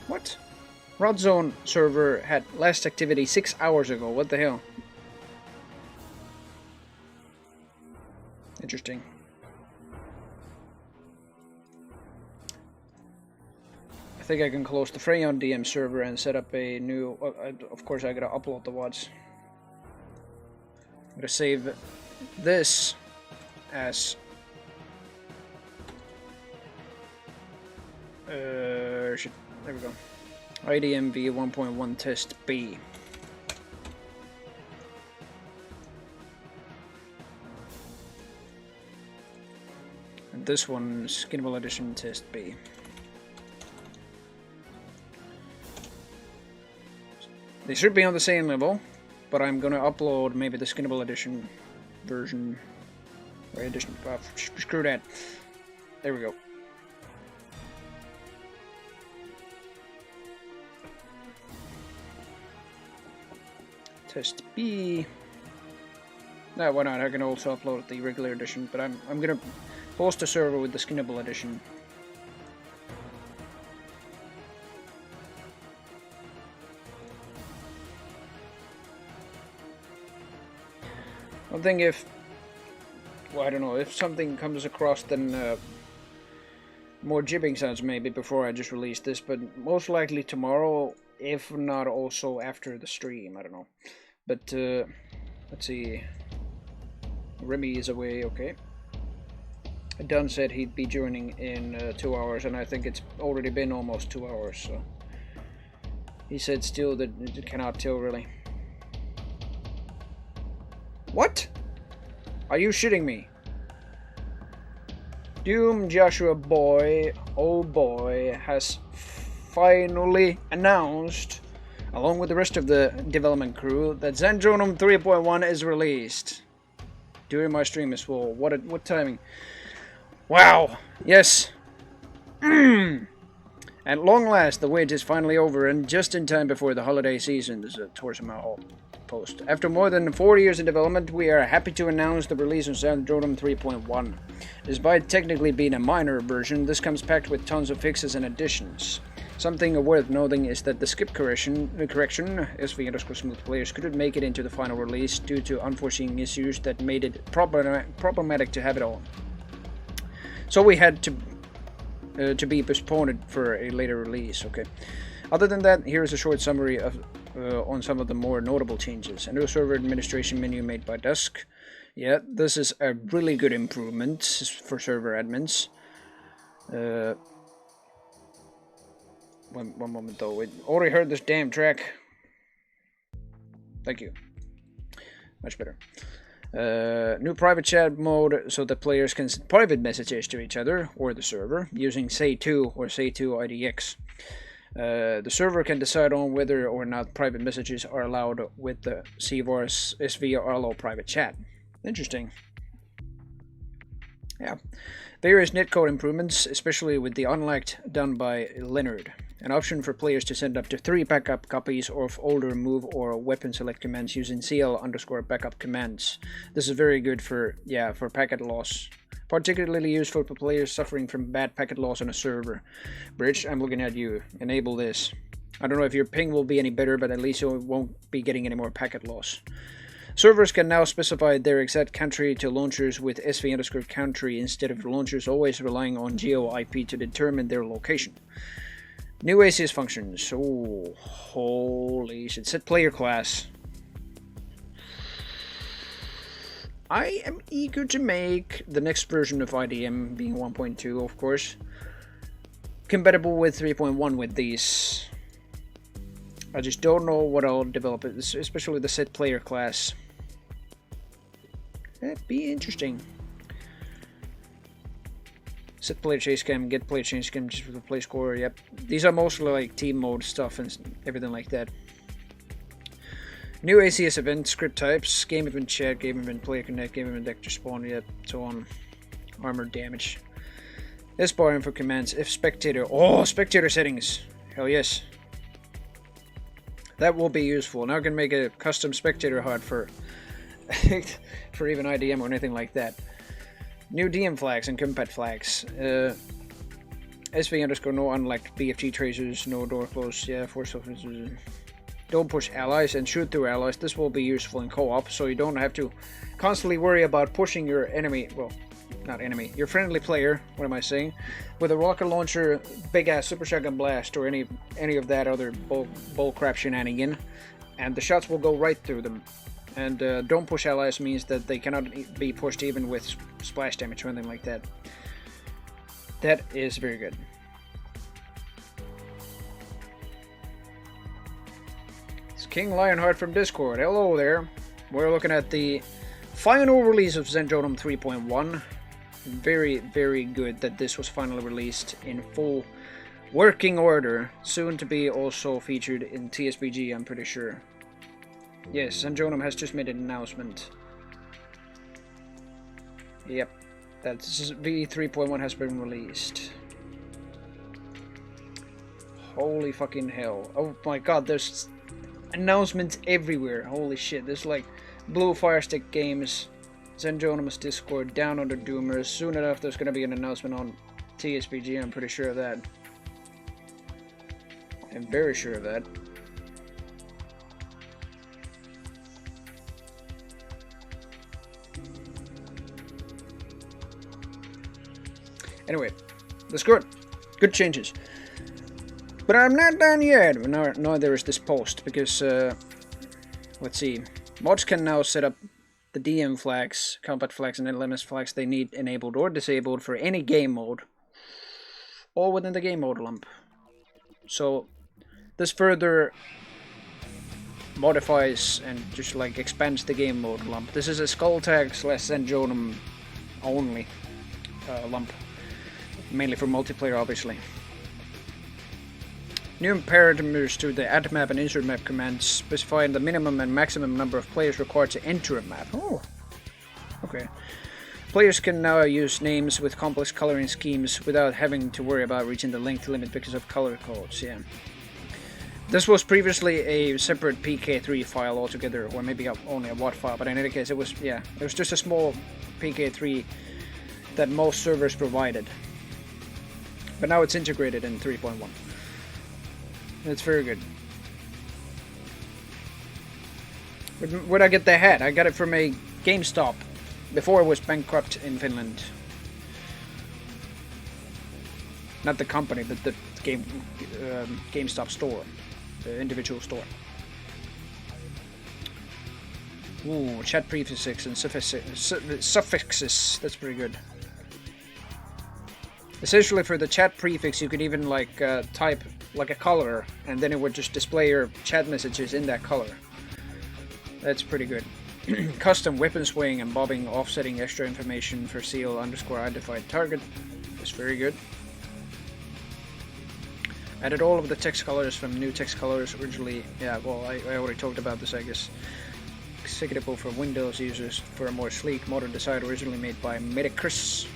What? Rod Zone server had last activity 6 hours ago. What the hell? Interesting. I think I can close the Freyon DM server and set up a new... of course I gotta upload the WODs. I'm gonna save this as... there we go. IDMV 1.1 test B. And this one's Skinnable Edition test B. They should be on the same level, but I'm gonna upload maybe the Skinnable Edition version. Or edition. Screw that. There we go. Test B. No, why not? I can also upload the regular edition, but I'm gonna host a server with the Skinnable edition. One thing, if well, I don't know, if something comes across, then more jibbing sounds maybe before I just release this, but most likely tomorrow, if not also after the stream. I don't know. But let's see. Remy is away, okay. Dunn said he'd be joining in 2 hours, and I think it's already been almost 2 hours, so he said still that it cannot tell really. What? Are you shitting me? Doom Joshua boy, oh boy, has finally announced, along with the rest of the development crew, that Zandronum 3.1 is released. During my stream as well. What timing? Wow! Yes! At long last, the wait is finally over, and just in time before the holiday season. This is a Torsion Hall post. After more than 4 years in development, we are happy to announce the release of Zandronum 3.1. Despite technically being a minor version, this comes packed with tons of fixes and additions. Something worth noting is that the skip correction SV_smooth players couldn't make it into the final release due to unforeseen issues that made it problematic to have it on. So we had to be postponed for a later release. Okay. Other than that, here is a short summary of on some of the more notable changes. A new server administration menu made by Dusk. Yeah, this is a really good improvement for server admins. One moment though. We already heard this damn track. Thank you. Much better. New private chat mode so that players can send private messages to each other or the server using Say2 or Say2 IDX. The server can decide on whether or not private messages are allowed with the CVAR's SVRLO private chat. Interesting. Yeah. Various netcode improvements, especially with the unlocked done by Leonard. An option for players to send up to 3 backup copies of older move or weapon select commands using CL_backup commands. This is very good for packet loss. Particularly useful for players suffering from bad packet loss on a server. Bridge, I'm looking at you. Enable this. I don't know if your ping will be any better, but at least you won't be getting any more packet loss. Servers can now specify their exact country to launchers with SV_country instead of launchers always relying on geo IP to determine their location. New ACS functions. Oh, holy shit. Set player class. I am eager to make the next version of IDM, being 1.2 of course, compatible with 3.1 with these. I just don't know what I'll develop, especially the set player class. That'd be interesting. Set player chase cam, get player change cam, just for the play score, yep. These are mostly like team mode stuff and everything like that. New ACS event, script types, game event chat, game event player connect, game event actor spawn, yep, so on. Armor damage. S-bar info commands, if spectator, oh, spectator settings, hell yes. That will be useful. Now I can make a custom spectator HUD for even IDM or anything like that. New DM flags and combat flags. SV_no unlocked BFG tracers, no door close, yeah, force officers. Don't push allies and shoot through allies. This will be useful in co-op, so you don't have to constantly worry about pushing your enemy, well, not enemy, your friendly player, what am I saying, with a rocket launcher, big ass super shotgun blast, or any of that other bull crap shenanigan, and the shots will go right through them. And don't push allies means that they cannot be pushed even with splash damage or anything like that. That is very good. It's King Lionheart from Discord. Hello there. We're looking at the final release of Zenjotum 3.1. Very, very good that this was finally released in full working order. Soon to be also featured in TSBG, I'm pretty sure. Yes, Zenjotum has just made an announcement. Yep, that V3.1 has been released. Holy fucking hell. Oh my god, there's announcements everywhere. Holy shit, there's like Blue Firestick Games, Zenjotum's Discord, Down Under Doomers. Soon enough there's gonna be an announcement on TSBG, I'm pretty sure of that. I'm very sure of that. Anyway, that's good. Good changes. But I'm not done yet. No, there is this post, because, let's see. Mods can now set up the DM flags, combat flags, and LMS flags they need enabled or disabled for any game mode, all within the game mode lump. So, this further modifies and just like expands the game mode lump. This is a Skulltag / Zenjotum only lump. Mainly for multiplayer, obviously. New parameters to the add map and insert map commands, specifying the minimum and maximum number of players required to enter a map. Oh, okay. Players can now use names with complex coloring schemes without having to worry about reaching the length limit because of color codes. Yeah. This was previously a separate PK3 file altogether, or maybe only a WAT file, but in any case, it was just a small PK3 that most servers provided. But now it's integrated in 3.1. It's very good. Where'd I get the hat? I got it from a GameStop before it was bankrupt in Finland. Not the company, but the GameStop store, the individual store. Ooh, chat prefixes and suffixes. That's pretty good. Essentially, for the chat prefix, you could even like type like a color, and then it would just display your chat messages in that color. That's pretty good. Custom weapon swing and bobbing, offsetting extra information for CL_identified target. That's very good. Added all of the text colors from new text colors originally. Yeah, well, I already talked about this, I guess. Executable for Windows users for a more sleek, modern design, originally made by Metacris.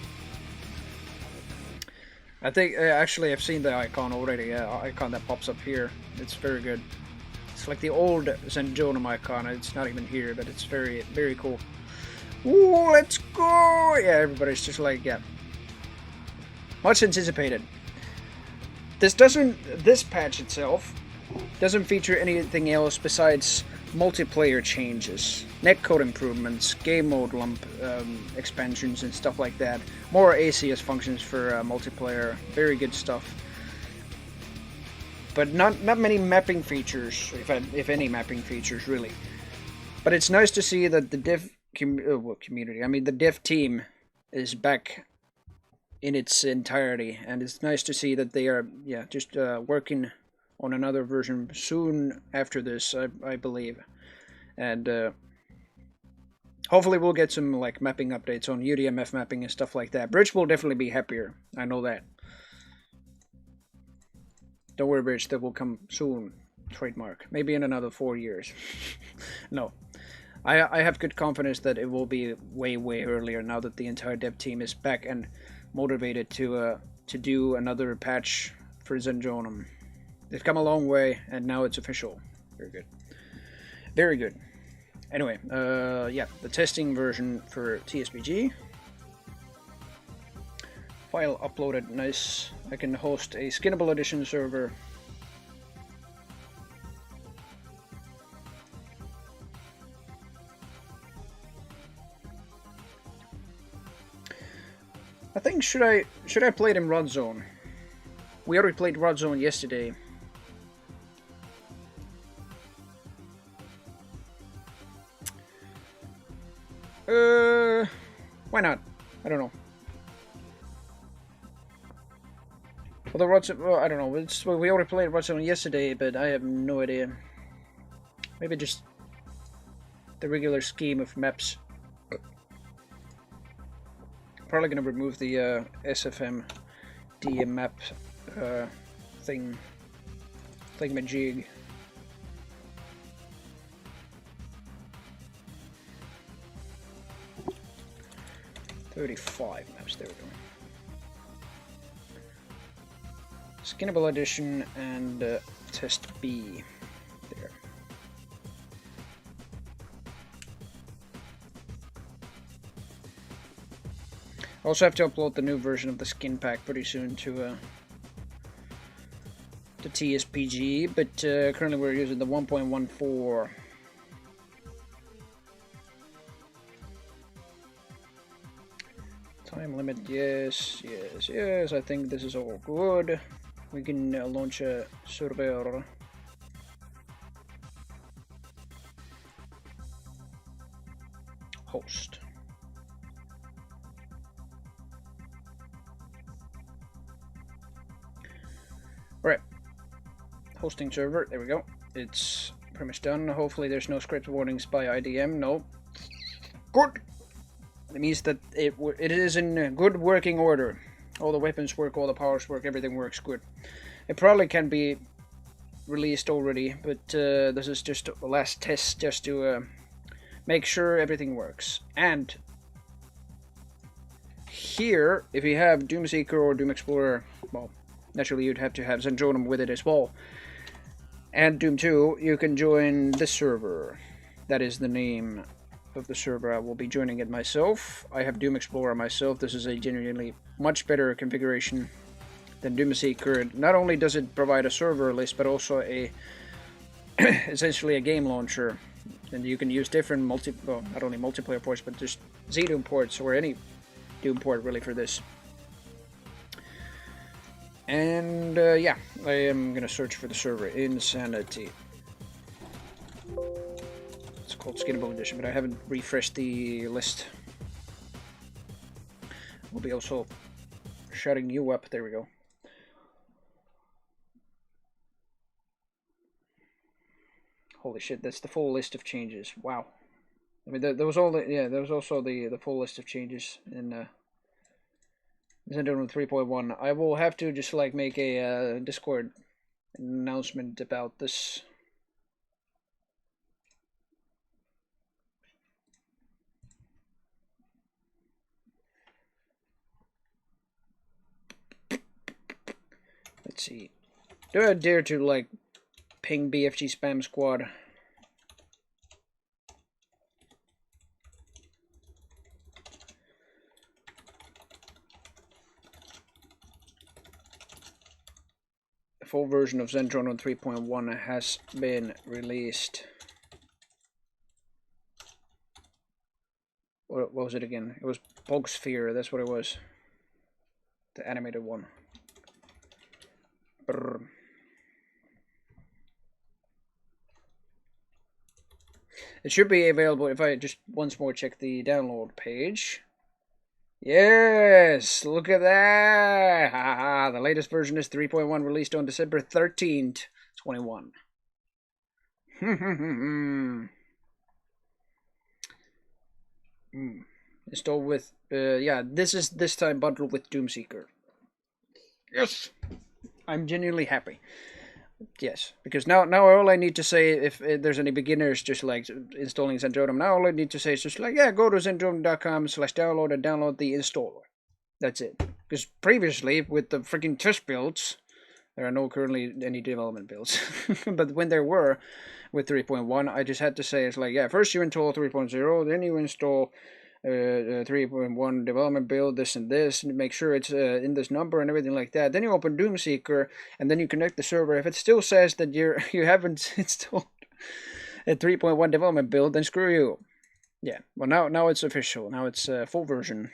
I think actually I've seen the icon already. Yeah, icon that pops up here. It's very good. It's like the old Zenjonum icon. It's not even here, but it's very cool. Ooh, let's go! Yeah, everybody's just like, yeah. Much anticipated. This patch itself doesn't feature anything else besides multiplayer changes, netcode improvements, game mode lump expansions and stuff like that. More ACS functions for multiplayer. Very good stuff. But not many mapping features, if any mapping features really. But it's nice to see that the dev community, I mean the dev team, is back in its entirety, and it's nice to see that they are just working on another version soon after this, I believe, and hopefully we'll get some like mapping updates on UDMF mapping and stuff like that. Bridge will definitely be happier, I know that. Don't worry, Bridge, that will come soon. Trademark. Maybe in another 4 years. No. I have good confidence that it will be way earlier now that the entire dev team is back and motivated to do another patch for Zenjonum. They've come a long way and now it's official. Very good. Very good. Anyway, yeah, the testing version for TSBG. File uploaded, nice. I can host a skinnable edition server. I think should I play it in Rod Zone? We already played Rod Zone yesterday. Why not? I don't know. Well, the Rod Zone, well, I don't know. Well, we already played Rod Zone yesterday, but I have no idea. Maybe just the regular scheme of maps. Probably gonna remove the SFM DM map thingamajig. "35 maps, there we go. Skinnable edition and test B. There. I also have to upload the new version of the skin pack pretty soon to TSPG, but currently we're using the 1.14. Time limit, yes. I think this is all good. We can launch a server. Host. Right. Hosting server, there we go. It's pretty much done. Hopefully there's no script warnings by IDM. No. Good! It means that it is in good working order. All the weapons work, all the powers work, everything works good. It probably can be released already, but this is just the last test just to make sure everything works. And here, if you have Doomseeker or Doom Explorer, well, naturally you'd have to have Zenjonum with it as well. And Doom 2, you can join this server. That is the name of the server. I will be joining it myself. I have Doom Explorer myself. This is a genuinely much better configuration than Doomseeker. Not only does it provide a server list, but also a essentially a game launcher, and you can use different not only multiplayer ports, but just Z-Doom ports or any Doom port really for this. And yeah, I am gonna search for the server Insanity. It's called Skinnable Edition, but I haven't refreshed the list. We'll be also shutting you up. There we go. Holy shit, that's the full list of changes. Wow. I mean, there was all there was also the full list of changes in Zenjonum 3.1. I will have to just like make a Discord announcement about this. Let's see. Do I dare to, like, ping BFG spam squad? The full version of Zentron on 3.1 has been released. What was it again? It was Pogsphere, that's what it was. The animated one. Brr. It should be available if I just once more check the download page. Yes, look at that! Haha, the latest version is 3.1, released on December 13th, 21. Installed with, yeah, this is this time bundled with Doomseeker. Yes! I'm genuinely happy. Yes, because now all I need to say, if there's any beginners just like installing Zendrome, now all I need to say is just like, yeah, go to zendrome.com/download and download the installer. That's it. Because previously, with the freaking test builds, there are no currently any development builds. But when there were, with 3.1, I just had to say, it's like, yeah, first you install 3.0, then you install 3.1 development build, this and this, and make sure it's in this number and everything like that. Then you open Doomseeker, and then you connect the server. If it still says that you haven't installed a 3.1 development build, then screw you. Yeah, well now it's official. Now it's full version,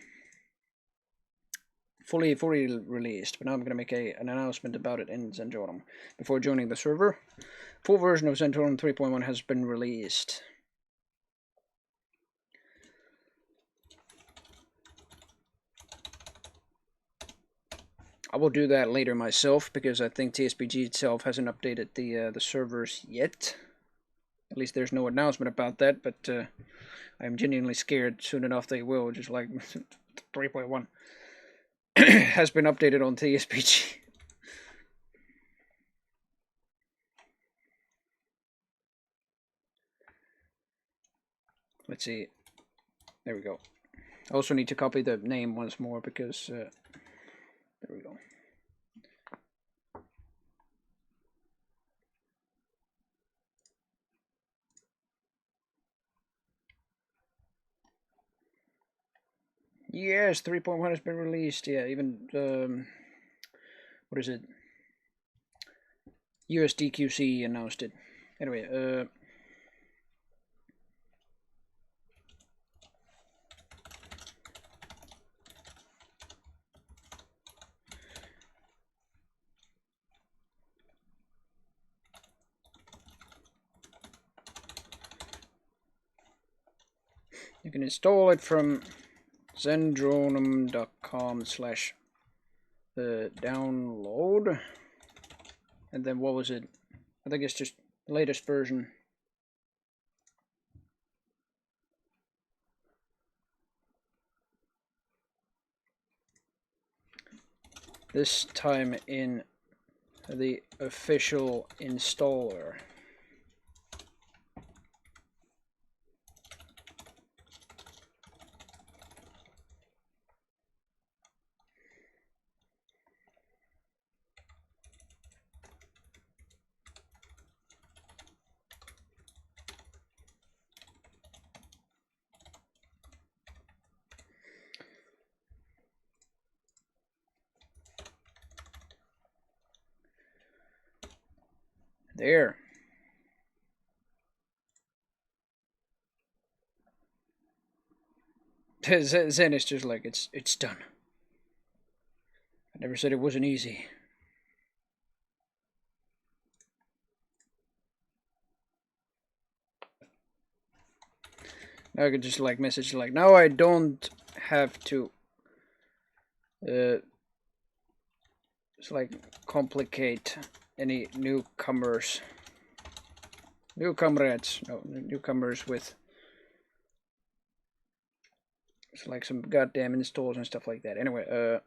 fully released. But now I'm gonna make an announcement about it in Zendrome before joining the server. Full version of Zendrome 3.1 has been released. I will do that later myself, because I think TSPG itself hasn't updated the servers yet. At least there's no announcement about that, but I'm genuinely scared soon enough they will, just like 3.1 has been updated on TSPG. Let's see. There we go. I also need to copy the name once more, because there we go. Yes, 3.1 has been released. Yeah, even what is it? USDQC announced it. Anyway, you can install it from zendronum.com/download, and then what was it? I think it's just the latest version. This time in the official installer. There. Zen is just like, it's done. I never said it wasn't easy. Now I can just like message like, now I don't have to it's like complicate any newcomers with it's like some goddamn installs and stuff like that. Anyway,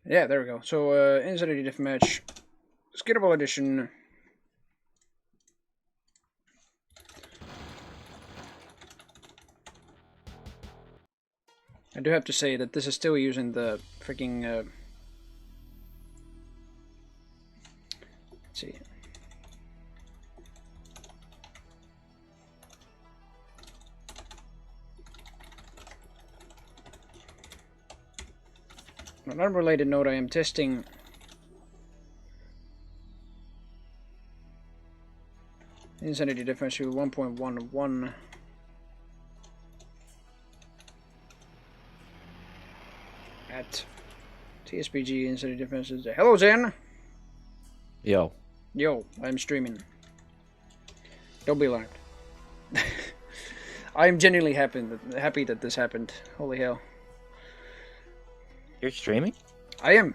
Yeah, there we go. So, Insanity Deathmatch, skippable edition. I do have to say that this is still using the freaking. Let's see. On an unrelated note, I am testing Insanity Deathmatch 1.11 at TSPG Insanity Deathmatch. Hello, Zen. Yo. Yo, I'm streaming. Don't be alarmed. I'm genuinely happy that this happened. Holy hell. You're streaming? I am.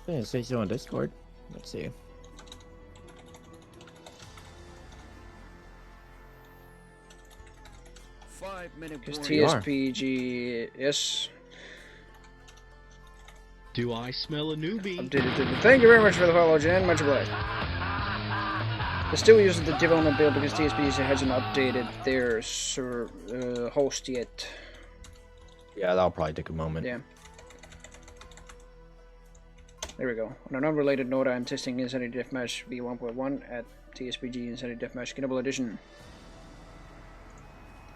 Yeah, it says you on Discord. Let's see. Because TSPG, yes. Do I smell a newbie? Updated. Thank you very much for the follow, Jen. Much obliged. It still uses the development build because TSPG hasn't updated their host yet. Yeah, that'll probably take a moment. Yeah. There we go. On an unrelated note, I'm testing Insanity Deathmatch v1.1 at TSPG Insanity Deathmatch Skinnable Edition.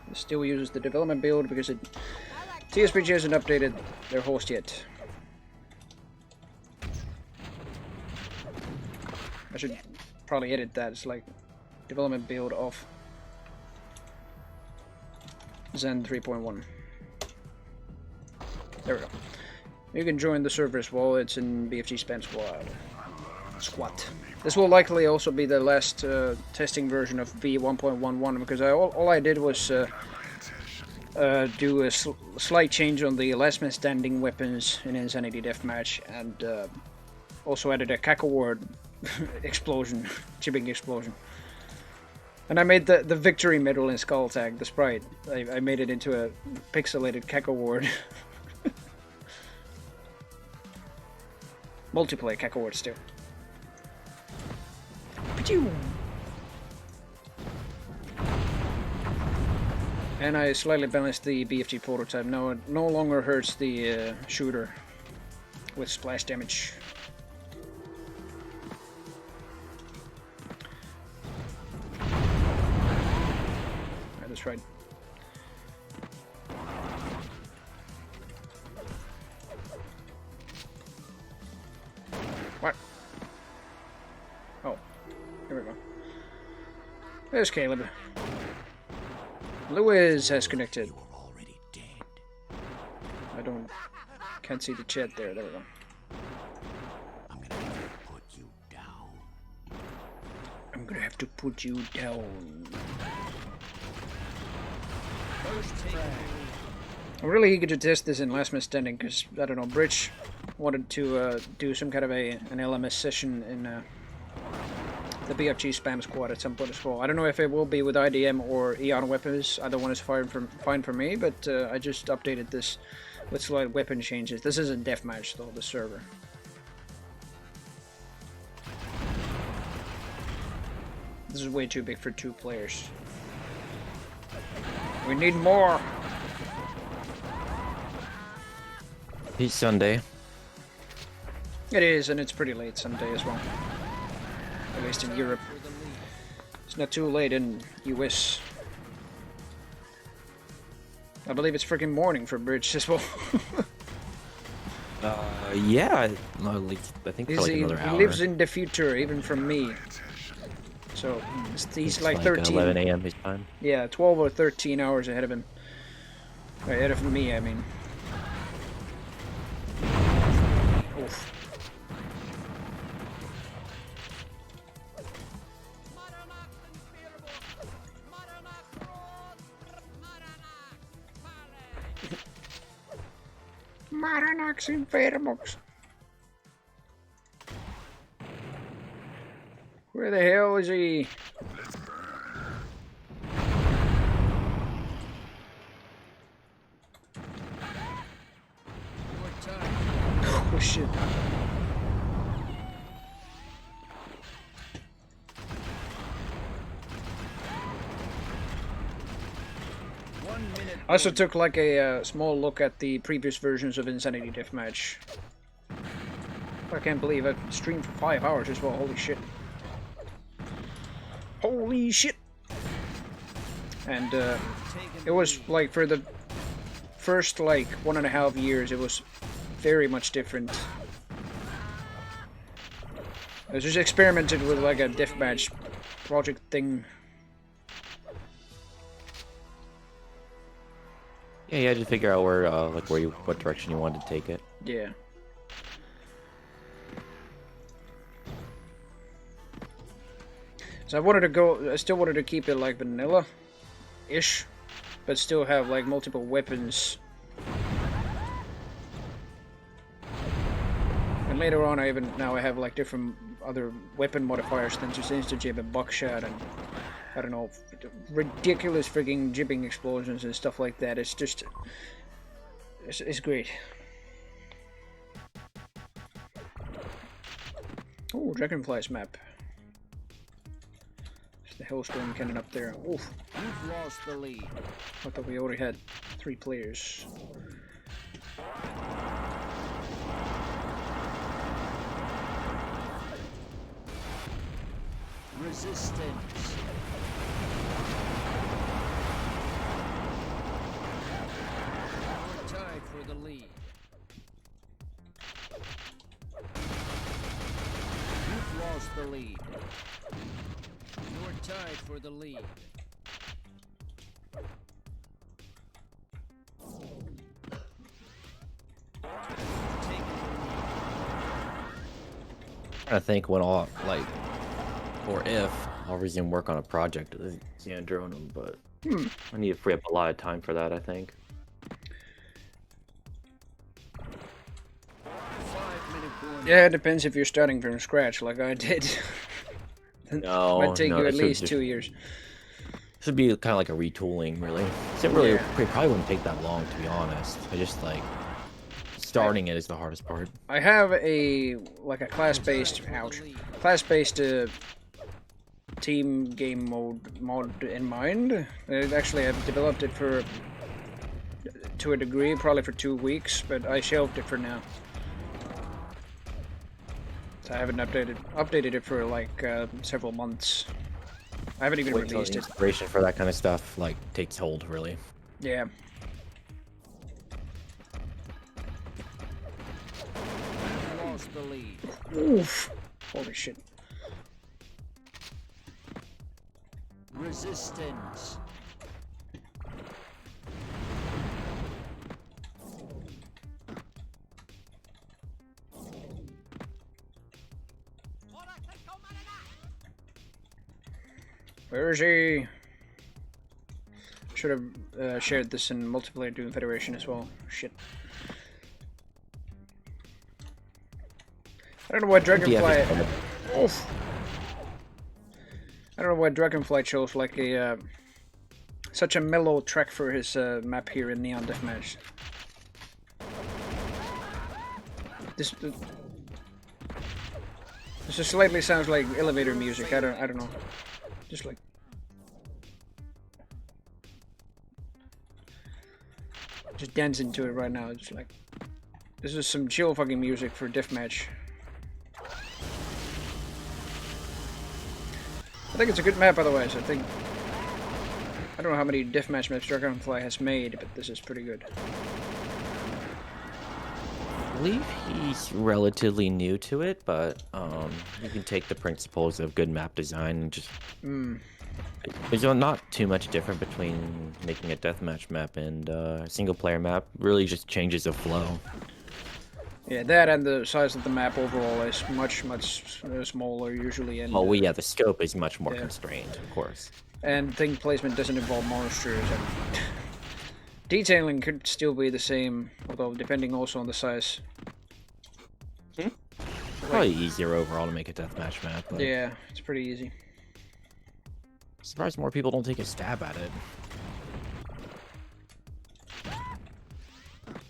It still uses the development build because TSPG hasn't updated their host yet. I should probably edit that. It's like development build of Zen 3.1. There we go. You can join the server as well. It's in BFG Spam Squad. This will likely also be the last testing version of V1.11 because all I did was do a slight change on the last man standing weapons in Insanity Deathmatch, and also added a Cacoward explosion, chipping explosion. And I made the victory medal in Skull Tag, the sprite. I made it into a pixelated Cacoward. Multiplayer Cacoward still. And I slightly balanced the BFG prototype. Now it no longer hurts the shooter with splash damage. That's right. What? Oh, here we go. There's Caleb. Lewis has connected. I can't see the chat there. There we go. I'm gonna have to put you down. I'm really eager to test this in Last Man Standing because, I don't know, Bridge wanted to do some kind of an LMS session in the BFG Spam Squad at some point as well. I don't know if it will be with IDM or Eon weapons. Either one is fine for me, but I just updated this with slight weapon changes. This isn't deathmatch though, the server. This is way too big for 2 players. We need more! It's Sunday. It is, and it's pretty late Sunday as well. At least in Europe. It's not too late in US. I believe it's freaking morning for Bridge as well. Yeah, no, at least I think for like another hour. He lives in the future, even from me. So he's like 13. 11 a.m. his time. Yeah, 12 or 13 hours ahead of him. Ahead of me, I mean. Oof. Maranax Infermox. Where the hell is he? Oh shit. I also took like a small look at the previous versions of Insanity Deathmatch. I can't believe I've streamed for 5 hours as well. Holy shit. Holy shit! And it was like for the first like 1.5 years, it was very much different. I was just experimented with like a deathmatch project thing. Yeah, you had to figure out where, what direction you wanted to take it. Yeah. So I still wanted to keep it like vanilla-ish, but still have like multiple weapons. And later on, now I have like different other weapon modifiers than just insta-jib and buckshot and I don't know, ridiculous freaking jibbing explosions and stuff like that. It's just, it's great. Oh, Dragonfly's map. There's the Hellstorm cannon up there. Oof. You've lost the lead. I thought we already had 3 players. Resistance. You're tied for the lead. You've lost the lead. You're tied for the lead. I think when all, like, or if I'll resume work on a project with Xandronum, but I need to free up a lot of time for that, I think. 5-minute warning. Yeah, it depends if you're starting from scratch like I did. No, Might take no, you at this would least just- 2 years. This would be kind of like a retooling, really. It really, it probably wouldn't take that long, to be honest. I just, like, starting it is the hardest part. I have a class-based team game mod in mind. Actually, I've developed it to a degree, probably for 2 weeks, but I shelved it for now. So I haven't updated it for like several months. I haven't even Wait till released the it. inspiration for that kind of stuff, like, takes hold, really. Yeah. You've lost the lead. Oof. Holy shit. Resistance. Where is he? Should have shared this in multiplayer Doom Federation as well. Shit. I don't know why Dragonfly. Oof. I don't know why Dragonfly chose like a such a mellow track for his map here in Neon Deathmatch. This just slightly sounds like elevator music. I don't know. Just like. Just dancing to it right now. Just like. This is some chill fucking music for Deathmatch. I think it's a good map otherwise. I don't know how many deathmatch maps Dragonfly has made, but this is pretty good. I believe he's relatively new to it, but you can take the principles of good map design and just... There's not too much different between making a deathmatch map and a single-player map. Really just changes the flow. Yeah, that and the size of the map overall is much smaller usually. And, well, yeah, the scope is much more yeah. constrained, of course. And thing placement doesn't involve monsters. And detailing could still be the same, although depending also on the size. Probably easier overall to make a deathmatch map. But Yeah, it's pretty easy. surprised more people don't take a stab at it.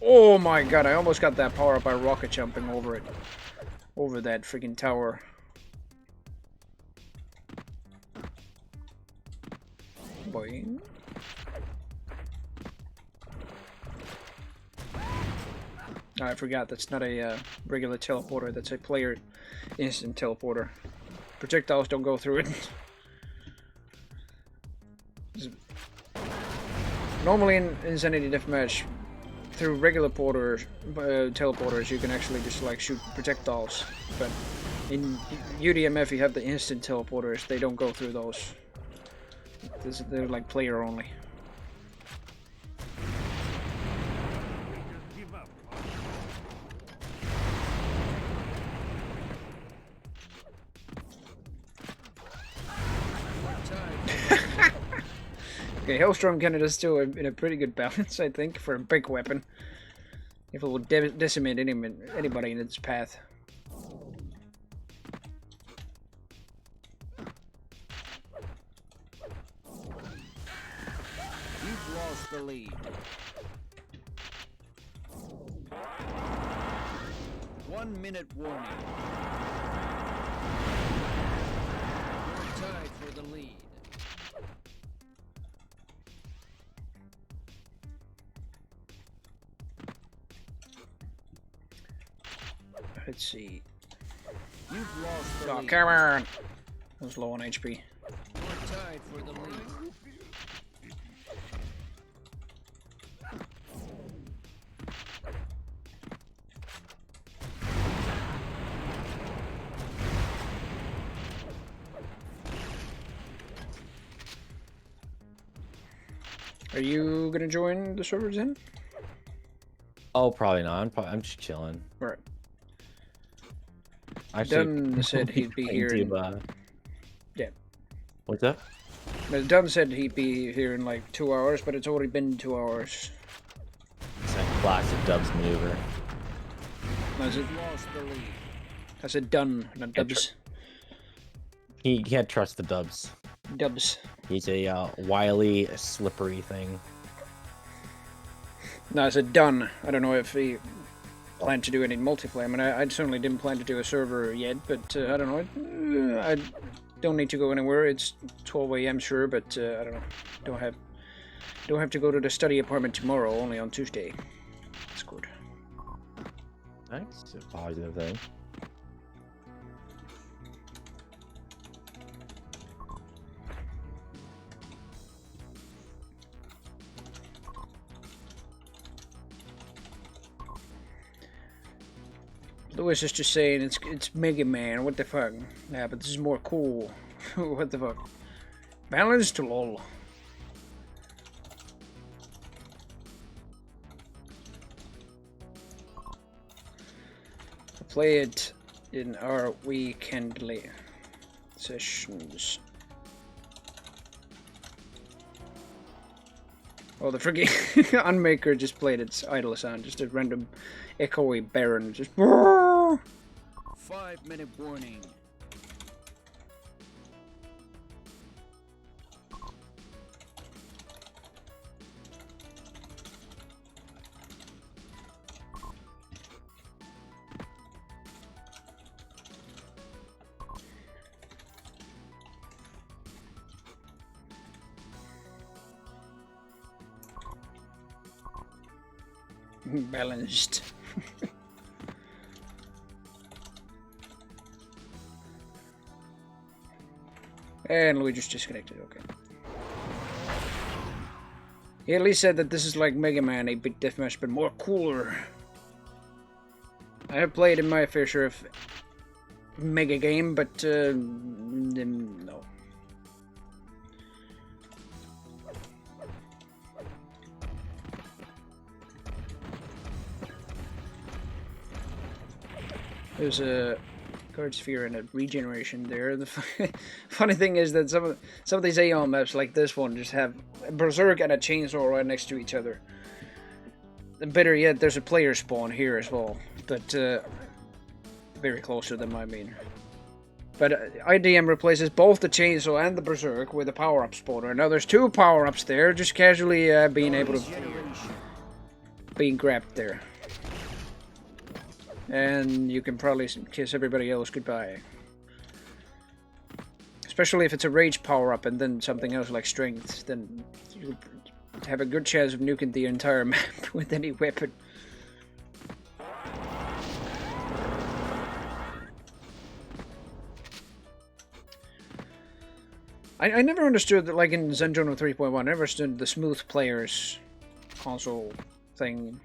Oh my god, I almost got that power up by rocket jumping over it. Over that freaking tower. Boing. I forgot, that's not a regular teleporter, that's a player instant teleporter. Projectiles don't go through it. Normally in Insanity Deathmatch, through regular teleporters, you can actually just like shoot projectiles. But in UDMF, you have the instant teleporters. They don't go through those. They're like player only. Give up. Okay, Hellstorm Canada's still in a pretty good balance, I think, for a big weapon. If it will decimate anybody in its path. You've lost the lead. 1 minute warning. You're tied for the lead. Let's see. You've lost the Oh, lead. come on! I was low on HP. You're tied for the lead. Are you gonna join the servers then? Oh, probably not. I'm just chilling. Right. Actually, Dunn said he'd be here in... Yeah. What's up? Dunn said he'd be here in like 2 hours, but it's already been 2 hours. It's that classic Dubs maneuver. I said, Lost the lead. I said Dunn, not Dubs. He can't trust the Dubs. Dubs. He's a wily, slippery thing. No, I said Dunn. I don't know if he planned to do any multiplayer. I mean, I certainly didn't plan to do a server yet, but I don't know. I don't need to go anywhere. It's 12 AM, sure, but I don't know. Don't have to go to the study apartment tomorrow. Only on Tuesday. That's good. That's a positive thing. Lewis is just saying it's Mega Man. What the fuck? Yeah, but this is more cool. What the fuck? Balanced lol. Play it in our weekendly sessions. Oh, the freaking Unmaker just played its idle sound, just a random echoey baron, just. 5 minute warning. Balanced. And Luigi's disconnected, okay. He at least said that this is like Mega Man 8-bit deathmatch, but more cooler. I have played in my fair share of Mega Game, but no. There's a guard sphere and a regeneration there. The funny thing is that some of these Aeon maps, like this one, just have a berserk and a chainsaw right next to each other. And better yet, there's a player spawn here as well, but very close to them, I mean. But IDM replaces both the chainsaw and the berserk with a power-up spawner. Now there's 2 power-ups there, just casually being able to being grabbed there. And you can probably kiss everybody else goodbye. Especially if it's a rage power-up and then something else like strength, then you have a good chance of nuking the entire map with any weapon. I never understood that, like in Zenjono 3.1, I never understood the smooth players console thing.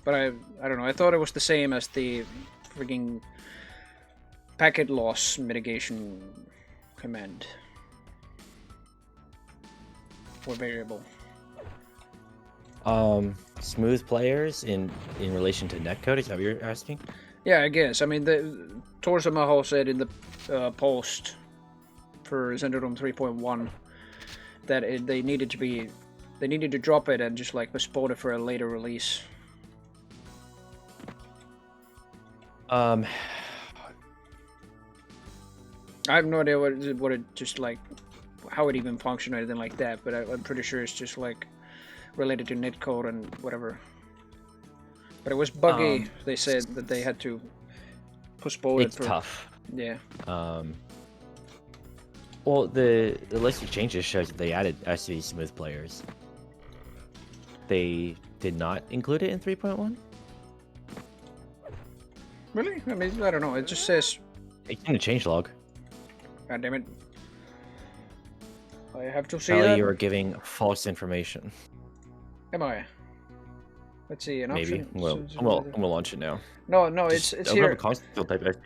But I don't know, I thought it was the same as the freaking packet loss mitigation command. Or variable. Smooth players in relation to netcode, is that what you're asking? Yeah, I guess. I mean, Torso Maho said in the post for Zendodome 3.1 that they needed to drop it and just like postpone it for a later release. I have no idea what it just like, how it even functioned or anything like that, but I'm pretty sure it's just like related to netcode and whatever. But it was buggy. They said that they had to postpone it. It's tough. Yeah. Well, the list of changes shows that they added SV smooth players. They did not include it in 3.1? Really? I mean, I don't know. It just says... It's in the changelog. God damn it. I have to see Kelly, that. you are giving false information. Am I? Let's see, an Maybe. option. Well, I'm gonna launch it now. No, it's here.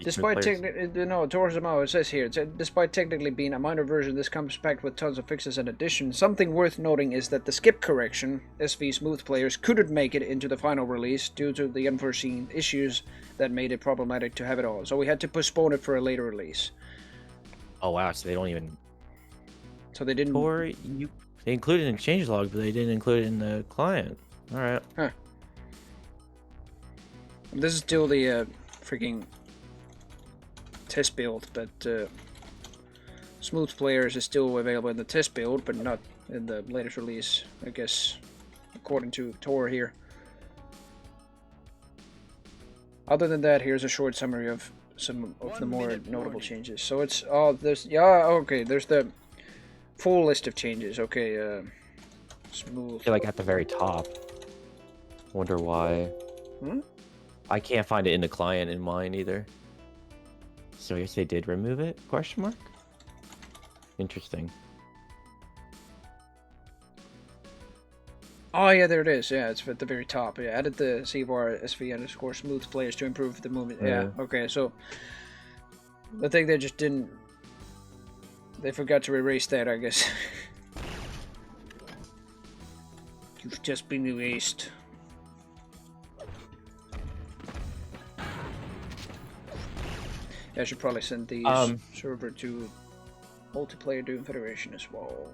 Despite towards the mouth, it says here, despite technically being a minor version, this comes packed with tons of fixes and additions. Something worth noting is that the skip correction, SV smooth players, couldn't make it into the final release due to the unforeseen issues that made it problematic to have it all. So we had to postpone it for a later release. Oh wow, so they don't even... So they didn't... They included it in changelog, but they didn't include it in the client. Alright. Huh. This is still the freaking test build, but smooth players is still available in the test build, but not in the latest release, I guess, according to Tor here. Other than that, here's a short summary of some of the more notable changes. So it's there's the full list of changes. Okay, smooth. They're like at the very top. Wonder why. Hmm? I can't find it in the client in mine either. So I guess they did remove it? Question mark? Interesting. Oh yeah, there it is. Yeah, it's at the very top. Yeah, added the CVAR SV _ smooth players to improve the movement. Yeah. Okay, so I think they just didn't. They forgot to erase that, I guess. You've just been erased. I should probably send the server to multiplayer Doom Federation as well.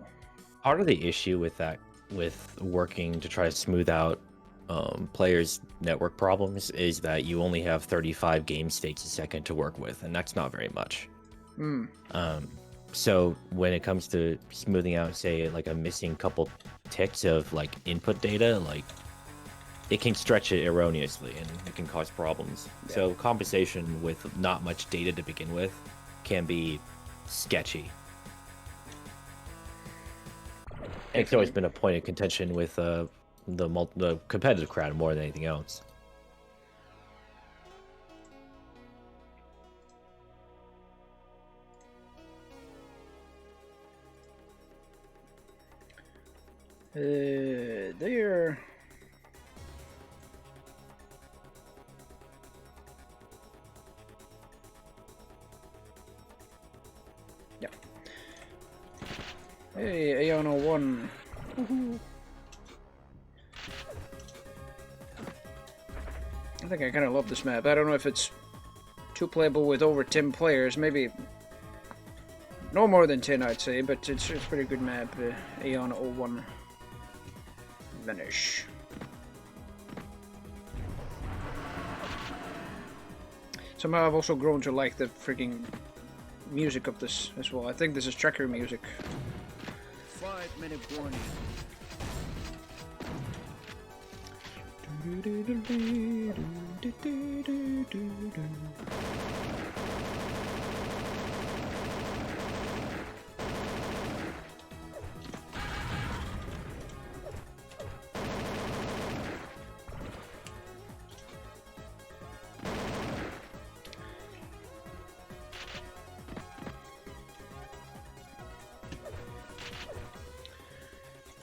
Part of the issue with that, with working to try to smooth out players' network problems, is that you only have 35 game states a second to work with, and that's not very much. So when it comes to smoothing out, say, like a missing couple ticks of like input data, like it can stretch it erroneously and it can cause problems. Yeah. So compensation with not much data to begin with can be sketchy. And it's always been a point of contention with the competitive crowd more than anything else. There. Yeah. Hey, Aeon01. I think I kind of love this map. I don't know if it's too playable with over 10 players. Maybe no more than 10, I'd say, but it's a pretty good map. Aeon01. Vanish. Somehow I've also grown to like the freaking music of this as well. I think this is tracker music. 5-minute warning.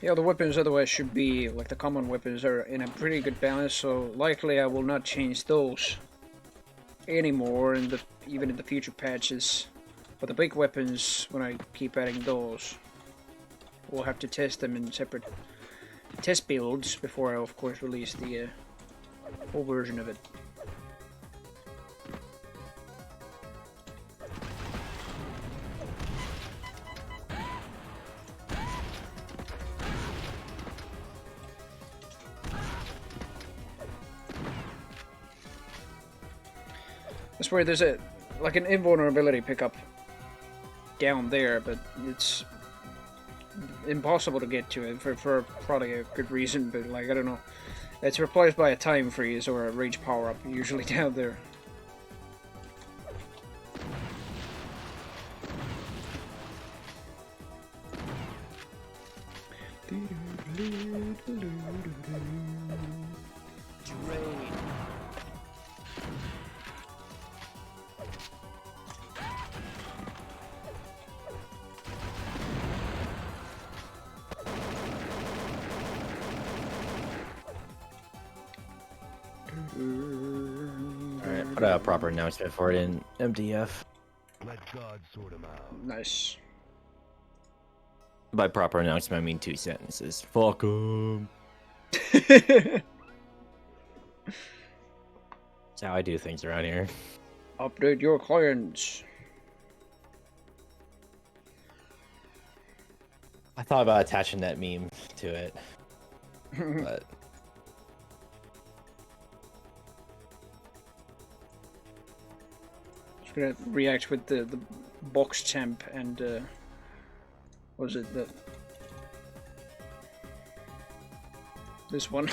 Yeah, the weapons otherwise should be, like the common weapons are in a pretty good balance, so likely I will not change those anymore even in the future patches. But the big weapons, when I keep adding those, we'll have to test them in separate test builds before I of course release the full version of it. I swear there's like an invulnerability pickup down there, but it's impossible to get to it for probably a good reason, but like, I don't know. It's replaced by a time freeze or a rage power-up, usually down there. Alright, put a proper announcement for it in MDF. Let God sort him out. Nice. By proper announcement, I mean 2 sentences. Fuck 'em. That's how I do things around here. Update your clients. I thought about attaching that meme to it, but Just gonna react with the box champ and what was it, this one.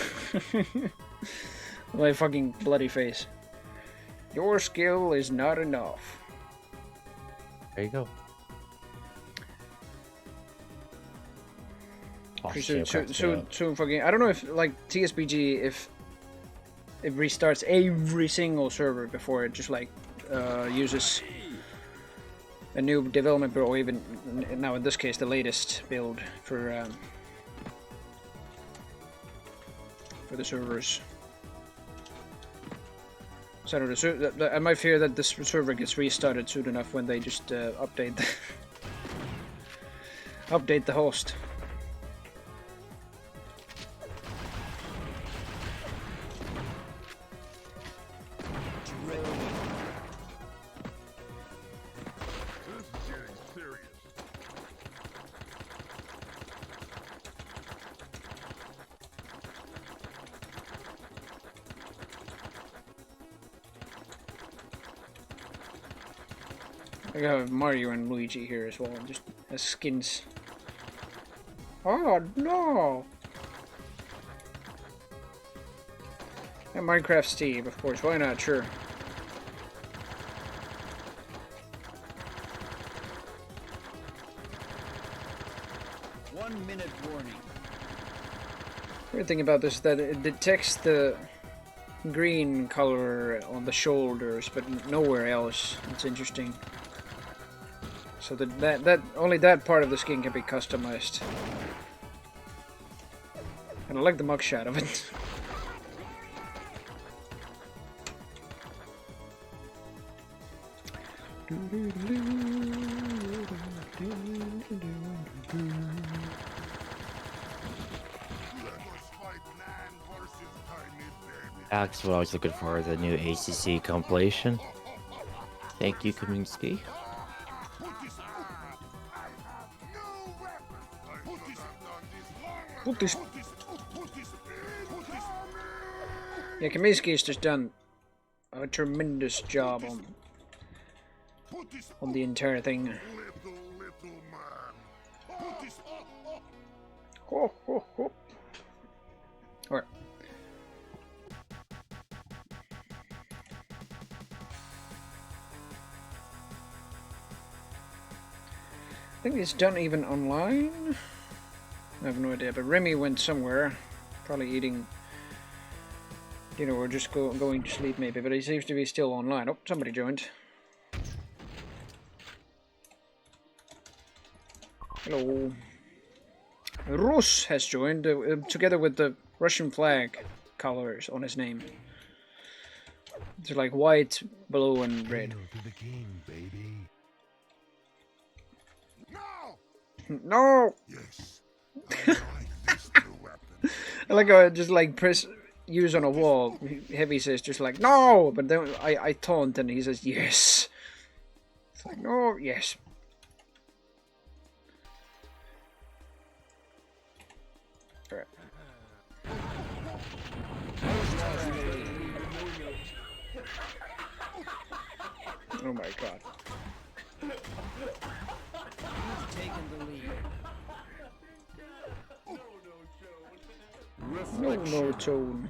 My fucking bloody face. Your skill is not enough. there you go. Soon fucking, I don't know if like TSBG, if it restarts every single server before it just like uses a new development build, or even now in this case the latest build for the servers. So I don't know, I might fear that this server gets restarted soon enough when they just update update the host. I got Mario and Luigi here as well, just as skins. Oh no! And Minecraft Steve, of course, why not? Sure. One-minute warning. Weird thing about this is that it detects the green color on the shoulders, but nowhere else. It's interesting. So that only that part of the skin can be customized. And I like the mugshot of it. That's what I was looking for, the new ACC compilation. Thank you, Kaminsky. Put this. Yeah, Kaminsky's just done a tremendous job on the entire thing. Ho, ho, ho. Alright. think it's done even online. I have no idea, but Remy went somewhere, probably eating dinner or just going to sleep maybe, but he seems to be still online. Oh, somebody joined. Hello. Rus has joined, together with the Russian flag colors on his name. It's like white, blue, and red. To the king, baby. No! Yes. I like this new weapon. I like how I just like press use on a wall. Heavy says just like no, but then I taunt and he says yes. It's like no, yes. Alright. Oh my god. You've taken the lead. No tone.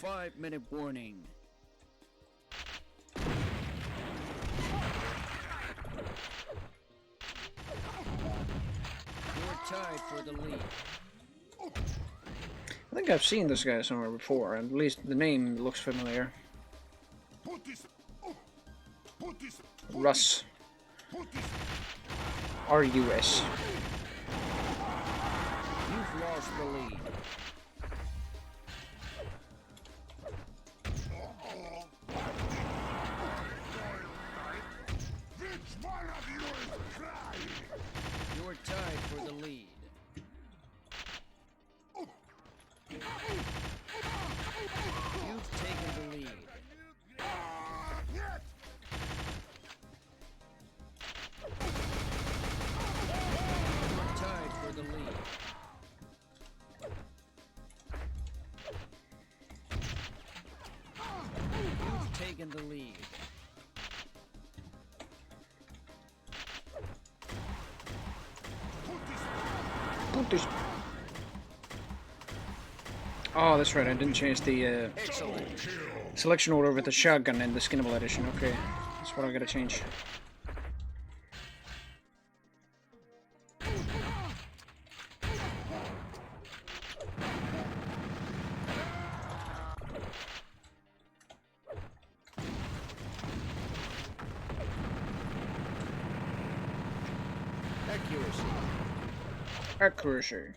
5-minute warning. You're tied for the lead. I think I've seen this guy somewhere before, at least the name looks familiar. Russ. R-U-S. You've lost the lead. You're tied for the lead. You've taken the lead. You're tied for the lead. You've taken the lead. Put this. Oh, that's right. I didn't change the selection order with the shotgun in the skinnable edition. Okay, that's what I gotta change. Accuracy. Accuracy.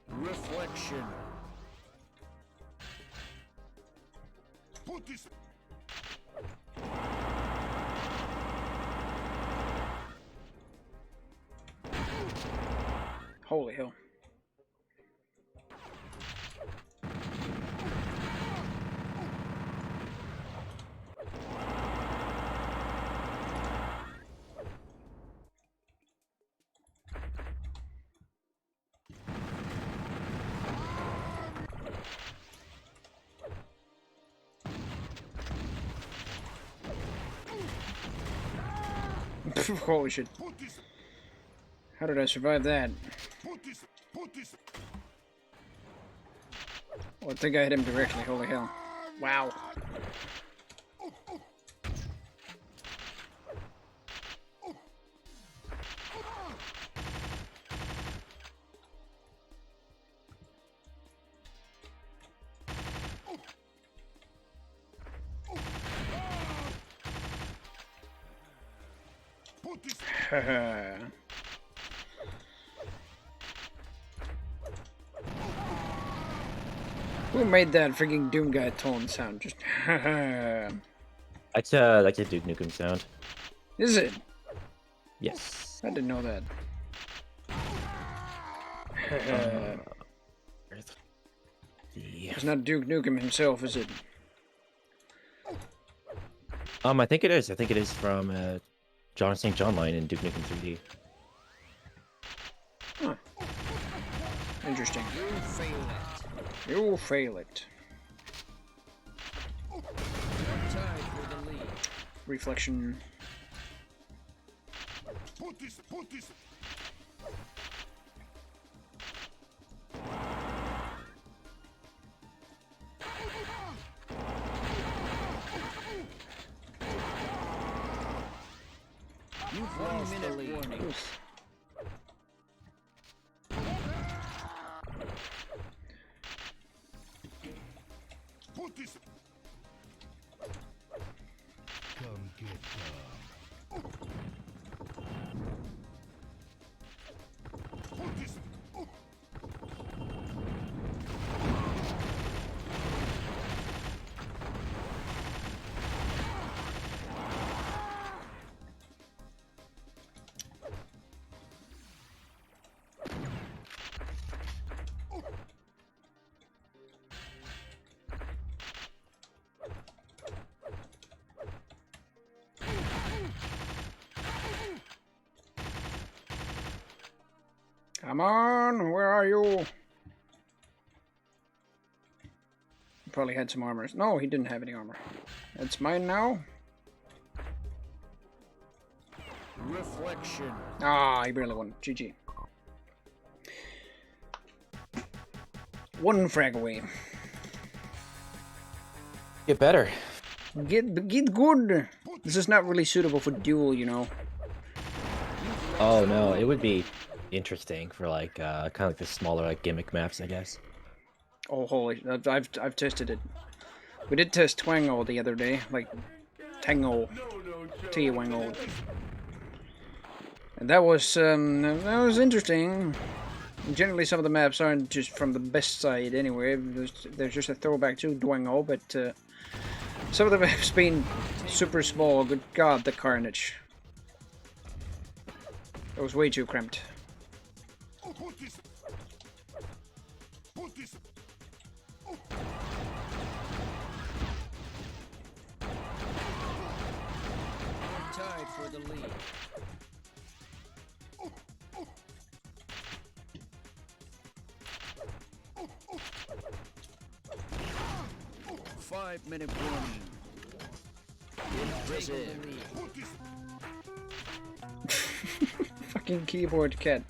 Reflection. Holy hell. Holy shit. How did I survive that? Oh, I think I hit him directly. Holy hell. Wow. Who made that freaking Doom guy tone sound? Just That's a Duke Nukem sound. Is it? Yes. I didn't know that. It's not Duke Nukem himself, is it? I think it is. I think it is from John St. John line in Duke Nukem 3D. Huh. Interesting. You fail it. You fail it. You're tied for the lead. Reflection. the lead. Oof. Put this. Come get some. Put this. Come on, where are you? He probably had some armor. No, he didn't have any armor. It's mine now. Reflection. Ah, he barely won. GG. One frag away. Get better. Get good. This is not really suitable for duel, you know. Oh no, it would be interesting for like kind of like the smaller like gimmick maps, I guess. Oh holy! I've tested it. We did test Twango the other day, like Tango, T-Wango, and that was interesting. Generally, some of the maps aren't just from the best side anyway. There's just a throwback to Dwango, but some of the maps being super small. Good God, the carnage! It was way too cramped. Put this. Put this. We're tied for the lead. Five-minute warning. Impressive. Fucking keyboard cat.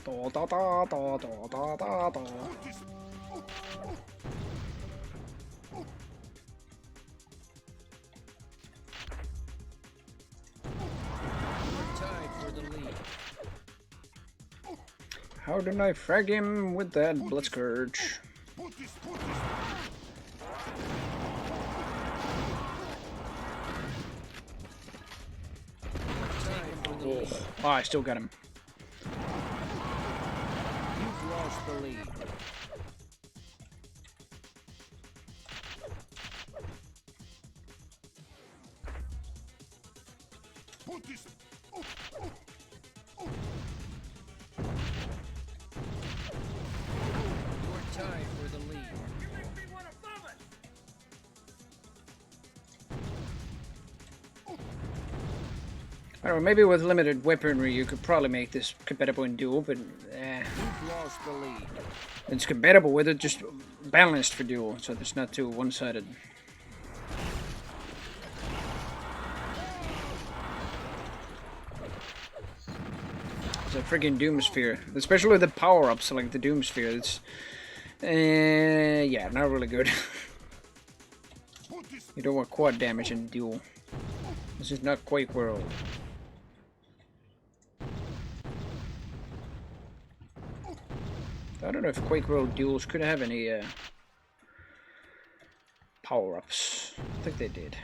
Da da da da da da da da. We're tied for the lead. How did I frag him with that Blitzscourge? Put this. Put this. Oh, I still got him. You've lost the lead. Put this. We're tied for the lead. I don't know, maybe with limited weaponry you could probably make this compatible in duel, but You've lost the lead. it's compatible with it, just balanced for duel, so it's not too one-sided. It's a freaking Doom Sphere, especially the power-ups like the Doom Sphere. It's yeah, not really good. You don't want quad damage in duel. This is not Quake World. I don't know if Quake World duels could have any power-ups. I think they did.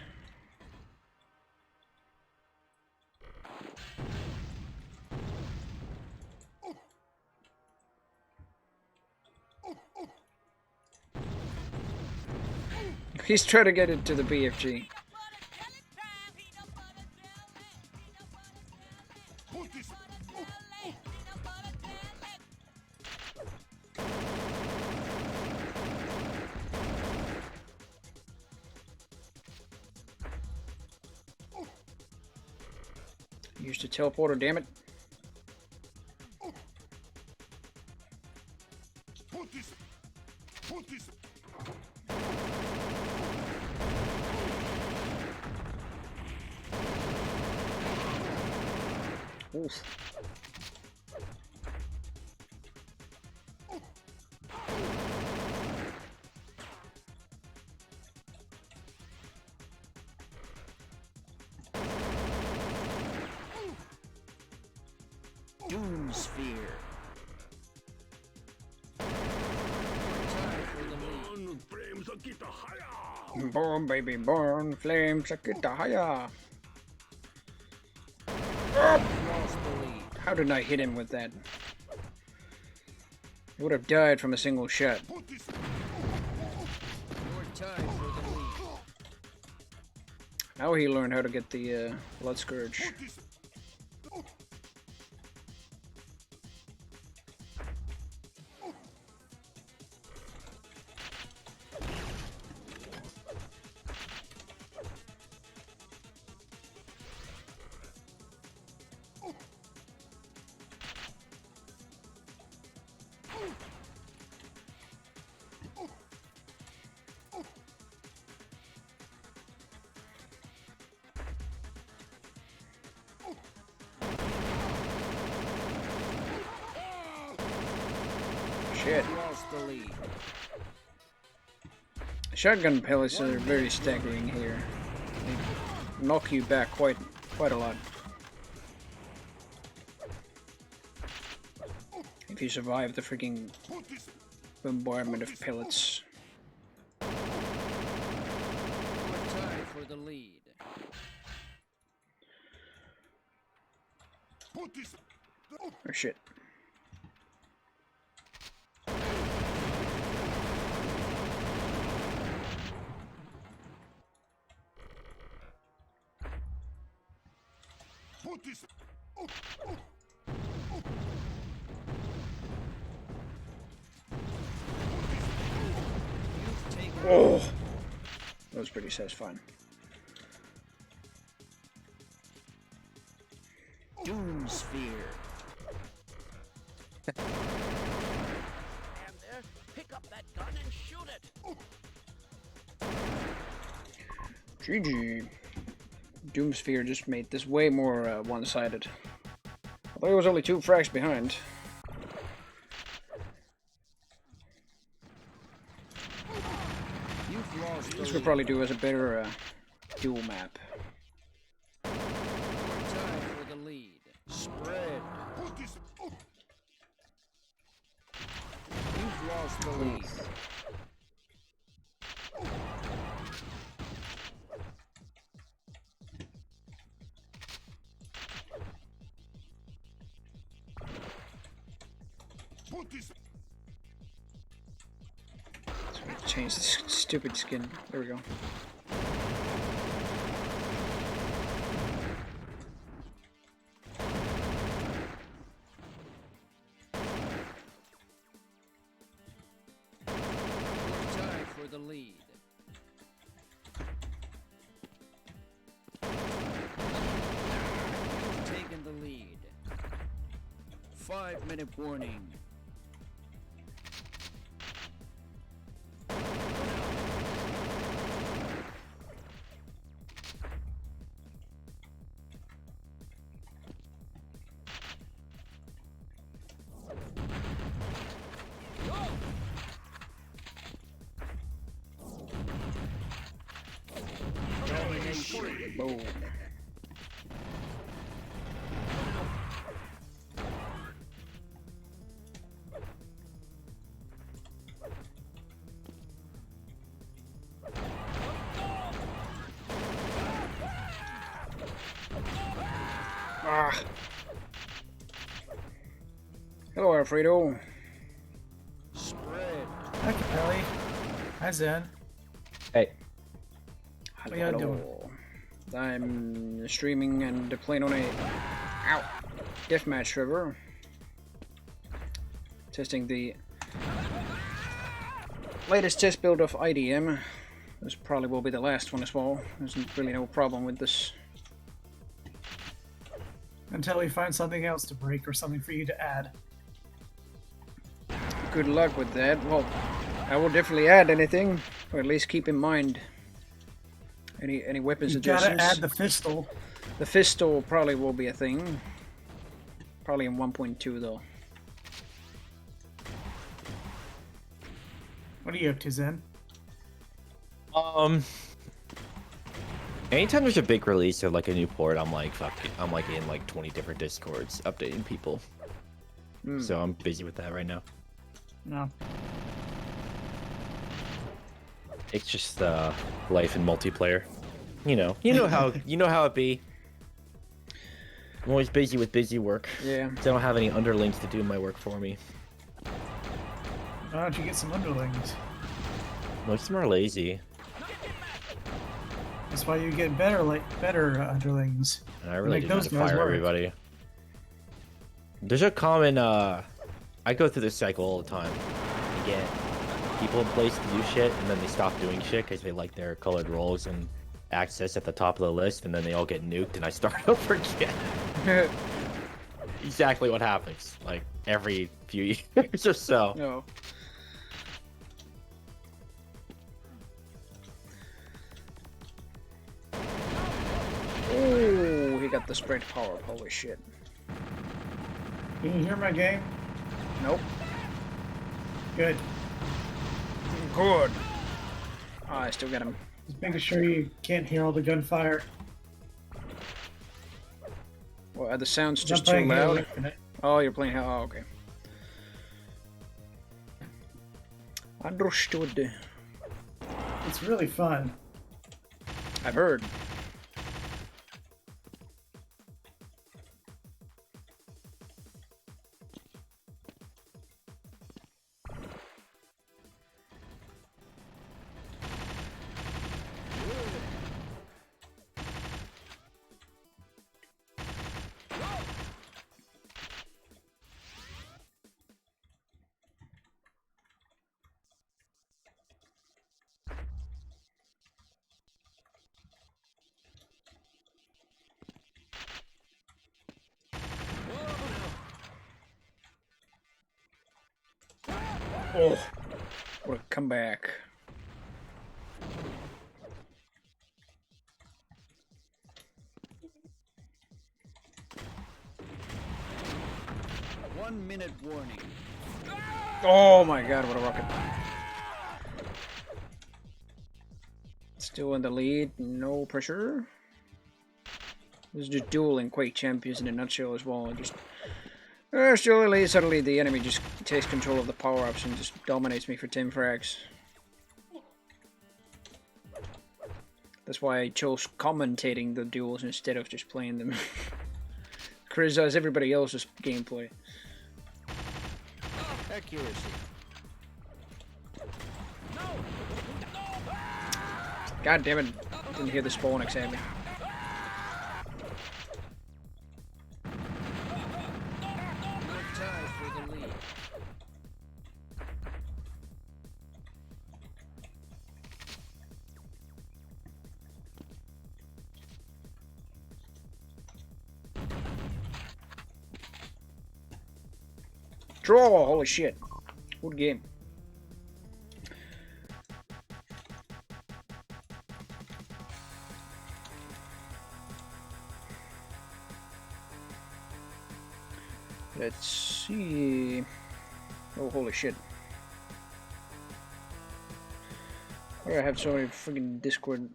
He's trying to get into the BFG. Used a teleporter, damn it. Put this. Put this. Oof. Doom Sphere. Born, baby, born. Flames, Akita Haya. Lost the lead. How did I hit him with that? He would have died from a single shot. You're tied for the lead. Now he learned how to get the Blood Scourge. Shit. Lost the lead. Shotgun pellets are very staggering here. They knock you back quite a lot. If you survive the freaking bombardment of pellets. You're tied for the lead. Oh shit. Oh, that was pretty satisfying. Doom Sphere. Pick up that gun and shoot it. GG. Doomsphere just made this way more one-sided. Although he was only 2 frags behind. You've lost the This lead. would probably do as a better dual map. You're tied for the lead. Spread. You've lost the lead. Change this stupid skin. There we go. You're tied for the lead. You've taken the lead. 5-minute warning. Boom. Ah. Hello, Alfredo. Spread. Hi, Capelli. Hi, Zen. Hey. What y'all doing? I'm streaming and playing on a deathmatch server. Testing the latest test build of IDM. This probably will be the last one as well. There's really no problem with this. Until we find something else to break or something for you to add. Good luck with that. Well, I will definitely add anything, or at least keep in mind any weapon You suggestions. gotta add the pistol. The pistol probably will be a thing. Probably in 1.2 though. What are you up to, Zen? Anytime there's a big release of like a new port, I'm like fucking, I'm like in like 20 different discords updating people. So I'm busy with that right now. No. It's just life in multiplayer. You know how it be. I'm always busy with busy work. Yeah. So I don't have any underlings to do my work for me. Why don't you get some underlings? Most of them are lazy. That's why you get better underlings. And I really Make do not those guys fire work. everybody. There's a common, I go through this cycle all the time. I get people in place to do shit, and then they stop doing shit because they like their colored roles and access at the top of the list, and then they all get nuked, and I start over again. Exactly what happens, like, every few years or so. No. Oh, he got the sprint power. Holy shit. Can you hear my game? Nope. Good. Good. Oh, I still got him. Just making sure you can't hear all the gunfire. Well, are the sounds I'm just too playing Halo loud? Infinite. Oh, you're playing Halo. Oh, okay. Understood. It's really fun. I've heard. Oh, what a comeback. One-minute warning. Oh my god, what a rocket. Still in the lead, no pressure. This is just dueling Quake champions in a nutshell as well. Just still in the lead, suddenly the enemy just takes control of the power-ups and just dominates me for 10 frags. That's why I chose commentating the duels instead of just playing them. Criticize everybody else's gameplay. Accuracy. God damn it, didn't hear the spawn exactly. Tie for the lead. Draw! Holy shit. Good game. Let's see. Oh, holy shit. Why do I have so many freaking Discord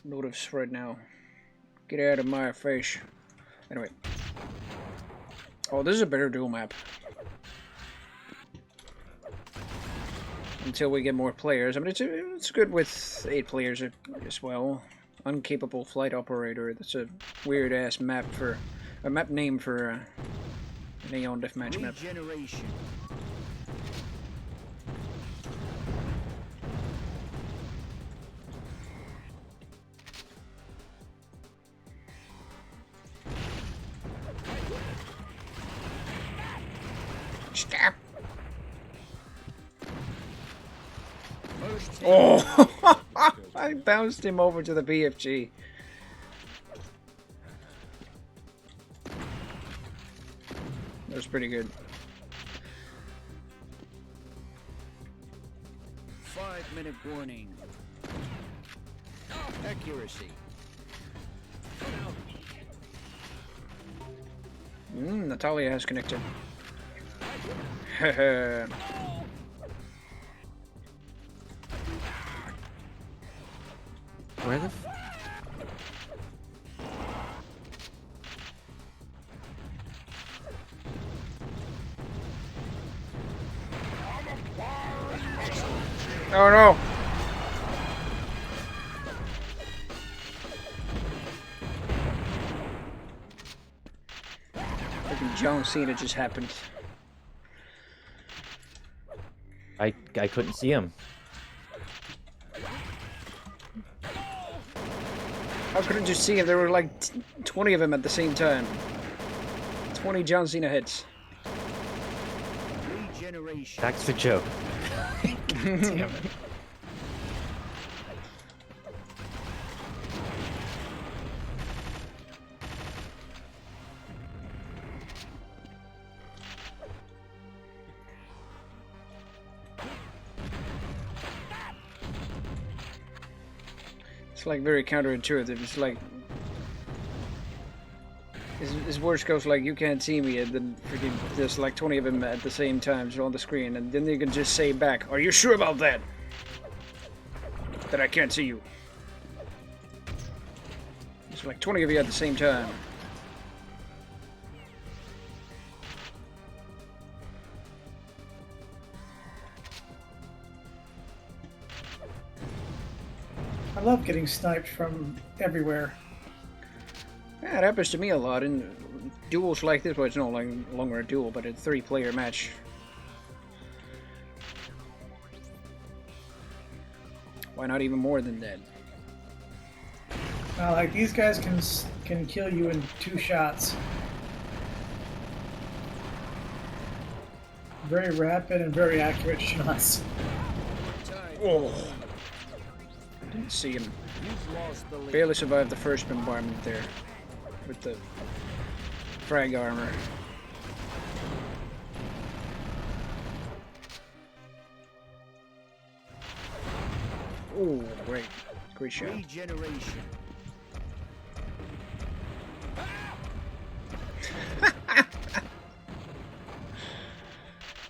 notifs right now? Get out of my face. Anyway. Oh, this is a better duel map. Until we get more players. I mean, it's good with 8 players as well. Uncapable flight operator. That's a weird ass map for a map name for an Aeon Deathmatch map. Regeneration. Stop. Oh, I bounced him over to the BFG. That was pretty good. 5-minute warning. Accuracy. Natalia has connected. Hehe. Where the Oh no! Freaking John Cena just happened. I couldn't see him. How couldn't you see him? There were like 20 of them at the same time. 20 John Cena hits. That's the joke. Damn it. It's like very counterintuitive. It's like his words goes like, "You can't see me," and then freaking there's like 20 of them at the same time on the screen, and then you can just say back, "Are you sure about that? That I can't see you?" It's like 20 of you at the same time. I love getting sniped from everywhere. Yeah, it happens to me a lot in duels like this. Well, it's no longer a duel, but a 3-player match. Why not even more than that? Like these guys can kill you in 2 shots. Very rapid and very accurate shots. Oh. Didn't see him. Barely survived the first bombardment there with the frag armor. Oh, great. Great shot. Regeneration.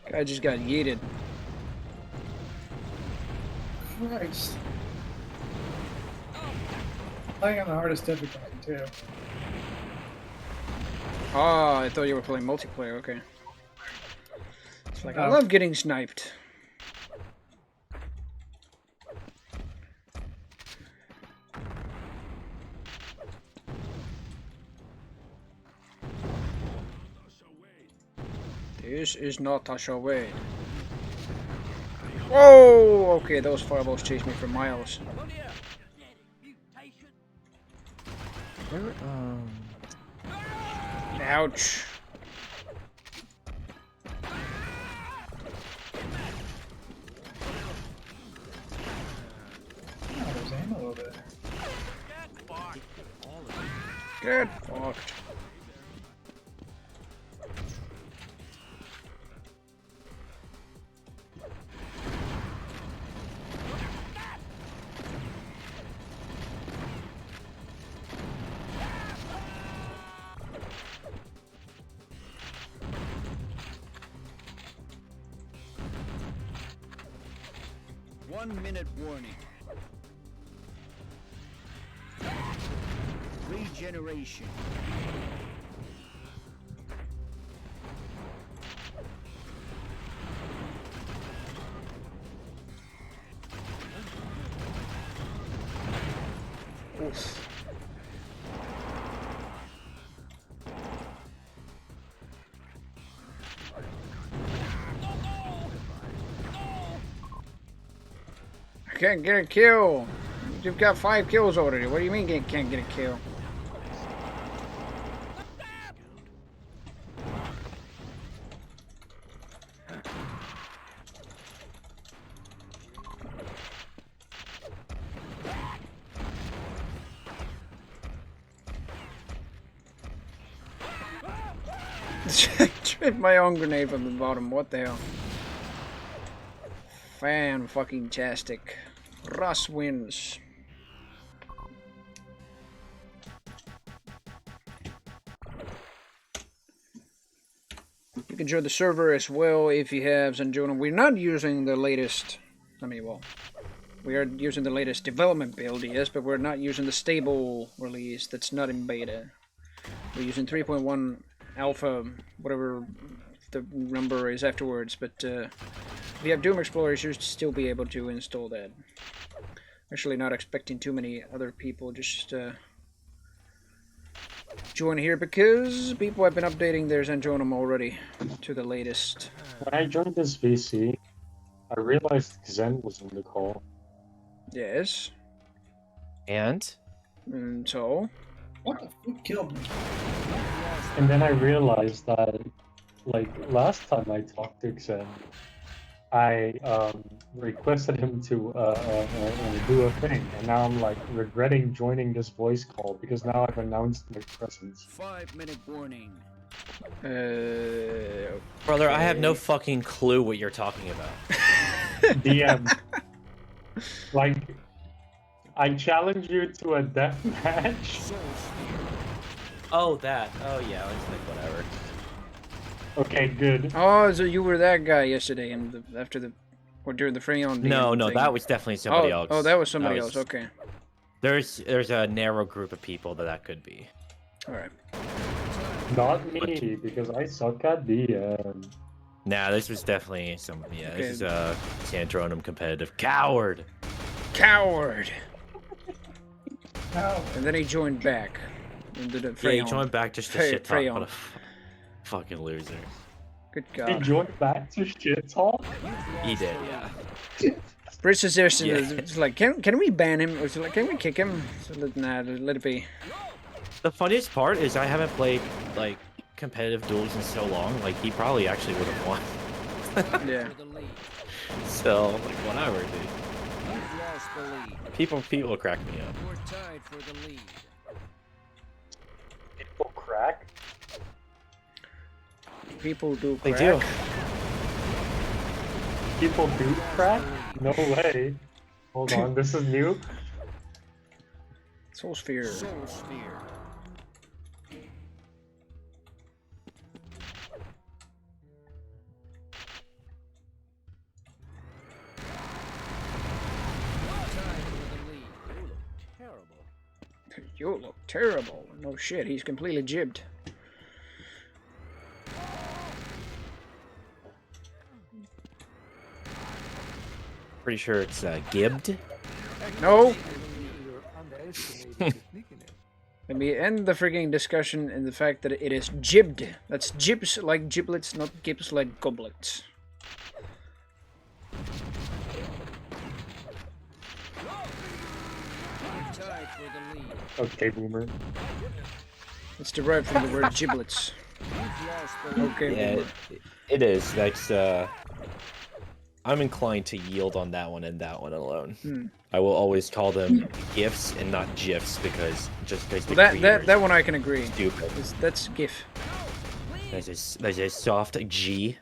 Guy just got yeeted. Christ. Playing on the hardest difficulty too. Oh, I thought you were playing multiplayer. Okay. It's like I love getting sniped. This is not Tasha Wade. Whoa! Okay, those fireballs chased me for miles. Ouch. Oh, there's ammo over there. Get fucked. One-minute warning. Regeneration. Oof. I can't get a kill. You've got 5 kills already. What do you mean you can't get a kill? Tripped my own grenade from the bottom. What the hell? Fan-fucking-tastic. Russ wins. You can join the server as well if you have Zanjona. We're not using the latest... I mean, well... We are using the latest development build, yes, but we're not using the stable release that's not in beta. We're using 3.1 alpha, whatever the number is afterwards, but If you have Doom Explorer, you should still be able to install that. Actually, not expecting too many other people. Just join here because people have been updating theirs and join them already to the latest. When I joined this VC, I realized Xen was in the call. Yes. And So? What the fuck killed me? And then I realized that, like, last time I talked to Xen, I requested him to do a thing, and now I'm like regretting joining this voice call because now I've announced my presence. 5-minute warning. brother, I have no fucking clue what you're talking about. DM. Like, I challenge you to a death match. Oh, that. Oh, yeah, it's like whatever. Okay, good. Oh, so you were that guy yesterday and or during the Freon DM No, thing. that was definitely somebody else. Oh, that was somebody else. Okay. There's a narrow group of people that could be. All right. Not me, because I suck at DM. Nah, this was definitely somebody. Yeah, Okay. this is Sandronum competitive coward. Coward. No. And then he joined back. Into the Yeah, he Freon. joined back just to shit talk. What a fucking loser. Good He God. joined back to shit talk? He did, yeah. Brit suggestion Yeah. is it's like, can we ban him? Or is it like, can we kick him? So nah, let it be. The funniest part is I haven't played like competitive duels in so long. Like he probably actually would have won. Yeah. So like whatever, dude. You've lost the lead. People crack me up. You're tied for the lead. People crack? People do They crack. do. People do crack? No way. Hold on, this is new. Soul Sphere. Soul Sphere. You look terrible. No shit, he's completely jibbed. Pretty sure it's gibbed. No! Let me end the frigging discussion in the fact that it is jibbed. That's jibs like giblets, not gibbs like goblets. Tied for the lead. Okay, boomer. It's derived from the word giblets. You've lost the lead. Okay, Yeah, boomer. it is. That's I'm inclined to yield on that one and that one alone. I will always call them gifs and not gifs because the Well, creators that one I can agree. stupid. That's GIF. There's a soft G.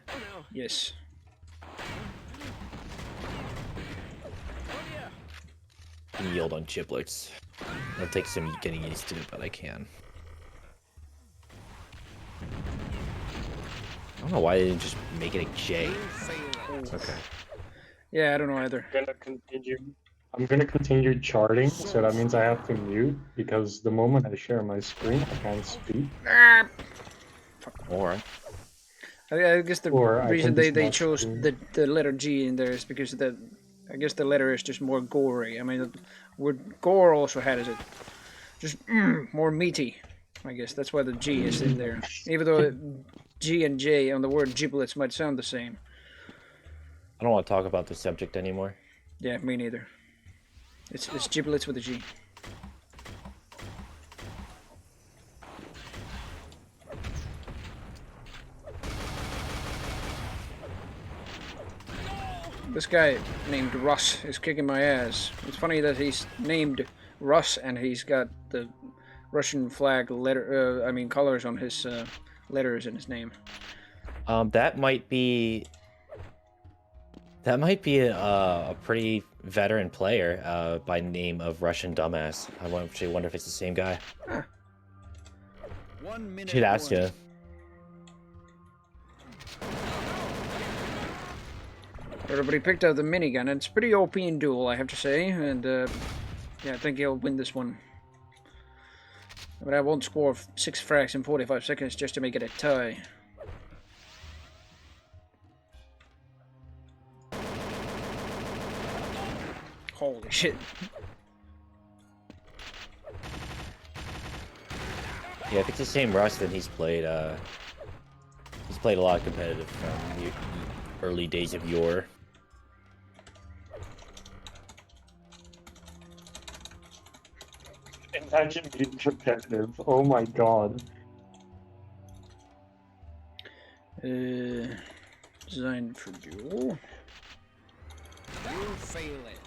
Yes. And yield on giblets. It'll take some getting used to, but I can. I don't know why they didn't just make it a J. Okay. Yeah, I don't know either. I'm gonna continue charting, so that means I have to mute, because the moment I share my screen, I can't speak. Or I guess the Or I reason can they just chose watch the letter G in there is because I guess the letter is just more gory. I mean, the word gore also has it. Just more meaty. I guess that's why the G is in there. Even though G and J on the word giblets might sound the same. I don't want to talk about this subject anymore. Yeah, me neither. It's giblets with a G. This guy named Russ is kicking my ass. It's funny that he's named Russ and he's got the Russian flag colors on his letters in his name. That might be a pretty veteran player by the name of Russian Dumbass. I actually wonder if it's the same guy. Huh. 1 minute. Should ask you. Everybody picked out the minigun. It's pretty OP in duel, I have to say, and yeah, I think he'll win this one. But I won't score 6 frags in 45 seconds just to make it a tie. Holy shit. Yeah, if it's the same Russ, then he's played a lot of competitive from the early days of yore. Imagine being competitive. Oh my god. Designed for duel. You fail it.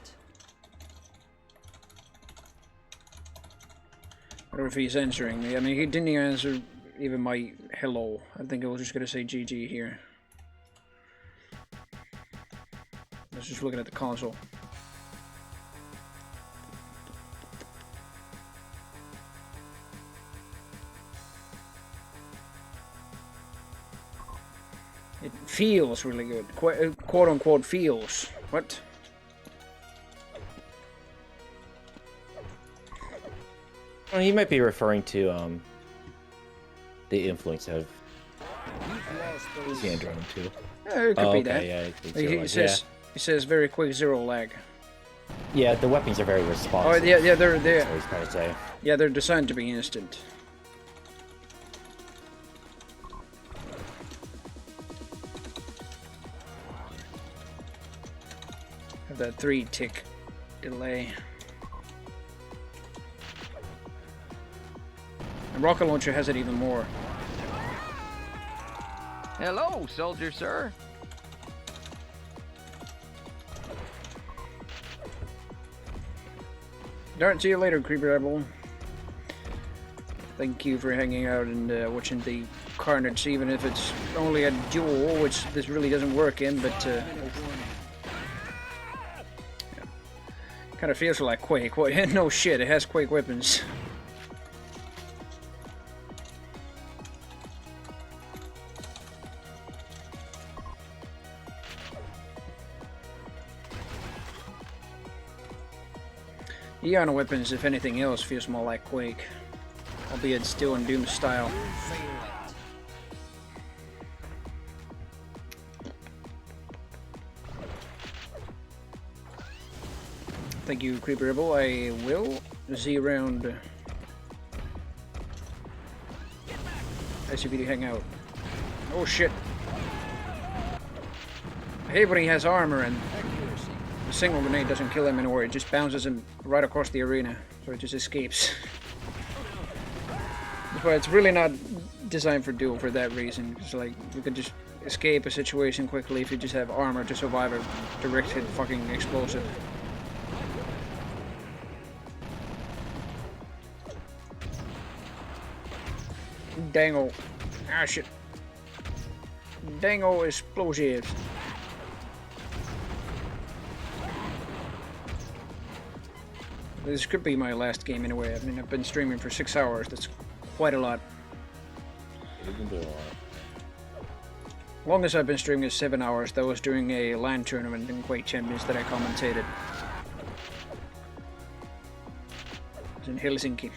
I don't know if he's answering me. I mean, he didn't even answer even my hello. I think I was just gonna say GG here. Let's just looking at the console. It feels really good. Quote unquote feels. What? Well, he might be referring to the influence of Sandra too. It could be that. Yeah, I think He says very quick zero lag. Yeah, the weapons are very responsive. Oh yeah, they're That's what I was trying to say. yeah, they're designed to be instant. Have that 3-tick delay. And rocket launcher has it even more. Hello, soldier sir. Alright, see you later, Creeper Rebel. Thank you for hanging out and watching the carnage, even if it's only a duel, which this really doesn't work in, but yeah. Kind of feels like Quake. What? No shit, it has Quake weapons. Eon weapons, if anything else, feels more like Quake, albeit still in Doom style. Thank you, Creeper Rebel. I will see you around. SCP hang out. Oh shit. I hate when he has armor and a single grenade doesn't kill him anymore, it just bounces him right across the arena, so it just escapes. That's why it's really not designed for duel for that reason. It's like, you can just escape a situation quickly if you just have armor to survive a direct hit fucking explosive. Dango. Ah shit. Dango explosives. This could be my last game anyway. I mean, I've been streaming for 6 hours. That's quite a lot. You can do a lot. Longest I've been streaming is 7 hours. That was during a LAN tournament in Quake Champions that I commentated. It was in Helsinki.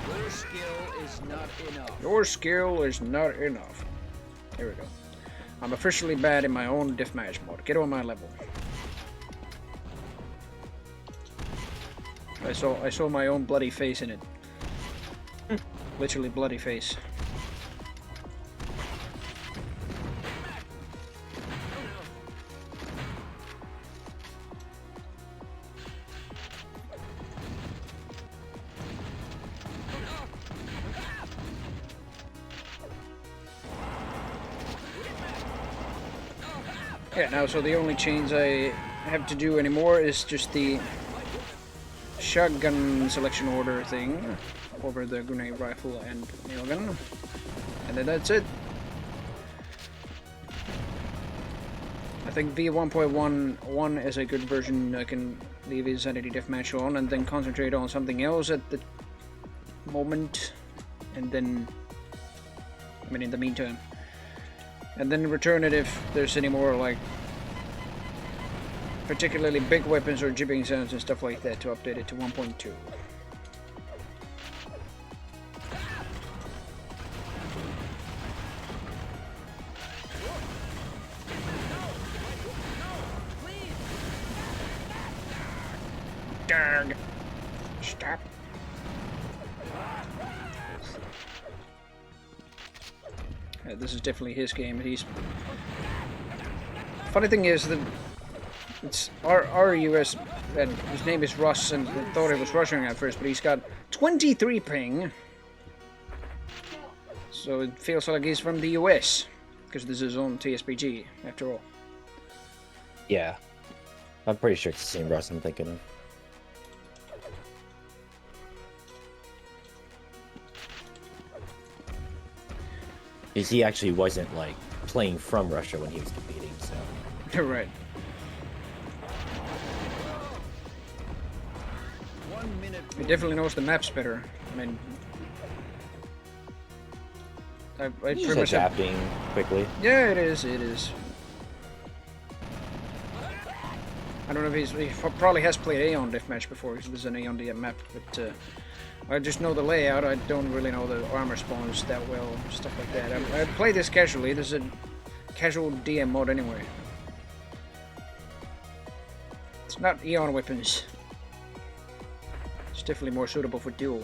Your skill is not enough. Your skill is not enough. There we go. I'm officially bad in my own deathmatch mode. Get on my level. I saw my own bloody face in it. Literally bloody face. Yeah, now so the only change I have to do anymore is just the shotgun selection order thing over the grenade rifle and nail gun, and then that's it. I think V1.11 is a good version. I can leave Insanity Deathmatch on and then concentrate on something else at the moment, and then, I mean, in the meantime, and then return it if there's any more like particularly big weapons or jibbing sounds and stuff like that to update it to 1.2. Dang. Stop. This is definitely his game. He's. Funny thing is that it's our US. And his name is Russ, and I thought it was Russian at first, but he's got 23 ping. So it feels like he's from the US, because this is his own TSPG, after all. Yeah. I'm pretty sure it's the same Russ I'm thinking of. Because he actually wasn't, like, playing from Russia when he was competing, so... You're right. He definitely knows the maps better. I mean... I He's just adapting quickly. Yeah, it is, it is. I don't know if he probably has played Aeon Deathmatch before, because it was an Aeon DM map, but I just know the layout. I don't really know the armor spawns that well, stuff like that. I play this casually. This is a casual DM mod anyway. It's not Aeon weapons. It's definitely more suitable for duel.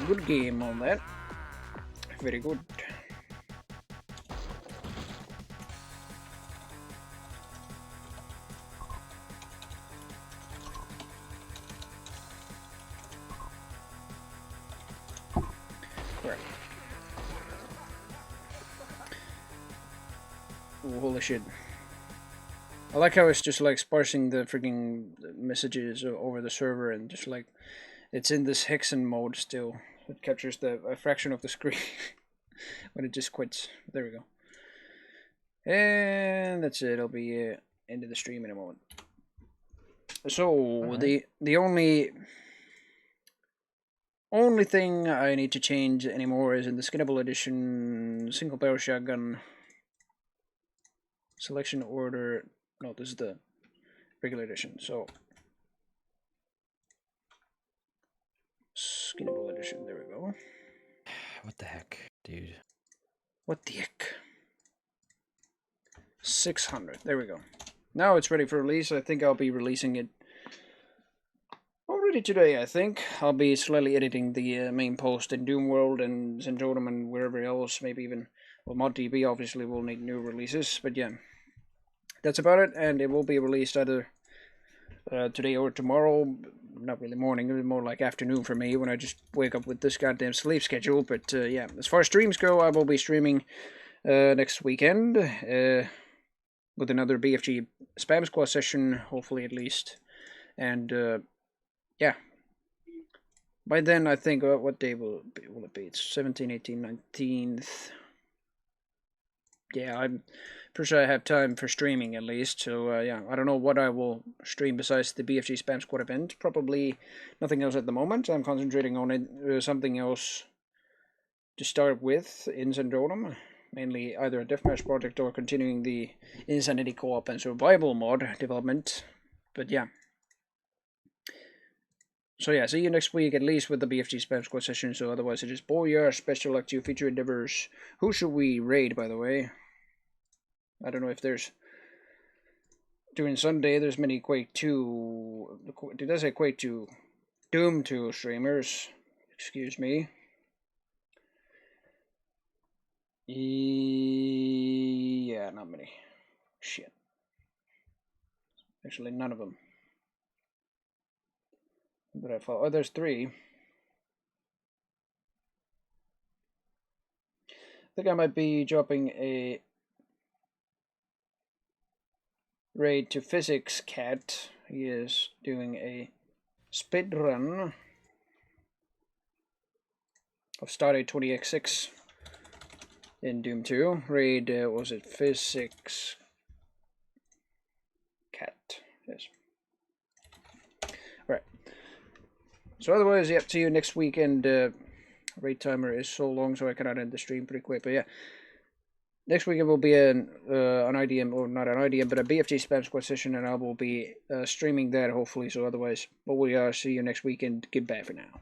Good game on that. Very good. Right. Ooh, holy shit. I like how it's just like sparsing the freaking messages over the server and just like it's in this hexen mode still. It captures a fraction of the screen when it just quits. There we go. And that's it. I'll be into the stream in a moment. So right. the only thing I need to change anymore is in the skinnable edition single barrel shotgun selection order. No, this is the regular edition. So skinnable edition. There we go. What the heck, dude? What the heck? 600. There we go. Now it's ready for release. I think I'll be releasing it already today. I think I'll be slightly editing the main post in Doom World and Zendrodom and wherever else. Maybe even ModDB. Obviously, will need new releases. But yeah, that's about it. And it will be released either today or tomorrow. Not really morning, it was more like afternoon for me when I just wake up with this goddamn sleep schedule. But yeah, as far as streams go, I will be streaming next weekend with another BFG Spam Squad session, hopefully at least. And yeah, by then I think, what day will it be? It's 17th, 18th, 19th. Yeah, I'm pretty sure I have time for streaming at least. So yeah, I don't know what I will stream besides the BFG Spam Squad event. Probably nothing else at the moment. I'm concentrating on it, something else to start with in Zendrodom. Mainly either a deathmatch project or continuing the Insanity co-op and survival mod development. But yeah. So yeah, see you next week at least with the BFG Spam Squad session. So otherwise it is Boyar, Special Luck to Feature Endeavors. Who should we raid, by the way? I don't know if there's... During Sunday, there's many Quake 2... Did I say Quake 2? Doom 2 streamers. Excuse me. Yeah, not many. Shit. Actually, none of them. Did I follow? Oh, there's 3. I think I might be dropping a raid to Physics Cat. He is doing a speed run of Stardate 20x6 in Doom 2. Raid, was it Physics Cat? Yes. Right. So otherwise, yeah, see you next weekend. Raid timer is so long, so I cannot end the stream pretty quick. But yeah, next weekend will be an IDM, or not an IDM, but a BFG Spam Squad session, and I will be streaming that hopefully. So otherwise, but we see you next weekend. Goodbye for now.